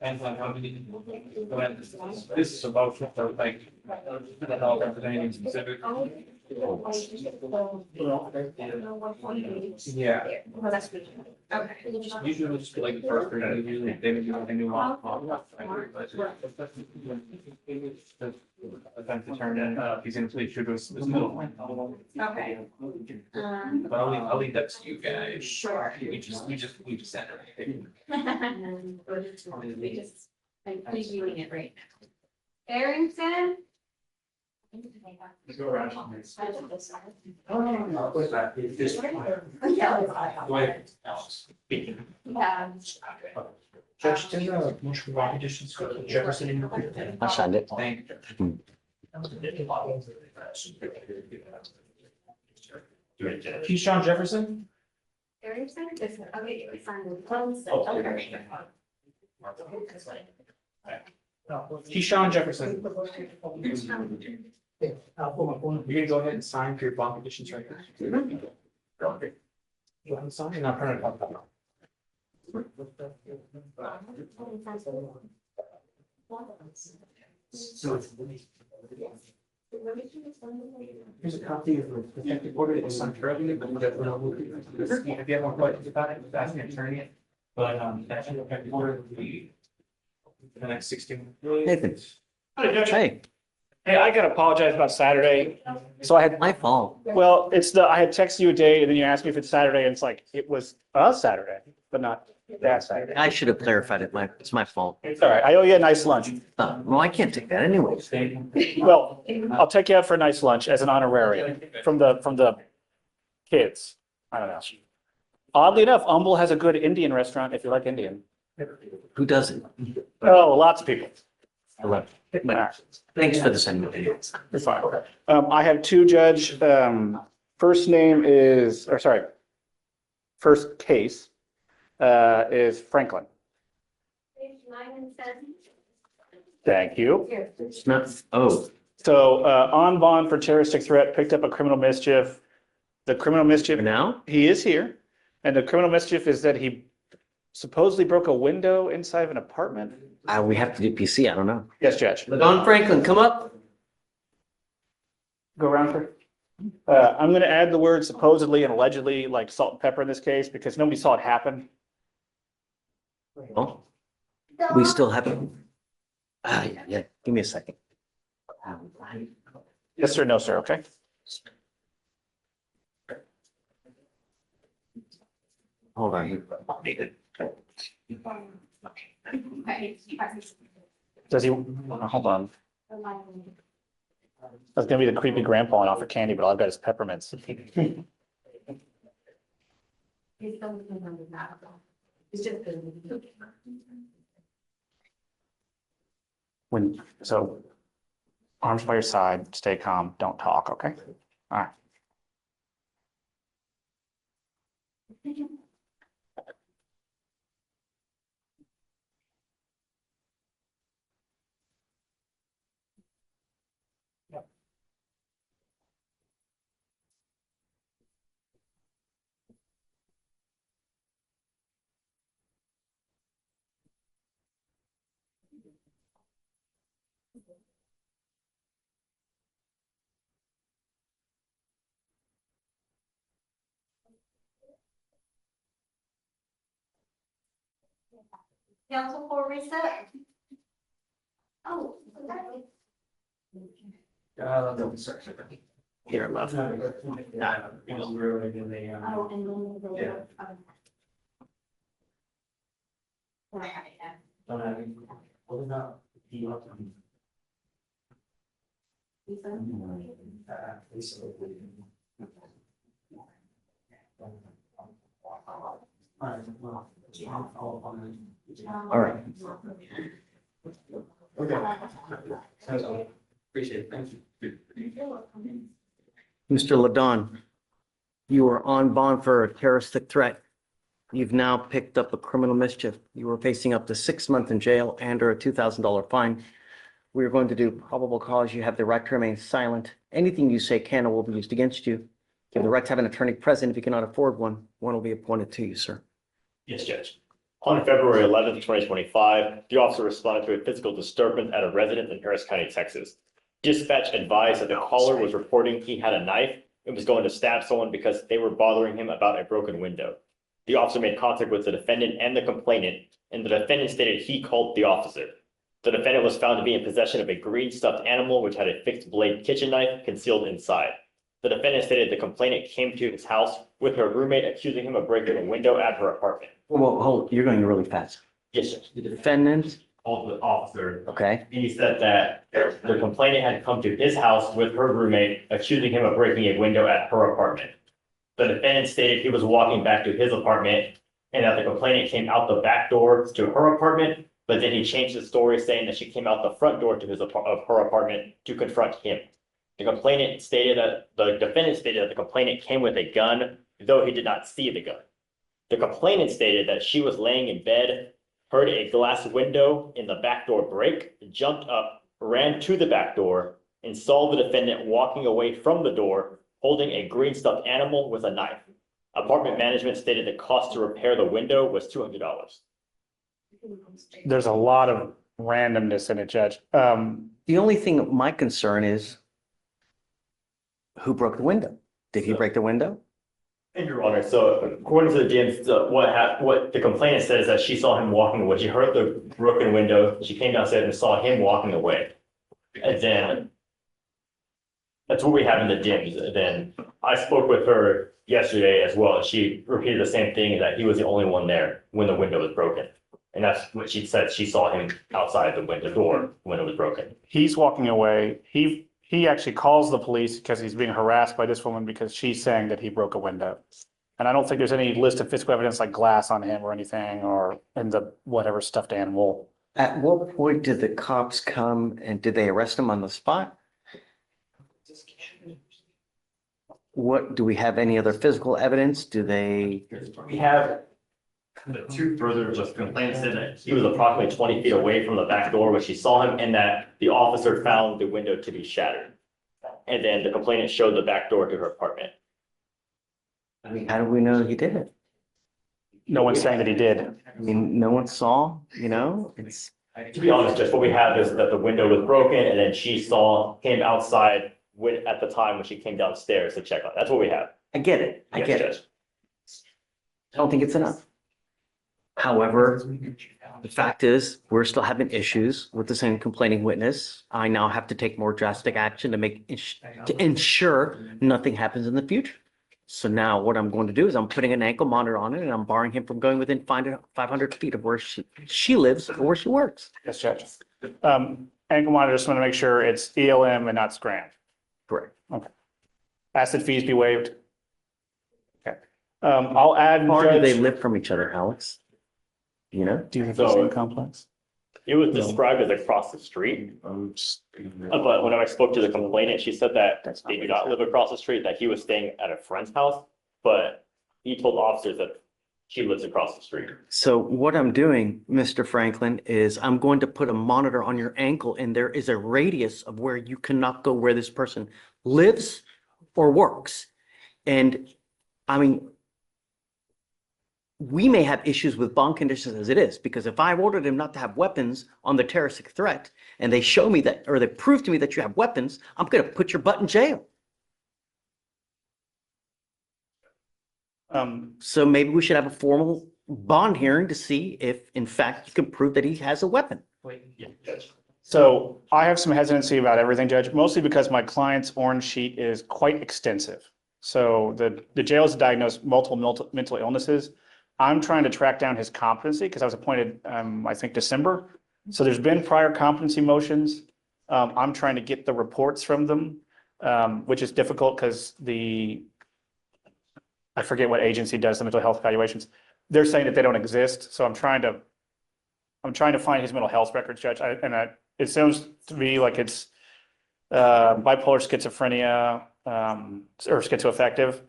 And like how many, this is about like, without representing specific. Yeah. Okay. Usually just be like the first person, usually they would do what they knew off. Attempt to turn in, he's gonna plead true to this middle one. Okay. But I'll leave that to you guys. Sure. We just sent it. I'm previewing it right now. Barrington? Go around. Oh, What's that? This one. yeah. Wait, Alex. Speaking. Yeah. Judge, did the motion for bond conditions go to Jefferson in your? I signed it. Thank you. Keyshawn Jefferson? Keyshawn Jefferson. You're gonna go ahead and sign for your bond conditions right now. You want to sign? And I'll turn it up. Here's a copy of the protective order that was signed earlier. If you have more questions about it, ask an attorney. But that's the protective order will be for the next 16. Nathan. Hi, Judge. Hey, Hey, I gotta apologize about Saturday. So I had, my fault. well, I had texted you a date and then you asked me if it's Saturday and it's like, it was a Saturday, but not that Saturday. I should have clarified it. It's my fault. It's all right. I owe you a nice lunch. Well, I can't take that anyways. Well, I'll take you out for a nice lunch as an honorarium from the kids. I don't know. Oddly enough, Humble has a good Indian restaurant if you like Indian. Who doesn't? Oh, lots of people. But thanks for the sentiment. You're fine. I have two, Judge. First name is, or sorry, first case is Franklin. Thank you. It's not, oh, So on bond for terroristic threat, picked up a criminal mischief. The criminal mischief, now? he is here. And the criminal mischief is that he supposedly broke a window inside of an apartment. We have to do PC. I don't know. Yes, Judge. Don Franklin, come up. Go around for. I'm going to add the word supposedly and allegedly, like salt and pepper in this case, because nobody saw it happen. Oh, we still have it. Yeah. Give me a second. Yes, sir. No, sir. Okay. Hold on. Does he, hold on. That's gonna be the creepy grandpa and offer candy, but all I've got is peppermints. So arms by your side, stay calm, don't talk, okay? All right. Council for reset? Oh. Here, love. Oh, and All right. Appreciate it. Thank you. Mr. Ladon, you were on bond for a terroristic threat. You've now picked up a criminal mischief. You were facing up to 6 months in jail and or a $2,000 fine. We are going to do probable cause. You have the right to remain silent. Anything you say can or will be used against you. You have the right to have an attorney present. If you cannot afford one, one will be appointed to you, sir. Yes, Judge. On February 11th, 2025, the officer responded to a physical disturbance at a residence in Harris County, Texas. Dispatch advised that the caller was reporting he had a knife and was going to stab someone because they were bothering him about a broken window. The officer made contact with the defendant and the complainant, and the defendant stated he called the officer. The defendant was found to be in possession of a green stuffed animal which had a fixed blade kitchen knife concealed inside. The defendant stated the complainant came to his house with her roommate, accusing him of breaking a window at her apartment. Well, hold, you're going really fast. Yes, Judge. The defendant, Called the officer. okay, He said that the complainant had come to his house with her roommate, accusing him of breaking a window at her apartment. The defendant stated he was walking back to his apartment and that the complainant came out the back door to her apartment, but then he changed the story saying that she came out the front door to of her apartment to confront him. The defendant stated that the complainant came with a gun, though he did not see the gun. The complainant stated that she was laying in bed, heard a glass window in the back door break, jumped up, ran to the back door, and saw the defendant walking away from the door, holding a green stuffed animal with a knife. Apartment management stated the cost to repair the window was $200. There's a lot of randomness in it, Judge. The only thing, my concern is who broke the window? Did he break the window? And Your Honor, so according to the DMs, what the complainant said is that she saw him walking away. She heard the broken window. She came downstairs and saw him walking away. And then that's what we have in the DMs. And then I spoke with her yesterday as well. She repeated the same thing, that he was the only one there when the window was broken. And that's what she said. She saw him outside the window door when it was broken. He's walking away. He actually calls the police because he's being harassed by this woman because she's saying that he broke a window. And I don't think there's any list of physical evidence like glass on him or anything, or in the whatever stuffed animal. At what point did the cops come and did they arrest him on the spot? What, do we have any other physical evidence? Do they? We have the two further, just complainant said that he was approximately 20 feet away from the back door when she saw him, and that the officer found the window to be shattered. And then the complainant showed the back door to her apartment. I mean, how do we know he did it? No one's saying that he did. I mean, no one saw, it's. To be honest, just what we have is that the window was broken, and then she saw him outside at the time when she came downstairs to check on. That's what we have. I get it. I Yes, get Judge. it. I don't think it's enough. However, the fact is, we're still having issues with the same complaining witness. I now have to take more drastic action to ensure nothing happens in the future. So now what I'm going to do is I'm putting an ankle monitor on it and I'm barring him from going within 500 feet of where she lives or where she works. Yes, Judge. Ankle monitor, just want to make sure it's ELM and not Scram. Correct. Okay. Acid fees be waived. Okay. I'll add. How far do they Judge- live from each other, Alex? Do you know? Do you think it's in complex? It was described as across the street. But when I spoke to the complainant, she said that they do not live across the street, that he was staying at a friend's house, but he told officers that she lives across the street. So what I'm doing, Mr. Franklin, is I'm going to put a monitor on your ankle and there is a radius of where you cannot go where this person lives or works. And I mean, we may have issues with bond conditions as it is, because if I ordered him not to have weapons on the terroristic threat and they show me that, or they prove to me that you have weapons, I'm going to put your butt in jail. So maybe we should have a formal bond hearing to see if in fact you can prove that he has a weapon. So I have some hesitancy about everything, Judge, mostly because my client's orange sheet is quite extensive. So the jail has diagnosed multiple mental illnesses. I'm trying to track down his competency because I was appointed, I think, December. So there's been prior competency motions. I'm trying to get the reports from them, which is difficult because I forget what agency does the mental health evaluations. They're saying that they don't exist. So I'm trying to find his mental health records, Judge. It sounds to me like it's bipolar schizophrenia or schizoaffective.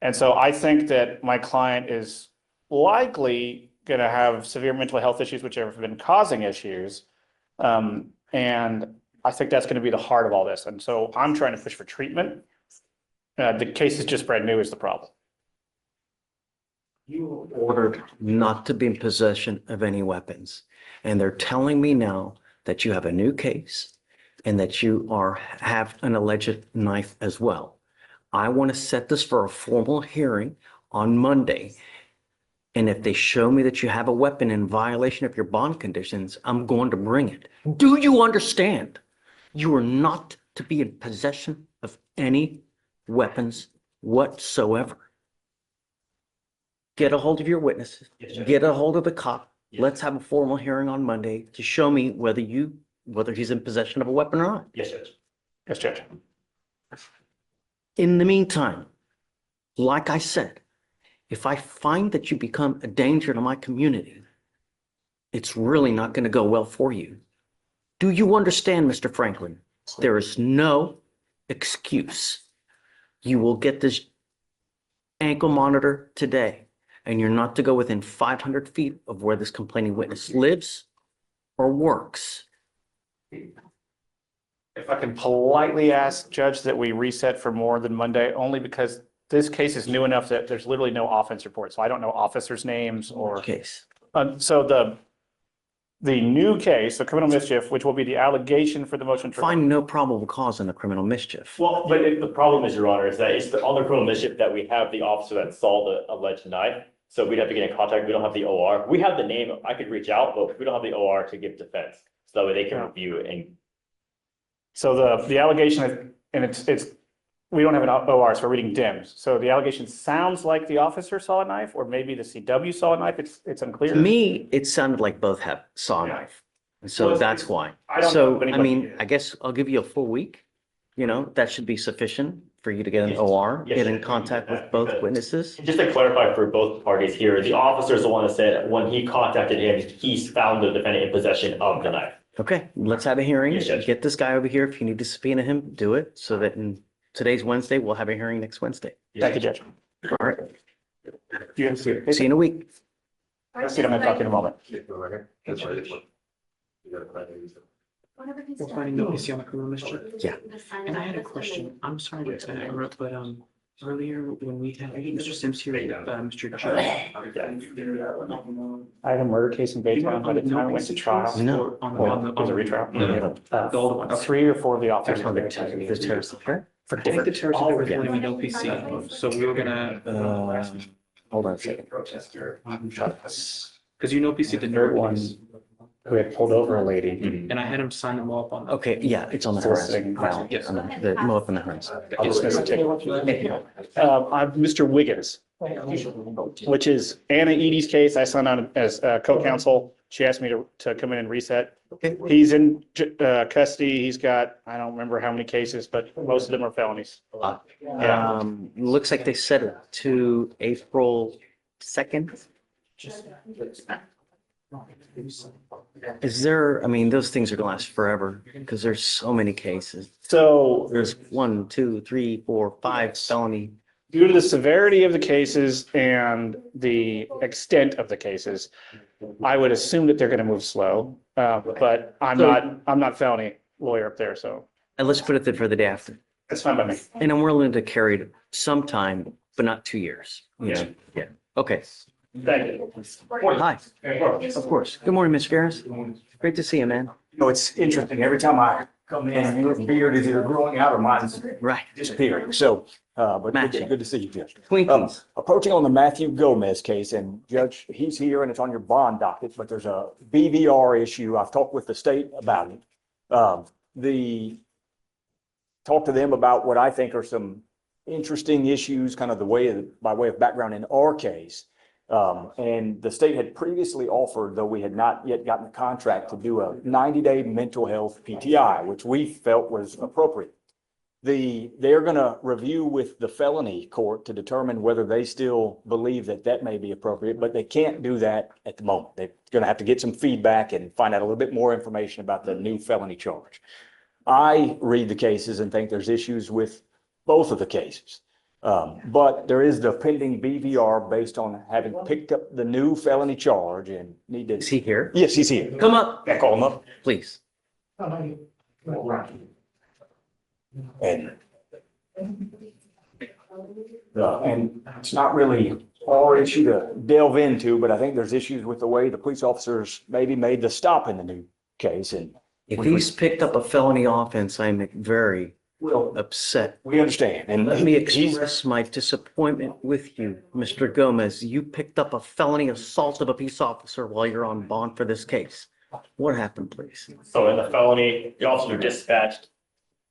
And so I think that my client is likely going to have severe mental health issues, which have been causing issues. And I think that's going to be the heart of all this. And so I'm trying to push for treatment. The case is just brand new is the problem. You were ordered not to be in possession of any weapons. And they're telling me now that you have a new case and that you have an alleged knife as well. I want to set this for a formal hearing on Monday. And if they show me that you have a weapon in violation of your bond conditions, I'm going to bring it. Do you understand? You are not to be in possession of any weapons whatsoever. Get a hold of your witnesses, get a hold of the cop. Let's have a formal hearing on Monday to show me whether he's in possession of a weapon or not. Yes, Judge. Yes, Judge. In the meantime, like I said, If I find that you become a danger to my community, it's really not going to go well for you. Do you understand, Mr. Franklin? There is no excuse. You will get this ankle monitor today, and you're not to go within 500 feet of where this complaining witness lives or works. If I can politely ask, Judge, that we reset for more than Monday, only because this case is new enough that there's literally no offense report, so I don't know officers' names or. Case. So the new case, the criminal mischief, which will be the allegation for the motion. Find no probable cause in the criminal mischief. Well, but the problem is, Your Honor, is that it's on the criminal mischief that we have the officer that saw the alleged knife. So we'd have to get in contact. We don't have the OR. We have the name. I could reach out, but we don't have the OR to give defense. So that way they can review it. And So the allegation is, and it's, we don't have an OR, so we're reading DIMS. So the allegation sounds like the officer saw a knife, or maybe the CW saw a knife. It's unclear. To me, it sounded like both saw a knife. And so Well, that's why. I don't know So, if I anybody mean, did. I guess I'll give you a full week. You know, that should be sufficient for you to get an OR, Yes, get sir. in contact with both witnesses. just to clarify for both parties here, the officer is the one that said when he contacted him, he's found the defendant in possession of the knife. Okay, let's have a hearing. Yes, Judge. Get this guy over here. If you need to subpoena him, do it so that today's Wednesday, we'll have a hearing next Wednesday. Thank you, Judge. All right. You have to See you in a week. I'll see you. I'm going to talk in a moment. We're finding no PC on the criminal mischief. Yeah. And I had a question. I'm sorry to interrupt, but earlier when we had Mr. Sims here, Mr. Joe. I had a murder case in Baytown by the time I went to trial. No. Well, it was a retrial. The old one. 3 or 4 of the officers. The terrorist affair? For I think the different. terrorist were claiming no PC, so we were gonna, Hold on a second. because you know PC the nerd One ones, who had pulled over a lady. and I had him sign them all up on. Okay, yeah, it's on the Soliciting harassment. Yes. The mow up in the harassment. I'll dismiss it. I'm Mr. Wiggins, which is Anna Edie's case. I signed on as co-counsel. She asked me to come in and reset. Okay. He's in custody. He's got, I don't remember how many cases, but most of them are felonies. Yeah. Looks like they set it to April 2nd. Is there, I mean, those things are gonna last forever because there's so many cases. So There's 1, 2, 3, 4, 5 felony. due to the severity of the cases and the extent of the cases, I would assume that they're going to move slow. But I'm not felony lawyer up there, so And let's put it for the day after. that's fine by me. And I'm willing to carry it sometime, but not 2 years. You know? Yeah. Okay. Thank you. Hi. Of course. Good morning, Ms. Ferris. Great to see you, man. No, it's interesting. Every time I come in, your beard is either growing out or mine's Right. disappearing. So, but Matching. good to see you, Judge. Twinkies. Approaching on the Matthew Gomez case, and Judge, he's here and it's on your bond docket, but there's a BVR issue. I've talked with the state about it. Talk to them about what I think are some interesting issues, kind of by way of background in our case. And the state had previously offered, though we had not yet gotten the contract, to do a 90-day mental health PTI, which we felt was appropriate. They're going to review with the felony court to determine whether they still believe that may be appropriate, but they can't do that at the moment. They're going to have to get some feedback and find out a little bit more information about the new felony charge. I read the cases and think there's issues with both of the cases. But there is the pending BVR based on having picked up the new felony charge and need to. Is he here? Yes, he's here. Come up, Yeah, call him up. please. And it's not really our issue to delve into, but I think there's issues with the way the police officers maybe made the stop in the new case. And If he's picked up a felony offense, I'm very upset. we understand. And Let me express my disappointment with you, Mr. Gomez. You picked up a felony assault of a peace officer while you're on bond for this case. What happened, please? So in the felony, the officer dispatched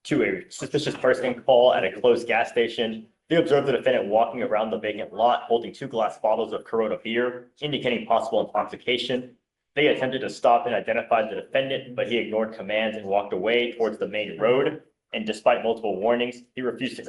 to a suspicious person call at a closed gas station. They observed the defendant walking around the vacant lot holding 2 glass bottles of Corona beer, indicating possible intoxication. They attempted to stop and identify the defendant, but he ignored commands and walked away towards the main road. and despite multiple warnings, he refused to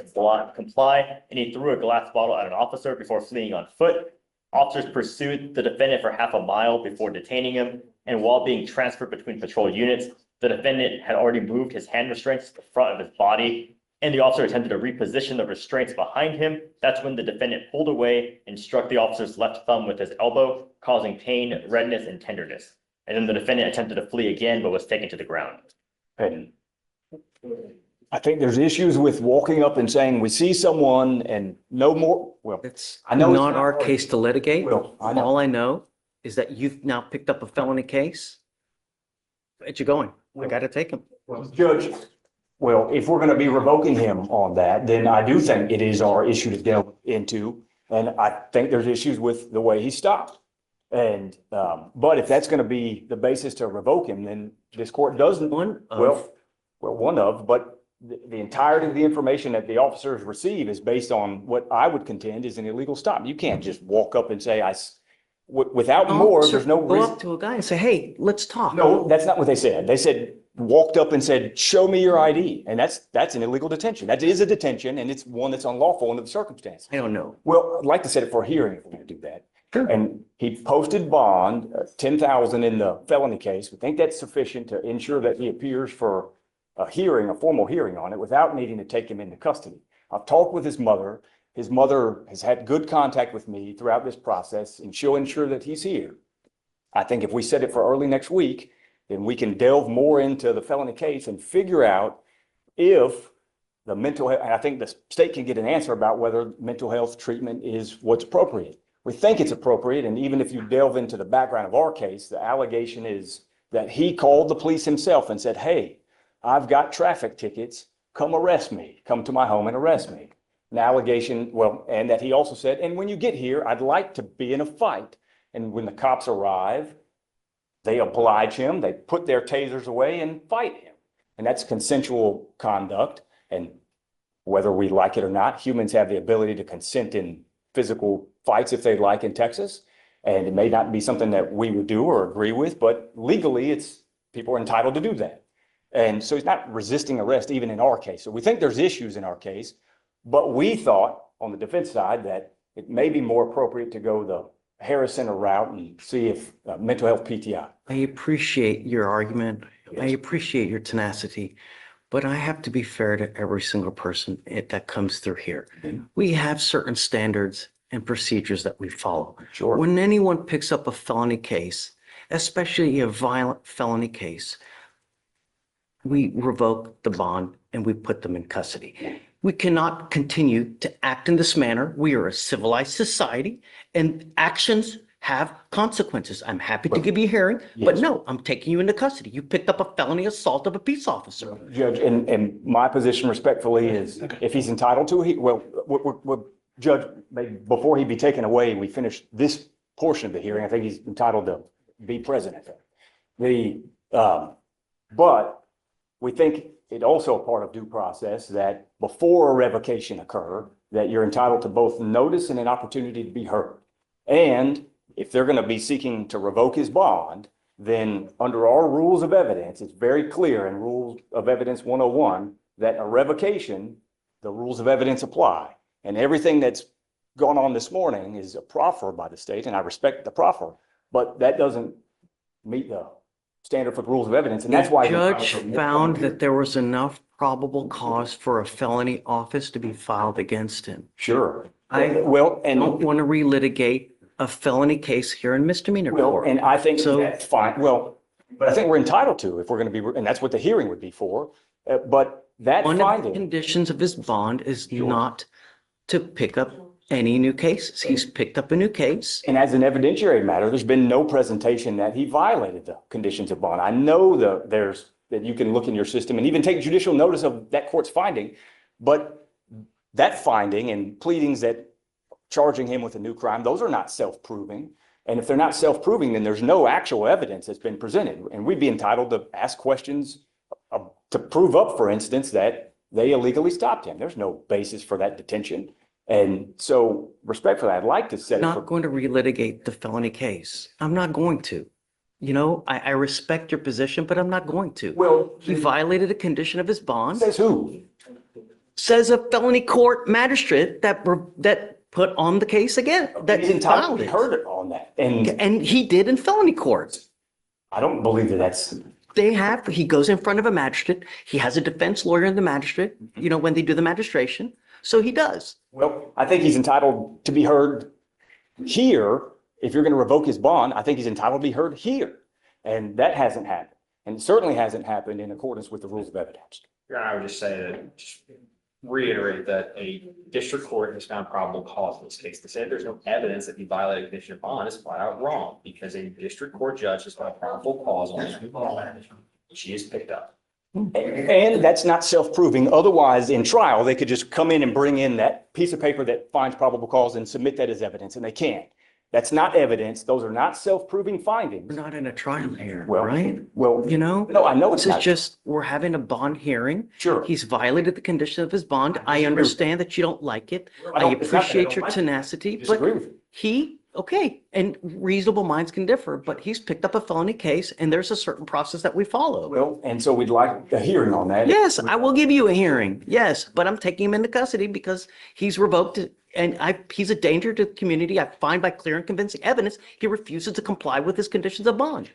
comply, and he threw a glass bottle at an officer before fleeing on foot. Officers pursued the defendant for half a mile before detaining him, and while being transferred between patrol units, the defendant had already moved his hand restraints to the front of his body, and the officer attempted to reposition the restraints behind him. That's when the defendant pulled away and struck the officer's left thumb with his elbow, causing pain, redness, and tenderness. And then the defendant attempted to flee again, but was taken to the ground. And I think there's issues with walking up and saying, we see someone and no more, well, It's I know it's not not our hard. case to litigate. Well, I know. All I know is that you've now picked up a felony case. Where'd you going? I gotta take him. Judge, well, if we're going to be revoking him on that, then I do think it is our issue to delve into. And I think there's issues with the way he stopped. And, but if that's going to be the basis to revoke him, then this court doesn't. One of. But the entirety of the information that the officers receive is based on what I would contend is an illegal stop. You can't just walk up and say, without more, Officer, there's no go reason. up to a guy and say, hey, let's talk. No, that's not what they said. They said, walked up and said, show me your ID. And that's an illegal detention. That is a detention, and it's one that's unlawful under the circumstances. I don't know. Well, I'd like to set it for a hearing if we're going to do that. And he posted bond, 10,000 in the felony case. We think that's sufficient to ensure that he appears for a hearing, a formal hearing on it, without needing to take him into custody. I've talked with his mother. His mother has had good contact with me throughout this process, and she'll ensure that he's here. I think if we set it for early next week, then we can delve more into the felony case and figure out if the mental health, and I think the state can get an answer about whether mental health treatment is what's appropriate. We think it's appropriate, and even if you delve into the background of our case, the allegation is that he called the police himself and said, hey, I've got traffic tickets, come arrest me, come to my home and arrest me. An allegation, well, and that he also said, and when you get here, I'd like to be in a fight. And when the cops arrive, they oblige him, they put their tasers away and fight him. And that's consensual conduct. And whether we like it or not, humans have the ability to consent in physical fights if they'd like in Texas. And it may not be something that we would do or agree with, but legally people are entitled to do that. And so he's not resisting arrest even in our case. So we think there's issues in our case, but we thought on the defense side that it may be more appropriate to go the Harris Center route and see if mental health PTI. I appreciate your argument. I appreciate your tenacity, but I have to be fair to every single person that comes through here. We have certain standards and procedures that we follow. Sure. When anyone picks up a felony case, especially a violent felony case, we revoke the bond and we put them in custody. We cannot continue to act in this manner. We are a civilized society and actions have consequences. I'm happy to give you a hearing, but no, I'm taking you into custody. You picked up a felony assault of a peace officer. Judge, and my position respectfully is if he's entitled to, Judge, before he be taken away, we finish this portion of the hearing. I think he's entitled to be present at that. But we think it also a part of due process that before a revocation occur, that you're entitled to both notice and an opportunity to be heard. And if they're going to be seeking to revoke his bond, then under our rules of evidence, it's very clear in Rules of Evidence 101 that a revocation, the rules of evidence apply. And everything that's gone on this morning is a proffer by the state, and I respect the proffer, but that doesn't meet the standard for the rules of evidence, and that's why The judge found that there was enough probable cause for a felony office to be filed against him. Sure. I don't want to relitigate a felony case here in misdemeanor court. And I think So- that's fine. Well, but I think we're entitled to if we're going to be, and that's what the hearing would be for. But that One of the finding, conditions of his bond is not to pick up any new cases. He's picked up a new case. and as an evidentiary matter, there's been no presentation that he violated the conditions of bond. I know that you can look in your system and even take judicial notice of that court's finding, but that finding and pleadings that charging him with a new crime, those are not self-proving. And if they're not self-proving, then there's no actual evidence that's been presented. And we'd be entitled to ask questions to prove up, for instance, that they illegally stopped him. There's no basis for that detention. And so respectfully, I'd like to set I'm it for. not going to relitigate the felony case. I'm not going to. you know, I respect your position, but I'm not going to. Well, He violated a condition of his bond. says who? Says a felony court magistrate that put on the case again, that He's entitled filed to be it. heard on that. And he did in felony court. I don't believe that that's, He goes in front of a magistrate. He has a defense lawyer in the magistrate, you know, when they do the magistration. So he does. well, I think he's entitled to be heard here. If you're going to revoke his bond, I think he's entitled to be heard here. And that hasn't happened. And it certainly hasn't happened in accordance with the rules of evidence. Your Honor, I would just say that, just reiterate that a district court has found probable cause in this case. To say there's no evidence that he violated a condition of bond is flat out wrong, because a district court judge has found probable cause on this new bond. She is picked up. And that's not self-proving. Otherwise, in trial, they could just come in and bring in that piece of paper that finds probable cause and submit that as evidence, and they can't. That's not evidence. Those are not self-proving findings. We're not in a trial here, Well, right? Well, You know? no, I know it's This is not. just, we're having a bond hearing. Sure. He's violated the condition of his bond. I understand that you don't like it. I It's not that I appreciate don't your like it. tenacity, but Disagree with you. okay, and reasonable minds can differ, but he's picked up a felony case and there's a certain process that we follow. Well, and so we'd like a hearing on that. Yes, I will give you a hearing. Yes, but I'm taking him into custody because he's revoked it. And he's a danger to the community. I find by clear and convincing evidence, he refuses to comply with his conditions of bond.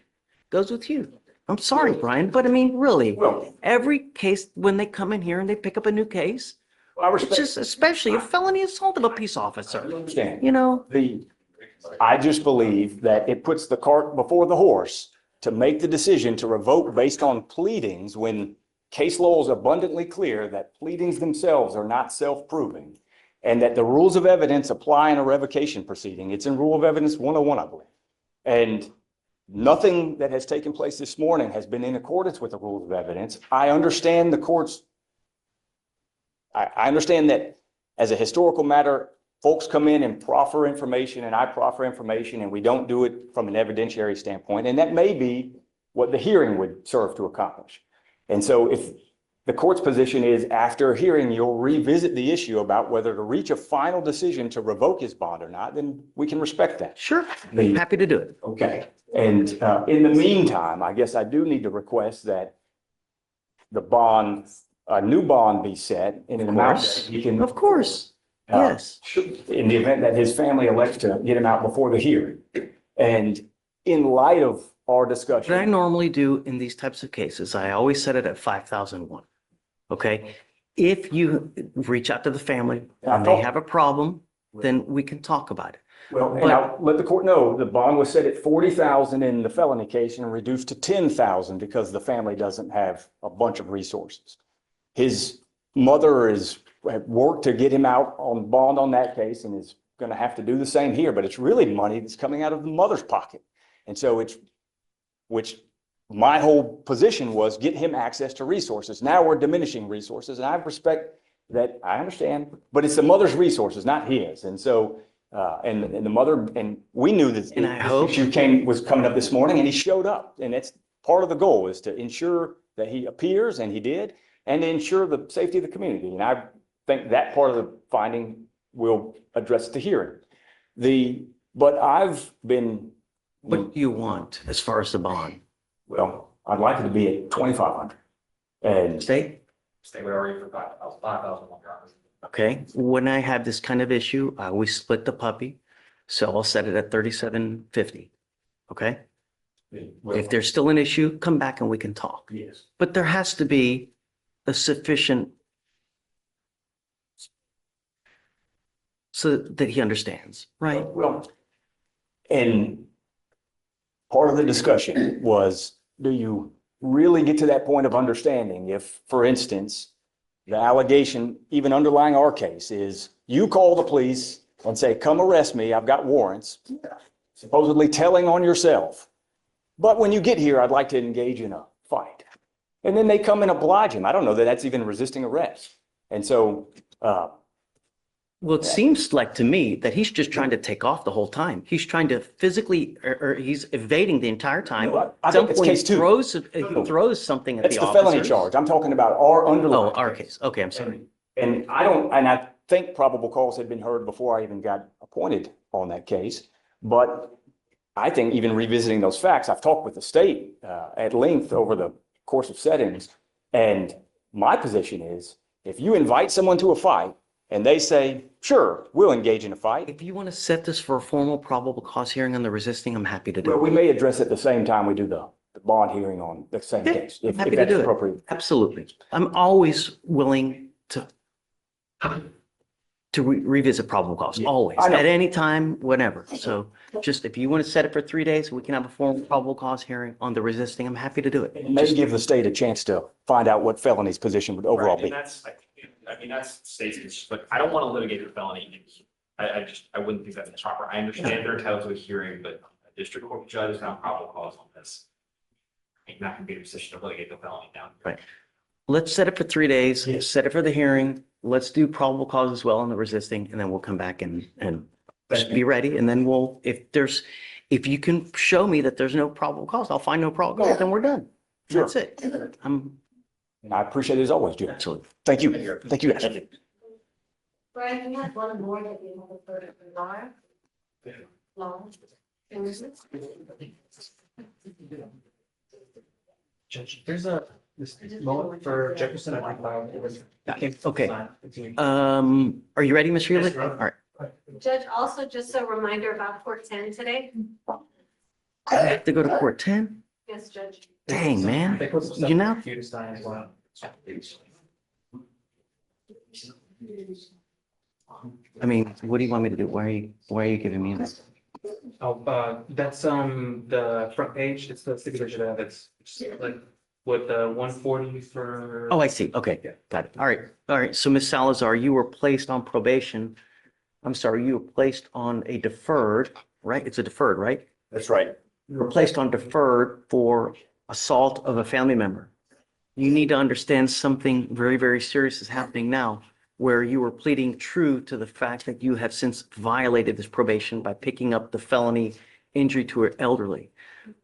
Goes with you. I'm sorry, Brian, but I mean, really, Well, every case, when they come in here and they pick up a new case, I it's respect. just especially a felony assault of a peace officer, Understand. you know? I just believe that it puts the cart before the horse to make the decision to revoke based on pleadings when case law is abundantly clear that pleadings themselves are not self-proving and that the rules of evidence apply in a revocation proceeding. It's in Rule of Evidence 101, I believe. And nothing that has taken place this morning has been in accordance with the rules of evidence. I understand the court's, I understand that as a historical matter, folks come in and proffer information and I proffer information and we don't do it from an evidentiary standpoint. And that may be what the hearing would serve to accomplish. And so if the court's position is after a hearing, you'll revisit the issue about whether to reach a final decision to revoke his bond or not, then we can respect that. Sure, I'm happy to do it. Okay. And in the meantime, I guess I do need to request that the bond, a new bond be set in an amount that he can. Of course, yes. In the event that his family elects to get him out before the hearing. And in light of our discussion. What I normally do in these types of cases, I always set it at 5,001. Okay? If you reach out to the family and they have a problem, then we can talk about it. Well, and I'll let the court know, the bond was set at 40,000 in the felony case and reduced to 10,000 because the family doesn't have a bunch of resources. His mother is worked to get him out on bond on that case and is going to have to do the same here, but it's really money that's coming out of the mother's pocket. And so which my whole position was get him access to resources. Now we're diminishing resources and I respect that. I understand, but it's the mother's resources, not his. And so, and the mother, and we knew that And I hope- this issue was coming up this morning and he showed up. And that's part of the goal, is to ensure that he appears, and he did, and to ensure the safety of the community. And I think that part of the finding will address the hearing. But I've been. What do you want as far as the bond? Well, I'd like it to be at 2,500. And State? Stay would already for 5,000. Okay, when I have this kind of issue, I always split the puppy. So I'll set it at 3,750. Okay? If there's still an issue, come back and we can talk. Yes. But there has to be a sufficient so that he understands, right? Well, and part of the discussion was, do you really get to that point of understanding if, for instance, the allegation, even underlying our case, is you call the police and say, come arrest me, I've got warrants, supposedly telling on yourself. But when you get here, I'd like to engage in a fight. And then they come and oblige him. I don't know that that's even resisting arrest. And so, Well, it seems like to me that he's just trying to take off the whole time. He's trying to physically, or he's evading the entire time. No, I At some think it's point, case two. he throws something at that's the the felony officers. charge. I'm talking about our underlying. Oh, our case. Okay, I'm sorry. And I think probable cause had been heard before I even got appointed on that case. But I think even revisiting those facts, I've talked with the state at length over the course of settings. And my position is, if you invite someone to a fight and they say, sure, we'll engage in a fight. If you want to set this for a formal probable cause hearing on the resisting, I'm happy to do Well, it. we may address it the same time we do the bond hearing on the same Yeah, case, I'm if happy to that's do it. appropriate. Absolutely. I'm always willing to revisit probable cause, always, I know. at any time, whenever. So just if you want to set it for 3 days, we can have a formal probable cause hearing on the resisting. I'm happy to do it. It may give the state a chance to find out what felony's position would overall Right, be. and that's, I mean, that's state's, like, I don't want to litigate the felony. I wouldn't think that's proper. I understand they're entitled to a hearing, but a district court judge is not probable cause on this. I'm not gonna be in a position to litigate the felony down. Right. Let's set it for 3 days, set it for the hearing. Let's do probable cause as well on the resisting, and then we'll come back and just be ready. And then we'll, if you can show me that there's no probable cause, I'll find no probable cause, then we're done. Sure. That's it. And I appreciate it as always, Jim. Absolutely. Thank you. Thank you, guys. Brian, you had one more that you have for Laura? Laura? Judge, there's this moment for Jefferson, I think, Okay. Are you ready, Ms. Shealy? Yes, All right. Judge, also just a reminder about court 10 today. I have to go to court 10? Yes, Judge. Dang, man. They put some stuff You in know? computer sign as well. I mean, what do you want me to do? Why are you giving me this? Oh, that's the front page, it's the stipulation of it's like with the 140 for. Oh, I see. Okay, got it. All right. All right. So Ms. Salazar, you were placed on probation. I'm sorry, you were placed on a deferred, right? It's a deferred, right? That's right. You were placed on deferred for assault of a family member. You need to understand something very, very serious is happening now, where you were pleading true to the fact that you have since violated this probation by picking up the felony injury to an elderly.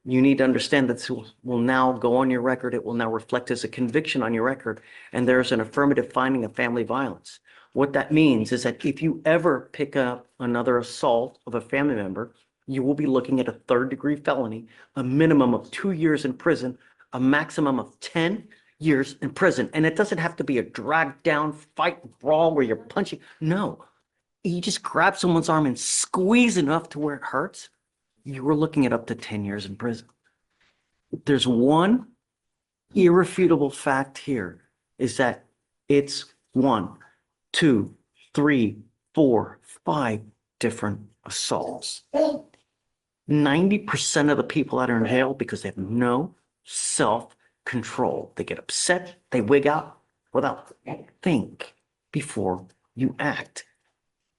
You need to understand that this will now go on your record. It will now reflect as a conviction on your record, and there's an affirmative finding of family violence. What that means is that if you ever pick up another assault of a family member, you will be looking at a third-degree felony, a minimum of 2 years in prison, a maximum of 10 years in prison. And it doesn't have to be a drag down fight brawl where you're punching. No, you just grab someone's arm and squeeze enough to where it hurts. You were looking at up to 10 years in prison. There's one irrefutable fact here is that it's 1, 2, 3, 4, 5 different assaults. 90% of the people that are in jail because they have no self-control. They get upset, they wig out without think before you act.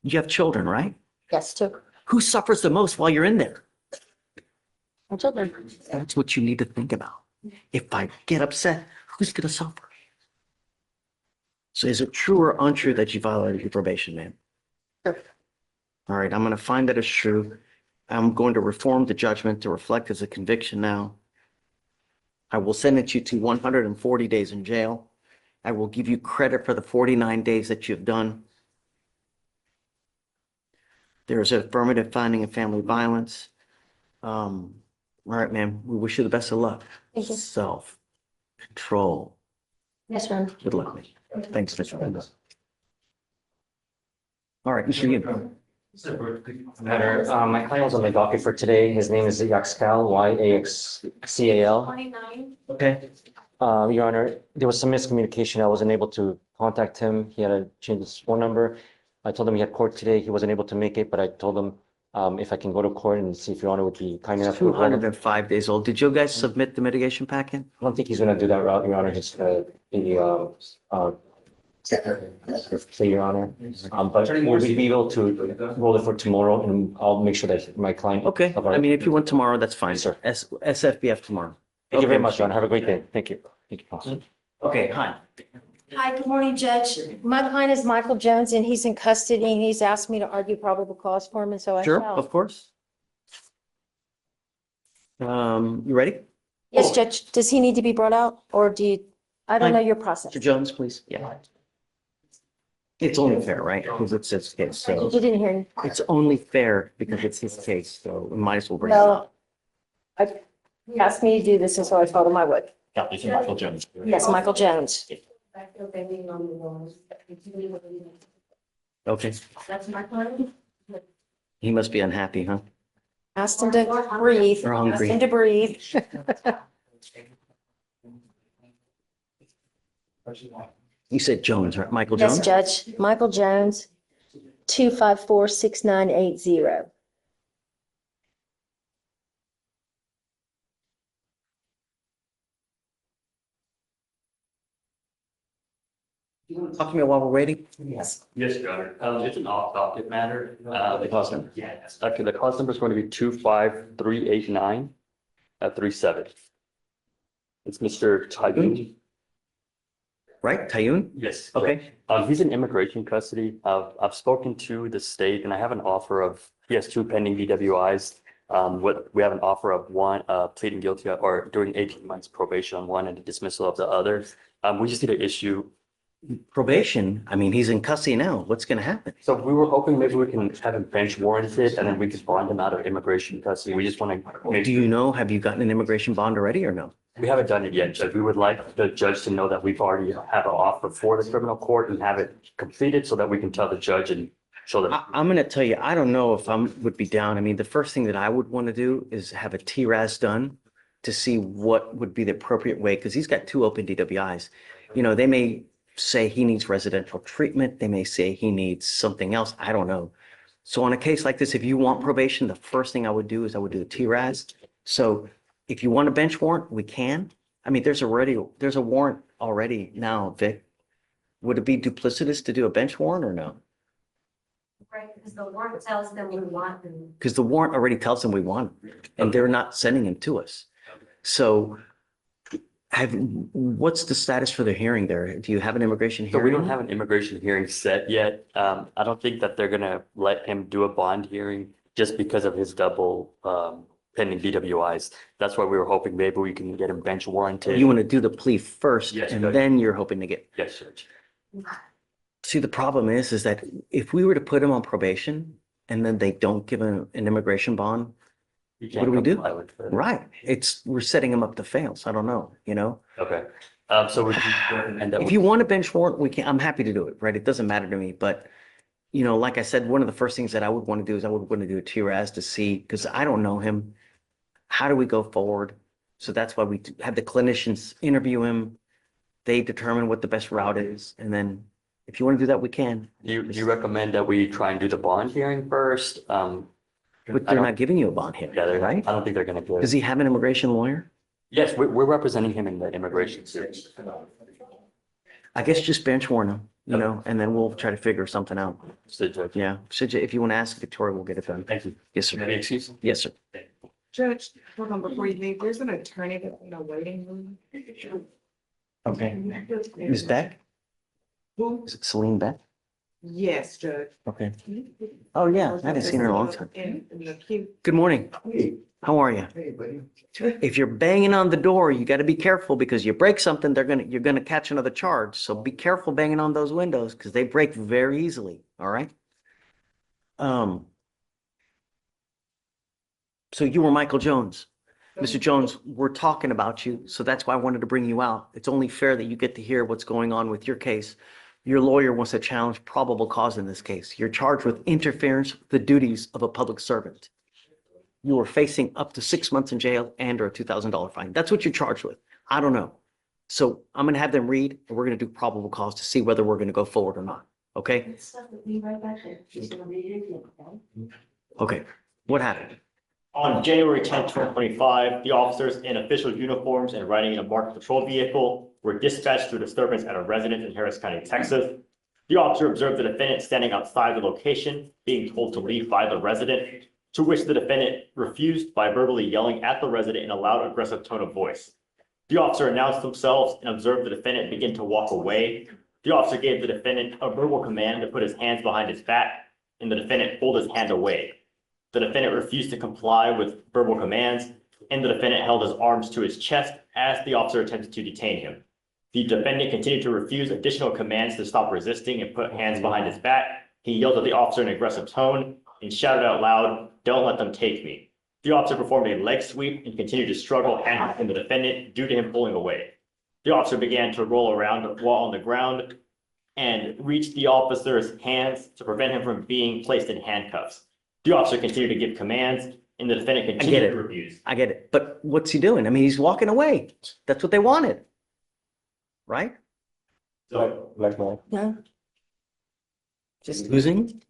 You have children, right? Yes, too. Who suffers the most while you're in there? My children. That's what you need to think about. If I get upset, who's going to suffer? So is it true or untrue that you violated your probation, man? Sure. All right, I'm going to find that it's true. I'm going to reform the judgment to reflect as a conviction now. I will sentence you to 140 days in jail. I will give you credit for the 49 days that you've done. There is an affirmative finding of family violence. All right, man, we wish you the best of luck. Thank you. Self-control. Yes, sir. Good luck, man. Thanks, Mr. Mendes. All right, Mr. Yin. Matter. My client was on the docket for today. His name is Yaxcal, Yaxcal. 29. Okay. Your Honor, there was some miscommunication. I wasn't able to contact him. He had to change his phone number. I told him he had court today. He wasn't able to make it, but I told him if I can go to court and see if Your Honor would be kind enough. 205 days old. Did you guys submit the mitigation packet? I don't think he's gonna do that route, Your Honor. He's gonna be Your Honor. But we'll be able to roll it for tomorrow, and I'll make sure that my client. Okay, I mean, if you want tomorrow, that's fine. Sir. SFBF tomorrow. Thank you very Okay. much, Your Honor. Have a great day. Thank you. Thank you. Okay, hi. Hi, good morning, Judge. My client is Michael Jones and he's in custody and he's asked me to argue probable cause for him and so I Sure, shall. of course. You ready? Yes, Judge, does he need to be brought out or do you, I don't Hi. know your process. Mr. Jones, please. Yeah. It's only fair, right? Because it's his case, so You didn't hear me. it's only fair because it's his case, so we might as well bring it up. No. He asked me to do this, and so I told him I would. Yeah, this is Michael Jones. Yes, Michael Jones. Okay, That's my plan. he must be unhappy, huh? Asked him to breathe. Or hungry. Asked him to breathe. You said Jones, right? Michael Yes, Jones? Judge. Michael Jones, 2546980. Talk to me while we're waiting. Yes. Yes, Your Honor. It's an off-docket matter. The cause number. Yes. Okay, the cause number is going to be 25389 at 37. It's Mr. Tygoon. Right, Tayun? Yes. Okay. He's in immigration custody. I've spoken to the state and I have an offer of, he has 2 pending DWIs. We have an offer of one, pleading guilty or doing 18 months probation on one and a dismissal of the other. We just need to issue. Probation, I mean, he's in custody now. What's gonna happen? So we were hoping maybe we can have him bench warranted and then we could bond him out of immigration custody. We just want to. Do you know, have you gotten an immigration bond already or no? We haven't done it yet, Judge. We would like the judge to know that we've already have an offer for the criminal court and have it completed so that we can tell the judge and show them. I'm gonna tell you, I don't know if would be down. I mean, the first thing that I would want to do is have a TRAS done to see what would be the appropriate way, because he's got 2 open DWIs. You know, they may say he needs residential treatment. They may say he needs something else. I don't know. So on a case like this, if you want probation, the first thing I would do is I would do a TRAS. So if you want a bench warrant, we can. I mean, there's a warrant already now, Vic. Would it be duplicitous to do a bench warrant or no? Right, because the warrant tells them we want them. Because the warrant already tells them we want him, and they're not sending him to us. So what's the status for the hearing there? Do you have an immigration So we hearing? don't have an immigration hearing set yet. I don't think that they're gonna let him do a bond hearing just because of his double pending DWIs. That's why we were hoping maybe we can get him bench warranted. You want to do the plea first, Yes, and Judge. then you're hoping to get. Yes, Judge. See, the problem is that if we were to put him on probation and then they don't give him an immigration bond, You what can't do we do? comply with it. Right. We're setting him up to fail. So I don't know, you know? Okay. So we and that If you want a bench warrant, I'm happy to do it, right? It doesn't matter to me, but you know, like I said, one of the first things that I would want to do is I would want to do a TRAS to see, because I don't know him. How do we go forward? So that's why we have the clinicians interview him. They determine what the best route is. And then if you want to do that, we can. Do you recommend that we try and do the bond hearing first? But they're not giving you a bond hearing, Yeah, right? I don't think they're gonna do Does it. he have an immigration lawyer? Yes, we're representing him in the immigration suit. I guess just bench warrant him, you know, and then we'll try to figure something out. So, Judge. Yeah. So if you want to ask Victoria, we'll get it done. Thank you. Yes, sir. Any excuse? Yes, sir. Judge, hold on, before you leave, there's an attorney that's in the waiting room. Okay. Ms. Beck? Who? Is it Celine Beck? Yes, Judge. Okay. Oh, yeah. I haven't seen her in a long time. In the queue. Good morning. How are you? Hey, buddy. If you're banging on the door, you got to be careful, because you break something, you're gonna catch another charge. So be careful banging on those windows, because they break very easily. All right. So you were Michael Jones. Mr. Jones, we're talking about you, so that's why I wanted to bring you out. It's only fair that you get to hear what's going on with your case. Your lawyer wants to challenge probable cause in this case. You're charged with interference with the duties of a public servant. You are facing up to 6 months in jail and or a $2,000 fine. That's what you're charged with. I don't know. So I'm going to have them read, and we're going to do probable cause to see whether we're going to go forward or not. Okay? Okay. What happened? On January 10th, 2025, the officers in official uniforms and riding in a marked patrol vehicle were dispatched to a disturbance at a residence in Harris County, Texas. The officer observed the defendant standing outside the location, being told to leave by the resident, to which the defendant refused by verbally yelling at the resident in a loud, aggressive tone of voice. The officer announced themselves and observed the defendant begin to walk away. The officer gave the defendant a verbal command to put his hands behind his back, and the defendant pulled his hand away. The defendant refused to comply with verbal commands, and the defendant held his arms to his chest as the officer attempted to detain him. The defendant continued to refuse additional commands to stop resisting and put hands behind his back. He yelled at the officer in an aggressive tone and shouted out loud, "Don't let them take me." The officer performed a leg sweep and continued to struggle handcuffing the defendant due to him pulling away. The officer began to roll around while on the ground and reached the officer's hands to prevent him from being placed in handcuffs. The officer continued to give commands and the defendant continued to refuse. I get it. But what's he doing? I mean, he's walking away. That's what they wanted. Right? So, Blackmail. Yeah. Just losing.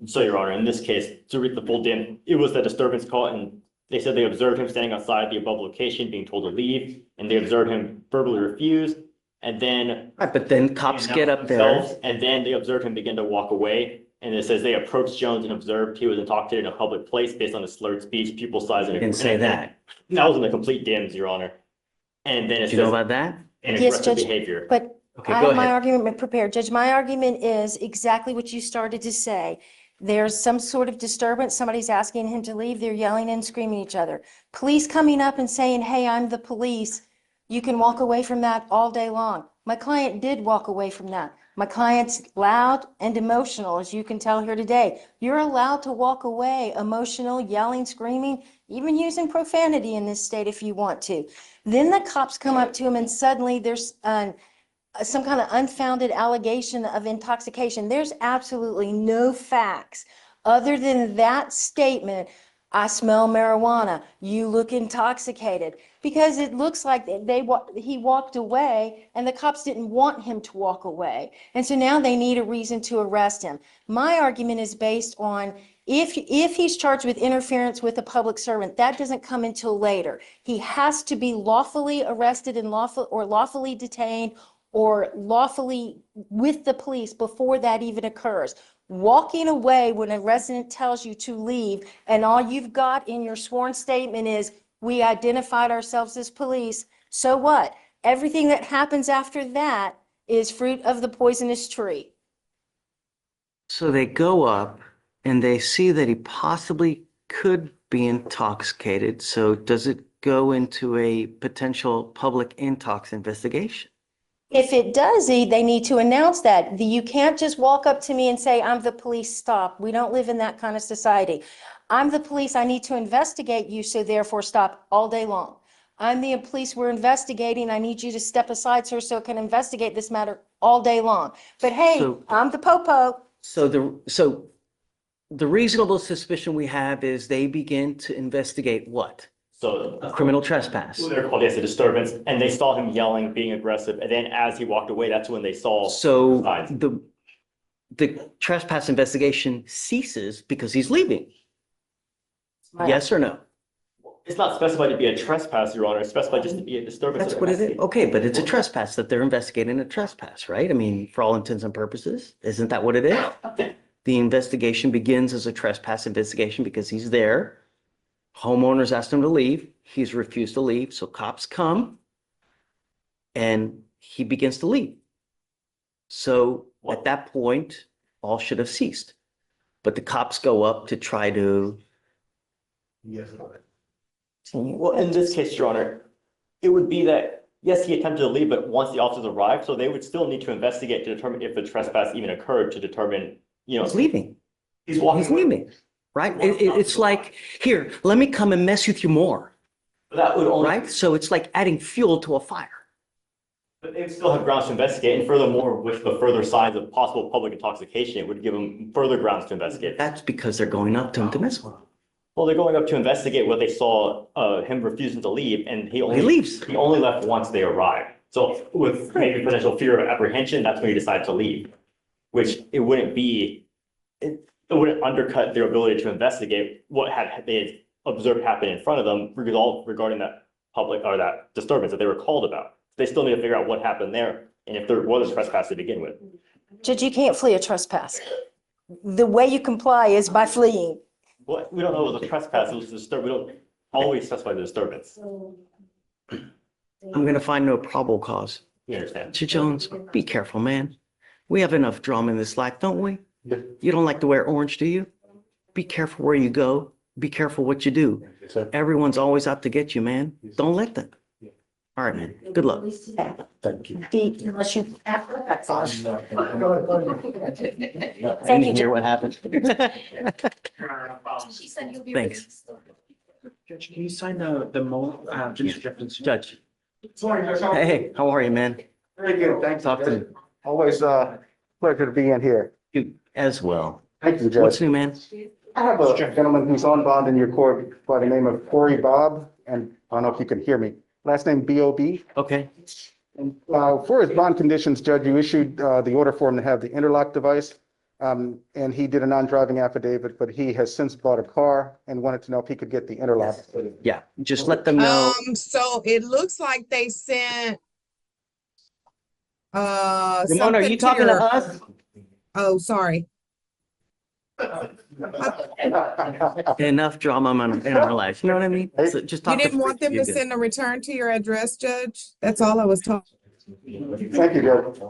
so Your Honor, in this case, to read the full dim, it was the disturbance call and they said they observed him standing outside the above location being told to leave and they observed him verbally refuse. And then. Right, but then cops they get announced up there. themselves, and then they observed him begin to walk away. And it says they approached Jones and observed he was intoxicated in a public place based on his slurred speech, pupil size. And Didn't say that. That was in the complete dims, Your Honor. And then it Do you know says about that? and Yes, aggressive Judge, behavior. but Okay, I go have my ahead. argument prepared. Judge, my argument is exactly what you started to say. There's some sort of disturbance. Somebody's asking him to leave. They're yelling and screaming at each other. Police coming up and saying, "Hey, I'm the police." You can walk away from that all day long. My client did walk away from that. My client's loud and emotional, as you can tell here today. You're allowed to walk away emotional, yelling, screaming, even using profanity in this state if you want to. Then the cops come up to him and suddenly there's some kind of unfounded allegation of intoxication. There's absolutely no facts other than that statement. "I smell marijuana. You look intoxicated," because it looks like he walked away and the cops didn't want him to walk away. And so now they need a reason to arrest him. My argument is based on if he's charged with interference with a public servant, that doesn't come until later. He has to be lawfully arrested and lawfully detained or lawfully with the police before that even occurs. Walking away when a resident tells you to leave and all you've got in your sworn statement is, "We identified ourselves as police," so what? Everything that happens after that is fruit of the poisonous tree. So they go up and they see that he possibly could be intoxicated. So does it go into a potential public intox investigation? If it does, they need to announce that. You can't just walk up to me and say, "I'm the police, stop." We don't live in that kind of society. "I'm the police, I need to investigate you, so therefore stop," all day long. "I'm the police, we're investigating, I need you to step aside, sir, so I can investigate this matter," all day long. But hey, So- I'm the popo. So the reasonable suspicion we have is they begin to investigate what? So A criminal trespass. they're called as a disturbance and they saw him yelling, being aggressive. And then as he walked away, that's when they saw. So signs. the trespass investigation ceases because he's leaving. Right. Yes or no? It's not specified to be a trespass, Your Honor. It's specified just to be a disturbance. That's what it is. Okay, but it's a trespass that they're investigating a trespass, right? I mean, for all intents and purposes, isn't that what it is? The investigation begins as a trespass investigation because he's there. Homeowners asked him to leave. He's refused to leave. So cops come and he begins to leave. So at that point, all should have ceased. But the cops go up to try to. Well, in this case, Your Honor, it would be that, yes, he attempted to leave, but once the officers arrived, so they would still need to investigate to determine if the trespass even occurred to determine, He's leaving. He's walking. He's leaving, right? It's like, here, let me come and mess with you more, That would only. right? So it's like adding fuel to a fire. But they would still have grounds to investigate, and furthermore, with the further signs of possible public intoxication, it would give them further grounds to investigate. That's because they're going up to him to mess with him. Well, they're going up to investigate what they saw, him refusing to leave, and he leaves. He only left once they arrived. So with maybe potential fear of apprehension, that's when he decided to leave. Which it wouldn't be, it wouldn't undercut their ability to investigate what they had observed happen in front of them regarding that public or that disturbance that they were called about. They still need to figure out what happened there and if there was a trespass to begin with. Judge, you can't flee a trespass. The way you comply is by fleeing. Well, we don't know it was a trespass, it was a disturbance. We don't always specify the disturbance. I'm gonna find no probable cause. You understand? Mr. Jones, be careful, man. We have enough drama in this life, don't we? You don't like to wear orange, do you? Be careful where you go. Be careful what you do. Everyone's always out to get you, man. Don't let them. All right, man. Good luck. Thank you. Unless you. That's all. Didn't hear what happened. She said you'll be. Thanks. Judge, can you sign the judicial reference? Judge. Hey, how are you, man? Very good, thanks. Talk to me. Always pleasure to be in here. You as well. Thank you, Judge. What's new, man? I have a gentleman who's on bond in your court by the name of Corey Bob, and I don't know if you can hear me. Last name B-O-B. Okay. And for his bond conditions, Judge, you issued the order for him to have the interlock device. And he did a non-driving affidavit, but he has since bought a car and wanted to know if he could get the interlock. Yeah, just let them know. So it looks like they sent Ramona, are something you talking to your- us? Oh, sorry. Enough drama in our lives. You know what I mean? So just You talk. didn't want them to send a return to your address, Judge? That's all I was told. Thank you, Judge.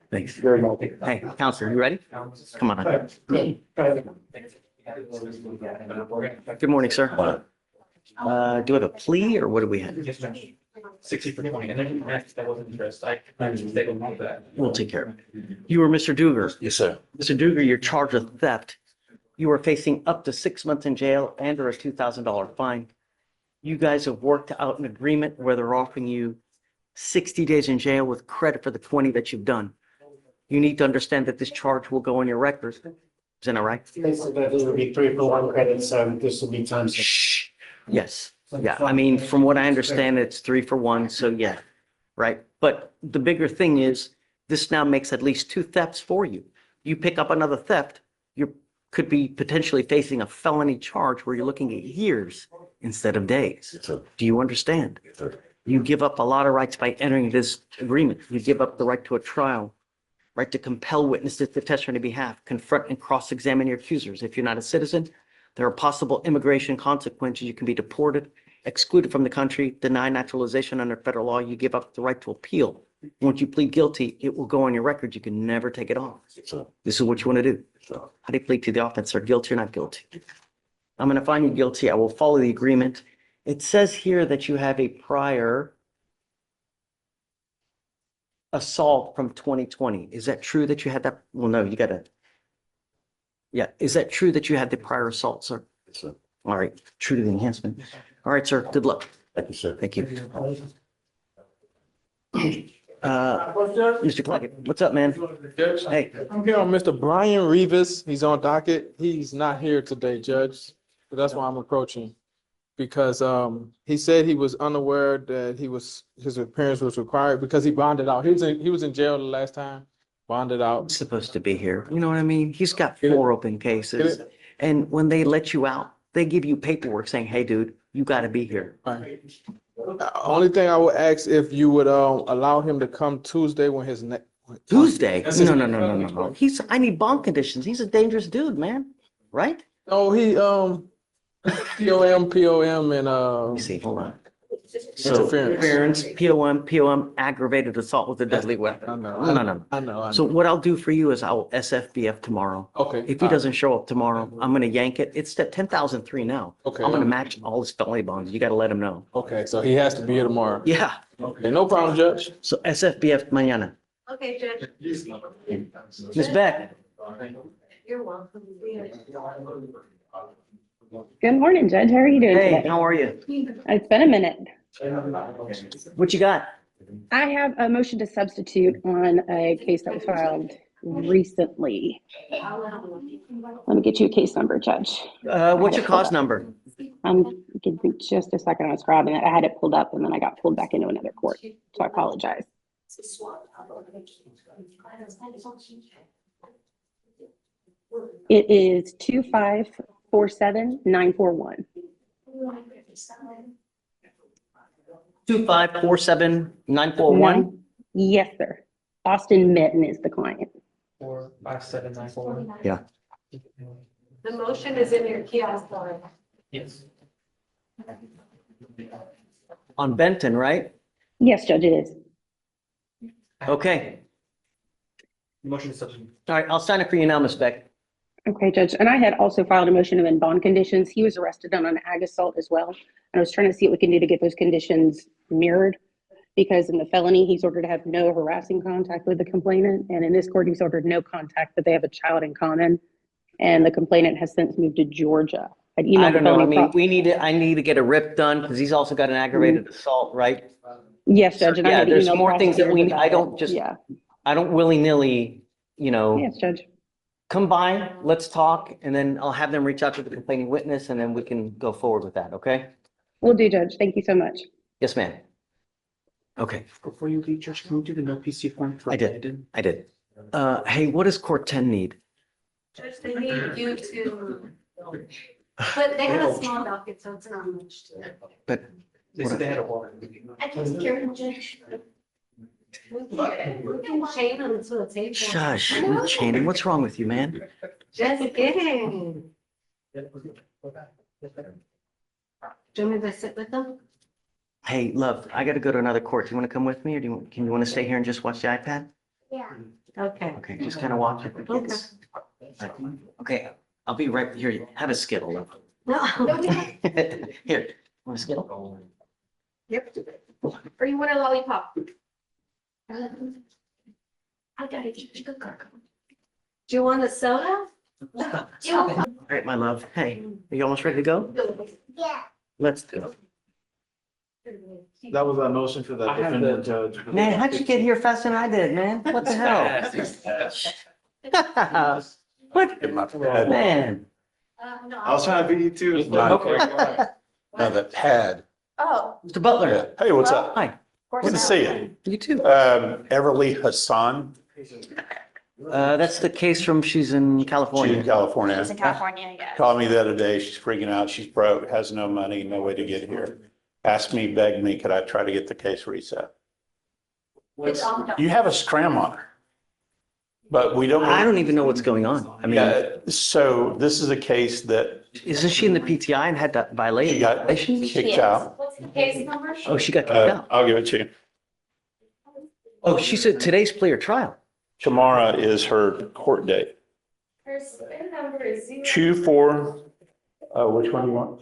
Thanks. Very much. Hey, counselor, you ready? Come on. Good morning, sir. Do we have a plea or what do we have? 60 for 20, and then that wasn't addressed. I they don't want that. We'll take care of it. You were Mr. Duger. Yes, sir. Mr. Duger, you're charged with theft. You are facing up to 6 months in jail and or a $2,000 fine. You guys have worked out an agreement where they're offering you 60 days in jail with credit for the 20 that you've done. You need to understand that this charge will go on your record. Isn't that right? Basically, this would be 3 for 1 credit, so this will be times. Shh. Yes. Yeah. I mean, from what I understand, it's 3 for 1. So yeah. Right. But the bigger thing is this now makes at least 2 thefts for you. You pick up another theft, you could be potentially facing a felony charge where you're looking at years instead of days. Do you understand? You give up a lot of rights by entering this agreement. You give up the right to a trial, right to compel witnesses to testify on your behalf, confront and cross-examine your accusers. If you're not a citizen, there are possible immigration consequences. You can be deported, excluded from the country, denied naturalization under federal law. You give up the right to appeal. Once you plead guilty, it will go on your record. You can never take it off. This is what you want to do. How do you plead to the offense? Are guilty or not guilty? I'm going to find you guilty. I will follow the agreement. It says here that you have a prior assault from 2020. Is that true that you had that? Well, no, you got to. Yeah. Is that true that you had the prior assault, sir? Yes, sir. All right. True to the enhancement. All right, sir. Good luck. Thank you, sir. Thank you. Mr. Claggett, what's up, man? Judge, Hey. I'm here on Mr. Brian Rivas. He's on docket. He's not here today, Judge. So that's why I'm approaching. Because he said he was unaware that his appearance was required because he bonded out. He was in jail the last time, bonded out. He's supposed to be here. You know what I mean? He's got 4 open cases. And when they let you out, they give you paperwork saying, hey, dude, you got to be here. Right. Only thing I would ask if you would allow him to come Tuesday when his Tuesday? No. I need bond conditions. He's a dangerous dude, man. Right? Oh, he POM, and Let me see, hold on. So, interference. POM, aggravated assault with a deadly weapon. No. I know. So what I'll do for you is I'll SFBF tomorrow. Okay. If he doesn't show up tomorrow, I'm gonna yank it. It's at 10,003 now. Okay. I'm gonna match all his felony bonds. You gotta let him know. Okay, so he has to be here tomorrow. Yeah. Okay, no problem, Judge. So SFBF mañana. Okay, Judge. Ms. Beck. You're welcome. Good morning, Judge. How are you doing Hey, today? how are you? It's been a minute. What you got? I have a motion to substitute on a case that was filed recently. Let me get you a case number, Judge. What's your cause number? Give me just a second. I was grabbing it. I had it pulled up and then I got pulled back into another court. So I apologize. It is 2547941. 2547941. Yes, sir. Austin Mitten is the client. 45794. Yeah. The motion is in your kiosk, Lauren. Yes. On Benton, right? Yes, Judge, it is. Okay. Motion to substitute. All right, I'll sign it for you now, Ms. Beck. Okay, Judge. And I had also filed a motion of in bond conditions. He was arrested on an ag assault as well. And I was trying to see what we can do to get those conditions mirrored Because in the felony, he's ordered to have no harassing contact with the complainant, and in this court, he's ordered no contact, but they have a child in common. And the complainant has since moved to Georgia. I'd I emailed the don't know. I felony mean, I need to get a rip done because he's also got an aggravated assault, right? Yes, So, Judge, and I yeah, had there's emailed more things that prosecutors about I it. don't just, Yeah, I don't willy-nilly, yes, Judge. come by, let's talk, and then I'll have them reach out to the complaining witness and then we can go forward with that, okay? Will do, Judge. Thank you so much. Yes, ma'am. Okay, Before you leave, Judge, can you do the no PC form for I did. Landon? I did. Hey, what does court 10 need? Judge, they need you to, but they have a small docket, so it's not much to it. But They said they had a water. I can take care of it, Judge. We can chain them to a table. shush, I know. Channing, what's wrong with you, man? Just kidding. Do you want me to sit with them? Hey, love, I gotta go to another court. Do you wanna come with me or can you wanna stay here and just watch the iPad? Yeah. Okay. Okay, just kind of watch it. Okay. Okay, I'll be right here. Have a Skittle, love. No. Here, want a Skittle? Yep. Or you want a lollipop? I got it. Good girl. Do you want a soda? All right, my love. Hey, are you almost ready to go? Yeah. Let's go. That was a motion for the I have defendant, the- Judge. Man, how'd you get here faster than I did, man? What the hell? What? Man. I was trying to beat you too. No, the pad. Oh, Mr. Butler. Hey, what's up? Hi. of course Good to not. see you. You too. Everly Hassan, That's the case from she's in she's California. in California. She's in California, yeah. Called me the other day. She's freaking out. She's broke, has no money, no way to get here. Asked me, begged me, could I try to get the case reset? You have a scram on her. But we don't. I don't even know what's going on. I mean, So this is a case that isn't she in the PTI and had that she violation? got kicked out. What's the case number? Oh, she got kicked out. I'll give it to you. Oh, she said today's plea or trial. Tomorrow is her court date. Her spin number is 24, which one do you want?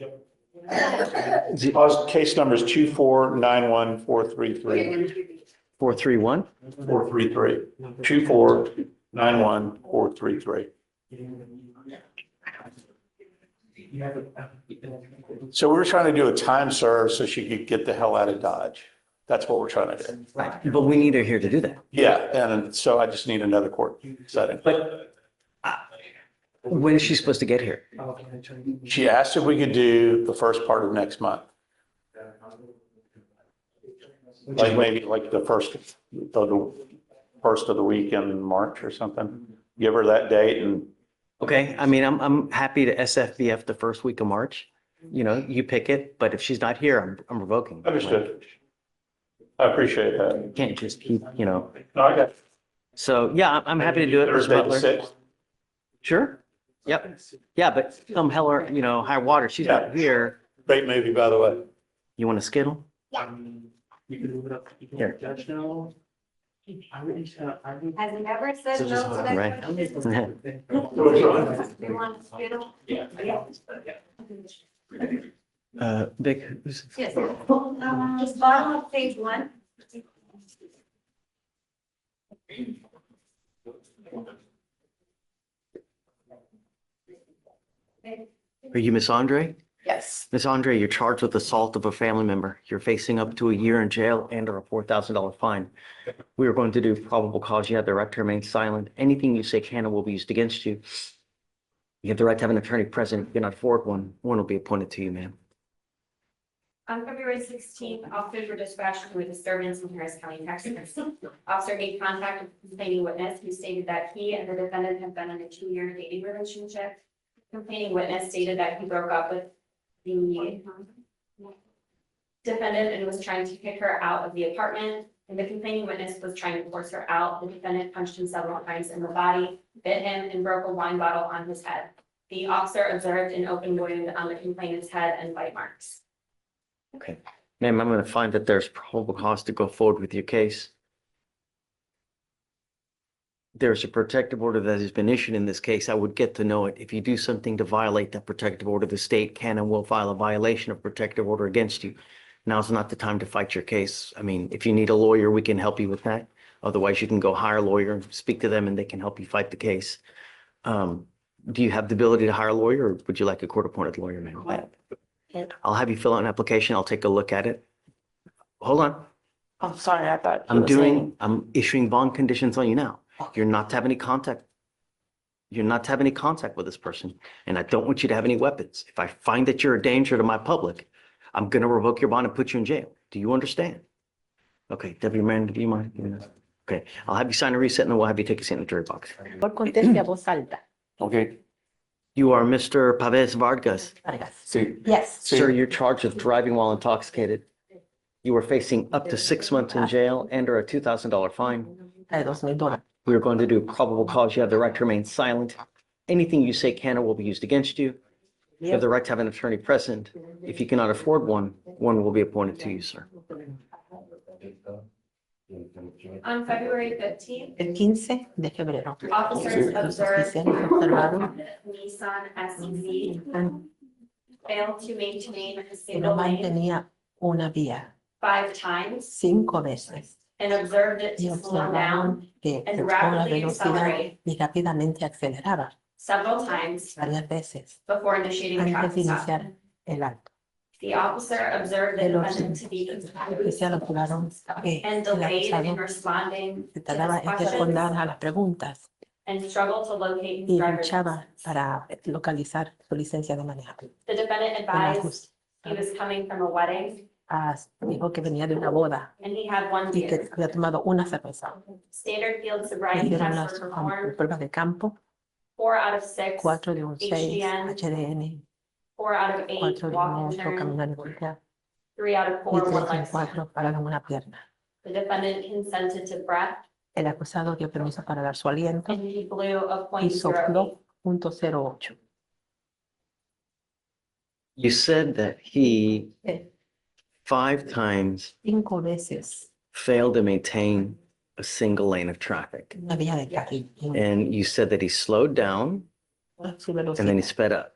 Case number is 2491433. 431? 433. 2491433. So we were trying to do a time serve so she could get the hell out of Dodge. That's what we're trying to do. Right. But we need her here to do that. Yeah, and so I just need another court setting. But when is she supposed to get here? She asked if we could do the first part of next month. Like maybe like the first of the week in March or something. Give her that date and Okay, I mean, I'm happy to SFBF the first week of March. You know, you pick it, but if she's not here, I'm revoking. understood. I appreciate that. You can't just keep, you know. No, I got it. So, yeah, I'm happy to do it, Mr. Thursday the Butler. 6th. Sure. Yep. Yeah, but some hell or, you know, high water, she's not here. Great movie, by the way. You want a Skittle? You can move it up. You can Here. let Judge know. I would, Has never said So no just to hold that on, right? question. You want to spittle? yeah. Vic, who's? Yes. Just bottom of page 1. Are you Miss Andre? Yes. Miss Andre, you're charged with assault of a family member. You're facing up to a year in jail and or a $4,000 fine. We are going to do probable cause. You have the right to remain silent. Anything you say can and will be used against you. You have the right to have an attorney present. If you cannot afford one, one will be appointed to you, ma'am. On February 16th, officers were dispatched to a disturbance in Harris County, Texas. Officer made contact with the complaining witness who stated that he and the defendant have been in a 2-year dating relationship. Complaining witness stated that he broke up with the defendant and was trying to kick her out of the apartment. And the complaining witness was trying to force her out. The defendant punched him several times in the body, bit him, and broke a wine bottle on his head. The officer observed an open wound on the complainant's head and bite marks. Okay. Ma'am, I'm going to find that there's probable cause to go forward with your case. There's a protective order that has been issued in this case. I would get to know it. If you do something to violate that protective order, the state can and will file a violation of protective order against you. now's not the time to fight your case. I mean, if you need a lawyer, we can help you with that. Otherwise, you can go hire a lawyer and speak to them and they can help you fight the case. Do you have the ability to hire a lawyer, or would you like a court-appointed lawyer, ma'am? I'll have you fill out an application. I'll take a look at it. Hold on. I'm sorry, I thought. you were saying- I'm issuing bond conditions on you now. You're not to have any contact. You're not to have any contact with this person, and I don't want you to have any weapons. If I find that you're a danger to my public, I'm gonna revoke your bond and put you in jail. Do you understand? Okay, Deputy Mayor, do you mind? Okay, I'll have you sign a reset and then we'll have you take a seat in the jury box. Por conteste a voz alta. Okay. You are Mr. Pavez Vargas. Yes. Sir, you're charged with driving while intoxicated. You are facing up to 6 months in jail and or a $2,000 fine. $2,000. We are going to do probable cause. You have the right to remain silent. Anything you say can or will be used against you. You have the right to have an attorney present. If you cannot afford one, one will be appointed to you, sir. On February 15th, El 15 de febrero. officers Los observed oficiales observaron Nissan SUV failed to maintain a que no single lane mantenía una vía 5 times 5 veces and observed it y to slow down observaron que and bajó la rapidly velocidad accelerate y rápidamente aceleraba several times varias veces before initiating a antes de traffic stop. iniciar el acto. The officer observed the El defendant to be oficial observaron que and el delayed in acusado responding se to tardaba his en questions responder a las preguntas and struggled to locate his y driver's luchaba license. para localizar su licencia de manejo. The defendant El advised he was coming from a wedding dijo que venía de una boda and he had one y que beer. había tomado una cerveza. Standard field Le sobriety dieron tests las were performed. pruebas de campo, 4 out of 6 4 de un 6, HDN, HDN, 4 out of 8 4 de walk un and 8, turn, caminar y voltear, 3 out of y 4 one 3 leg en stand. 4 para dar una pierna. The defendant consented to breath El acusado dio permiso para dar su aliento and he blew a y sopló .08. .08. You said that he 5 times 5 veces failed to maintain a single lane of traffic. una vía de carril. And you said that he slowed down Su and then he velocidad. sped up.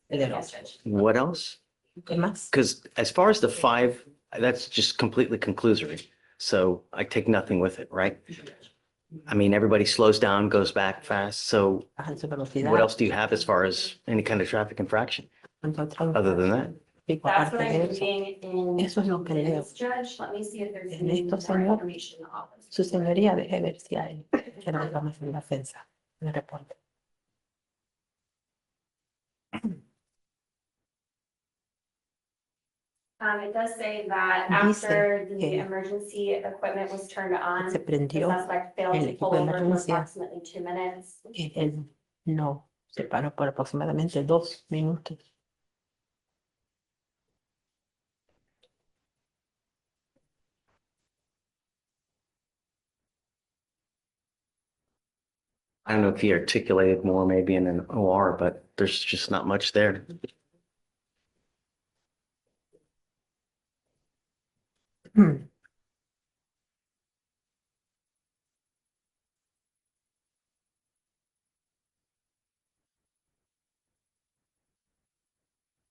Aceleró. What else? ¿Qué más? Because as far as the 5, that's just completely conclusory. So I take nothing with it, right? I mean, everybody slows down, goes back fast. So Bajan su velocidad. what else do you have as far as any kind of traffic infraction other than that? Y That's aparte what de I'm eso, reading in eso es lo que leo. this judge. Let me see if there's En any esto, more señor, information in the office. su señoría deje ver si hay algo en la defensa, en el reporte. It does say that Dice after the que emergency equipment was turned on, se the prendió suspect failed el to equipo pull de over for emergencia. approximately 2 minutes. que él no se paró por aproximadamente 2 minutos. I don't know if he articulated more maybe in an OR, but there's just not much there.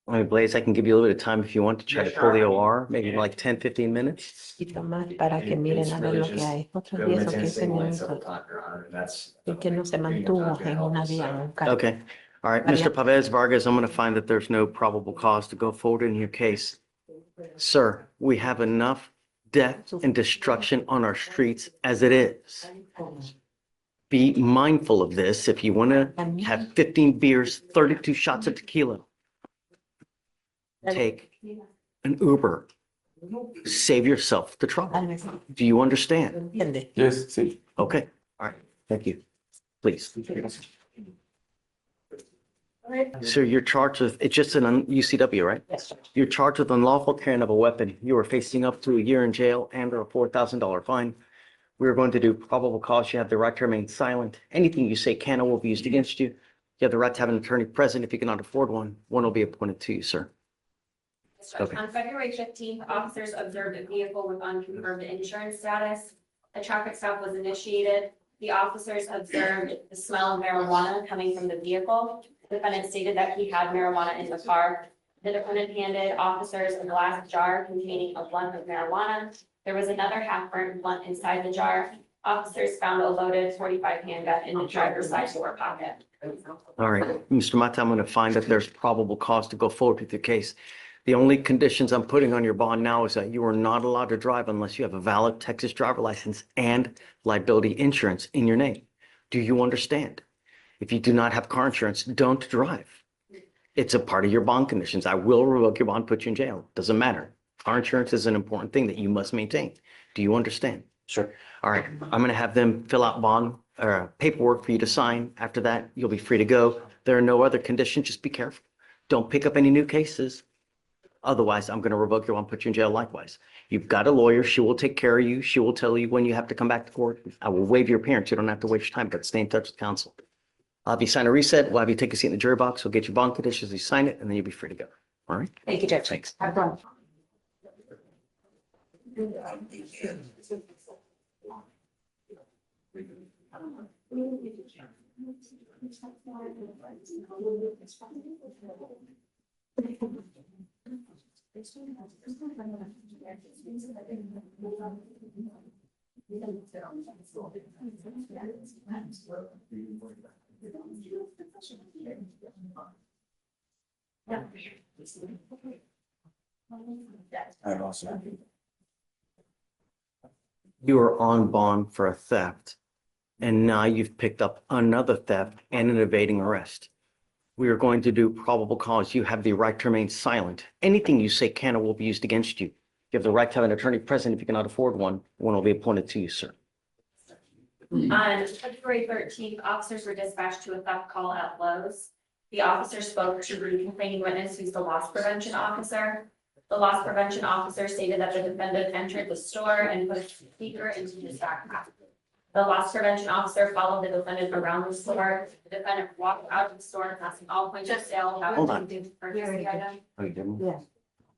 I mean, Blaze, I can give you a little bit of time if you want to try to pull the OR, maybe like 10, 15 minutes. Y más para que miren a ver lo que hay. Otros 10 o 15 minutos. Y que no se mantuvo en una vía, en un carril. Okay. All right, Mr. Pavez Vargas, I'm going to find that there's no probable cause to go forward in your case. Sir, we have enough death and destruction on our streets as it is. Be mindful of this. If you want to have 15 beers, 32 shots of tequila, take an Uber. Save yourself the trouble. Do you understand? Yes, sí. Okay, all right, thank you. Please. Sir, you're charged with, it's just an UCW, right? Yes. You're charged with unlawful carrying of a weapon. You are facing up to a year in jail and or a $4,000 fine. We are going to do probable cause. You have the right to remain silent. Anything you say can or will be used against you. You have the right to have an attorney present. If you cannot afford one, one will be appointed to you, sir. Okay. On February 15th, officers observed a vehicle with unconfirmed insurance status. A traffic stop was initiated. The officers observed the smell of marijuana coming from the vehicle. The defendant stated that he had marijuana in the car. The defendant handed officers a glass jar containing a blunt of marijuana. There was another half-burnt blunt inside the jar. Officers found a loaded .45 handgun in the driver's side door pocket. All right, Mr. Mata, I'm going to find that there's probable cause to go forward with your case. The only conditions I'm putting on your bond now is that you are not allowed to drive unless you have a valid Texas driver license and liability insurance in your name. Do you understand? If you do not have car insurance, don't drive. It's a part of your bond conditions. I will revoke your bond, put you in jail. Doesn't matter. Car insurance is an important thing that you must maintain. Do you understand? Sure. All right, I'm going to have them fill out bond paperwork for you to sign. After that, you'll be free to go. There are no other conditions. Just be careful. Don't pick up any new cases. Otherwise, I'm going to revoke your bond, put you in jail likewise. You've got a lawyer. She will take care of you. She will tell you when you have to come back to court. I will waive your appearance. You don't have to waste your time, but stay in touch with counsel. I'll have you sign a reset. We'll have you take a seat in the jury box. We'll get your bond conditions. You sign it, and then you'll be free to go. All right? Thank you, Judge. Thanks. Have fun. You are on bond for a theft, and now you've picked up another theft and an evading arrest. We are going to do probable cause. You have the right to remain silent. Anything you say can or will be used against you. You have the right to have an attorney present. If you cannot afford one, one will be appointed to you, sir. On February 13th, officers were dispatched to a theft call at Lowe's. The officer spoke to the complaining witness, who's the loss prevention officer. The loss prevention officer stated that the defendant entered the store and put a speaker into his backpack. The loss prevention officer followed the defendant around the store. The defendant walked out of the store, passing all points of sale. Hold on. To purchase the item. Oh, you didn't?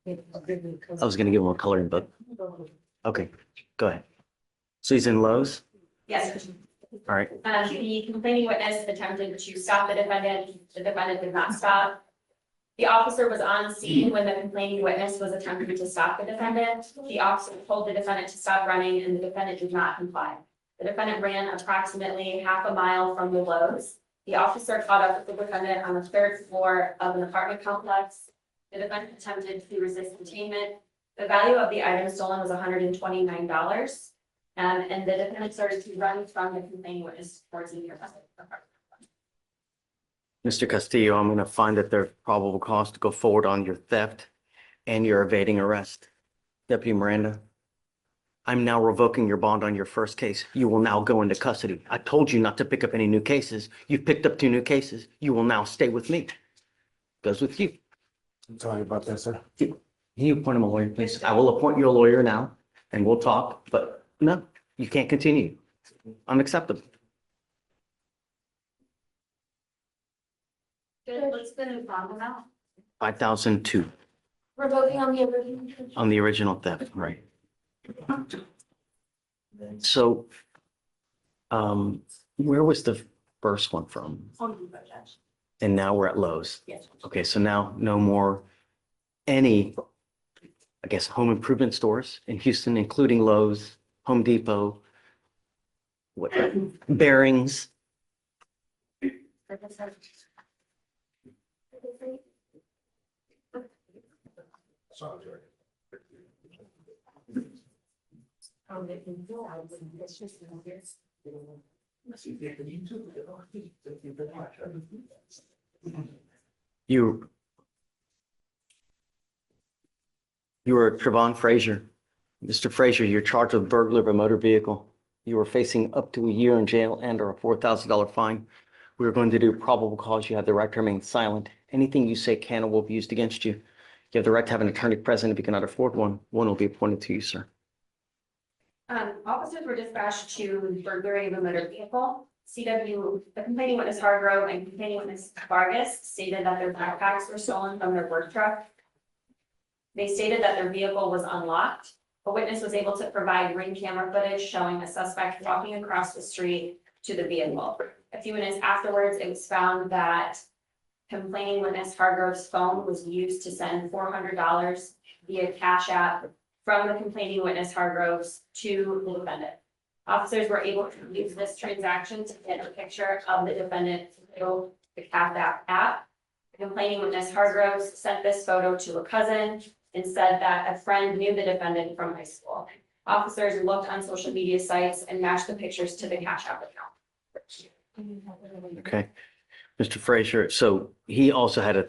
I was going to give him a coloring book. Okay, go ahead. So he's in Lowe's? Yes. All right. The complaining witness attempted to stop the defendant. The defendant did not stop. The officer was on scene when the complaining witness was attempting to stop the defendant. The officer told the defendant to stop running, and the defendant did not comply. The defendant ran approximately half a mile from the Lowe's. The officer caught up with the defendant on the third floor of an apartment complex. The defendant attempted to resist detainment. The value of the item stolen was $129. And the defendant started to run from the complaining witness towards the nearby apartment. Mr. Castillo, I'm going to find that there's probable cause to go forward on your theft and your evading arrest. Deputy Miranda, I'm now revoking your bond on your first case. You will now go into custody. I told you not to pick up any new cases. You've picked up 2 new cases. You will now stay with me. Goes with you. I'm sorry about that, sir. Can you appoint him a lawyer, please? I will appoint you a lawyer now, and we'll talk, but no, you can't continue. Unacceptable. Good, what's the new bond amount? 5,002 Revoking on the original. on the original theft, right? So, where was the first one from? And now we're at Lowe's. Yes. Okay, so now no more any, I guess, home improvement stores in Houston, including Lowe's, Home Depot, what, Bearings. You were Trevon Frazier. Mr. Frazier, you're charged with burglary of a motor vehicle. You are facing up to a year in jail and or a $4,000 fine. We are going to do probable cause. You have the right to remain silent. Anything you say can or will be used against you. You have the right to have an attorney present. If you cannot afford one, one will be appointed to you, sir. Officers were dispatched to burglary of a motor vehicle. CW, the complaining witness Hargrove and complaining witness Vargas stated that their backpacks were stolen from their work truck. They stated that their vehicle was unlocked. A witness was able to provide ring camera footage showing a suspect walking across the street to the vehicle. A few minutes afterwards, it was found that complaining witness Hargrove's phone was used to send $400 via Cash App from the complaining witness Hargroves to the defendant. Officers were able to use this transaction to get a picture of the defendant through the Cash App. The complaining witness Hargroves sent this photo to a cousin and said that a friend knew the defendant from high school. Officers looked on social media sites and matched the pictures to the Cash App account. Okay. Mr. Fleischer, so you also had a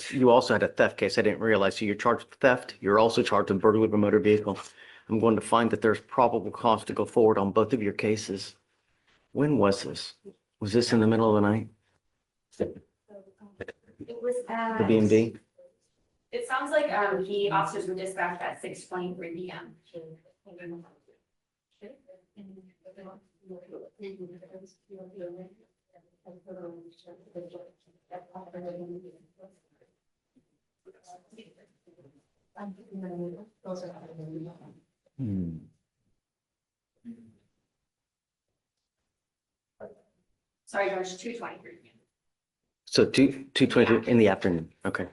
theft case. I didn't realize. So you're charged with theft. You're also charged with burglary of a motor vehicle. I'm going to find that there's probable cause to go forward on both of your cases. When was this? Was this in the middle of the night? It was at. The BMD? It sounds like the officers were dispatched at 6:23 p.m. Sorry, George, 2:23 p.m. So 2:22 in the afternoon. Okay.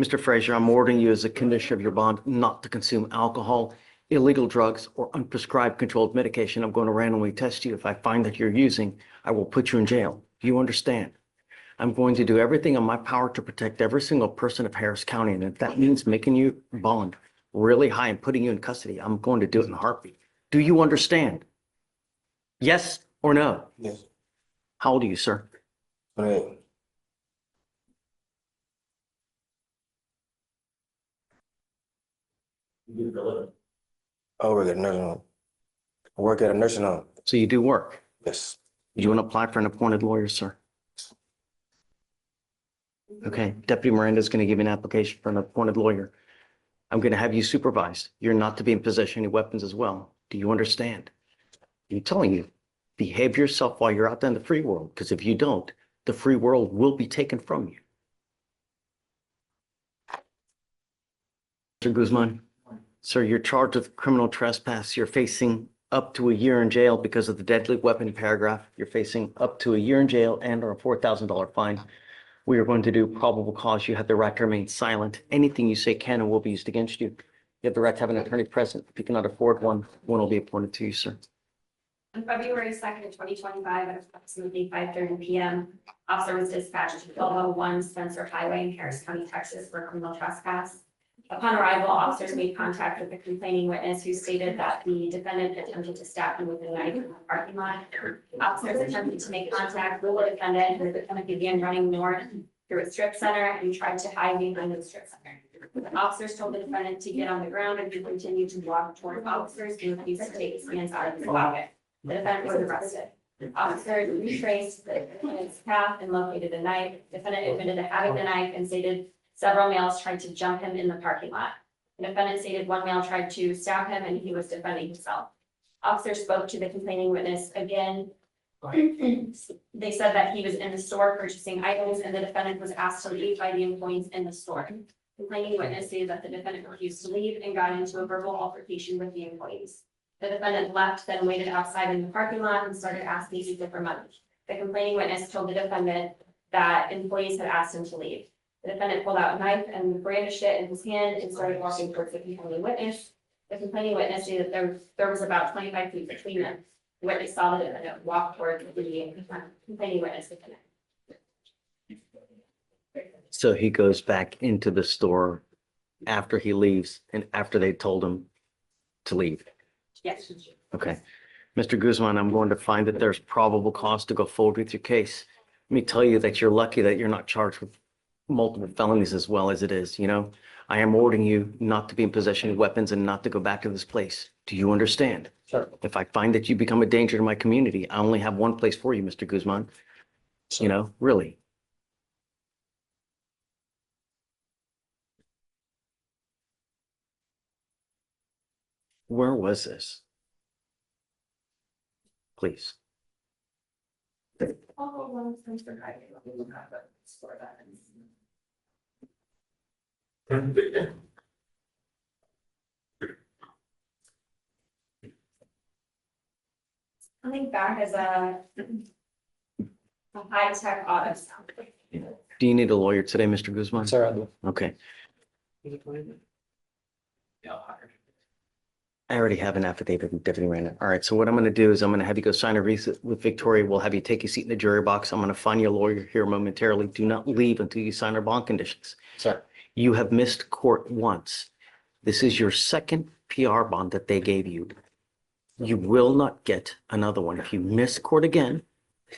Mr. Fleischer, I'm ordering you as a condition of your bond not to consume alcohol, illegal drugs, or unprescribed controlled medication. I'm going to randomly test you. If I find that you're using, I will put you in jail. Do you understand? I'm going to do everything in my power to protect every single person of Harris County. And if that means making you bond really high and putting you in custody, I'm going to do it in a heartbeat. Do you understand? Yes or no? Yes. How old are you, sir? 28. I work at a nursing home. I work at a nursing home. So you do work? Yes. Do you want to apply for an appointed lawyer, sir? Okay, Deputy Miranda is going to give you an application for an appointed lawyer. I'm going to have you supervised. You're not to be in possession of any weapons as well. Do you understand? I'm telling you, behave yourself while you're out there in the free world, because if you don't, the free world will be taken from you. Mr. Guzman, sir, you're charged with criminal trespass. You're facing up to a year in jail because of the deadly weapon paragraph. You're facing up to a year in jail and or a $4,000 fine. We are going to do probable cause. You have the right to remain silent. Anything you say can and will be used against you. You have the right to have an attorney present. If you cannot afford one, one will be appointed to you, sir. On February 2nd, 2025, at approximately 5:30 p.m., officer was dispatched to 1201 Spencer Highway in Harris County, Texas, for criminal trespass. Upon arrival, officers made contact with the complaining witness, who stated that the defendant attempted to stab him with a knife in the parking lot. Officers attempted to make contact with the defendant, and the defendant began running north through a strip center and tried to hide behind the strip center. The officers told the defendant to get on the ground, and he continued to walk toward officers and refused to take his hands out of his pocket. The defendant was arrested. Officers retraced the defendant's path and located a knife. The defendant admitted to having the knife and stated several males tried to jump him in the parking lot. The defendant stated one male tried to stab him and he was defending himself. Officers spoke to the complaining witness again. They said that he was in the store purchasing items and the defendant was asked to leave by the employees in the store. The complaining witness stated that the defendant refused to leave and got into a verbal altercation with the employees. The defendant left, then waited outside in the parking lot and started asking people for money. The complaining witness told the defendant that employees had asked him to leave. The defendant pulled out a knife and brandished it in his hand and started walking towards the complaining witness. The complaining witness stated that there was about 25 feet between them. The witness saw the defendant walk towards the complaining witness. So he goes back into the store after he leaves and after they told him to leave. Yes. Okay. Mr. Guzman, I'm going to find that there's probable cause to go forward with your case. Let me tell you that you're lucky that you're not charged with multiple felonies as well as it is, you know? I am ordering you not to be in possession of weapons and not to go back to this place. Do you understand? Sure. If I find that you become a danger to my community, I only have one place for you, Mr. Guzman. You know, really. Where was this? Please. I think back as a high-tech auto sound. Do you need a lawyer today, Mr. Guzman? Sir, I do. Okay. I already have an affidavit and Tiffany ran it. All right, so what I'm gonna do is I'm gonna have you go sign a receipt with Victoria. We'll have you take a seat in the jury box. I'm gonna find your lawyer here momentarily. Do not leave until you sign our bond conditions. Sir. You have missed court once. This is your second PR bond that they gave you. You will not get another one. If you miss court again,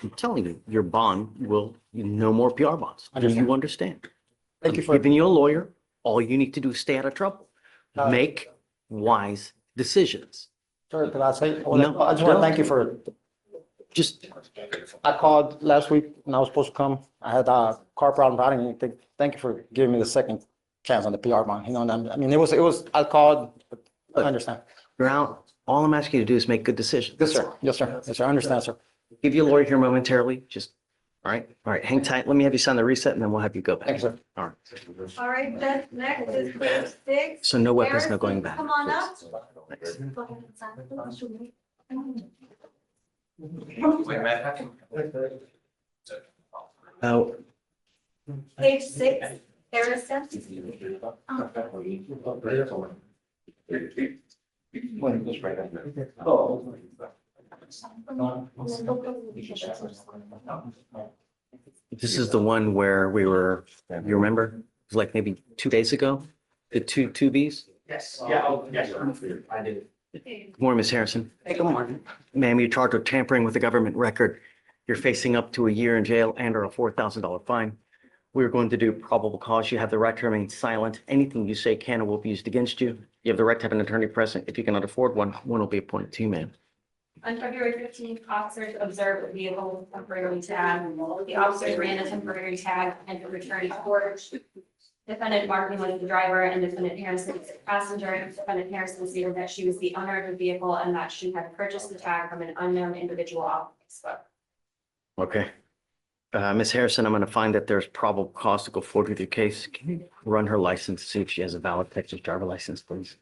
I'm telling you, your bond will, no more PR bonds. Do you understand? Thank you I'm for. giving you a lawyer. All you need to do is stay out of trouble. Uh, Make wise decisions. Sir, did I say, well, No, I just want no. to thank you for, Just, I called last week and I was supposed to come. I had a car problem. I didn't even think, thank you for giving me the second chance on the PR bond. You know, and I mean, it was, I called, but I understand. you're out. All I'm asking you to do is make good decisions. Yes, sir. Yes, sir. Yes, sir. I understand, sir. Give you a lawyer here momentarily. Just, all right, hang tight. Let me have you sign the reset and then we'll have you go back. Thank you, sir. All right. All right, then, next is page 6. So no weapons, no Harrison, going back. Come on up. Thanks. Oh, Page 6, Harrison. this is the one where we were, you remember? It was like maybe 2 days ago, the two Bs. Yes, yeah, oh, yes, sir. I did. Good morning, Ms. Harrison. Hey, good morning. Ma'am, you're charged with tampering with the government record. You're facing up to a year in jail and or a $4,000 fine. We're going to do probable cause. You have the right to remain silent. Anything you say can or will be used against you. You have the right to have an attorney present. If you cannot afford one, one will be appointed to you, ma'am. On February 15th, officers observed a vehicle temporarily tagged. The officers ran a temporary tag and returned to court. Defendant Martin was the driver and defendant Harrison was the passenger. Defendant Harrison stated that she was the owner of the vehicle and that she had purchased the tag from an unknown individual off Facebook. Okay. Ms. Harrison, I'm going to find that there's probable cause to go forward with your case. Can you run her license, see if she has a valid Texas driver license, please?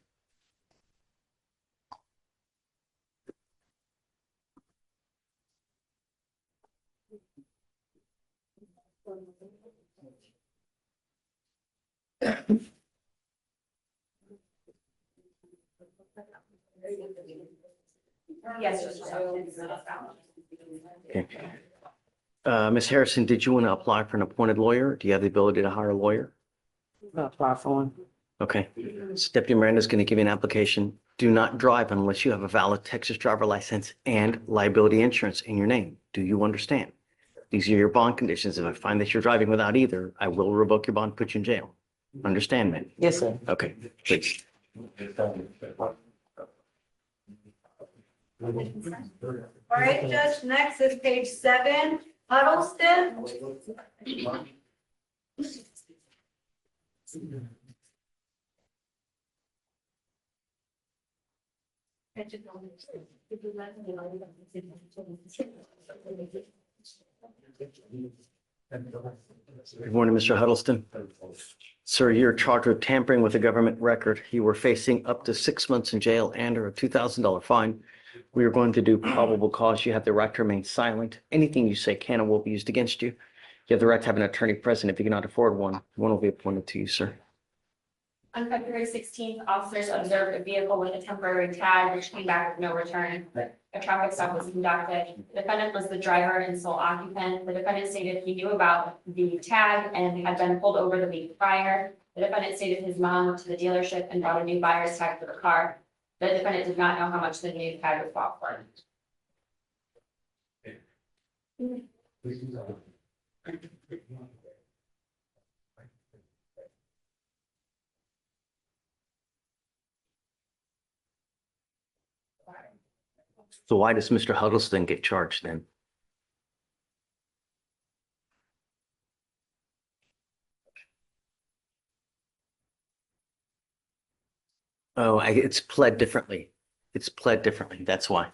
Yes, just so. Okay. Ms. Harrison, did you want to apply for an appointed lawyer? Do you have the ability to hire a lawyer? Apply for one. Okay. So Deputy Miranda is going to give you an application. Do not drive unless you have a valid Texas driver license and liability insurance in your name. Do you understand? These are your bond conditions. If I find that you're driving without either, I will revoke your bond, put you in jail. Understand, man? Yes, sir. Okay, please. All right, Judge, next is page 7, Huddleston. Good morning, Mr. Huddleston. Sir, you're charged with tampering with a government record. You were facing up to 6 months in jail and or a $2,000 fine. We are going to do probable cause. You have the right to remain silent. Anything you say can and will be used against you. You have the right to have an attorney present. If you cannot afford one, one will be appointed to you, sir. On February 16th, officers observed a vehicle with a temporary tag which came back with no return. A traffic stop was conducted. The defendant was the driver and sole occupant. The defendant stated he knew about the tag and had been pulled over the week prior. The defendant stated his mom went to the dealership and bought a new buyer's tag for the car. The defendant did not know how much the new tag was bought for. So why does Mr. Huddleston get charged then? Oh, it's pled differently. It's pled differently. That's why.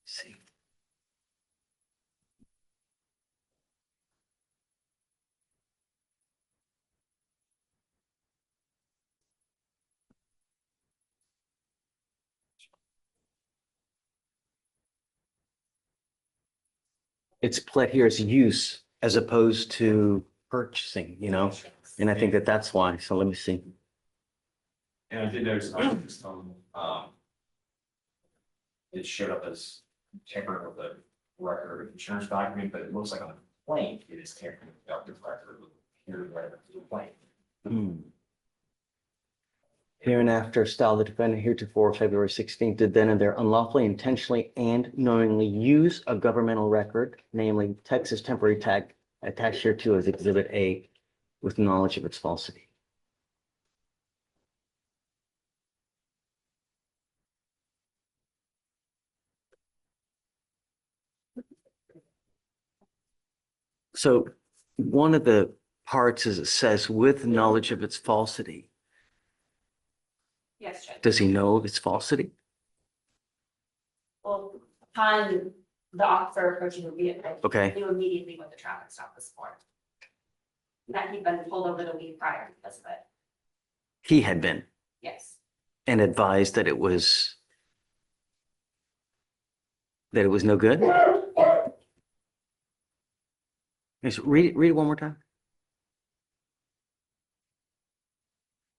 See. it's pled here as use as opposed to purchasing, you know? And I think that that's why. So let me see. And I did notice, it showed up as tampering with the record of insurance document, but it looks like on the complaint, it is tampering with the record of the complaint. Hereinafter style the defendant heretofore February 16th did then and there unlawfully, intentionally, and knowingly use a governmental record, namely Texas temporary tag attached hereto as Exhibit A with knowledge of its falsity. So one of the parts is it says with knowledge of its falsity. Yes, Judge. Does he know of its falsity? Well, upon the officer approaching the vehicle. Okay. He knew immediately what the traffic stop was for. That he'd been pulled over the week prior because of it. He had been Yes. and advised that it was no good. Yes, read it one more time.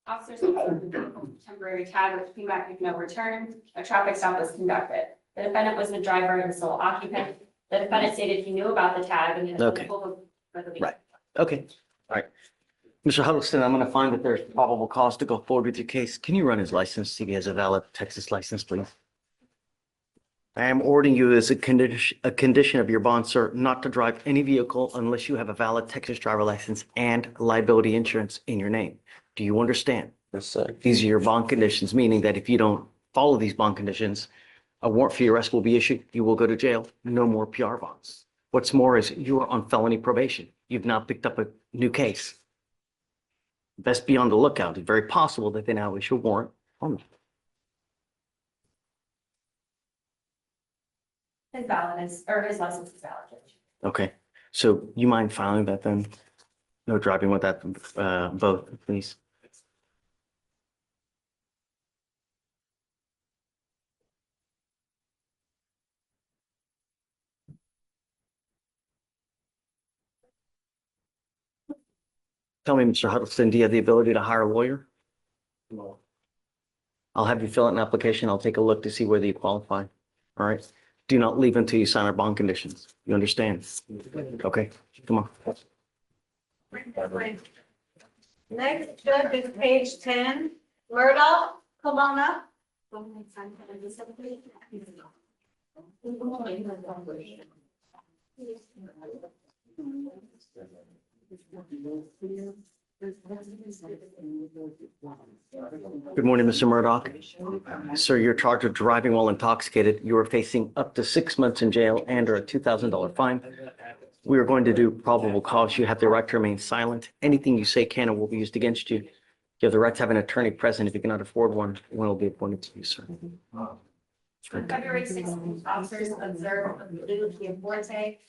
Officers observed the vehicle temporary tag which came back with no return. A traffic stop was conducted. The defendant was the driver and sole occupant. The defendant stated he knew about the tag and had been Okay. pulled over the vehicle. Right. Okay. All right. Mr. Huddleston, I'm going to find that there's probable cause to go forward with your case. Can you run his license, see if he has a valid Texas license, please? I am ordering you as a condition of your bond, sir, not to drive any vehicle unless you have a valid Texas driver license and liability insurance in your name. Do you understand? Yes, sir. These are your bond conditions, meaning that if you don't follow these bond conditions, a warrant for your arrest will be issued. You will go to jail. No more PR bonds. What's more is you are on felony probation. You've now picked up a new case. Best be on the lookout. It's very possible that they now issue a warrant on you. His license is valid, Judge. Okay, so you mind filing that then? No driving with that both, please. Tell me, Mr. Huddleston, do you have the ability to hire a lawyer? No. I'll have you fill out an application. I'll take a look to see whether you qualify. All right? Do not leave until you sign our bond conditions. You understand? Okay, come on. Next, Judge, is page 10. Murdoch, come on up. Good morning, Mr. Murdoch. Sir, you're charged with driving while intoxicated. You are facing up to 6 months in jail and or a $2,000 fine. We are going to do probable cause. You have the right to remain silent. Anything you say can and will be used against you. You have the right to have an attorney present. If you cannot afford one will be appointed to you, sir. On February 16th, officers observed Blue Forte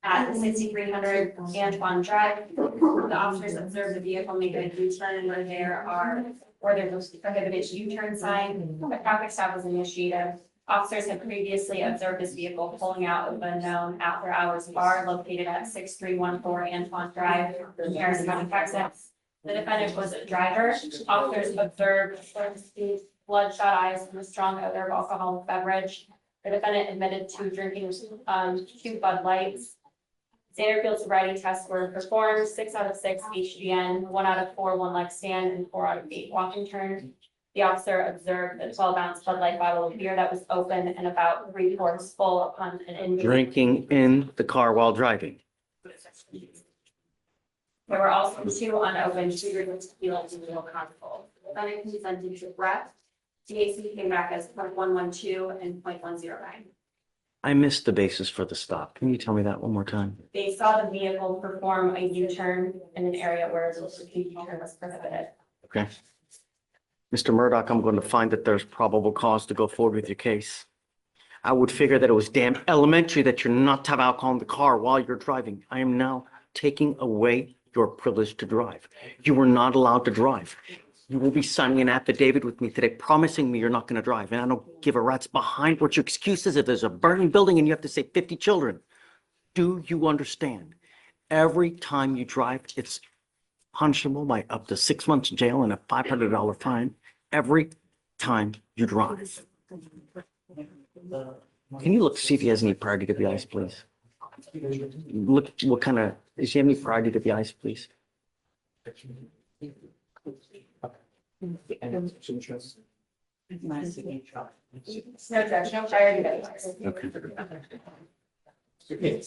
at the 6300 Antoine Drive. The officers observed the vehicle make a U-turn where there's a prohibited U-turn sign. A traffic stop was initiated. Officers had previously observed this vehicle pulling out of a known after-hours bar located at 6314 Antoine Drive, Harris County, Texas. The defendant was a driver. Officers observed bloodshot eyes and a strong odor of alcoholic beverage. The defendant admitted to drinking 2 Bud Lights. Standard field sobriety tests were performed, 6 out of 6 HGN, 1 out of 4 one-leg stand, and 4 out of 8 walking turn. The officer observed a 12-ounce Bud Light bottle of beer that was open and about 3/4 full upon an inmate. Drinking in the car while driving. There were also 2 unopened shooters of tequila in the console. The defendant consented to breath. THC came back as 0.112 and 0.109. I missed the basis for the stop. Can you tell me that one more time? They saw the vehicle perform a U-turn in an area where the U-turn was prohibited. Okay. Mr. Murdoch, I'm going to find that there's probable cause to go forward with your case. I would figure that it was damn elementary that you're not to have alcohol in the car while you're driving. I am now taking away your privilege to drive. You were not allowed to drive. You will be signing an affidavit with me today promising me you're not going to drive. And I don't give a rat's behind what your excuse is if there's a burning building and you have to save 50 children. Do you understand? Every time you drive, it's punishable by up to 6 months in jail and a $500 fine every time you drive. Can you look, see if he has any prior DWIs, please? Look, what kind of, does he have any prior DWIs, please? No, Judge, no prior DWIs. Okay.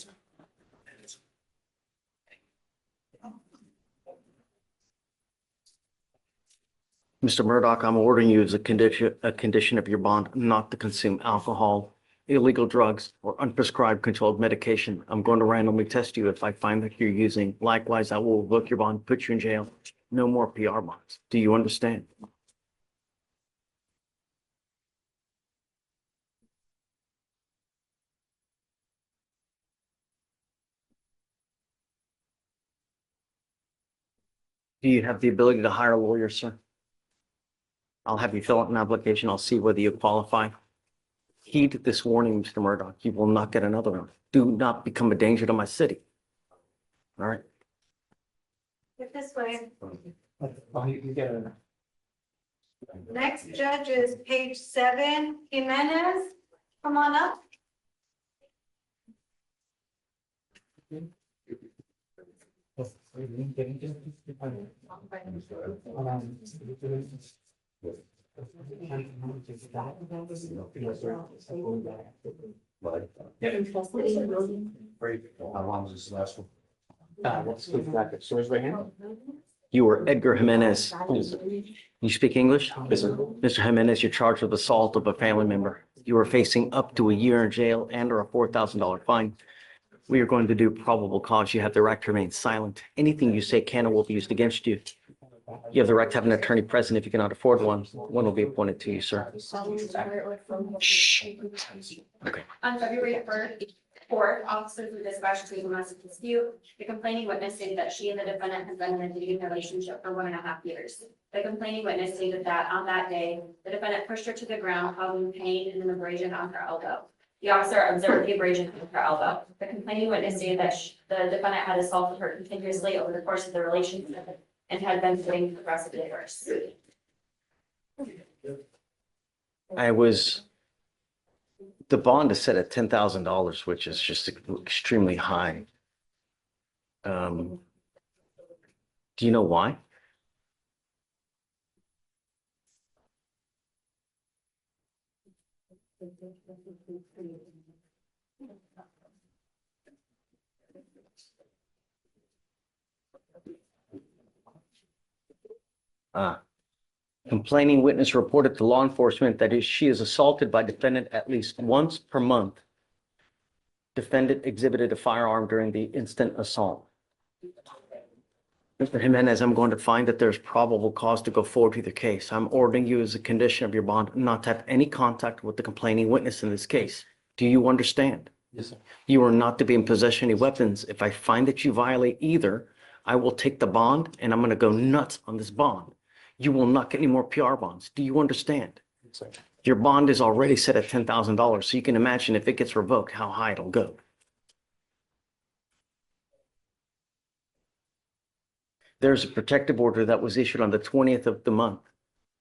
Mr. Murdoch, I'm ordering you as a condition of your bond not to consume alcohol, illegal drugs, or unprescribed controlled medication. I'm going to randomly test you if I find that you're using. Likewise, I will revoke your bond, put you in jail. No more PR bonds. Do you understand? Do you have the ability to hire a lawyer, sir? I'll have you fill out an application. I'll see whether you qualify. Heed this warning, Mr. Murdoch. You will not get another one. Do not become a danger to my city. All right. Get this way. You get a. Next judge is page 7, Jimenez. Come on up. How long was this last one? Let's look back at source right here. You are Edgar Jimenez. You speak English? Yes, sir. Mr. Jimenez, you're charged with assault of a family member. You are facing up to a year in jail and or a $4,000 fine. We are going to do probable cause. You have the right to remain silent. Anything you say can or will be used against you. You have the right to have an attorney present if you cannot afford one. One will be appointed to you, sir. Shh. Okay. On February 4th, officers were dispatched to a domestic dispute. The complaining witness stated that she and the defendant had been in a dating relationship for 1.5 years. The complaining witness stated that on that day, the defendant pushed her to the ground, causing pain and an abrasion on her elbow. The officer observed the abrasion on her elbow. The complaining witness stated that the defendant had assaulted her continuously over the course of the relationship and had been getting progressively worse. The bond is set at $10,000, which is just extremely high. Do you know why? Complaining witness reported to law enforcement that she is assaulted by defendant at least once per month. Defendant exhibited a firearm during the instant assault. Mr. Jimenez, I'm going to find that there's probable cause to go forward with your case. I'm ordering you as a condition of your bond not to have any contact with the complaining witness in this case. Do you understand? Yes, sir. You are not to be in possession of any weapons. If I find that you violate either, I will take the bond and I'm going to go nuts on this bond. You will not get any more PR bonds. Do you understand? Yes, sir. Your bond is already set at $10,000, so you can imagine if it gets revoked, how high it'll go. There's a protective order that was issued on the 20th of the month.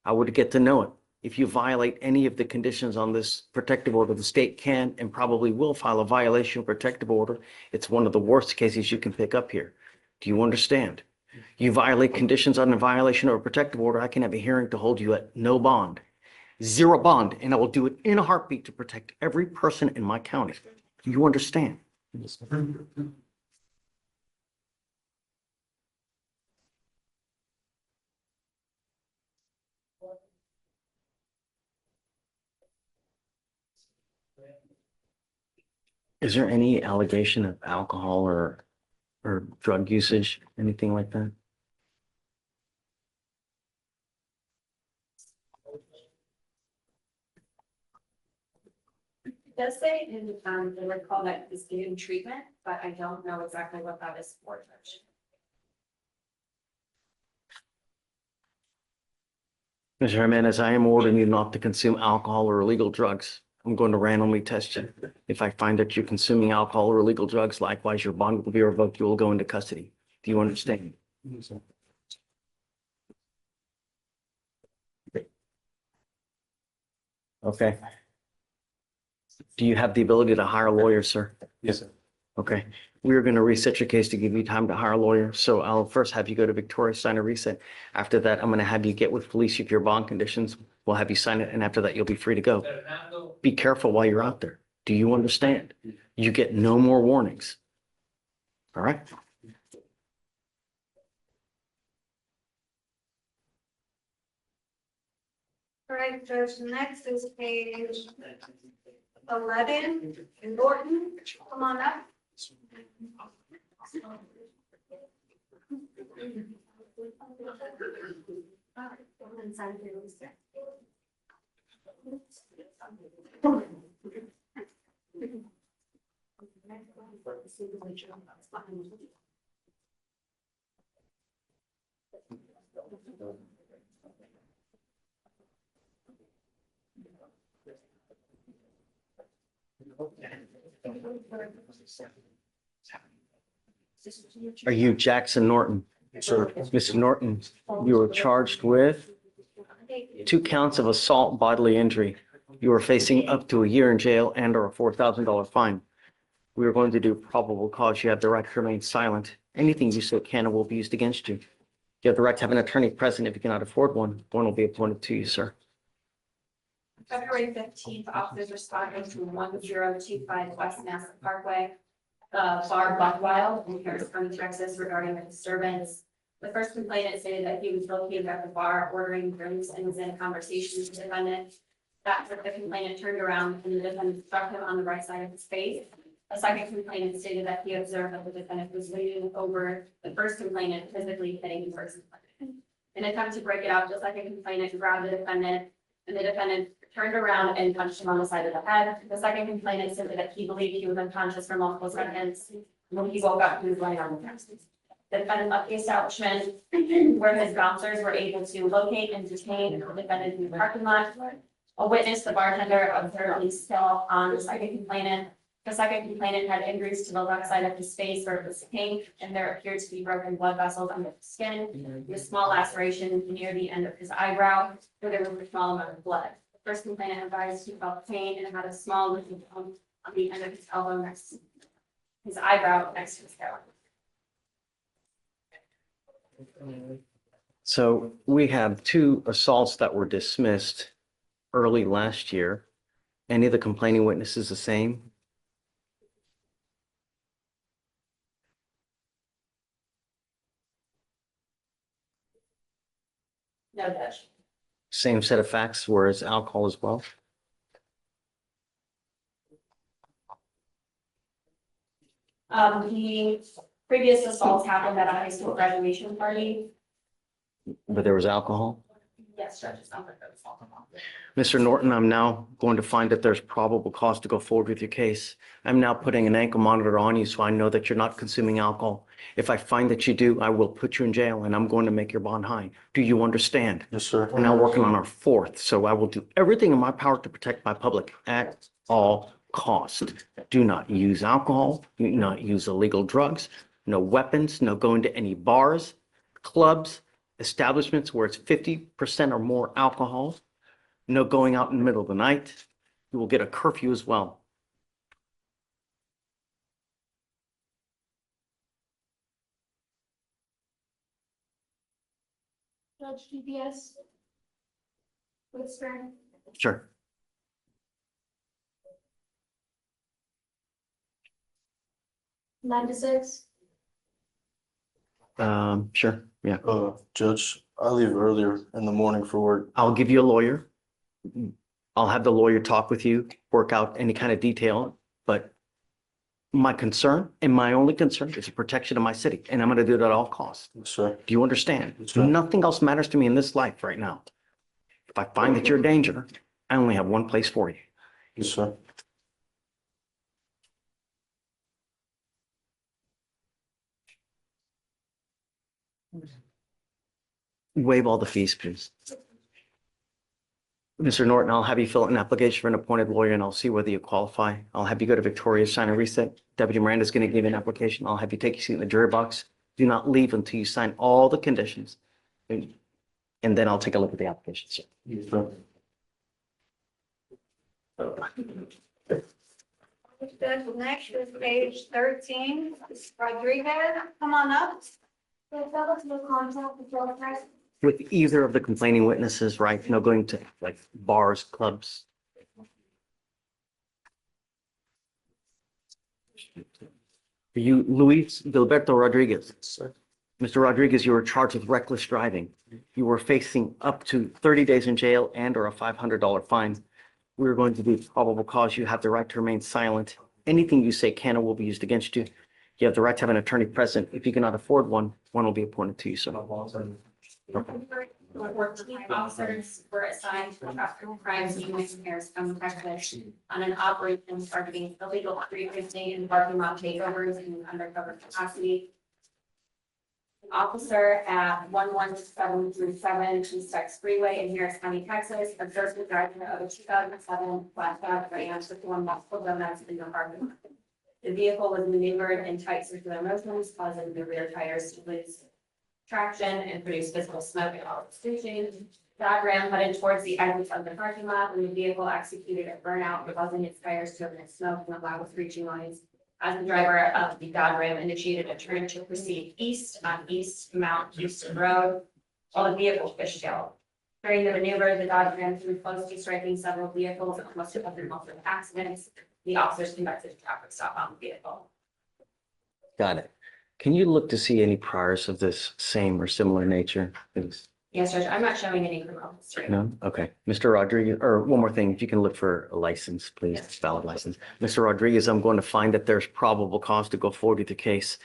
I would get to know it. If you violate any of the conditions on this protective order, the state can and probably will file a violation of protective order. It's one of the worst cases you can pick up here. Do you understand? You violate conditions on a violation of a protective order, I can have a hearing to hold you at no bond, zero bond, and I will do it in a heartbeat to protect every person in my county. Do you understand? Yes, sir. Is there any allegation of alcohol or drug usage, anything like that? It does say in the recall that is getting treatment, but I don't know exactly what that is for, Judge. Mr. Jimenez, I am ordering you not to consume alcohol or illegal drugs. I'm going to randomly test you. If I find that you're consuming alcohol or illegal drugs, likewise, your bond will be revoked. You will go into custody. Do you understand? Okay. Do you have the ability to hire a lawyer, sir? Yes, sir. Okay. We are going to reset your case to give you time to hire a lawyer. So I'll first have you go to Victoria, sign a reset. After that, I'm going to have you get with Felicia if your bond conditions. We'll have you sign it. And after that, you'll be free to go. Be careful while you're out there. Do you understand? You get no more warnings. All right? All right, Judge, next is page 11 in Norton. Come on up. Are you Jackson Norton? Sure. Mr. Norton, you were charged with 2 counts of assault bodily injury. You are facing up to a year in jail and or a $4,000 fine. We are going to do probable cause. You have the right to remain silent. Anything you say can and will be used against you. You have the right to have an attorney present if you cannot afford one. One will be appointed to you, sir. February 15th, officers responding to 1025 West Mass Parkway, Bar Buckwild in Harris County, Texas, regarding a disturbance. The first complainant stated that he was located at the bar ordering drinks and was in a conversation with the defendant. After the complainant turned around and the defendant struck him on the right side of his face. A second complainant stated that he observed that the defendant was leaning over the first complainant, physically hitting the first complainant. In an attempt to break it up, the second complainant grabbed the defendant, and the defendant turned around and punched him on the side of the head. The second complainant stated that he believed he was unconscious for multiple seconds. When he woke up, he was laying on the ground. The defendant left the establishment where his bouncers were able to locate and detain the defendant in the parking lot. A witness, the bartender, observed a spill on the second complainant. The second complainant had injuries to the left side of his face where it was pink, and there appeared to be broken blood vessels under the skin, with a small laceration near the end of his eyebrow, where there was a small amount of blood. The first complainant advised he felt pain and had a small lesion on the end of his elbow next to his eyebrow next to his hair. So we have 2 assaults that were dismissed early last year. Any of the complaining witnesses the same? No, Judge. Same set of facts, whereas alcohol as well? The previous assaults happened at a high school graduation party. But there was alcohol? Yes, Judge, it's not that there was alcohol. Mr. Norton, I'm now going to find that there's probable cause to go forward with your case. I'm now putting an ankle monitor on you so I know that you're not consuming alcohol. If I find that you do, I will put you in jail and I'm going to make your bond high. Do you understand? Yes, sir. We're now working on our 4th, so I will do everything in my power to protect my public at all costs. Do not use alcohol, do not use illegal drugs, no weapons, no going to any bars, clubs, establishments where it's 50% or more alcohol. No going out in the middle of the night. You will get a curfew as well. Judge GPS. Whisper. Sure. Nine to 6. Sure, yeah. Judge, I leave earlier in the morning for work. I'll give you a lawyer. I'll have the lawyer talk with you, work out any kind of detail, but my concern and my only concern is the protection of my city, and I'm going to do it at all costs. Yes, sir. Do you understand? Yes, sir. Nothing else matters to me in this life right now. If I find that you're a danger, I only have one place for you. Yes, sir. Waive all the fees, please. Mr. Norton, I'll have you fill out an application for an appointed lawyer and I'll see whether you qualify. I'll have you go to Victoria, sign a reset. Deputy Miranda's going to give you an application. I'll have you take your seat in the jury box. Do not leave until you sign all the conditions. And then I'll take a look at the application, sir. Next is page 13, Rodriguez, come on up. With either of the complaining witnesses, right? No going to like bars, clubs. Are you Luis Gilberto Rodriguez? Sir. Mr. Rodriguez, you were charged with reckless driving. You were facing up to 30 days in jail and or a $500 fine. We're going to do probable cause. You have the right to remain silent. Anything you say can or will be used against you. You have the right to have an attorney present. If you cannot afford one, one will be appointed to you, sir. 14 officers were assigned to traffic crimes unit in Harris County, Texas on an operation targeting illegal street racing and parking lot takeovers in an undercover capacity. An officer at 11737 East Tex Freeway in Harris County, Texas, observed the driver of a 2007 flatbed Ram with one multiple donuts in the parking lot. The vehicle was maneuvered in tight circular motions, causing the rear tires to lose traction and produce visible smoke at all stations. That Ram headed towards the exit of the parking lot when the vehicle executed a burnout, causing its tires to emit smoke and a loud screeching noise. As the driver of the Dodge Ram initiated a turn to proceed east on East Mount Houston Road, while the vehicle fishtailed. During the maneuver, the Dodge Ram flew close to striking several vehicles and almost avoided multiple accidents. The officers conducted a traffic stop on the vehicle. Got it. Can you look to see any priors of this same or similar nature? Please? Yes, Judge, I'm not showing any criminal history. No? Okay. Mr. Rodriguez, or one more thing, if you can look for a license, please, valid license. Mr. Rodriguez, I'm going to find that there's probable cause to go forward with the case.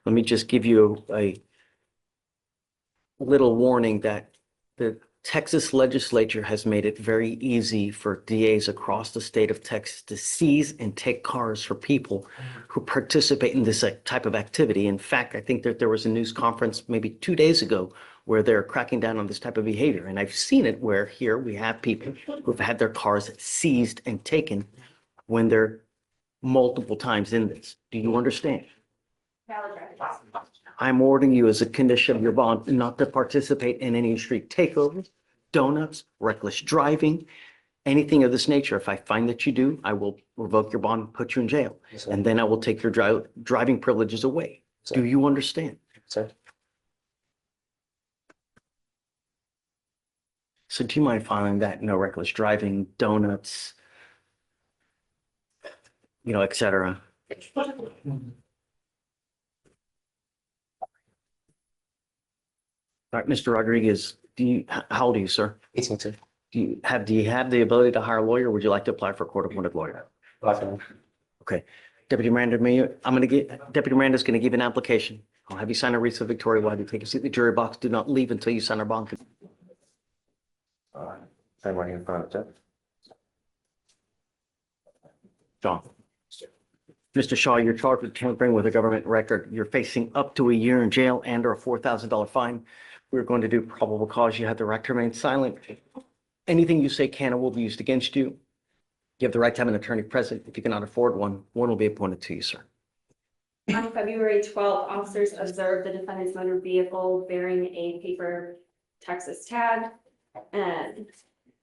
Let me just give you a little warning that the Texas legislature has made it very easy for DAs across the state of Texas to seize and take cars for people who participate in this type of activity. In fact, I think that there was a news conference maybe 2 days ago where they're cracking down on this type of behavior. And I've seen it where here we have people who've had their cars seized and taken when they're multiple times in this. Do you understand? I'm ordering you as a condition of your bond not to participate in any street takeovers, donuts, reckless driving, anything of this nature. If I find that you do, I will revoke your bond and put you in jail. Yes, sir. And then I will take your driving privileges away. Sir. Do you understand? Sir. So do you mind filing that no reckless driving, donuts, et cetera? All right, Mr. Rodriguez, how old are you, sir? 18, sir. Do you have the ability to hire a lawyer? Or would you like to apply for a court-appointed lawyer? Okay. Deputy Miranda, Deputy Miranda's going to give an application. I'll have you sign a receipt of Victoria while you take a seat in the jury box. Do not leave until you sign a bond. I'm running in front of it, John. Mr. Shaw, you're charged with tampering with a government record. You're facing up to a year in jail and or a $4,000 fine. We're going to do probable cause. You have the right to remain silent. Anything you say can or will be used against you. You have the right to have an attorney present. If you cannot afford one, one will be appointed to you, sir. On February 12th, officers observed the defendant's motor vehicle bearing a paper Texas tag. And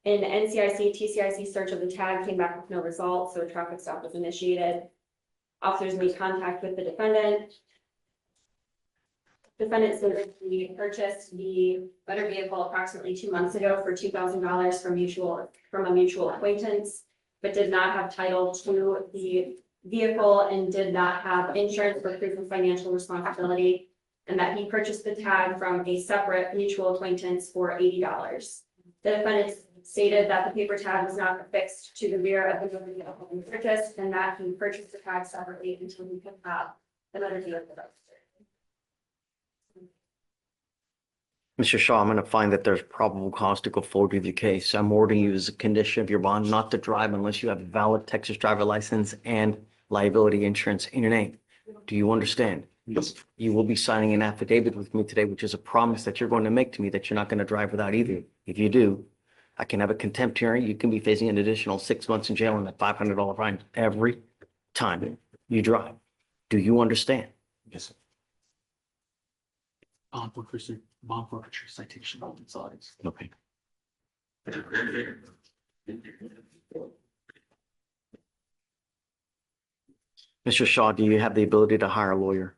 an NCIC, TCIC search of the tag came back with no results, so a traffic stop was initiated. Officers made contact with the defendant. Defendant said that he purchased the motor vehicle approximately 2 months ago for $2,000 from a mutual acquaintance, but did not have title to the vehicle and did not have insurance for proof of financial responsibility, and that he purchased the tag from a separate mutual acquaintance for $80. The defendant stated that the paper tag was not affixed to the rear of the motor vehicle he purchased, and that he purchased the tag separately until he could have the motor vehicle registered. Mr. Shaw, I'm going to find that there's probable cause to go forward with your case. I'm ordering you as a condition of your bond not to drive unless you have a valid Texas driver license and liability insurance in your name. Do you understand? Yes. You will be signing an affidavit with me today, which is a promise that you're going to make to me that you're not going to drive without either. If you do, I can have a contempt hearing. You can be facing an additional 6 months in jail and a $500 fine every time you drive. Do you understand? Yes, sir. Bond forfeiture citation on sides. Okay. Mr. Shaw, do you have the ability to hire a lawyer?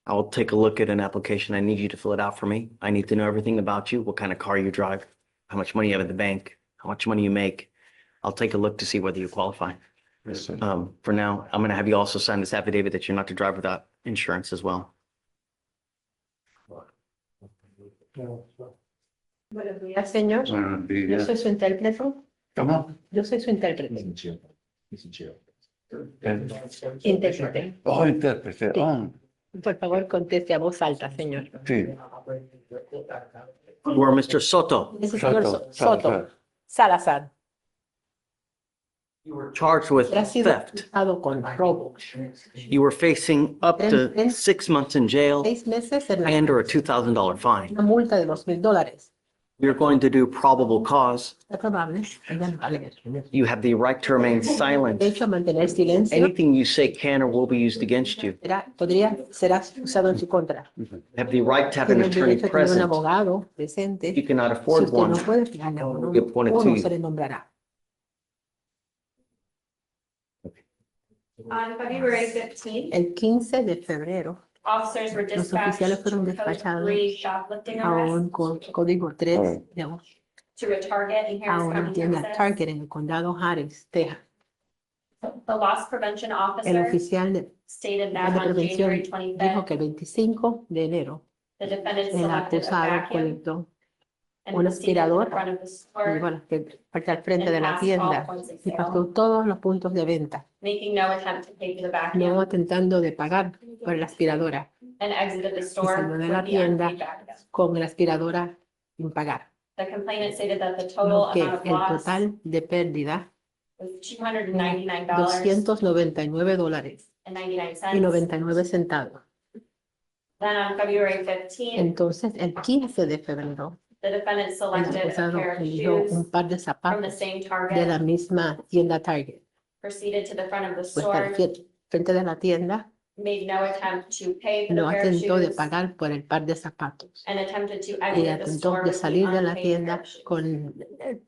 I will take a look at an application. I need you to fill it out for me. I need to know everything about you, what kind of car you drive, how much money you have in the bank, how much money you make. I'll take a look to see whether you qualify. Yes, sir. For now, I'm gonna have you also sign this affidavit that you're not to drive without insurance as well. Buenos días, señor. Buenos Yo días. soy su intérprete. ¿Cómo? Yo soy su intérprete. Intérprete. Oh, intérprete. Oh, Por favor, conteste a voz alta, señor. sí. You are Mr. Soto. Es el señor Soto. Salazar. Salazar. You were charged with Ha sido theft. acusado con robo. You were facing up to 6 months in jail 6 meses en la and or a $2,000 fine. una multa de $2,000. We're going to do probable cause. Es probable. Ella no va a leer. You have the right to remain silent. Derecho a mantener silencio. Anything you say can or will be used against you. Será usado en su contra. You have the right to have an Tiene el attorney derecho a tener un present. abogado presente. If you cannot Si afford usted one, no puede pagarle a we'll get one to uno you. se le nombrará. On February 15th, El 15 de febrero, officers were los dispatched oficiales to fueron code despachados 3 shoplifting a arrest un código 3 to a Target in a Harris una County, tienda Texas. Target en el condado Harris, Texas. The loss prevention El officer oficial de stated that on prevención January dijo 25th, que el 25 de enero the defendant el selected a acusado vacuum colectó and un proceeded to the aspirador front of the y store, llegó a la parte al frente de la and passed all tienda points of y sale. pasó todos los puntos de venta, making no attempt to pay for the no vacuum, intentando de pagar por la aspiradora and exited the y store salió de with la the tienda unpaid vacuum. con la aspiradora sin pagar. The complainant stated that the total Lo que amount of el loss total de pérdida was $299.99. $299.99. Then on February 15th, Entonces, el 15 de febrero, the defendant el selected a acusado pair of eligió shoes un par de from the zapatos same de Target, la misma tienda Target. proceeded to the front of the Pues al store, frente de la tienda, made no attempt to pay for the no pair of atentó de shoes, pagar por el par de zapatos. and attempted to Y exit the atentó store de with the salir de la unpaid pair tienda of shoes. con el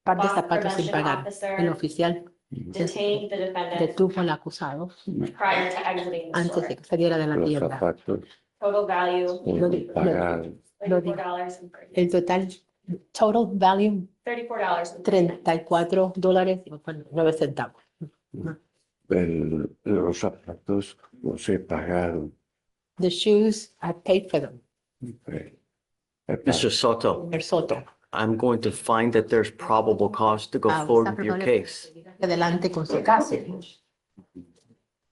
par de Loss zapatos sin prevention pagar. officer El oficial detained the defendant detuvo al acusado prior to exiting the antes store. de que saliera de la tienda. Total value, Lo dijo. $34.30. El total, total value, $34.30. $34.09. Los zapatos no se pagaron. The shoes, I paid for them. Mr. Soto, Señor Soto, I'm going to find that there's probable cause to go forward with your case. adelante con su caso.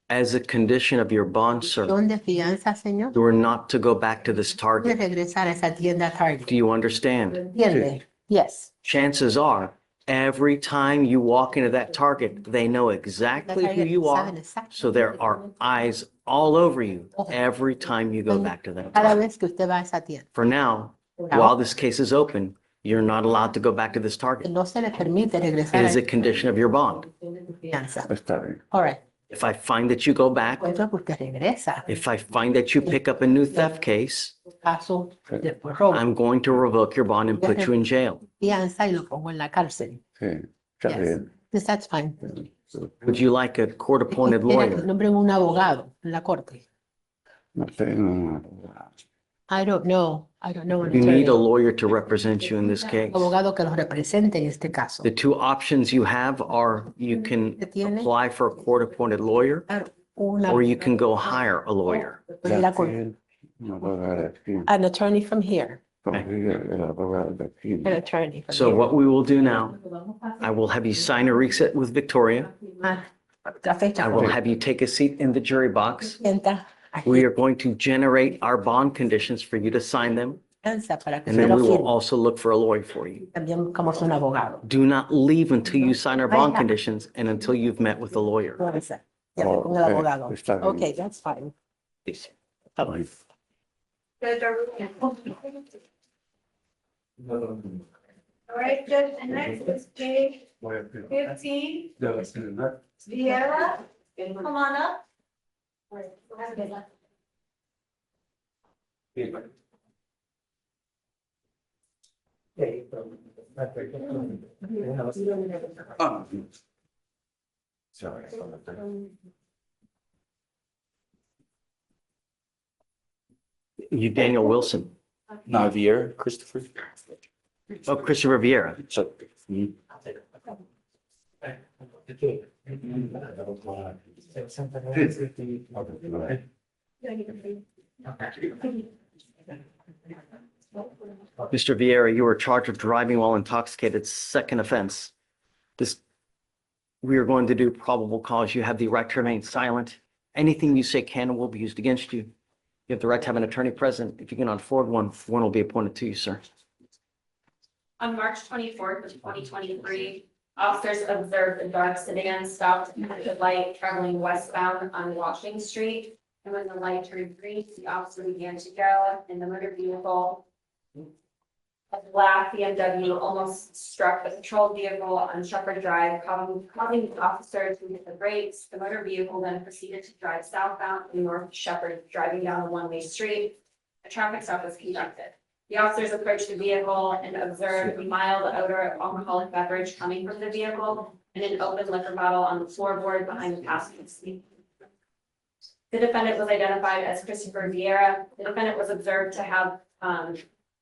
As a condition of your bond, sir, Son de fianza, señor. you are not to go back to this Puede target. regresar a esa tienda Target. Do you understand? ¿Entiende? Yes. Chances are, every time you walk into that target, they know exactly who you are. So there are eyes all over you every time you go back to that Cada target. vez que usted va a esa tienda. For now, while this case is open, you're not allowed to go back to this target. No se le permite It regresar is a a condition of your bond. fianza. Está bien. All right. If I find that you go back, Encuentro que usted regresa. if I find that you pick up a new theft case, Caso de robo, I'm going to revoke your bond and put you in jail. fianza y lo pongo en la cárcel. Sí, está Yes. bien. Yes, that's fine. Would you like a court-appointed Quiere que lawyer? nombren un abogado en la corte. No tengo. I don't know. I don't know. an You need a attorney. lawyer to represent you in this case. Abogado que los represente en este caso. The two options you have are you can apply for a court-appointed lawyer Una, or you can go hire a lawyer. la corte. No va a dar aquí. An attorney from here. El abogado de aquí. An attorney from So here. what we will do now, I will have you sign a reset with Victoria. Ah, la fecha. I will have you take a seat in the jury box. Sienta We are going to generate our bond conditions for you to sign them. fianza para que And se then lo we will firme. also look for a lawyer for you. También buscamos un abogado. Do not leave until you sign our bond conditions and until you've met with a lawyer. Fuerza. Ya con el abogado. está bien. Okay, that's fine. All right, Judge, and next is page 15, Vieira, come on up. Sorry. You Daniel Wilson. No, Vieira, Christopher. Oh, Christopher Vieira. So. Mr. Vieira, you were charged with driving while intoxicated, second offense. We are going to do probable cause. You have the right to remain silent. Anything you say can and will be used against you. You have the right to have an attorney present. If you cannot afford one, one will be appointed to you, sir. On March 24th of 2023, officers observed a dark sedan stopped at the light traveling westbound on Washington Street. And when the light turned green, the officer began to go in the motor vehicle. A black BMW almost struck the patrol vehicle on Shepherd Drive, causing the officer to hit the brakes. The motor vehicle then proceeded to drive southbound in North Shepherd, driving down a one-way street. A traffic stop was conducted. The officers approached the vehicle and observed a mild odor of alcoholic beverage coming from the vehicle and an open liquor bottle on the floorboard behind the passenger seat. The defendant was identified as Christopher Vieira. The defendant was observed to have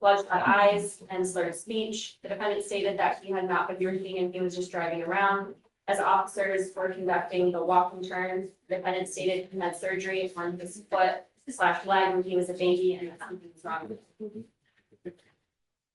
bloodshot eyes and slurred speech. The defendant stated that he had not been drinking and he was just driving around. As officers were conducting the walk and turn, the defendant stated he had surgery on his foot/leg when he was a baby and that something was wrong with him.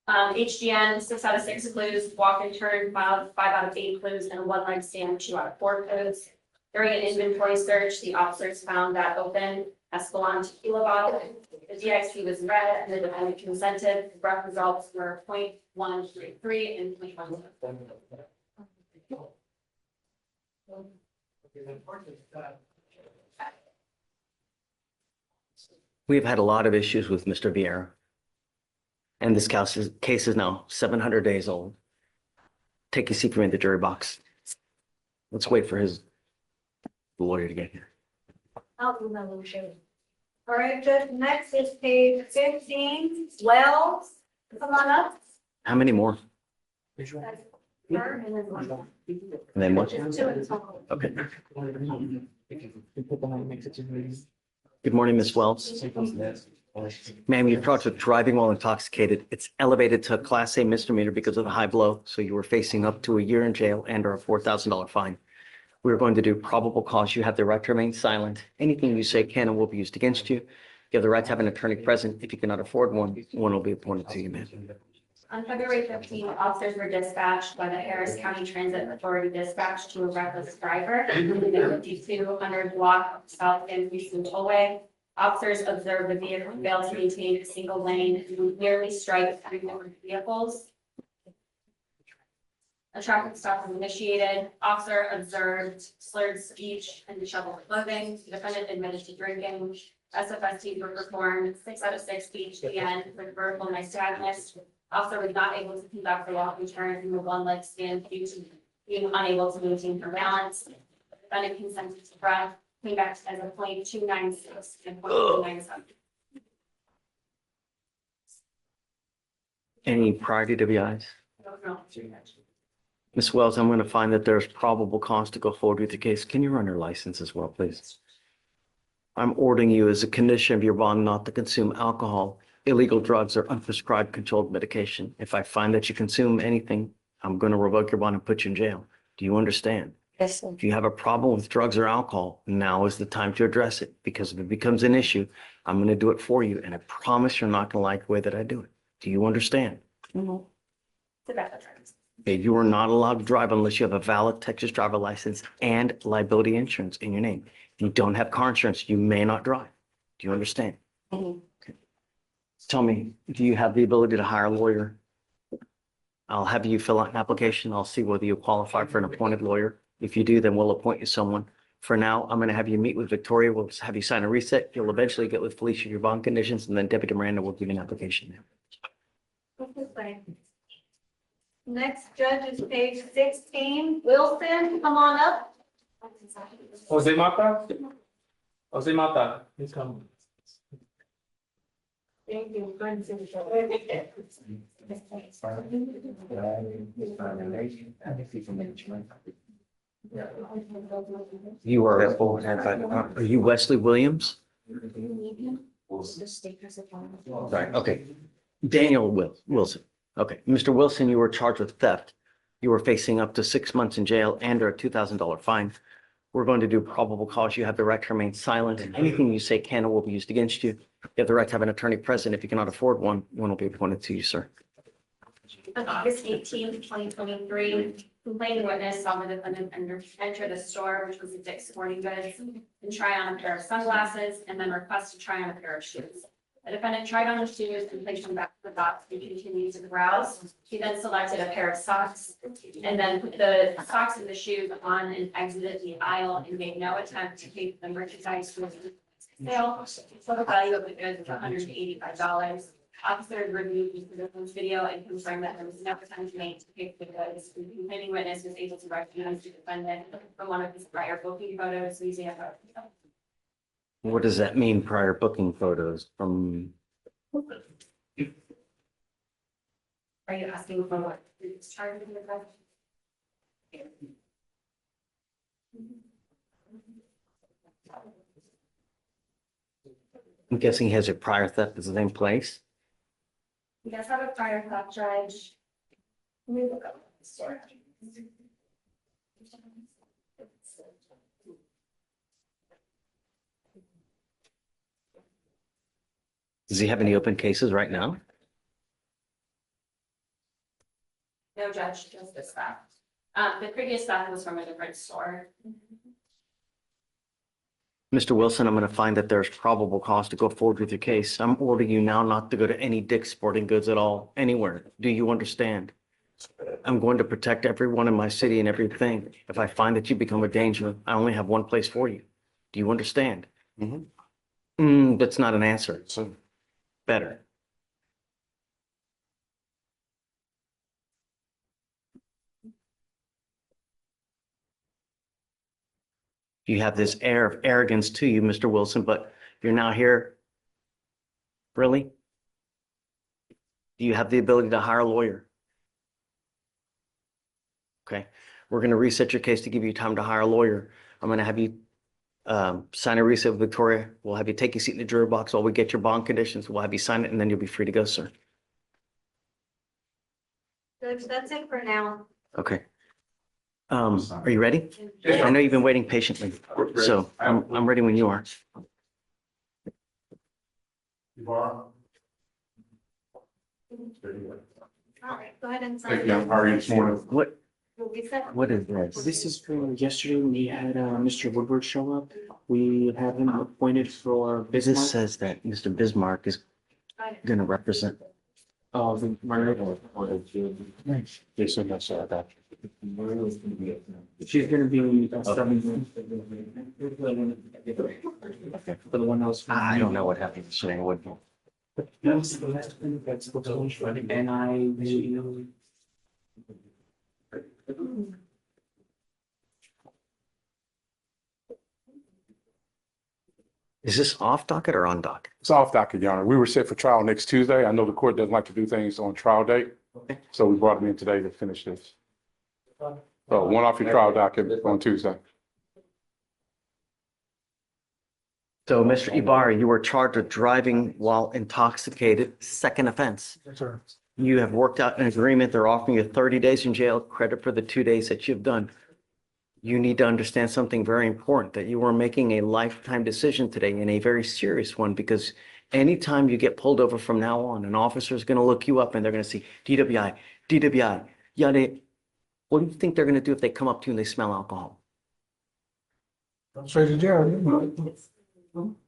HGN, 6 out of 6 clues, walk and turn, 5 out of 8 clues, and 1 leg stand, 2 out of 4 clues. During an inventory search, the officers found that open Espolon tequila bottle. The DXT was red and the defendant consented. The rough results were 0.133 and 0.1. We have had a lot of issues with Mr. Vieira. And this case is now 700 days old. Take a seat for me in the jury box. Let's wait for his lawyer to get here. All right, Judge, next is page 15, Wells, come on up. How many more? And then one. And then what? 2 in total. Okay. Good morning, Ms. Wells. Ma'am, you're charged with driving while intoxicated. It's elevated to a Class A misdemeanor because of the high blow. So you were facing up to a year in jail and or a $4,000 fine. We're going to do probable cause. You have the right to remain silent. Anything you say can and will be used against you. You have the right to have an attorney present. If you cannot afford one, one will be appointed to you, ma'am. On February 15th, officers were dispatched by the Harris County Transit Authority dispatch to a reckless driver in the 5200 block of South End Houston Tollway. Officers observed the vehicle fail to maintain a single lane and nearly strike 3 different vehicles. A traffic stop was initiated. Officer observed slurred speech and disheveled clothing. The defendant admitted to drinking. SFSTs were performed 6 out of 6 HDN with verbal nystagmus. Officer was not able to conduct the walk and turn in the 1 leg stand due to being unable to maintain her balance. The defendant consented to breath, came back as a 0.296 and 0.297. Any prior DWIs? Ms. Wells, I'm going to find that there's probable cause to go forward with the case. Can you run your license as well, please? I'm ordering you as a condition of your bond not to consume alcohol, illegal drugs, or unprescribed controlled medication. If I find that you consume anything, I'm going to revoke your bond and put you in jail. Do you understand? Yes, sir. If you have a problem with drugs or alcohol, now is the time to address it, because if it becomes an issue, I'm going to do it for you. And I promise you're not going to like the way that I do it. Do you understand? Mhm. Okay, you are not allowed to drive unless you have a valid Texas driver license and liability insurance in your name. If you don't have car insurance, you may not drive. Do you understand? Mhm. Okay. Tell me, do you have the ability to hire a lawyer? I'll have you fill out an application. I'll see whether you qualify for an appointed lawyer. If you do, then we'll appoint you someone. For now, I'm going to have you meet with Victoria. We'll have you sign a reset. You'll eventually get with Fleischer your bond conditions, and then Deputy Miranda will give you an application. Next judge is page 16. Wilson, come on up. Jose Mata? Jose Mata, please come. Thank you. You are you Wesley Williams? Right, okay. Daniel Wilson. Okay, Mr. Wilson, you were charged with theft. You were facing up to 6 months in jail and a $2,000 fine. We're going to do probable cause. You have the right to remain silent. Anything you say can or will be used against you. You have the right to have an attorney present. If you cannot afford one, one will be appointed to you, sir. On August 18th, 2023, complaining witness saw the defendant enter the store, which was a Dick's Sporting Goods, and try on a pair of sunglasses and then request to try on a pair of shoes. The defendant tried on the shoes and placed them back to the box and continued to browse. He then selected a pair of socks and then put the socks and the shoes on and exited the aisle and made no attempt to take the merchandise with sale. Total value of the goods was $185. Officer reviewed the citizen's video and confirmed that there was no attempt made to pick the goods. The complaining witness was able to recognize the defendant from one of his prior booking photos using a photo. What does that mean, prior booking photos from? Are you asking for what is charged in the crime? I'm guessing he has a prior theft at the same place. You guys have a prior theft charge. Let me look up the story. Does he have any open cases right now? No judge, just this theft. The previous theft was from a different store. Mr. Wilson, I'm going to find that there's probable cause to go forward with your case. I'm ordering you now not to go to any Dick's Sporting Goods at all, anywhere. Do you understand? I'm going to protect everyone in my city and everything. If I find that you become a danger, I only have one place for you. Do you understand? That's not an answer. So better. You have this air of arrogance to you, Mr. Wilson, but you're now here. Really? Do you have the ability to hire a lawyer? Okay, we're going to reset your case to give you time to hire a lawyer. I'm going to have you sign a reset with Victoria. We'll have you take a seat in the jury box while we get your bond conditions. We'll have you sign it and then you'll be free to go, sir. Judge, that's it for now. Okay. Are you ready? I know you've been waiting patiently, so I'm ready when you are. All right, go ahead and sign. Thank you. How are you this morning? What is this? This is from yesterday. We had Mr. Woodward show up. We have him appointed for Bismarck. This says that Mr. Bismarck is going to represent. Oh, the They said that's that. She's gonna be for the one else. I don't know what happened to Shane Woodward. That's the last thing that's proposed, and I will. Is this off docket or on docket? It's off docket, Your Honor. We were set for trial next Tuesday. I know the court doesn't like to do things on trial date. So we brought him in today to finish this. So one off your trial docket on Tuesday. So, Mr. Ibarra, you were charged with driving while intoxicated, second offense. Sir. You have worked out an agreement. They're offering you 30 days in jail, credit for the 2 days that you've done. You need to understand something very important, that you are making a lifetime decision today and a very serious one, because anytime you get pulled over from now on, an officer is going to look you up and they're going to see DWI, yada. What do you think they're going to do if they come up to you and they smell alcohol? Straight to jail.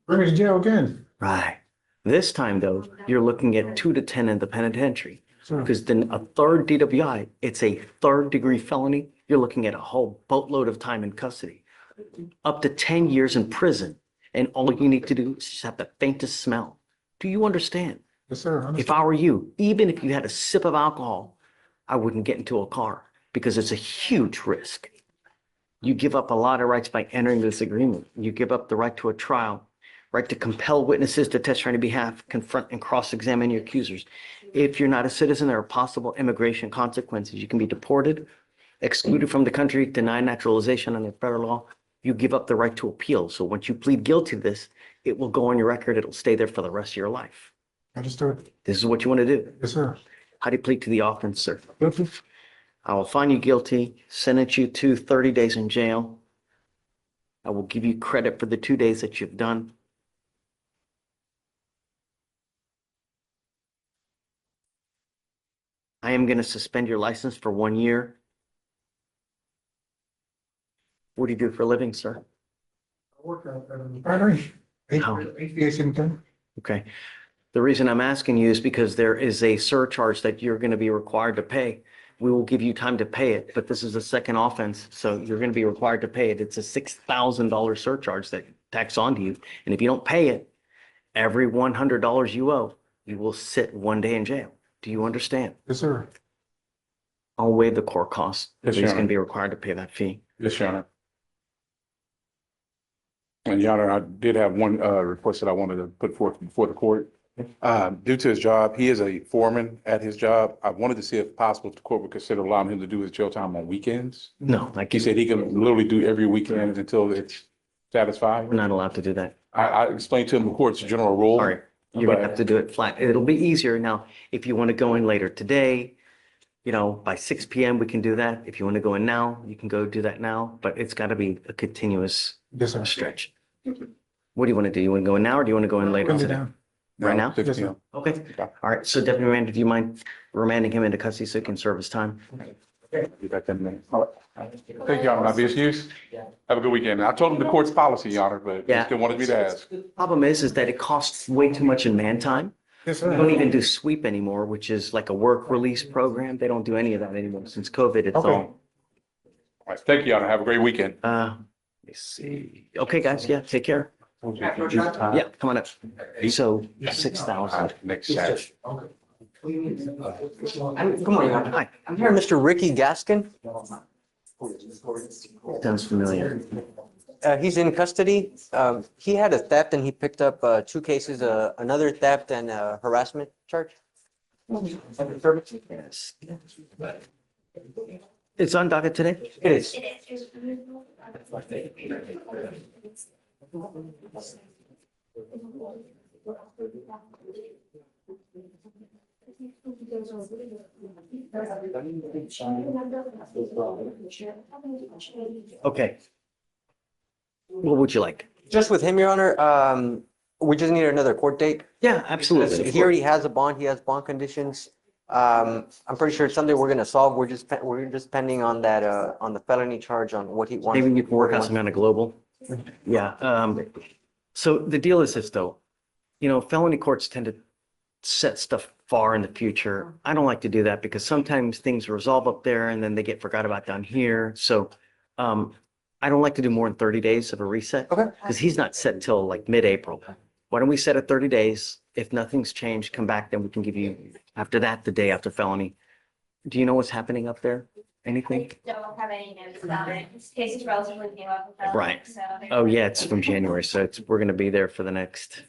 Bring me to jail again. Right. This time, though, you're looking at 2 to 10 in the penitentiary. Because then a third DWI, it's a third-degree felony. You're looking at a whole boatload of time in custody. Up to 10 years in prison. And all you need to do is just have the faintest smell. Do you understand? Yes, sir. If I were you, even if you had a sip of alcohol, I wouldn't get into a car because it's a huge risk. You give up a lot of rights by entering this agreement. You give up the right to a trial, right to compel witnesses to testify on your behalf, confront and cross-examine your accusers. If you're not a citizen, there are possible immigration consequences. You can be deported, excluded from the country, denied naturalization under federal law. You give up the right to appeal. So once you plead guilty to this, it will go on your record. It'll stay there for the rest of your life. Understood. This is what you want to do. Yes, sir. How do you plead to the offense, sir? I will find you guilty, sentence you to 30 days in jail. I will give you credit for the 2 days that you've done. I am going to suspend your license for 1 year. What do you do for a living, sir? I work at a refinery. Aviation thing. Okay. The reason I'm asking you is because there is a surcharge that you're going to be required to pay. We will give you time to pay it, but this is a second offense, so you're going to be required to pay it. It's a $6,000 surcharge that tacks onto you. And if you don't pay it, every $100 you owe, you will sit 1 day in jail. Do you understand? Yes, sir. I'll waive the court costs. Yes, He's Your going to Honor. be required to pay that fee. Yes, Your Honor. And Your Honor, I did have one request that I wanted to put forth before the court. Due to his job, he is a foreman at his job. I wanted to see if possible if the court would consider allowing him to do his jail time on weekends. No, like He said he can literally do every weekend until it's satisfied. we're not allowed to do that. I explained to him the court's general rule. All right. You're going to have to do it flat. It'll be easier now. If you want to go in later today, you know, by 6 PM, we can do that. If you want to go in now, you can go do that now, but it's got to be a continuous Yes, sir. stretch. What do you want to do? You want to go in now or do you want to go in later Bring it today? down. Right now? 6 p.m. Okay. All right. So Deputy Rand, do you mind remanding him into custody so he can serve his time? Be back in a minute. All right. Thank you, Your Honor. I'll be excused. Have a good weekend. I told him the court's policy, Your Honor, but he Yeah. still wanted me to ask. Problem is that it costs way too much in man time. Yes, We sir. don't even do sweep anymore, which is like a work release program. They don't do any of that anymore. Since COVID, it's Okay. all, All right. Thank you, Your Honor. Have a great weekend. let me see. Okay, guys. Yeah, take care. Yeah, come on up. So 6,000. Next Saturday. Good morning. Hi. I'm here, Mr. Ricky Gaskin. Sounds familiar. He's in custody. He had a theft and he picked up 2 cases, another theft and a harassment charge. Yes. It's on docket today? It is. Okay. What would you like? Just with him, Your Honor, we just need another court date. Yeah, absolutely. He already has a bond. He has bond conditions. I'm pretty sure it's something we're gonna solve. We're just pending on that, on the felony charge on what he wants. Maybe you can work out some kind of global. Yeah. So the deal is this though, you know, felony courts tend to set stuff far in the future. I don't like to do that because sometimes things resolve up there and then they get forgot about down here. So I don't like to do more than 30 days of a reset. Okay. Because he's not set until like mid-April. Why don't we set it 30 days? If nothing's changed, come back, then we can give you, after that, the day after felony. Do you know what's happening up there? Anything? Don't have any notes about it. This case is relatively new. Right. Oh, yeah, it's from January. So we're going to be there for the next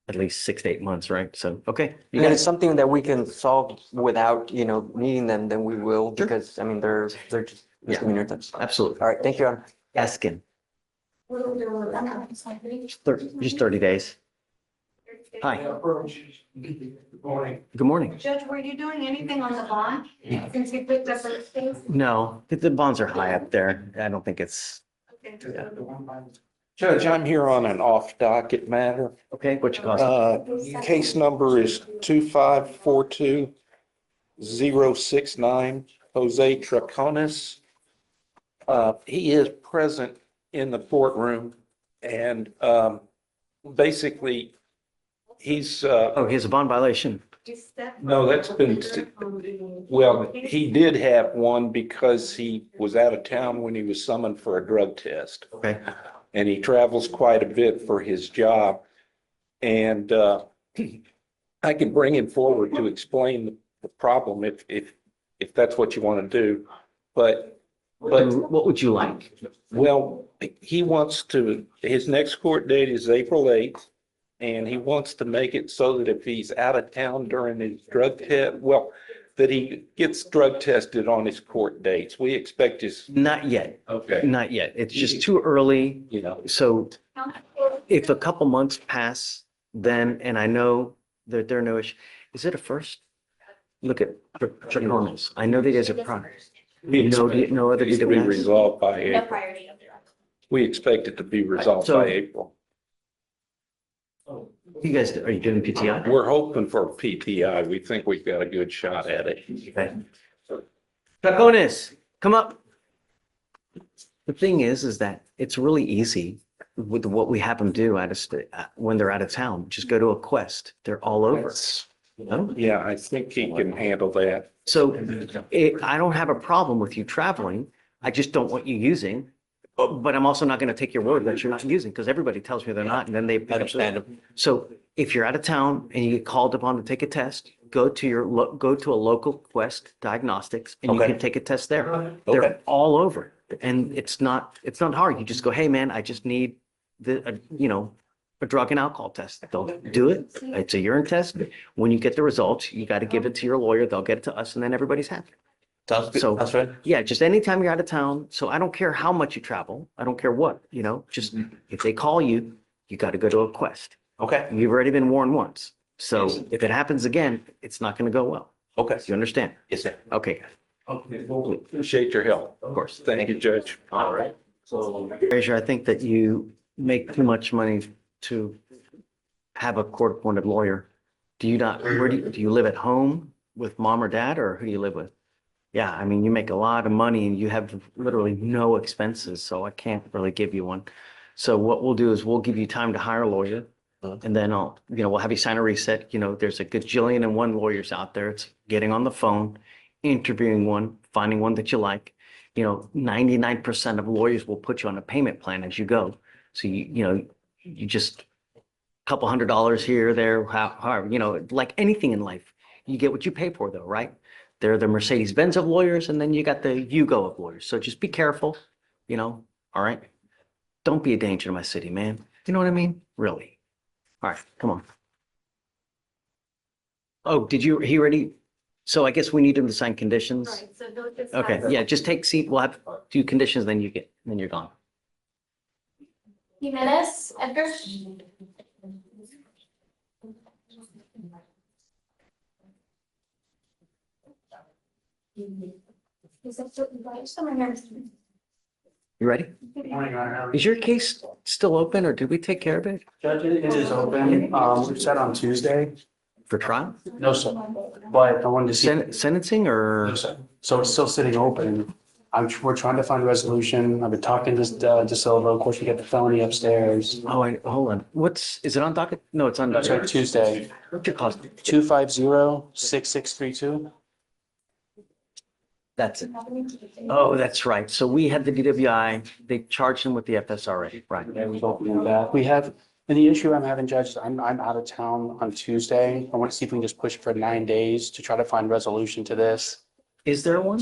at least 6 to 8 months, right? So, okay. You And got it's something that we can solve without, you know, needing them, then we will, because, I mean, they're just misdemeanor thefts. Absolutely. All right, thank you, Your Honor. Gaskin, just 30 days. Hi. Good morning. Good morning. Judge, were you doing anything on the bond since you picked up those things? No, the bonds are high up there. I don't think it's, Judge, I'm here on an off docket matter. okay, what you cost? Case number is 2542069, Jose Traconis. He is present in the courtroom and basically he's Oh, he has a bond violation. no, that's been, well, he did have one because he was out of town when he was summoned for a drug test. Okay. And he travels quite a bit for his job. And I can bring him forward to explain the problem if that's what you want to do. But What would you like? well, he wants to, his next court date is April 8th. And he wants to make it so that if he's out of town during his drug test, well, that he gets drug tested on his court dates. We expect his. Not yet. Okay. Not yet. It's just too early, you know. So if a couple months pass, then, and I know that there are no issues. Is it a first? Look at Draconis. I know that there's a problem. No other It to be DWIs? resolved by No April. prior date. We expect it to be resolved So- by April. You guys, are you doing PTI? We're hoping for PTI. We think we've got a good shot at it. Okay. Draconis, come up. The thing is that it's really easy with what we have them do when they're out of town. Just go to a quest. They're all over. You know? Yeah, I think he can handle that. So I don't have a problem with you traveling. I just don't want you using. But I'm also not going to take your word that you're not using because everybody tells me they're not and then they understand them. So if you're out of town and you get called upon to take a test, go to a local Quest Diagnostics and you can take a test there. They're all over. And it's not hard. You just go, hey man, I just need a drug and alcohol test. They'll do it. It's a urine test. When you get the results, you got to give it to your lawyer. They'll get it to us and then everybody's happy. So, That's right. yeah, just anytime you're out of town. So I don't care how much you travel. I don't care what, just if they call you, you got to go to a quest. Okay. You've already been warned once. So if it happens again, it's not going to go well. Okay. You understand? Yes, sir. Okay, Appreciate your help. of course. Thank you, Judge. All right. So. Frazier, I think that you make too much money to have a court-appointed lawyer. Do you live at home with mom or dad, or who do you live with? Yeah, I mean, you make a lot of money and you have literally no expenses, so I can't really give you one. So what we'll do is we'll give you time to hire a lawyer. And then we'll have you sign a reset. There's a gajillion and one lawyers out there. It's getting on the phone, interviewing one, finding one that you like. 99% of lawyers will put you on a payment plan as you go. So you just a couple $100 here, there, however, like anything in life, you get what you pay for though, right? They're the Mercedes-Benz of lawyers, and then you got the Yugo of lawyers. So just be careful, all right? Don't be a danger to my city, man. You know what I mean? Really. All right, come on. Oh, he already? So I guess we need him to sign conditions. Right, so they'll just. Okay, yeah, just take seat. We'll have 2 conditions, then you're gone. Jimenez, Edgar. You ready? Is your case still open, or did we take care of it Judge, it is open. We're set on Tuesday. for trial? No, sir. But I wanted to see. Sentencing or? No, sir. So it's still sitting open. We're trying to find a resolution. I've been talking to DeSilva. Of course, we got the felony upstairs. Oh, hold on. Is it on docket? No, it's on. That's right, Tuesday. What's your cost? 250-6632. That's it. Oh, that's right. So we had the DWI, they charged him with the FSRA, right? Yeah, we both knew that. And the issue I'm having, Judge, I'm out of town on Tuesday. I want to see if we can just push for 9 days to try to find resolution to this. Is there one?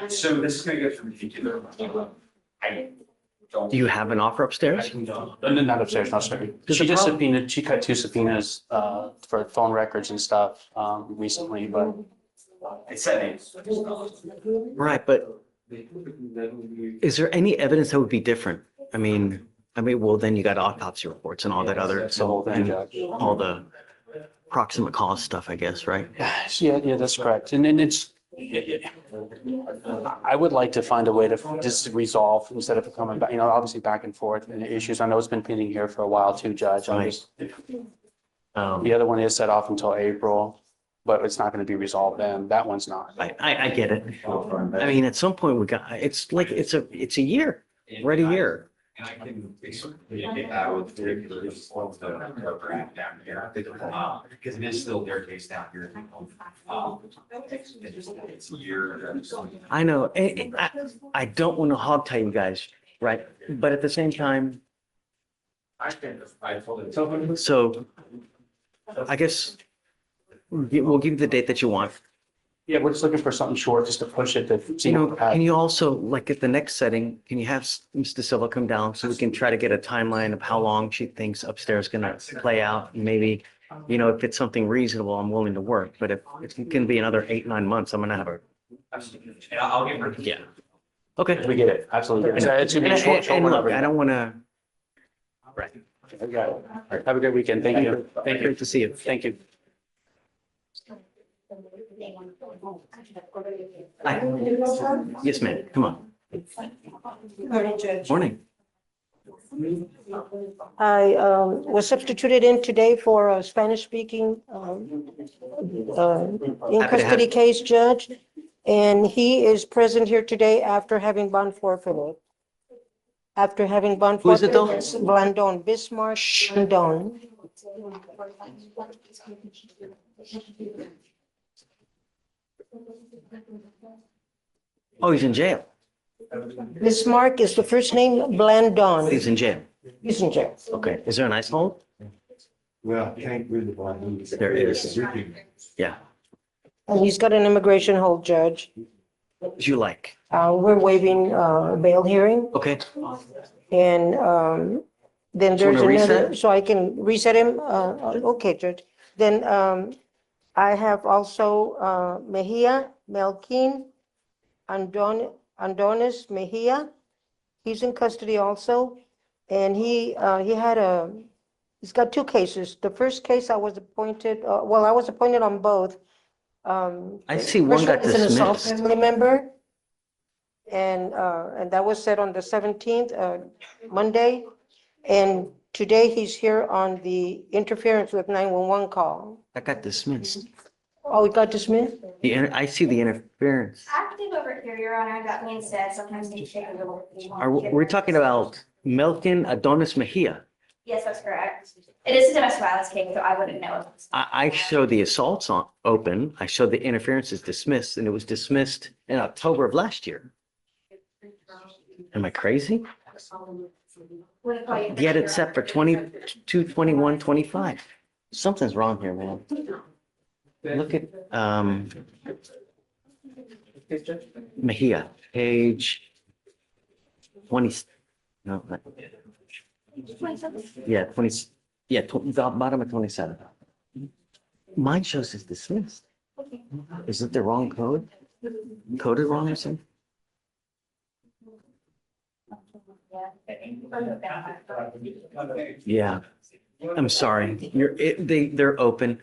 So this is gonna go through particular. Do you have an offer upstairs? No, not upstairs, no, sorry. Does She the just problem- subpoenaed, she cut 2 subpoenas for phone records and stuff recently, but It said. Right, but is there any evidence that would be different? I mean, well, then you got autopsy reports and all that other, that's the whole thing, Judge. all the proximate cause stuff, I guess, right? Yeah, that's correct. And then I would like to find a way to just resolve instead of coming back, obviously back and forth and issues. I know it's been pending here for a while too, Judge. The other one is set off until April, but it's not going to be resolved then. That one's not. I get it. I mean, at some point it's like, it's a year, right a year. And I can basically get that with the program down here, because it is still their case down here. It's a year. I know. I don't want to hog tie you guys, right? But at the same time, so I guess we'll give you the date that you want. Yeah, we're just looking for something short just to push it to see. You know, what can you also, like at the next setting, can you have Mr. Silva come down so we can try to get a timeline of how long she thinks upstairs gonna play out? And maybe, you know, if it's something reasonable, I'm willing to work, but if it can be another 8, 9 months, I'm gonna have a, And I'll get her. yeah. Okay. We get it, absolutely. And, It's gonna be a short and look, one. I don't wanna, right. Okay. All right. Have a great weekend. Thank you. Thank you. Great to see you. Thank you. Yes, ma'am. Come on. Morning, Judge. Morning. I was substituted in today for a Spanish-speaking in Happy to have custody you. case judge, and he is present here today after having bond forfeited. After having bond Who is it forfeited, though? Blandon, Bismarck Blandon. Oh, he's in jail. Bismarck is the first name, Blandon. He's in jail. He's in jail. Okay. Is there an ice hold? Well, can't read the bond. There is. Yeah. And he's got an immigration hold, Judge. Would you like? We're waiving bail hearing. Okay. And then Do you there's wanna another, reset? so I can reset him? Okay, Judge. Then I have also Mejia, Melkin, Andonis Mejia. He's in custody also. And he's got two cases. The first case I was appointed, well, I was appointed on both. I see one First got is an assault dismissed. family member. And that was set on the 17th, Monday. And today he's here on the interference with 911 call. That got dismissed. Oh, it got dismissed? I see the interference. Active over here, Your Honor. That being said, sometimes they take a little. We're talking about Melkin Adonis Mejia. Yes, that's correct. It is a domestic violence case, so I wouldn't know. I show the assaults on open. I show the interference is dismissed, and it was dismissed in October of last year. Am I crazy? Yet it's set for 22, 21, 25. Something's wrong here, man. Look at Mejia, page 20. No, yeah, 20. Yeah, bottom of 27. Mine shows it's dismissed. Is it the wrong code? Coded wrong or something? Yeah, I'm sorry. They're open.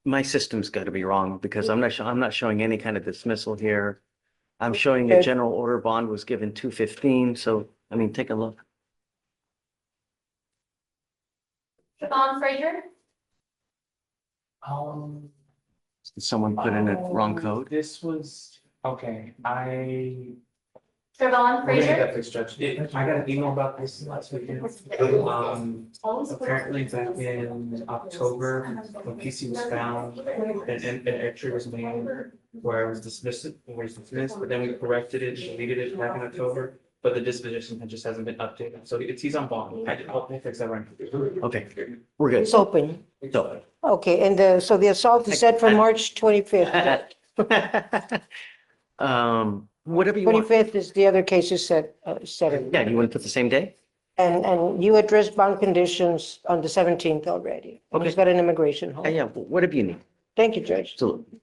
My system's got to be wrong because I'm not showing any kind of dismissal here. I'm showing the general order bond was given 2/15. So, I mean, take a look. Siobhan Frazier? Did someone put in a wrong code? This was, okay, Siobhan we're gonna get Frazier? that fixed, Judge. I got an email about this last weekend. Apparently back in October, when PC was found, an entry was made where it was dismissed, but then we corrected it, deleted it back in October, but the disposition just hasn't been updated. So he's on bond. We'll fix that right now. Okay, we're good. It's open. It's open. Okay, and so the assault is set for March 25th. Whatever you want. 25th is the other case is set. Yeah, you want to put the same day? And you addressed bond conditions on the 17th already. And he's Okay. got an immigration hold. Yeah, whatever you need. Thank you, Judge. Absolutely.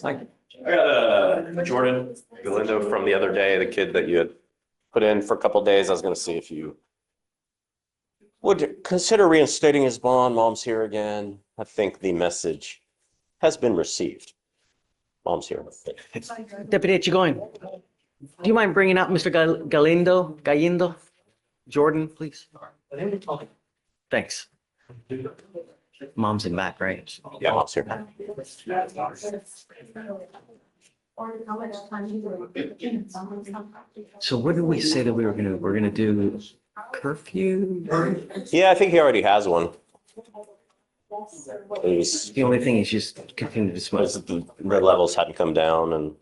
I got Jordan Galindo from the other day, the kid that you had put in for a couple of days. I was gonna see if you would consider reinstating his bond. Mom's here again. I think the message has been received. Mom's here. Deputy, you going? Do you mind bringing out Mr. Galindo? Jordan, please? Thanks. Mom's in back, right? Yeah, mom's here. So what did we say that we were gonna, we're gonna do curfew? Yeah, I think he already has one. The only thing is just continue to smoke. The red levels hadn't come down and.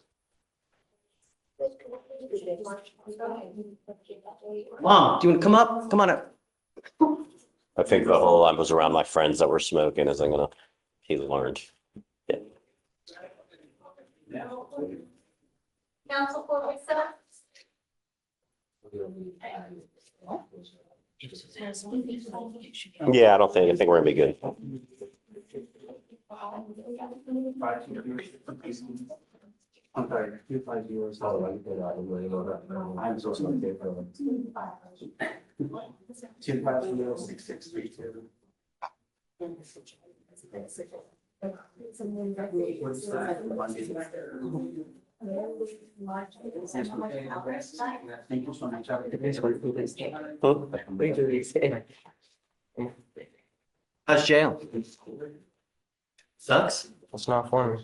Mom, do you want to come up? Come on up. I think the whole, I was around my friends that were smoking isn't gonna, he learned. Yeah. Council for recess? Yeah, I think we're gonna be good. I'm sorry, 250. I'm so sorry. 250-6632. Thank you so much. How's jail? Sucks? It's not for me.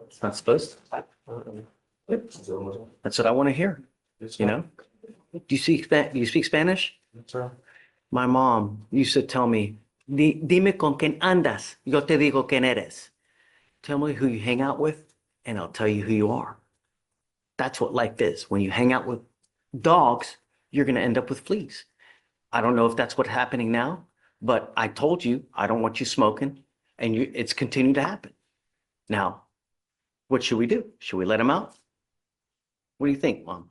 It's not supposed to. That's what I want to hear, you know? Do you speak Spanish? Sir. My mom used to tell me, Dime con quién andas, yo te digo quién eres. Tell me who you hang out with, and I'll tell you who you are. That's what life is. When you hang out with dogs, you're going to end up with fleas. I don't know if that's what's happening now, but I told you I don't want you smoking, and it's continuing to happen. Now, what should we do? Should we let him out? What do you think, Mom?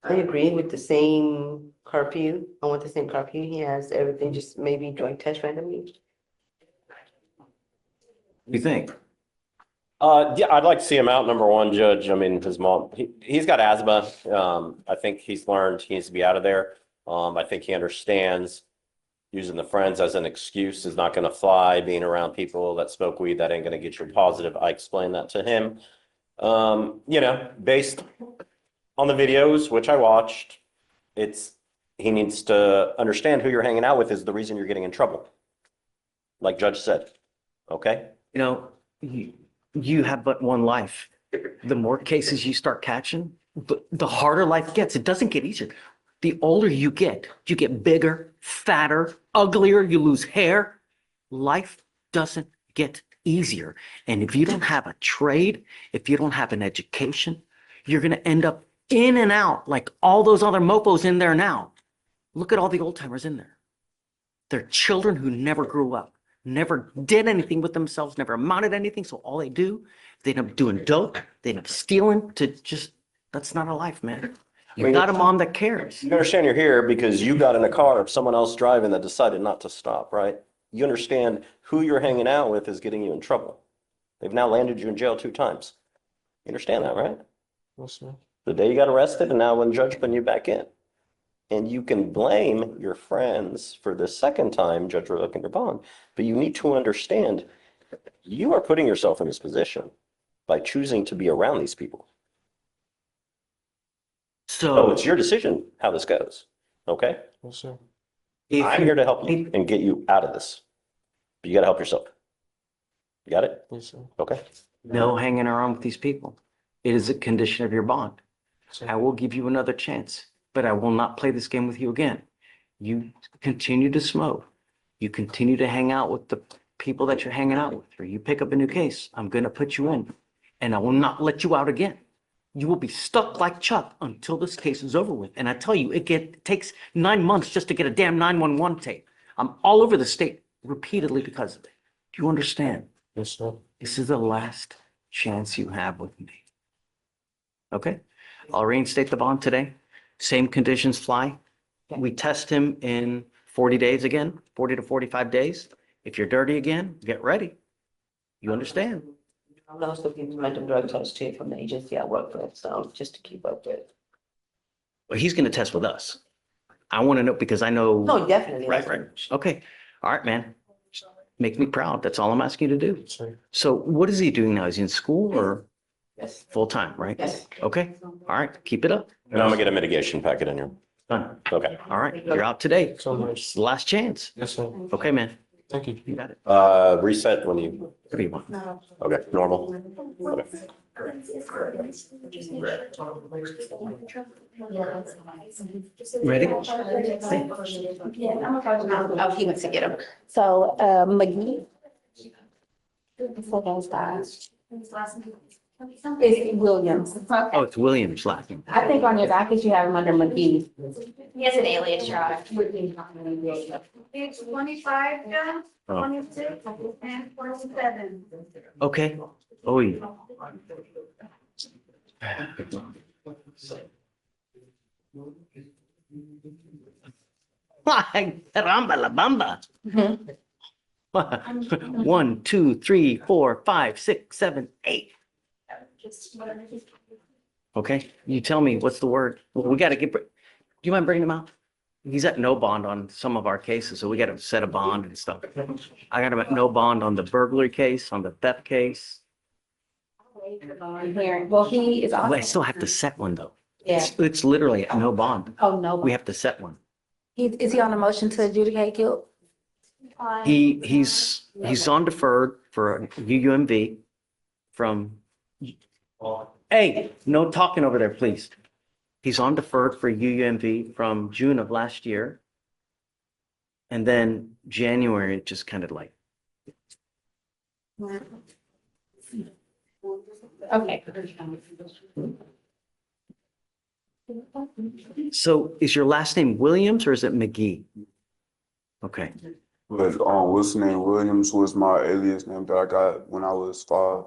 I agree with the same curfew. I want the same curfew he has, everything, just maybe drug test randomly. What do you think? Yeah, I'd like to see him out, number one, Judge. I mean, his mom, he's got asthma. I think he's learned he needs to be out of there. I think he understands using the friends as an excuse is not going to fly. Being around people that smoke weed, that ain't going to get you positive. I explained that to him. You know, based on the videos, which I watched, he needs to understand who you're hanging out with is the reason you're getting in trouble. Like Judge said, okay? You know, you have but one life. The more cases you start catching, the harder life gets. It doesn't get easier. The older you get bigger, fatter, uglier, you lose hair. Life doesn't get easier. And if you don't have a trade, if you don't have an education, you're going to end up in and out like all those other mopos in there now. Look at all the old timers in there. They're children who never grew up, never did anything with themselves, never amounted to anything. So all they end up doing dope, they end up stealing that's not a life, man. You got a mom that cares. You understand you're here because you got in a car of someone else driving that decided not to stop, right? You understand who you're hanging out with is getting you in trouble. They've now landed you in jail 2 times. You understand that, right? Yes, sir. The day you got arrested and now when the judge putting you back in. And you can blame your friends for the second time judge revoking your bond, but you need to understand you are putting yourself in this position by choosing to be around these people. So it's your decision how this goes, okay? Yes, sir. I'm here to help you and get you out of this, but you got to help yourself. You got it? Yes, sir. Okay. No hanging around with these people. It is a condition of your bond. Sir. I will give you another chance, but I will not play this game with you again. You continue to smoke. You continue to hang out with the people that you're hanging out with, or you pick up a new case, I'm going to put you in, and I will not let you out again. You will be stuck like Chuck until this case is over with. And I tell you, it takes 9 months just to get a damn 911 tape. I'm all over the state repeatedly because of it. Do you understand? Yes, sir. This is the last chance you have with me. Okay? I'll reinstate the bond today. Same conditions fly. We test him in 40 days again, 40 to 45 days. If you're dirty again, get ready. You understand? I'm also giving random drug tests too from the agency I work with, so just to keep up with. Well, he's going to test with us. I want to know because I know. No, definitely. Right. Okay. All right, man. Make me proud. That's all I'm asking you to do. Sir. So what is he doing now? Is he in school or Yes. full time, right? Yes. Okay. All right. Keep it up. And I'm gonna get a mitigation packet in here. Done. Okay. All right. You're out today. So much. It's the last chance. Yes, sir. Okay, man. Thank you. You got it. Reset when you, What do you want? okay, normal. Okay. Ready? Oh, he wants to get him. So, McGee. So those guys. It's Williams. Oh, it's Williams laughing. I think on your docket you have him under McGee. He has an alias, Your Honor. It's 25, John, Oh. 26, and 47. Okay. Oh, yeah. Caramba la bamba. 1, 2, 3, 4, 5, 6, 7, 8. Okay, you tell me what's the word? Well, we got to get, do you mind bringing him out? He's at no bond on some of our cases, so we got to set a bond and stuff. I got him at no bond on the burglary case, on the theft case. Here, well, he is Well, I also, still have to set one though. yeah. It's literally at no bond. Oh, no. We have to set one. Is he on a motion to adjudicate guilt? He's on deferred for a UUMV from, hey, no talking over there, please. He's on deferred for UUMV from June of last year. And then January, it just kind of like. Okay. So is your last name Williams or is it McGee? Okay. But what's the name? Williams was my alias name that I got when I was 5.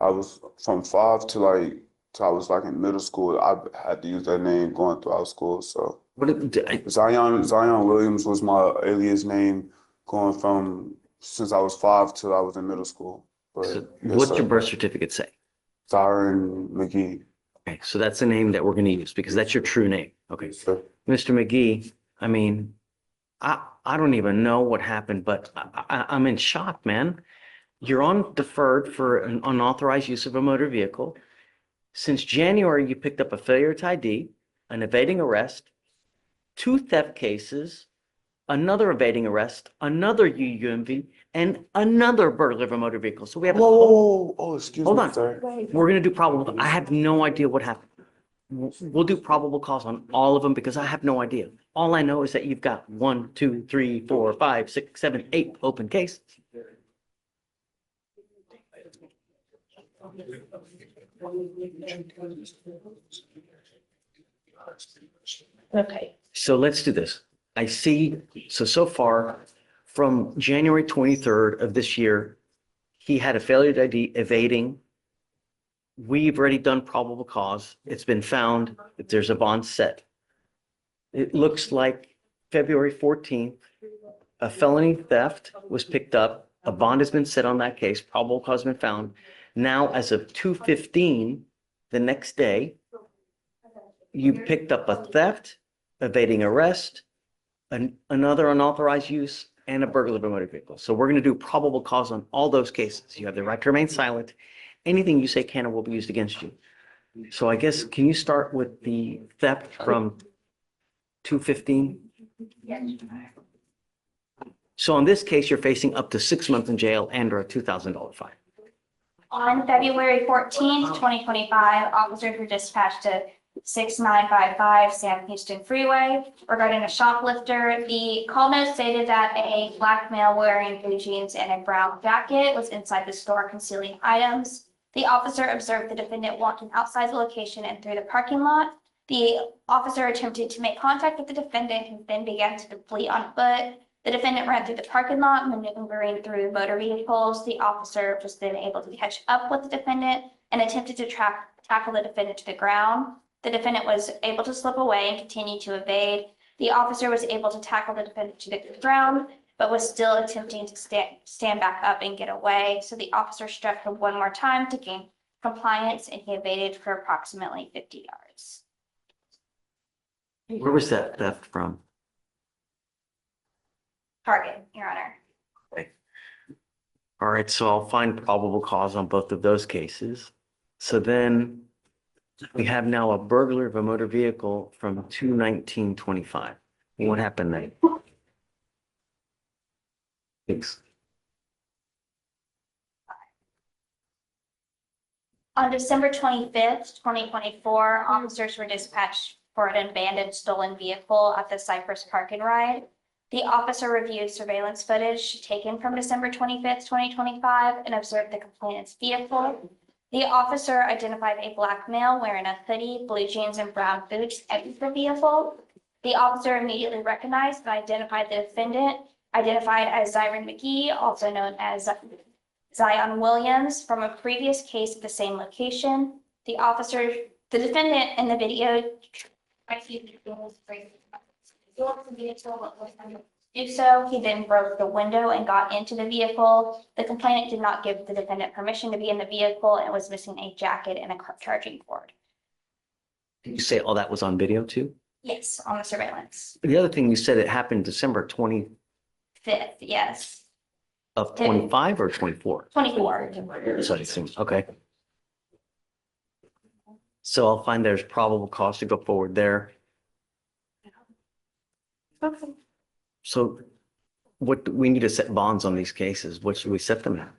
I was from 5 to like till I was like in middle school. I had to use that name going throughout school. So Zion Williams was my alias name going from since I was 5 till I was in middle school. But So what's your birth certificate say? Zion McGee. Okay, so that's the name that we're going to use because that's your true name. Okay. Mr. McGee, I mean, I don't even know what happened, but I'm in shock, man. You're on deferred for an unauthorized use of a motor vehicle. Since January, you picked up a failure to ID, an evading arrest, 2 theft cases, another evading arrest, another UUMV, and another burglary of a motor vehicle. So we have. Oh, excuse Hold me, on. sorry. We're going to do probable. I have no idea what happened. We'll do probable cause on all of them because I have no idea. All I know is that you've got 1, 2, 3, 4, 5, 6, 7, 8 open cases. Okay. So let's do this. I see, so far from January 23rd of this year, he had a failure to ID evading. We've already done probable cause. It's been found that there's a bond set. It looks like February 14th, a felony theft was picked up. A bond has been set on that case. Probable cause has been found. Now, as of 2/15, the next day, you picked up a theft, evading arrest, another unauthorized use, and a burglary of a motor vehicle. So we're going to do probable cause on all those cases. You have the right to remain silent. Anything you say can or will be used against you. So I guess, can you start with the theft from 2/15? So in this case, you're facing up to 6 months in jail and or a $2,000 fine. On February 14th, 2025, officers were dispatched to 6955 Sam Houston Freeway regarding a shoplifter. The call note stated that a black male wearing blue jeans and a brown jacket was inside the store concealing items. The officer observed the defendant walking outside the location and through the parking lot. The officer attempted to make contact with the defendant, who then began to flee on foot. The defendant ran through the parking lot, maneuvering through motor vehicles. The officer was then able to catch up with the defendant and attempted to tackle the defendant to the ground. The defendant was able to slip away and continue to evade. The officer was able to tackle the defendant to the ground, but was still attempting to stand back up and get away. So the officer struck him one more time to gain compliance, and he evaded for approximately 50 yards. Where was that theft from? Target, Your Honor. Okay. All right, so I'll find probable cause on both of those cases. So then we have now a burglary of a motor vehicle from 2/19/25. What happened then? Thanks. On December 25th, 2024, officers were dispatched for an abandoned stolen vehicle at the Cypress Park and Ride. The officer reviewed surveillance footage taken from December 25th, 2025, and observed the complainant's vehicle. The officer identified a black male wearing a hoodie, blue jeans, and brown boots exit the vehicle. The officer immediately recognized and identified the defendant, identified as Zyron McGee, also known as Zion Williams, from a previous case at the same location. The defendant in the video do so. He then broke the window and got into the vehicle. The complainant did not give the defendant permission to be in the vehicle and was missing a jacket and a charging cord. Did you say all that was on video too? Yes, on the surveillance. The other thing you said it happened December 20 5th, yes. of 25 or 24? 24. So I assume, okay. So I'll find there's probable cause to go forward there. Okay. So we need to set bonds on these cases. What should we set them at?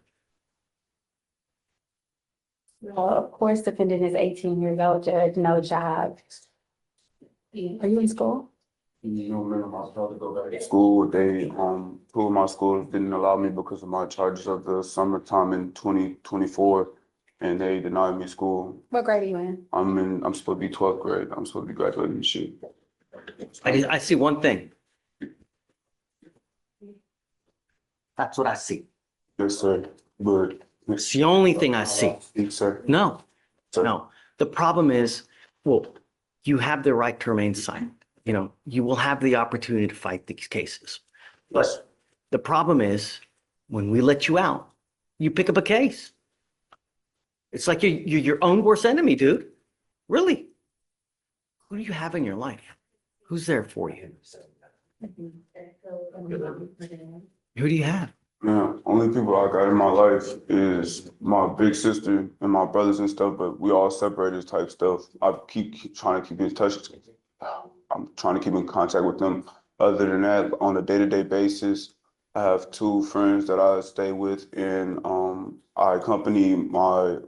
Well, of course, defendant is 18 years old, judge, no job. Are you in school? You know, remember my brother go back to school. They, two of my schools didn't allow me because of my charges of the summertime in 2024, and they denied me school. What grade are you in? I'm supposed to be 12th grade. I'm supposed to be graduating this year. I see one thing. That's what I see. Yes, sir. But it's the only thing I see. Yes, sir. No, no. The problem is, well, you have the right to remain silent. You know, you will have the opportunity to fight these cases. But the problem is, when we let you out, you pick up a case. It's like you're your own worst enemy, dude. Really. Who do you have in your life? Who's there for you? Who do you have? Man, only people I got in my life is my big sister and my brothers and stuff, but we all separated type stuff. I keep trying to keep in touch. I'm trying to keep in contact with them. Other than that, on a day-to-day basis, I have two friends that I stay with, and I accompany my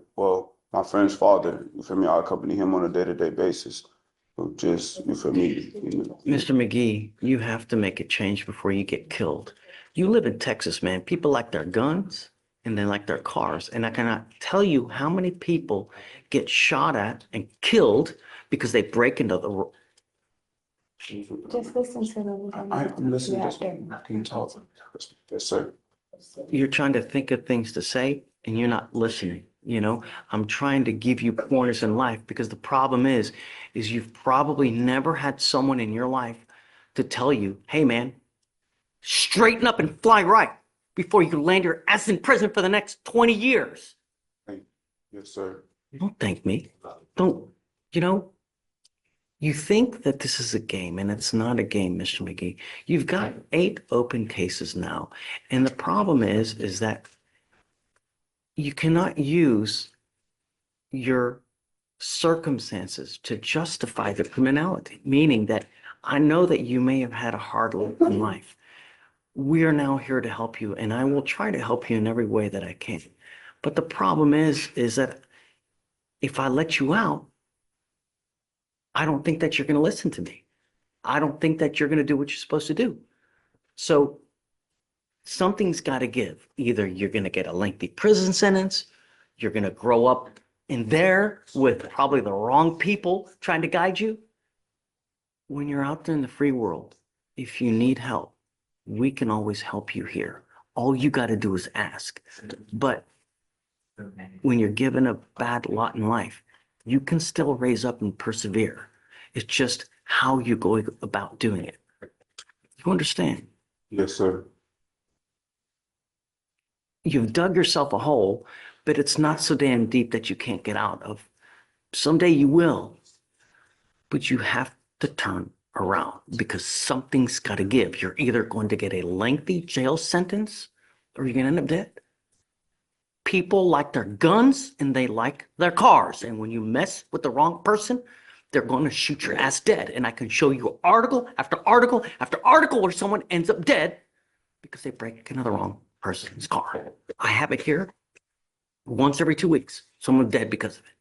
friend's father. You feel me? I accompany him on a day-to-day basis. So just, you feel me? Mr. McGee, you have to make a change before you get killed. You live in Texas, man. People like their guns and they like their cars. And I cannot tell you how many people get shot at and killed because they break into the. Just listen to them. I'm listening. Just can talk. Yes, sir. You're trying to think of things to say and you're not listening. You know, I'm trying to give you pointers in life because the problem is you've probably never had someone in your life to tell you, hey, man, straighten up and fly right before you land your ass in prison for the next 20 years. Yes, sir. Don't thank me. Don't, you know, you think that this is a game and it's not a game, Mr. McGee. You've got 8 open cases now. And the problem is that you cannot use your circumstances to justify the criminality, meaning that I know that you may have had a hard look in life. We are now here to help you, and I will try to help you in every way that I can. But the problem is that if I let you out, I don't think that you're going to listen to me. I don't think that you're going to do what you're supposed to do. So something's got to give. Either you're going to get a lengthy prison sentence, you're going to grow up in there with probably the wrong people trying to guide you. When you're out there in the free world, if you need help, we can always help you here. All you got to do is ask. But when you're given a bad lot in life, you can still raise up and persevere. It's just how you go about doing it. You understand? Yes, sir. You've dug yourself a hole, but it's not so damn deep that you can't get out of. Someday you will, but you have to turn around because something's got to give. You're either going to get a lengthy jail sentence or you're going to end up dead. People like their guns and they like their cars. And when you mess with the wrong person, they're going to shoot your ass dead. And I can show you article after article after article where someone ends up dead because they break into the wrong person's car. I have it here. Once every 2 weeks, someone's dead because of it.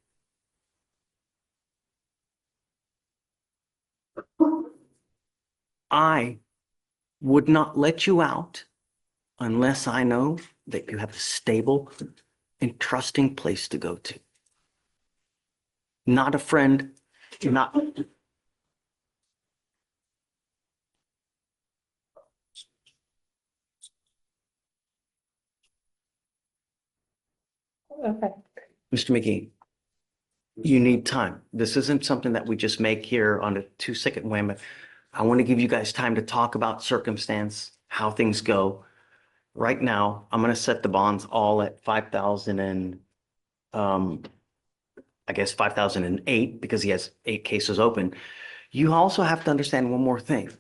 I would not let you out unless I know that you have a stable and trusting place to go to. not a friend, not. Okay. Mr. McGee, you need time. This isn't something that we just make here on a 2-second whim. I want to give you guys time to talk about circumstance, how things go. Right now, I'm going to set the bonds all at 5,000 and, I guess 5,008 because he has 8 cases open. You also have to understand one more thing.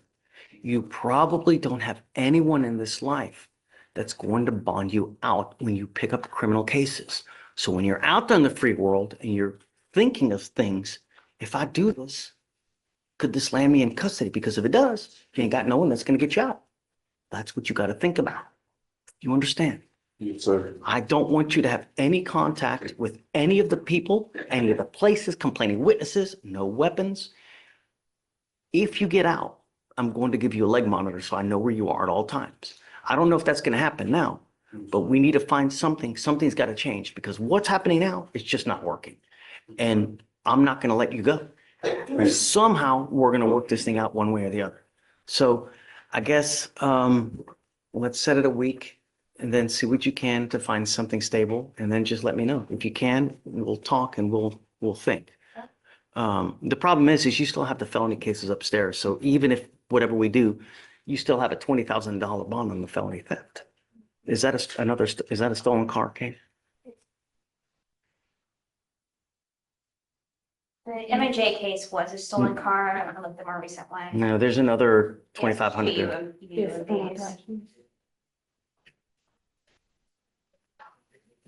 You probably don't have anyone in this life that's going to bond you out when you pick up criminal cases. So when you're out there in the free world and you're thinking of things, if I do this, could this land me in custody? Because if it does, you ain't got no one that's going to get you out. That's what you got to think about. You understand? Yes, sir. I don't want you to have any contact with any of the people, any of the places, complaining witnesses, no weapons. If you get out, I'm going to give you a leg monitor so I know where you are at all times. I don't know if that's going to happen now, but we need to find something. Something's got to change because what's happening now is just not working. And I'm not going to let you go. Somehow we're going to work this thing out one way or the other. So I guess let's set it a week and then see what you can to find something stable. And then just let me know. If you can, we'll talk and we'll think. The problem is you still have the felony cases upstairs. So even if whatever we do, you still have a $20,000 bond on the felony theft. Is that is that a stolen car case? The M&J case was a stolen car. I don't know if the more recent one. No, there's another 2,500.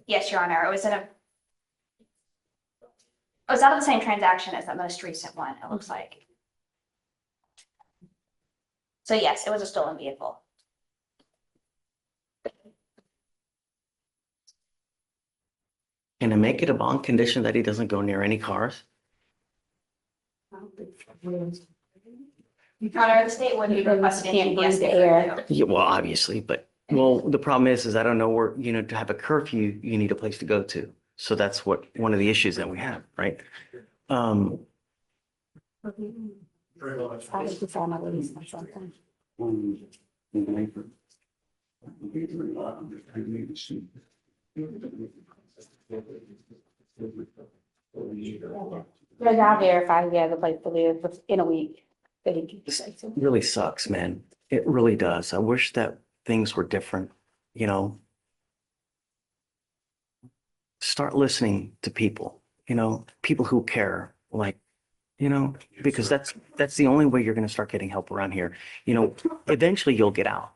Yes, Your Honor. It was out of the same transaction as that most recent one, it looks like. So yes, it was a stolen vehicle. Can I make it a bond condition that he doesn't go near any cars? Your Honor, the state would be requesting Can't it. Yes, breathe they the air. could. Yeah, well, obviously, but the problem is I don't know where, to have a curfew, you need a place to go to. So that's one of the issues that we have, right? Judge, I'll verify he has a place to live in a week. That he can This stay to. really sucks, man. It really does. I wish that things were different, Start listening to people, people who care, because that's the only way you're going to start getting help around here. Eventually you'll get out.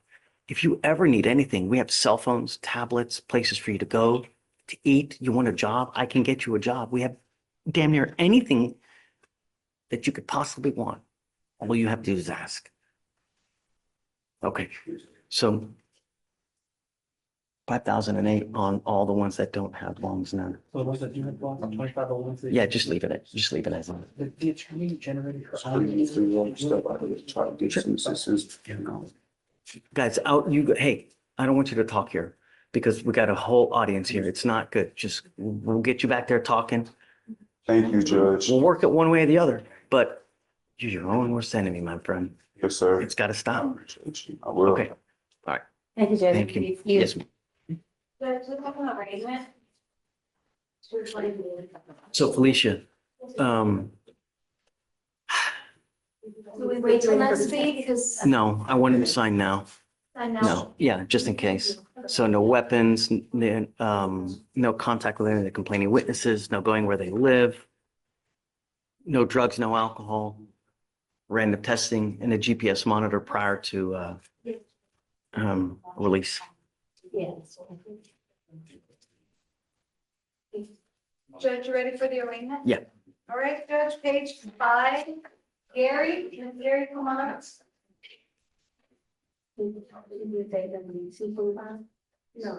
If you ever need anything, we have cell phones, tablets, places for you to go, to eat. You want a job? I can get you a job. We have damn near anything that you could possibly want. All you have to do is ask. Okay, so 5,008 on all the ones that don't have bonds now. So the ones that do have blocks, 2501. Yeah, just leave it as is. The attorney generated her I need to do stuff out of it, try to get some assistance, Guys, hey, I don't want you to talk here because we got a whole audience here. It's not good. We'll get you back there talking. Thank you, Judge. We'll work it one way or the other, but you're your own worst enemy, my friend. Yes, sir. It's got to stop. I will. Okay. All right. Thank you, Judge. Thank you. Yes. Judge, we have an arraignment. So Felicia, Do we wait till next week? Because no, I want him to sign now. I know. No, yeah, just in case. So no weapons, no contact with any of the complaining witnesses, no going where they live, no drugs, no alcohol, random testing, and a GPS monitor prior to release. Yes. Judge, you ready for the arraignment? Yeah. All right, Judge, page 5, Gary, can Gary come on up? No,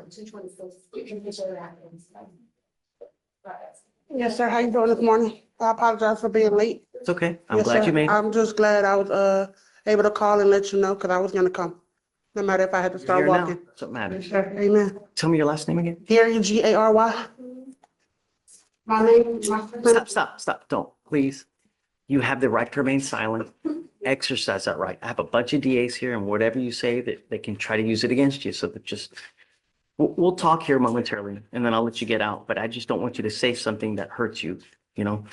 226. Yes, sir. How you doing this morning? I apologize for being late. It's okay. I'm Yes, glad sir. you made it. I'm just glad I was able to call and let you know because I was gonna come, no matter if I had to start Here now. walking. Doesn't matter. Yes, sir. Amen. Tell me your last name again. Gary, Gary. My name, Stop, don't, please. You have the right to remain silent. Exercise that right. I have a bunch of DAs here and whatever you say that they can try to use it against you. So that just, we'll talk here momentarily and then I'll let you get out. But I just don't want you to say something that hurts you, you know?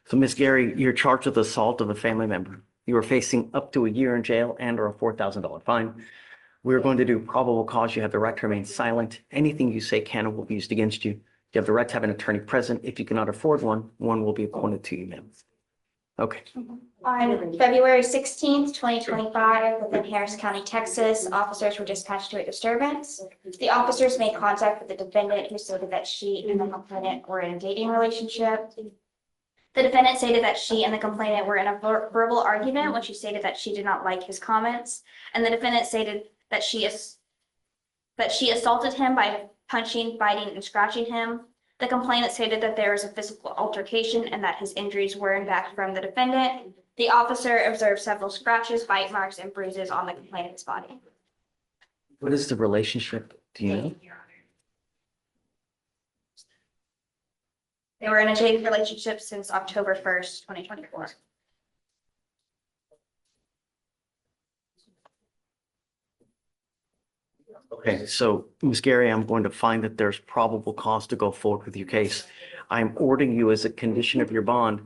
So Ms. Gary, you're charged with assault of a family member. You are facing up to a year in jail and or a $4,000 fine. We're going to do probable cause. You have the right to remain silent. Anything you say can or will be used against you. You have the right to have an attorney present. If you cannot afford one, one will be appointed to you, ma'am. Okay. On February 16th, 2025, within Harris County, Texas, officers were dispatched to a disturbance. The officers made contact with the defendant who stated that she and the complainant were in a dating relationship. The defendant stated that she and the complainant were in a verbal argument when she stated that she did not like his comments. And the defendant stated that she assaulted him by punching, biting, and scratching him. The complainant stated that there was a physical altercation and that his injuries were in fact from the defendant. The officer observed several scratches, bite marks, and bruises on the complainant's body. What is the relationship? Do you know? They were in a dating relationship since October 1st, 2024. Okay, so Ms. Gary, I'm going to find that there's probable cause to go forward with your case. I'm ordering you as a condition of your bond.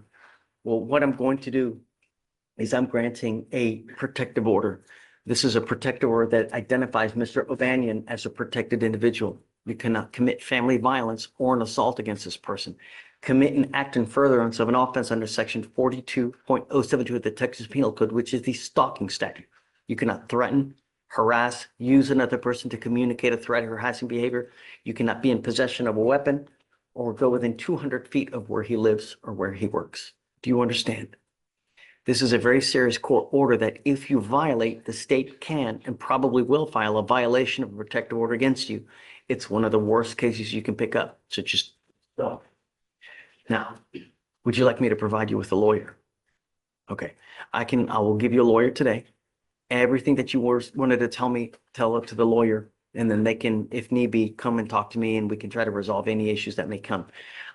Well, what I'm going to do is I'm granting a protective order. This is a protective order that identifies Mr. O'Banion as a protected individual. You cannot commit family violence or an assault against this person. Commit and act in furtherance of an offense under section 42.072 of the Texas Penal Code, which is the stalking statute. You cannot threaten, harass, use another person to communicate a threat or harassing behavior. You cannot be in possession of a weapon or go within 200 feet of where he lives or where he works. Do you understand? This is a very serious court order that if you violate, the state can and probably will file a violation of a protective order against you. It's one of the worst cases you can pick up. So just don't. Now, would you like me to provide you with a lawyer? Okay, I will give you a lawyer today. Everything that you wanted to tell it to the lawyer, and then they can, if need be, come and talk to me and we can try to resolve any issues that may come.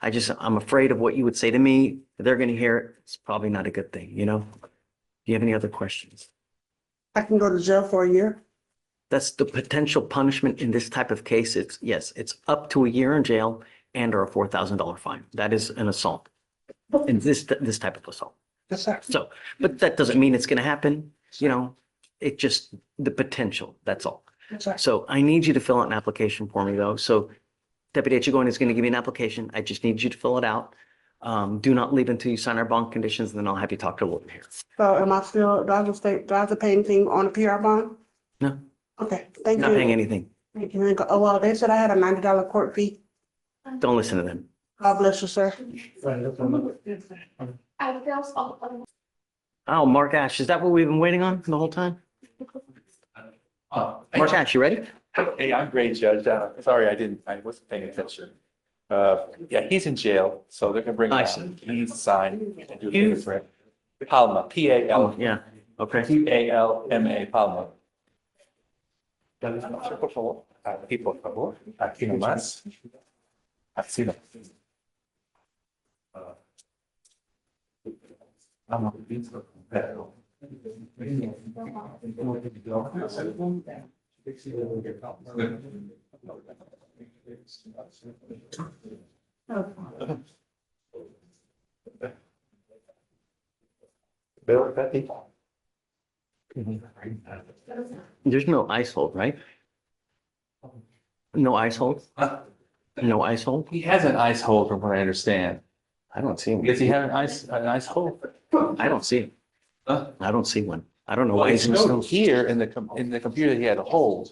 I'm afraid of what you would say to me. They're going to hear it. It's probably not a good thing, you know? Do you have any other questions? I can go to jail for a year. That's the potential punishment in this type of case. Yes, it's up to a year in jail and or a $4,000 fine. That is an assault. And this type of assault. Yes, sir. So, but that doesn't mean it's going to happen, you know? It just, the potential, that's all. Yes, sir. So I need you to fill out an application for me though. So Deputy Echegoyen is going to give me an application. I just need you to fill it out. Do not leave until you sign our bond conditions, and then I'll have you talk to a lawyer here. So am I still, do I have to pay anything on the PR bond? No, Okay, thank you. not paying anything. Thank you. Oh, well, they said I had a $90 court fee. Don't listen to them. God bless you, sir. Oh, Mark Ash, is that what we've been waiting on the whole time? Mark Ash, you ready? Hey, I'm great, Judge. Sorry, I wasn't paying attention. Yeah, he's in jail, so they're gonna bring him I out. see. He needs to sign and do a fingerprint. Palma, Oh, yeah, okay. Palma. Palma. Por favor, aquí por favor, aquí nomás. Así no. Vamos, pero. Bill, Betty. There's no ice hold, right? No ice hold? No ice hold? He has an ice hold from what I understand. I don't see one. Does he have an ice hold? I don't see it. Huh? I don't see one. I don't know Well, why it's he's in the showed snow. here in the computer, he had a hold.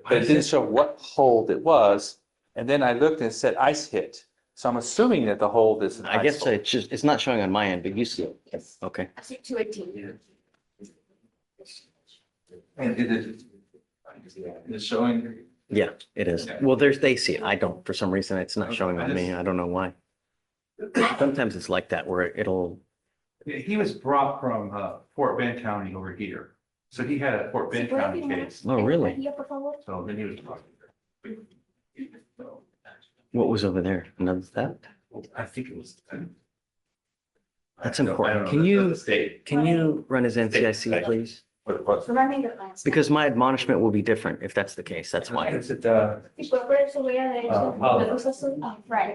But it didn't show what hold it was. And then I looked and it said ice hit. So I'm assuming that the hold is an I ice guess hold. it's not showing on my end, but you see it. Yes. Okay. I see 218. And is it showing? Yeah, it is. Yeah. Well, they see it. I don't, for some reason, it's not showing on me. I don't know why. Sometimes it's like that where it'll, He was brought from Fort Bend County over here. So he had a Fort Bend County case. oh, really? So then he was. What was over there? Another theft? I think it was. That's I don't important. know. Can That's you, the state. can you run his NCIC, please? Remind me the plans. Because my admonishment will be different if that's the case. That's why. Is it, Right,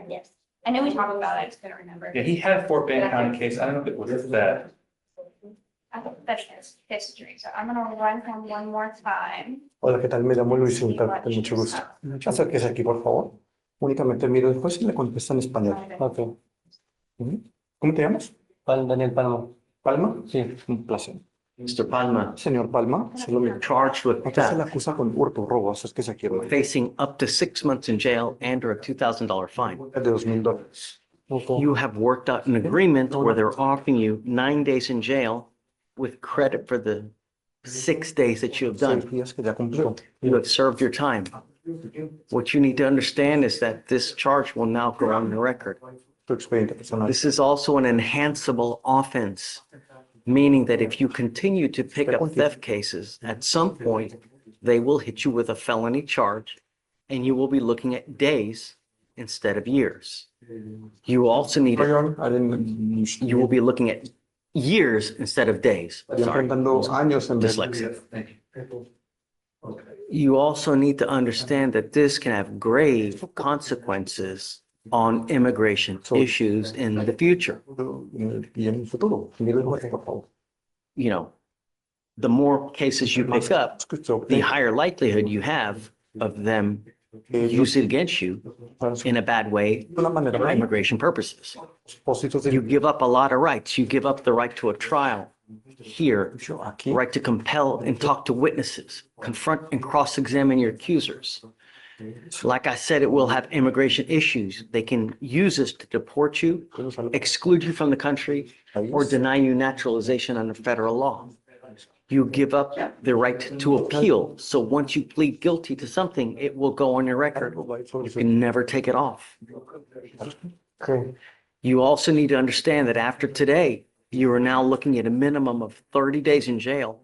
yes. I know we talked about it, I just couldn't remember. yeah, he had a Fort Bend County case. I don't know if it was that. I think that's his history, so I'm gonna run him one more time. Hola, ¿qué tal? Me llamo Luis Inter, con mucho gusto. Acérquese aquí, por favor. Únicamente mire el juez y le contesta en español. Ok. ¿Cómo te llamas? Daniel Palma. ¿Palma? Sí, un placer. Mr. Palma, Señor Palma, se lo mismo. charged with Usted se le theft, acusa con hurto, robo, acérquese aquí, hermano. facing up to 6 months in jail and or a $2,000 fine. De $2,000. You have worked out an agreement where they're offering you 9 days in jail with credit for the 6 days that you have 6 done. días que ya cumplió. You have served your time. What you need to understand is that this charge will now go on the record. Tu expediente personal. This is also an enhanceable offense, meaning that if you continue to pick up theft cases, at some point, they will hit you with a felony charge and you will be looking at days instead of years. You also need, you will be looking at years instead of days. Sorry. Dyslexia. You also need to understand that this can have grave consequences on immigration issues in the future. You know, the more cases you pick up, the higher likelihood you have of them use it against you in a bad way for immigration purposes. You give up a lot of rights. You give up the right to a trial here, right to compel and talk to witnesses, confront and cross-examine your accusers. Like I said, it will have immigration issues. They can use this to deport you, exclude you from the country, or deny you naturalization under federal law. You give up the right to appeal. So once you plead guilty to something, it will go on your record. You can never take it off. You also need to understand that after today, you are now looking at a minimum of 30 days in jail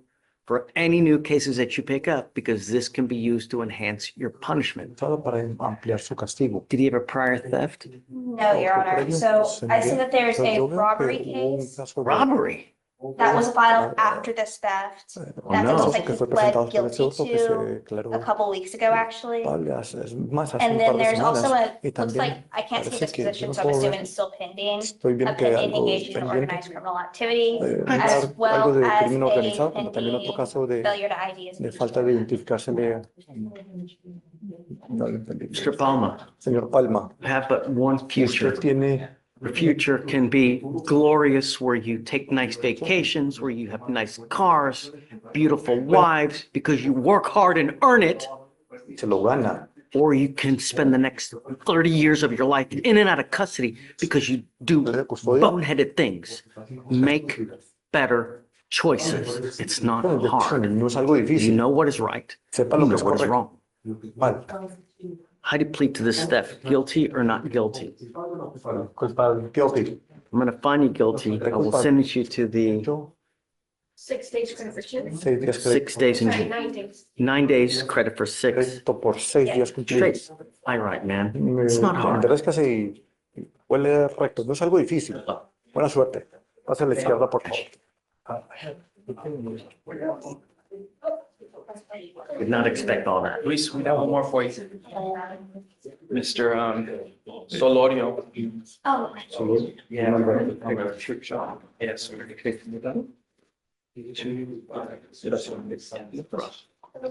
for any new cases that you pick up, because this can be used to enhance your punishment. Did he have a prior theft? No, Your Honor. So I see that there's a robbery case Robbery? that was filed after this theft. That's no. looks like he pled guilty to a couple weeks ago, actually. And then there's also looks like, I can't see this position, so I'm assuming it's still pending. A pending engagement in organized criminal activity, as well as a pending failure to ID. De falta de identificarse. Mr. Palma, Señor Palma, have but one future. usted tiene The future can be glorious, where you take nice vacations, where you have nice cars, beautiful wives, because you work hard and earn it. se lo gana. Or you can spend the next 30 years of your life in and out of custody because you do boneheaded things. Make better choices. It's not hard. You know what is right. You know what is wrong. How do you plead to this theft? Guilty or not guilty? Guilty. I'm going to find you guilty. I will sentence you to the 6 days credit for two. 6 days in jail. 9 days. 9 days credit for 6. Esto por 6 días Straight. cumplidos. All right, man. Me It's not hard. interesa si huele recto. No es algo difícil. Buena suerte. Pase a la izquierda, por favor. Did not expect all that. Luis, we have one more for you. Mr. Solorio. Oh, Yeah. Trick shot. Yes.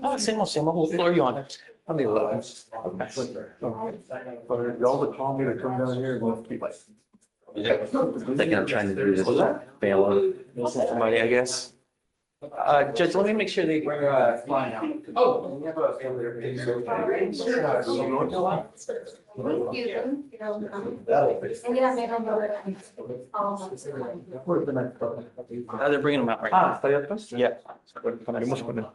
Hacemos, we'll throw you on it. Y'all would call me to come down here and be like. Thinking I'm trying to do this bail. Somebody, I guess. Judge, let me make sure they were flying out. Oh. we have a family They're bringing them out right now. ¿Está allá atrás? Yeah. Hablaremos con él.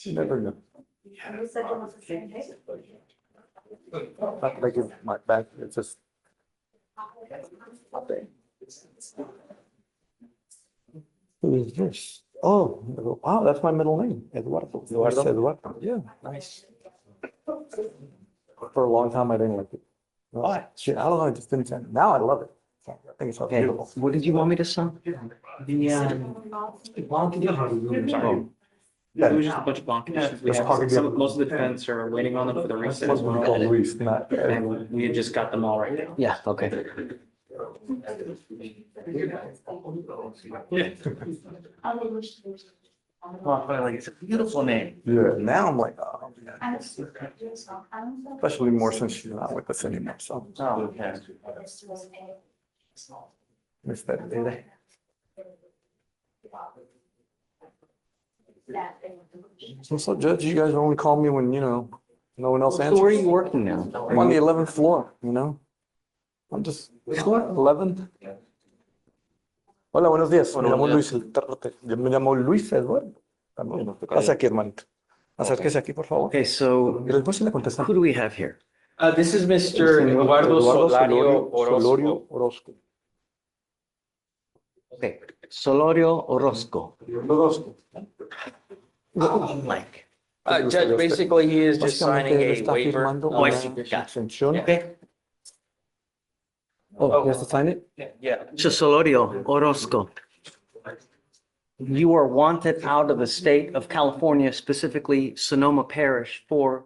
You never know. Not like in my back, it's just. Who is this? Oh, wow, that's my middle name, Eduardo. Luis Eduardo. Yeah, nice. For a long time, I didn't like it. Why? Shit, I don't know, I just didn't. Now I love it. I think it's so Okay, beautiful. what did you want me to sign? Bond conditions. Sorry. Yeah. It was just a bunch of bond conditions. We Let's have, talk again. most of the defense are waiting on them for the reset as well. Oh, Luis, not. And we had just got them all right now. Yeah, okay. It's a beautiful name. Yeah, now I'm like, oh, yeah. Especially more since she's not with us anymore, so. Oh, okay. Miss that lady. So Judge, you guys only call me when, no one else answers. So where are you working now? I'm on the 11th floor, I'm just, 11th. Hola, buenos días. Me llamo Luis, me llamo Luis Eduardo. Pase aquí, hermanito. Acérquese aquí, por favor. Okay, so Y después sí le contestan. who do we have here? This is Mr. Eduardo Solario Solorio Orozco. Orozco. Okay, Solorio Orozco. Orozco. Mike. Judge, basically, he is just signing Básicamente, él a está waiver. firmando Oh, I una see. Got it. exención. Okay, Oh, he has to sign it? Yeah. so Solorio Orozco. You are wanted out of the state of California, specifically Sonoma Parish, for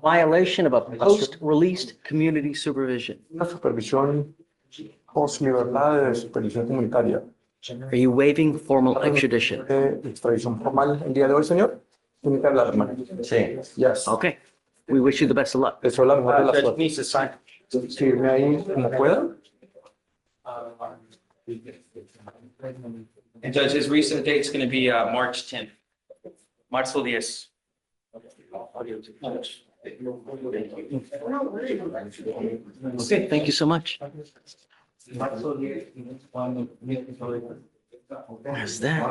violation of a post-released community supervision. Una supervisión post libertad de supervisión comunitaria. Are you waiving formal extradition? Extradición formal el día de hoy, señor. Tiene que hablar, hermano. Sí. Yes. Okay, we wish you the best of luck. Deseo la mejor de las Judge suertes. needs to sign. Firme ahí como pueda. And Judge, his recent date's gonna be March 10th. Marzo 10. Okay, thank you so much. There's that.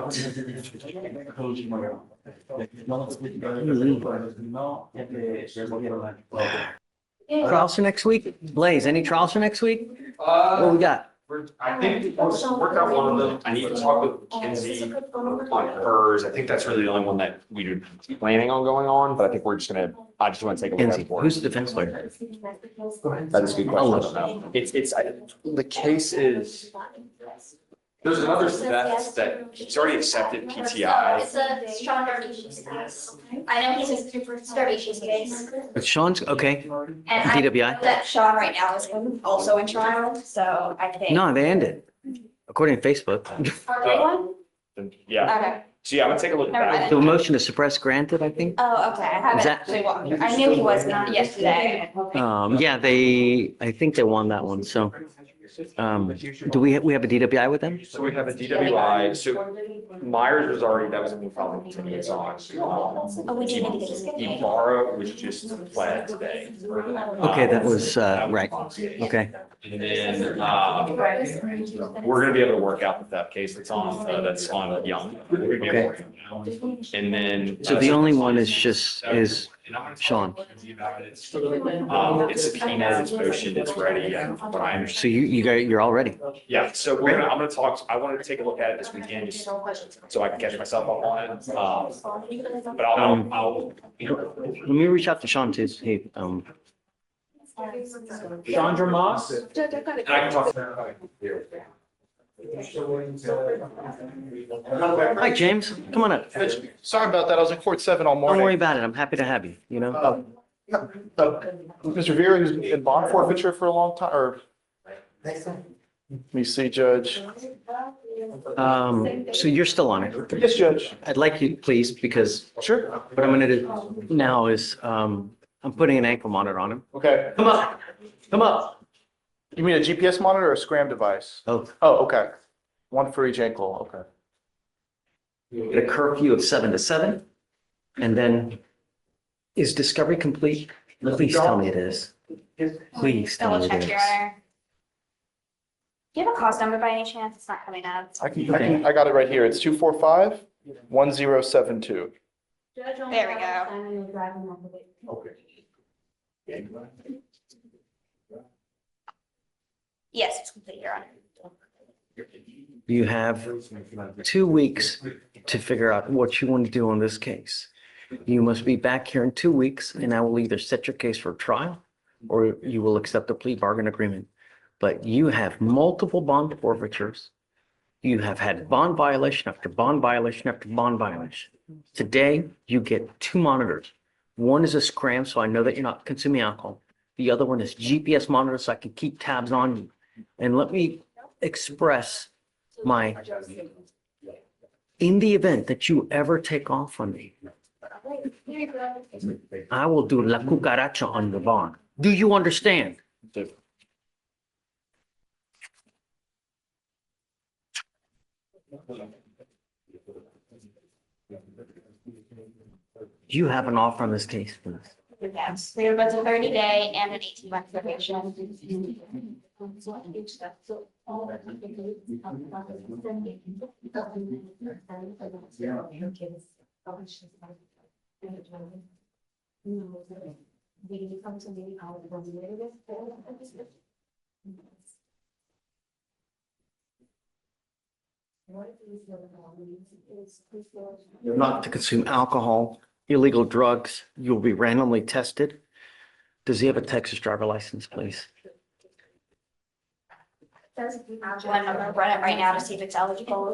Trials for next week? Blaze, any trials for next week? What we got? I think let's work out one of them. I need to talk with Kenzie on hers. I think that's really the only one that we were planning on going on, but I think we're just gonna, I just want to take a look at Kenzie, it. for who's the defense lawyer? That is a good question. I don't know. The case is, there's another that he's already accepted PTI. It's Sean Darby's case. I know he's a Darby's case. It's Sean's, okay. And I know DWI? that Sean right now is also in trial, so I think. No, they ended, according to Facebook. Are they one? Yeah. Okay. So yeah, I'm gonna take a look at Never that. mind. The motion to suppress granted, I think. Oh, okay. I haven't Is that- actually walked through. I knew he was not yesterday. Yeah, I think they won that one, so. Do we have a DWI with them? So we have a DWI, so Myers was already, that was a problem tickets on. Oh, we do need to get this. Ibarra was just planned today. Okay, that was, right, okay. And then, we're gonna be able to work out that case that's on Young. Okay. And then. So the only one is Sean. It's subpoenaed, it's motioned, it's ready, but I understand. So you're all ready. Yeah, so I'm gonna talk, I wanted to take a look at it this weekend, just so I can catch myself up on it. But I'll. Let me reach out to Sean too. Hey, Chandra Moss? And I can talk. Hi, James, come on up. Sorry about that. I was in court 7 all Don't morning. worry about it. I'm happy to have you, Mr. Vera is in bond forfeiture for a long time, or? Let me see, Judge. So you're still on it? Yes, Judge. I'd like you, please, because. Sure. What I'm gonna do now is, I'm putting an ankle monitor on him. Okay. Come up, come up. You mean a GPS monitor or a SCRAM device? Both. Oh, okay. One for each ankle, okay. Get a curfew of 7 to 7. And then, is discovery complete? Please tell me it is. Please tell Double me check, it Your is. Honor. Do you have a cost number by any chance? It's not coming up. I got it right here. It's 245-1072. There we go. Okay. Yes, it's complete, Your Honor. You have 2 weeks to figure out what you want to do on this case. You must be back here in 2 weeks, and I will either set your case for trial or you will accept a plea bargain agreement. But you have multiple bond forfeitures. You have had bond violation after bond violation after bond violation. Today, you get 2 monitors. One is a scram, so I know that you're not consuming alcohol. The other one is GPS monitor, so I can keep tabs on you. And let me express in the event that you ever take off on me, I will do la cucaracha on your bond. Do you understand? Do you have an offer on this case, please? Yes, we have a 30-day and an 18-month probation. Not to consume alcohol, illegal drugs. You'll be randomly tested. Does he have a Texas driver license, please? I'm gonna run it right now to see if it's eligible.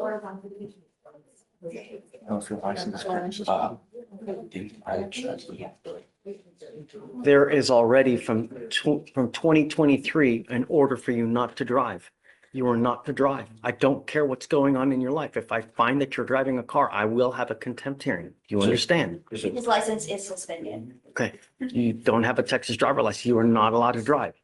There is already from 2023 an order for you not to drive. You are not to drive. I don't care what's going on in your life. If I find that you're driving a car, I will have a contempt hearing. You understand? His license is suspended. Okay. You don't have a Texas driver license. You are not allowed to drive.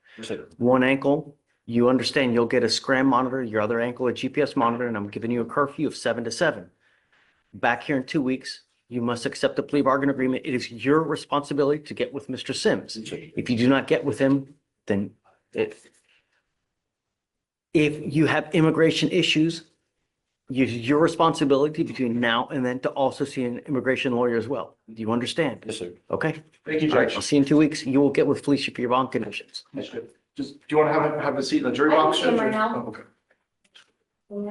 One ankle, you understand you'll get a scram monitor, your other ankle, a GPS monitor, and I'm giving you a curfew of 7 to 7. Back here in 2 weeks, you must accept the plea bargain agreement. It is your responsibility to get with Mr. Sims. If you do not get with him, then if you have immigration issues, it's your responsibility between now and then to also see an immigration lawyer as well. Do you understand? Yes, sir. Okay. Thank you, All right, Judge. I'll see you in 2 weeks. You will get with Fleischer for your bond conditions. That's good. Just, do you want to have a seat in the jury I can box? see him Judge, or- right now. Oh, okay. Oh,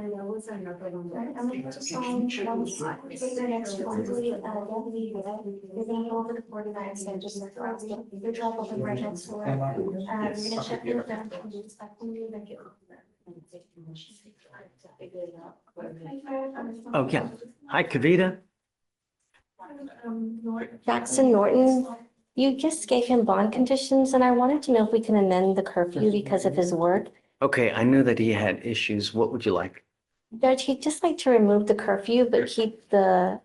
yeah. Hi, Kavita. Jackson Norton, you just gave him bond conditions, and I wanted to know if we can amend the curfew because of his work. Okay, I knew that he had issues. What would you like? Judge, he'd just like to remove the curfew, but keep the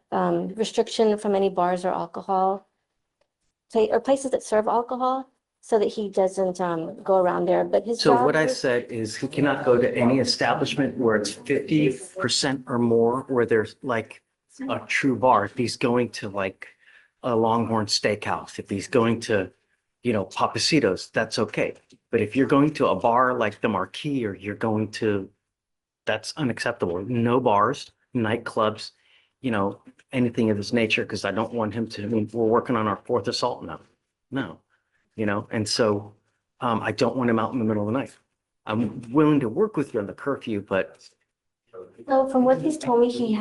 restriction from any bars or alcohol, or places that serve alcohol, so that he doesn't go around there. But his So job what I said is he cannot go to any establishment where it's 50% or more, where there's like a true bar. If he's going to like a Longhorn Steakhouse, if he's going to, Papacitos, that's okay. But if you're going to a bar like the Marquee, or you're going to, that's unacceptable. No bars, nightclubs, anything of this nature, because I don't want him to, we're working on our 4th assault now. No, and so I don't want him out in the middle of the night. I'm willing to work with you on the curfew, but So from what he's told me, he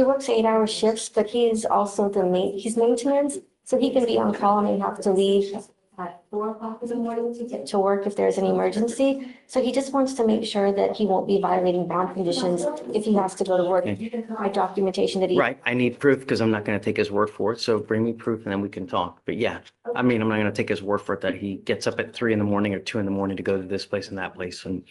works 8-hour shifts, but he's also he's maintenance, so he can be on call and may have to leave at 4 o'clock in the morning to get to work if there's an emergency. So he just wants to make sure that he won't be violating bond conditions if he has to go to work. My documentation that he. right, I need proof because I'm not going to take his word for it. So bring me proof and then we can talk. But yeah, I'm not going to take his word for it that he gets up at 3 in the morning or 2 in the morning to go to this place and that place and,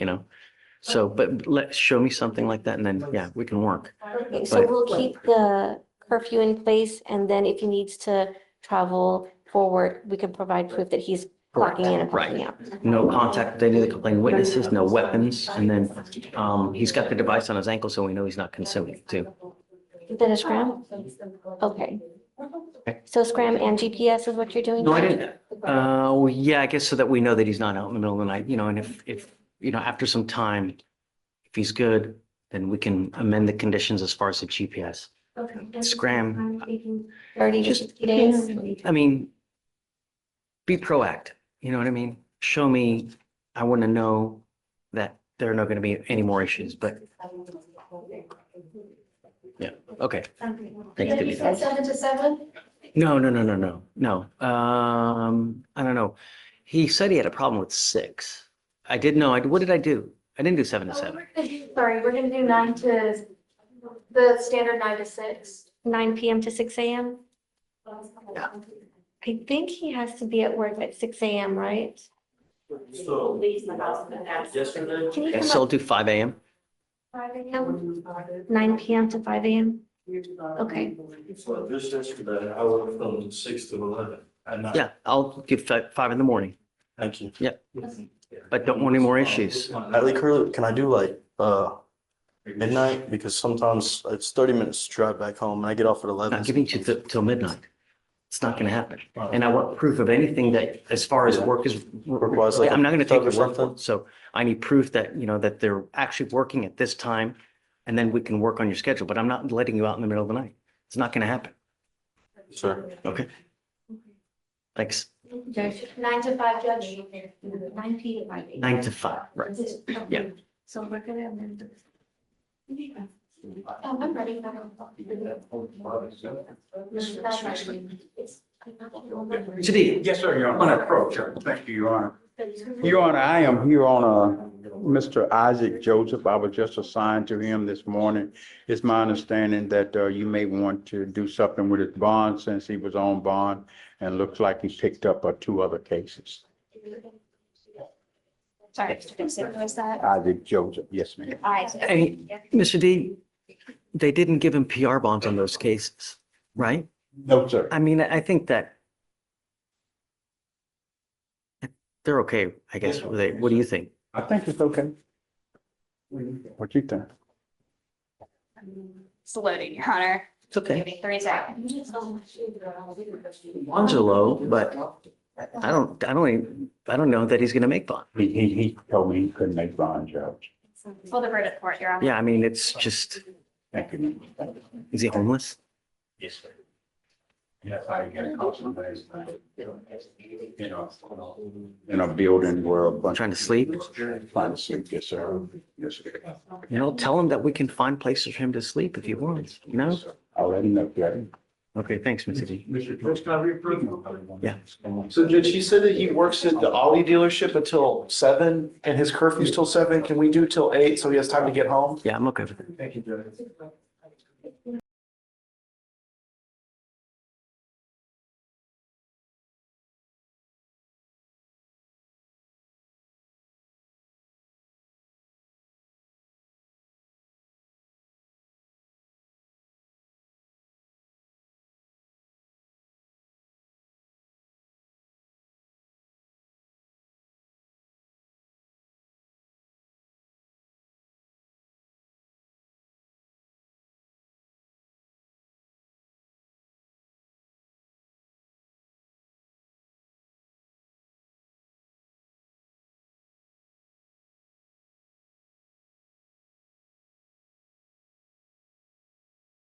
So, but show me something like that and then, yeah, we can work. Okay, so But- we'll keep the curfew in place, and then if he needs to travel for work, we can provide proof that he's clocking in and clocking out. No contact with any of the complaining witnesses, no weapons. And then he's got the device on his ankle, so we know he's not consuming it too. Is that a scram? Okay. So scram and GPS is what you're doing? No, I didn't. Well, yeah, I guess so that we know that he's not out in the middle of the night, and if, after some time, if he's good, then we can amend the conditions as far as the GPS. Scram. 30 to 60 days? Be proactive, you know what I mean? Show me, I want to know that there are not going to be any more issues, but yeah, okay. Thanks, You said Divya. 7 to 7? No. I don't know. He said he had a problem with 6. I didn't know. What did I do? I didn't do 7 to 7. Sorry, we're gonna do 9 to, the standard 9 to 6. 9 PM to 6 AM? I think he has to be at work at 6 AM, right? So leaves the house and that's. Can you Yeah, come so I'll up do 5 a.m. 5 AM? 9 PM to 5 AM? Okay. So just yesterday, I worked from 6 to 11 at night. Yeah, I'll do 5 in the morning. Thank you. Yep. But don't want any more issues. Natalie Curley, can I do like midnight? Because sometimes it's 30 minutes to drive back home and I get off at 11. Not giving you till midnight. It's not gonna happen. And I want proof of anything that, as far as work is. Requires like I'm not gonna take your a word for something? it. So I need proof that, that they're actually working at this time. And then we can work on your schedule, but I'm not letting you out in the middle of the night. It's not gonna happen. Sure. Okay. Thanks. Judge, 9 to 5, Judge. 9 P to 5 AM. 9 to 5, right. Yeah. So we're gonna amend this. I'm ready. Today. Yes, sir, Your Honor. On approach, thank you, Your Honor. Your Honor, I am here on Mr. Isaac Joseph. I was just assigned to him this morning. It's my understanding that you may want to do something with his bond since he was on bond and looks like he picked up 2 other cases. Sorry, Mr. Dixon, who is that? Isaac Joseph, yes, ma'am. Isaac. Hey, Mr. D, they didn't give him PR bonds on those cases, right? No, sir. I mean, I think that they're okay, I guess. What do you think? I think it's okay. What you think? It's loading, Your Honor. It's okay. Give me 3 seconds. Bonds are low, but I don't know that he's gonna make bond. He told me he couldn't make bond, Judge. Full defer to court, Your Honor. Yeah, I mean, it's just, Thank you. is he homeless? Yes, sir. Yes, I get a call sometimes. In a building where a bunch. Trying to sleep? Trying to sleep, yes, sir. Yes, sir. Tell him that we can find places for him to sleep if he wants, I'll let him know, Judge. Okay, thanks, Mr. D. Mr. Judge, can I reapprove? Yeah. So Judge, he said that he works at the Audi dealership until 7 and his curfew's till 7. Can we do till 8 so he has time to get home? Yeah, I'm okay with it. Thank you, Judge.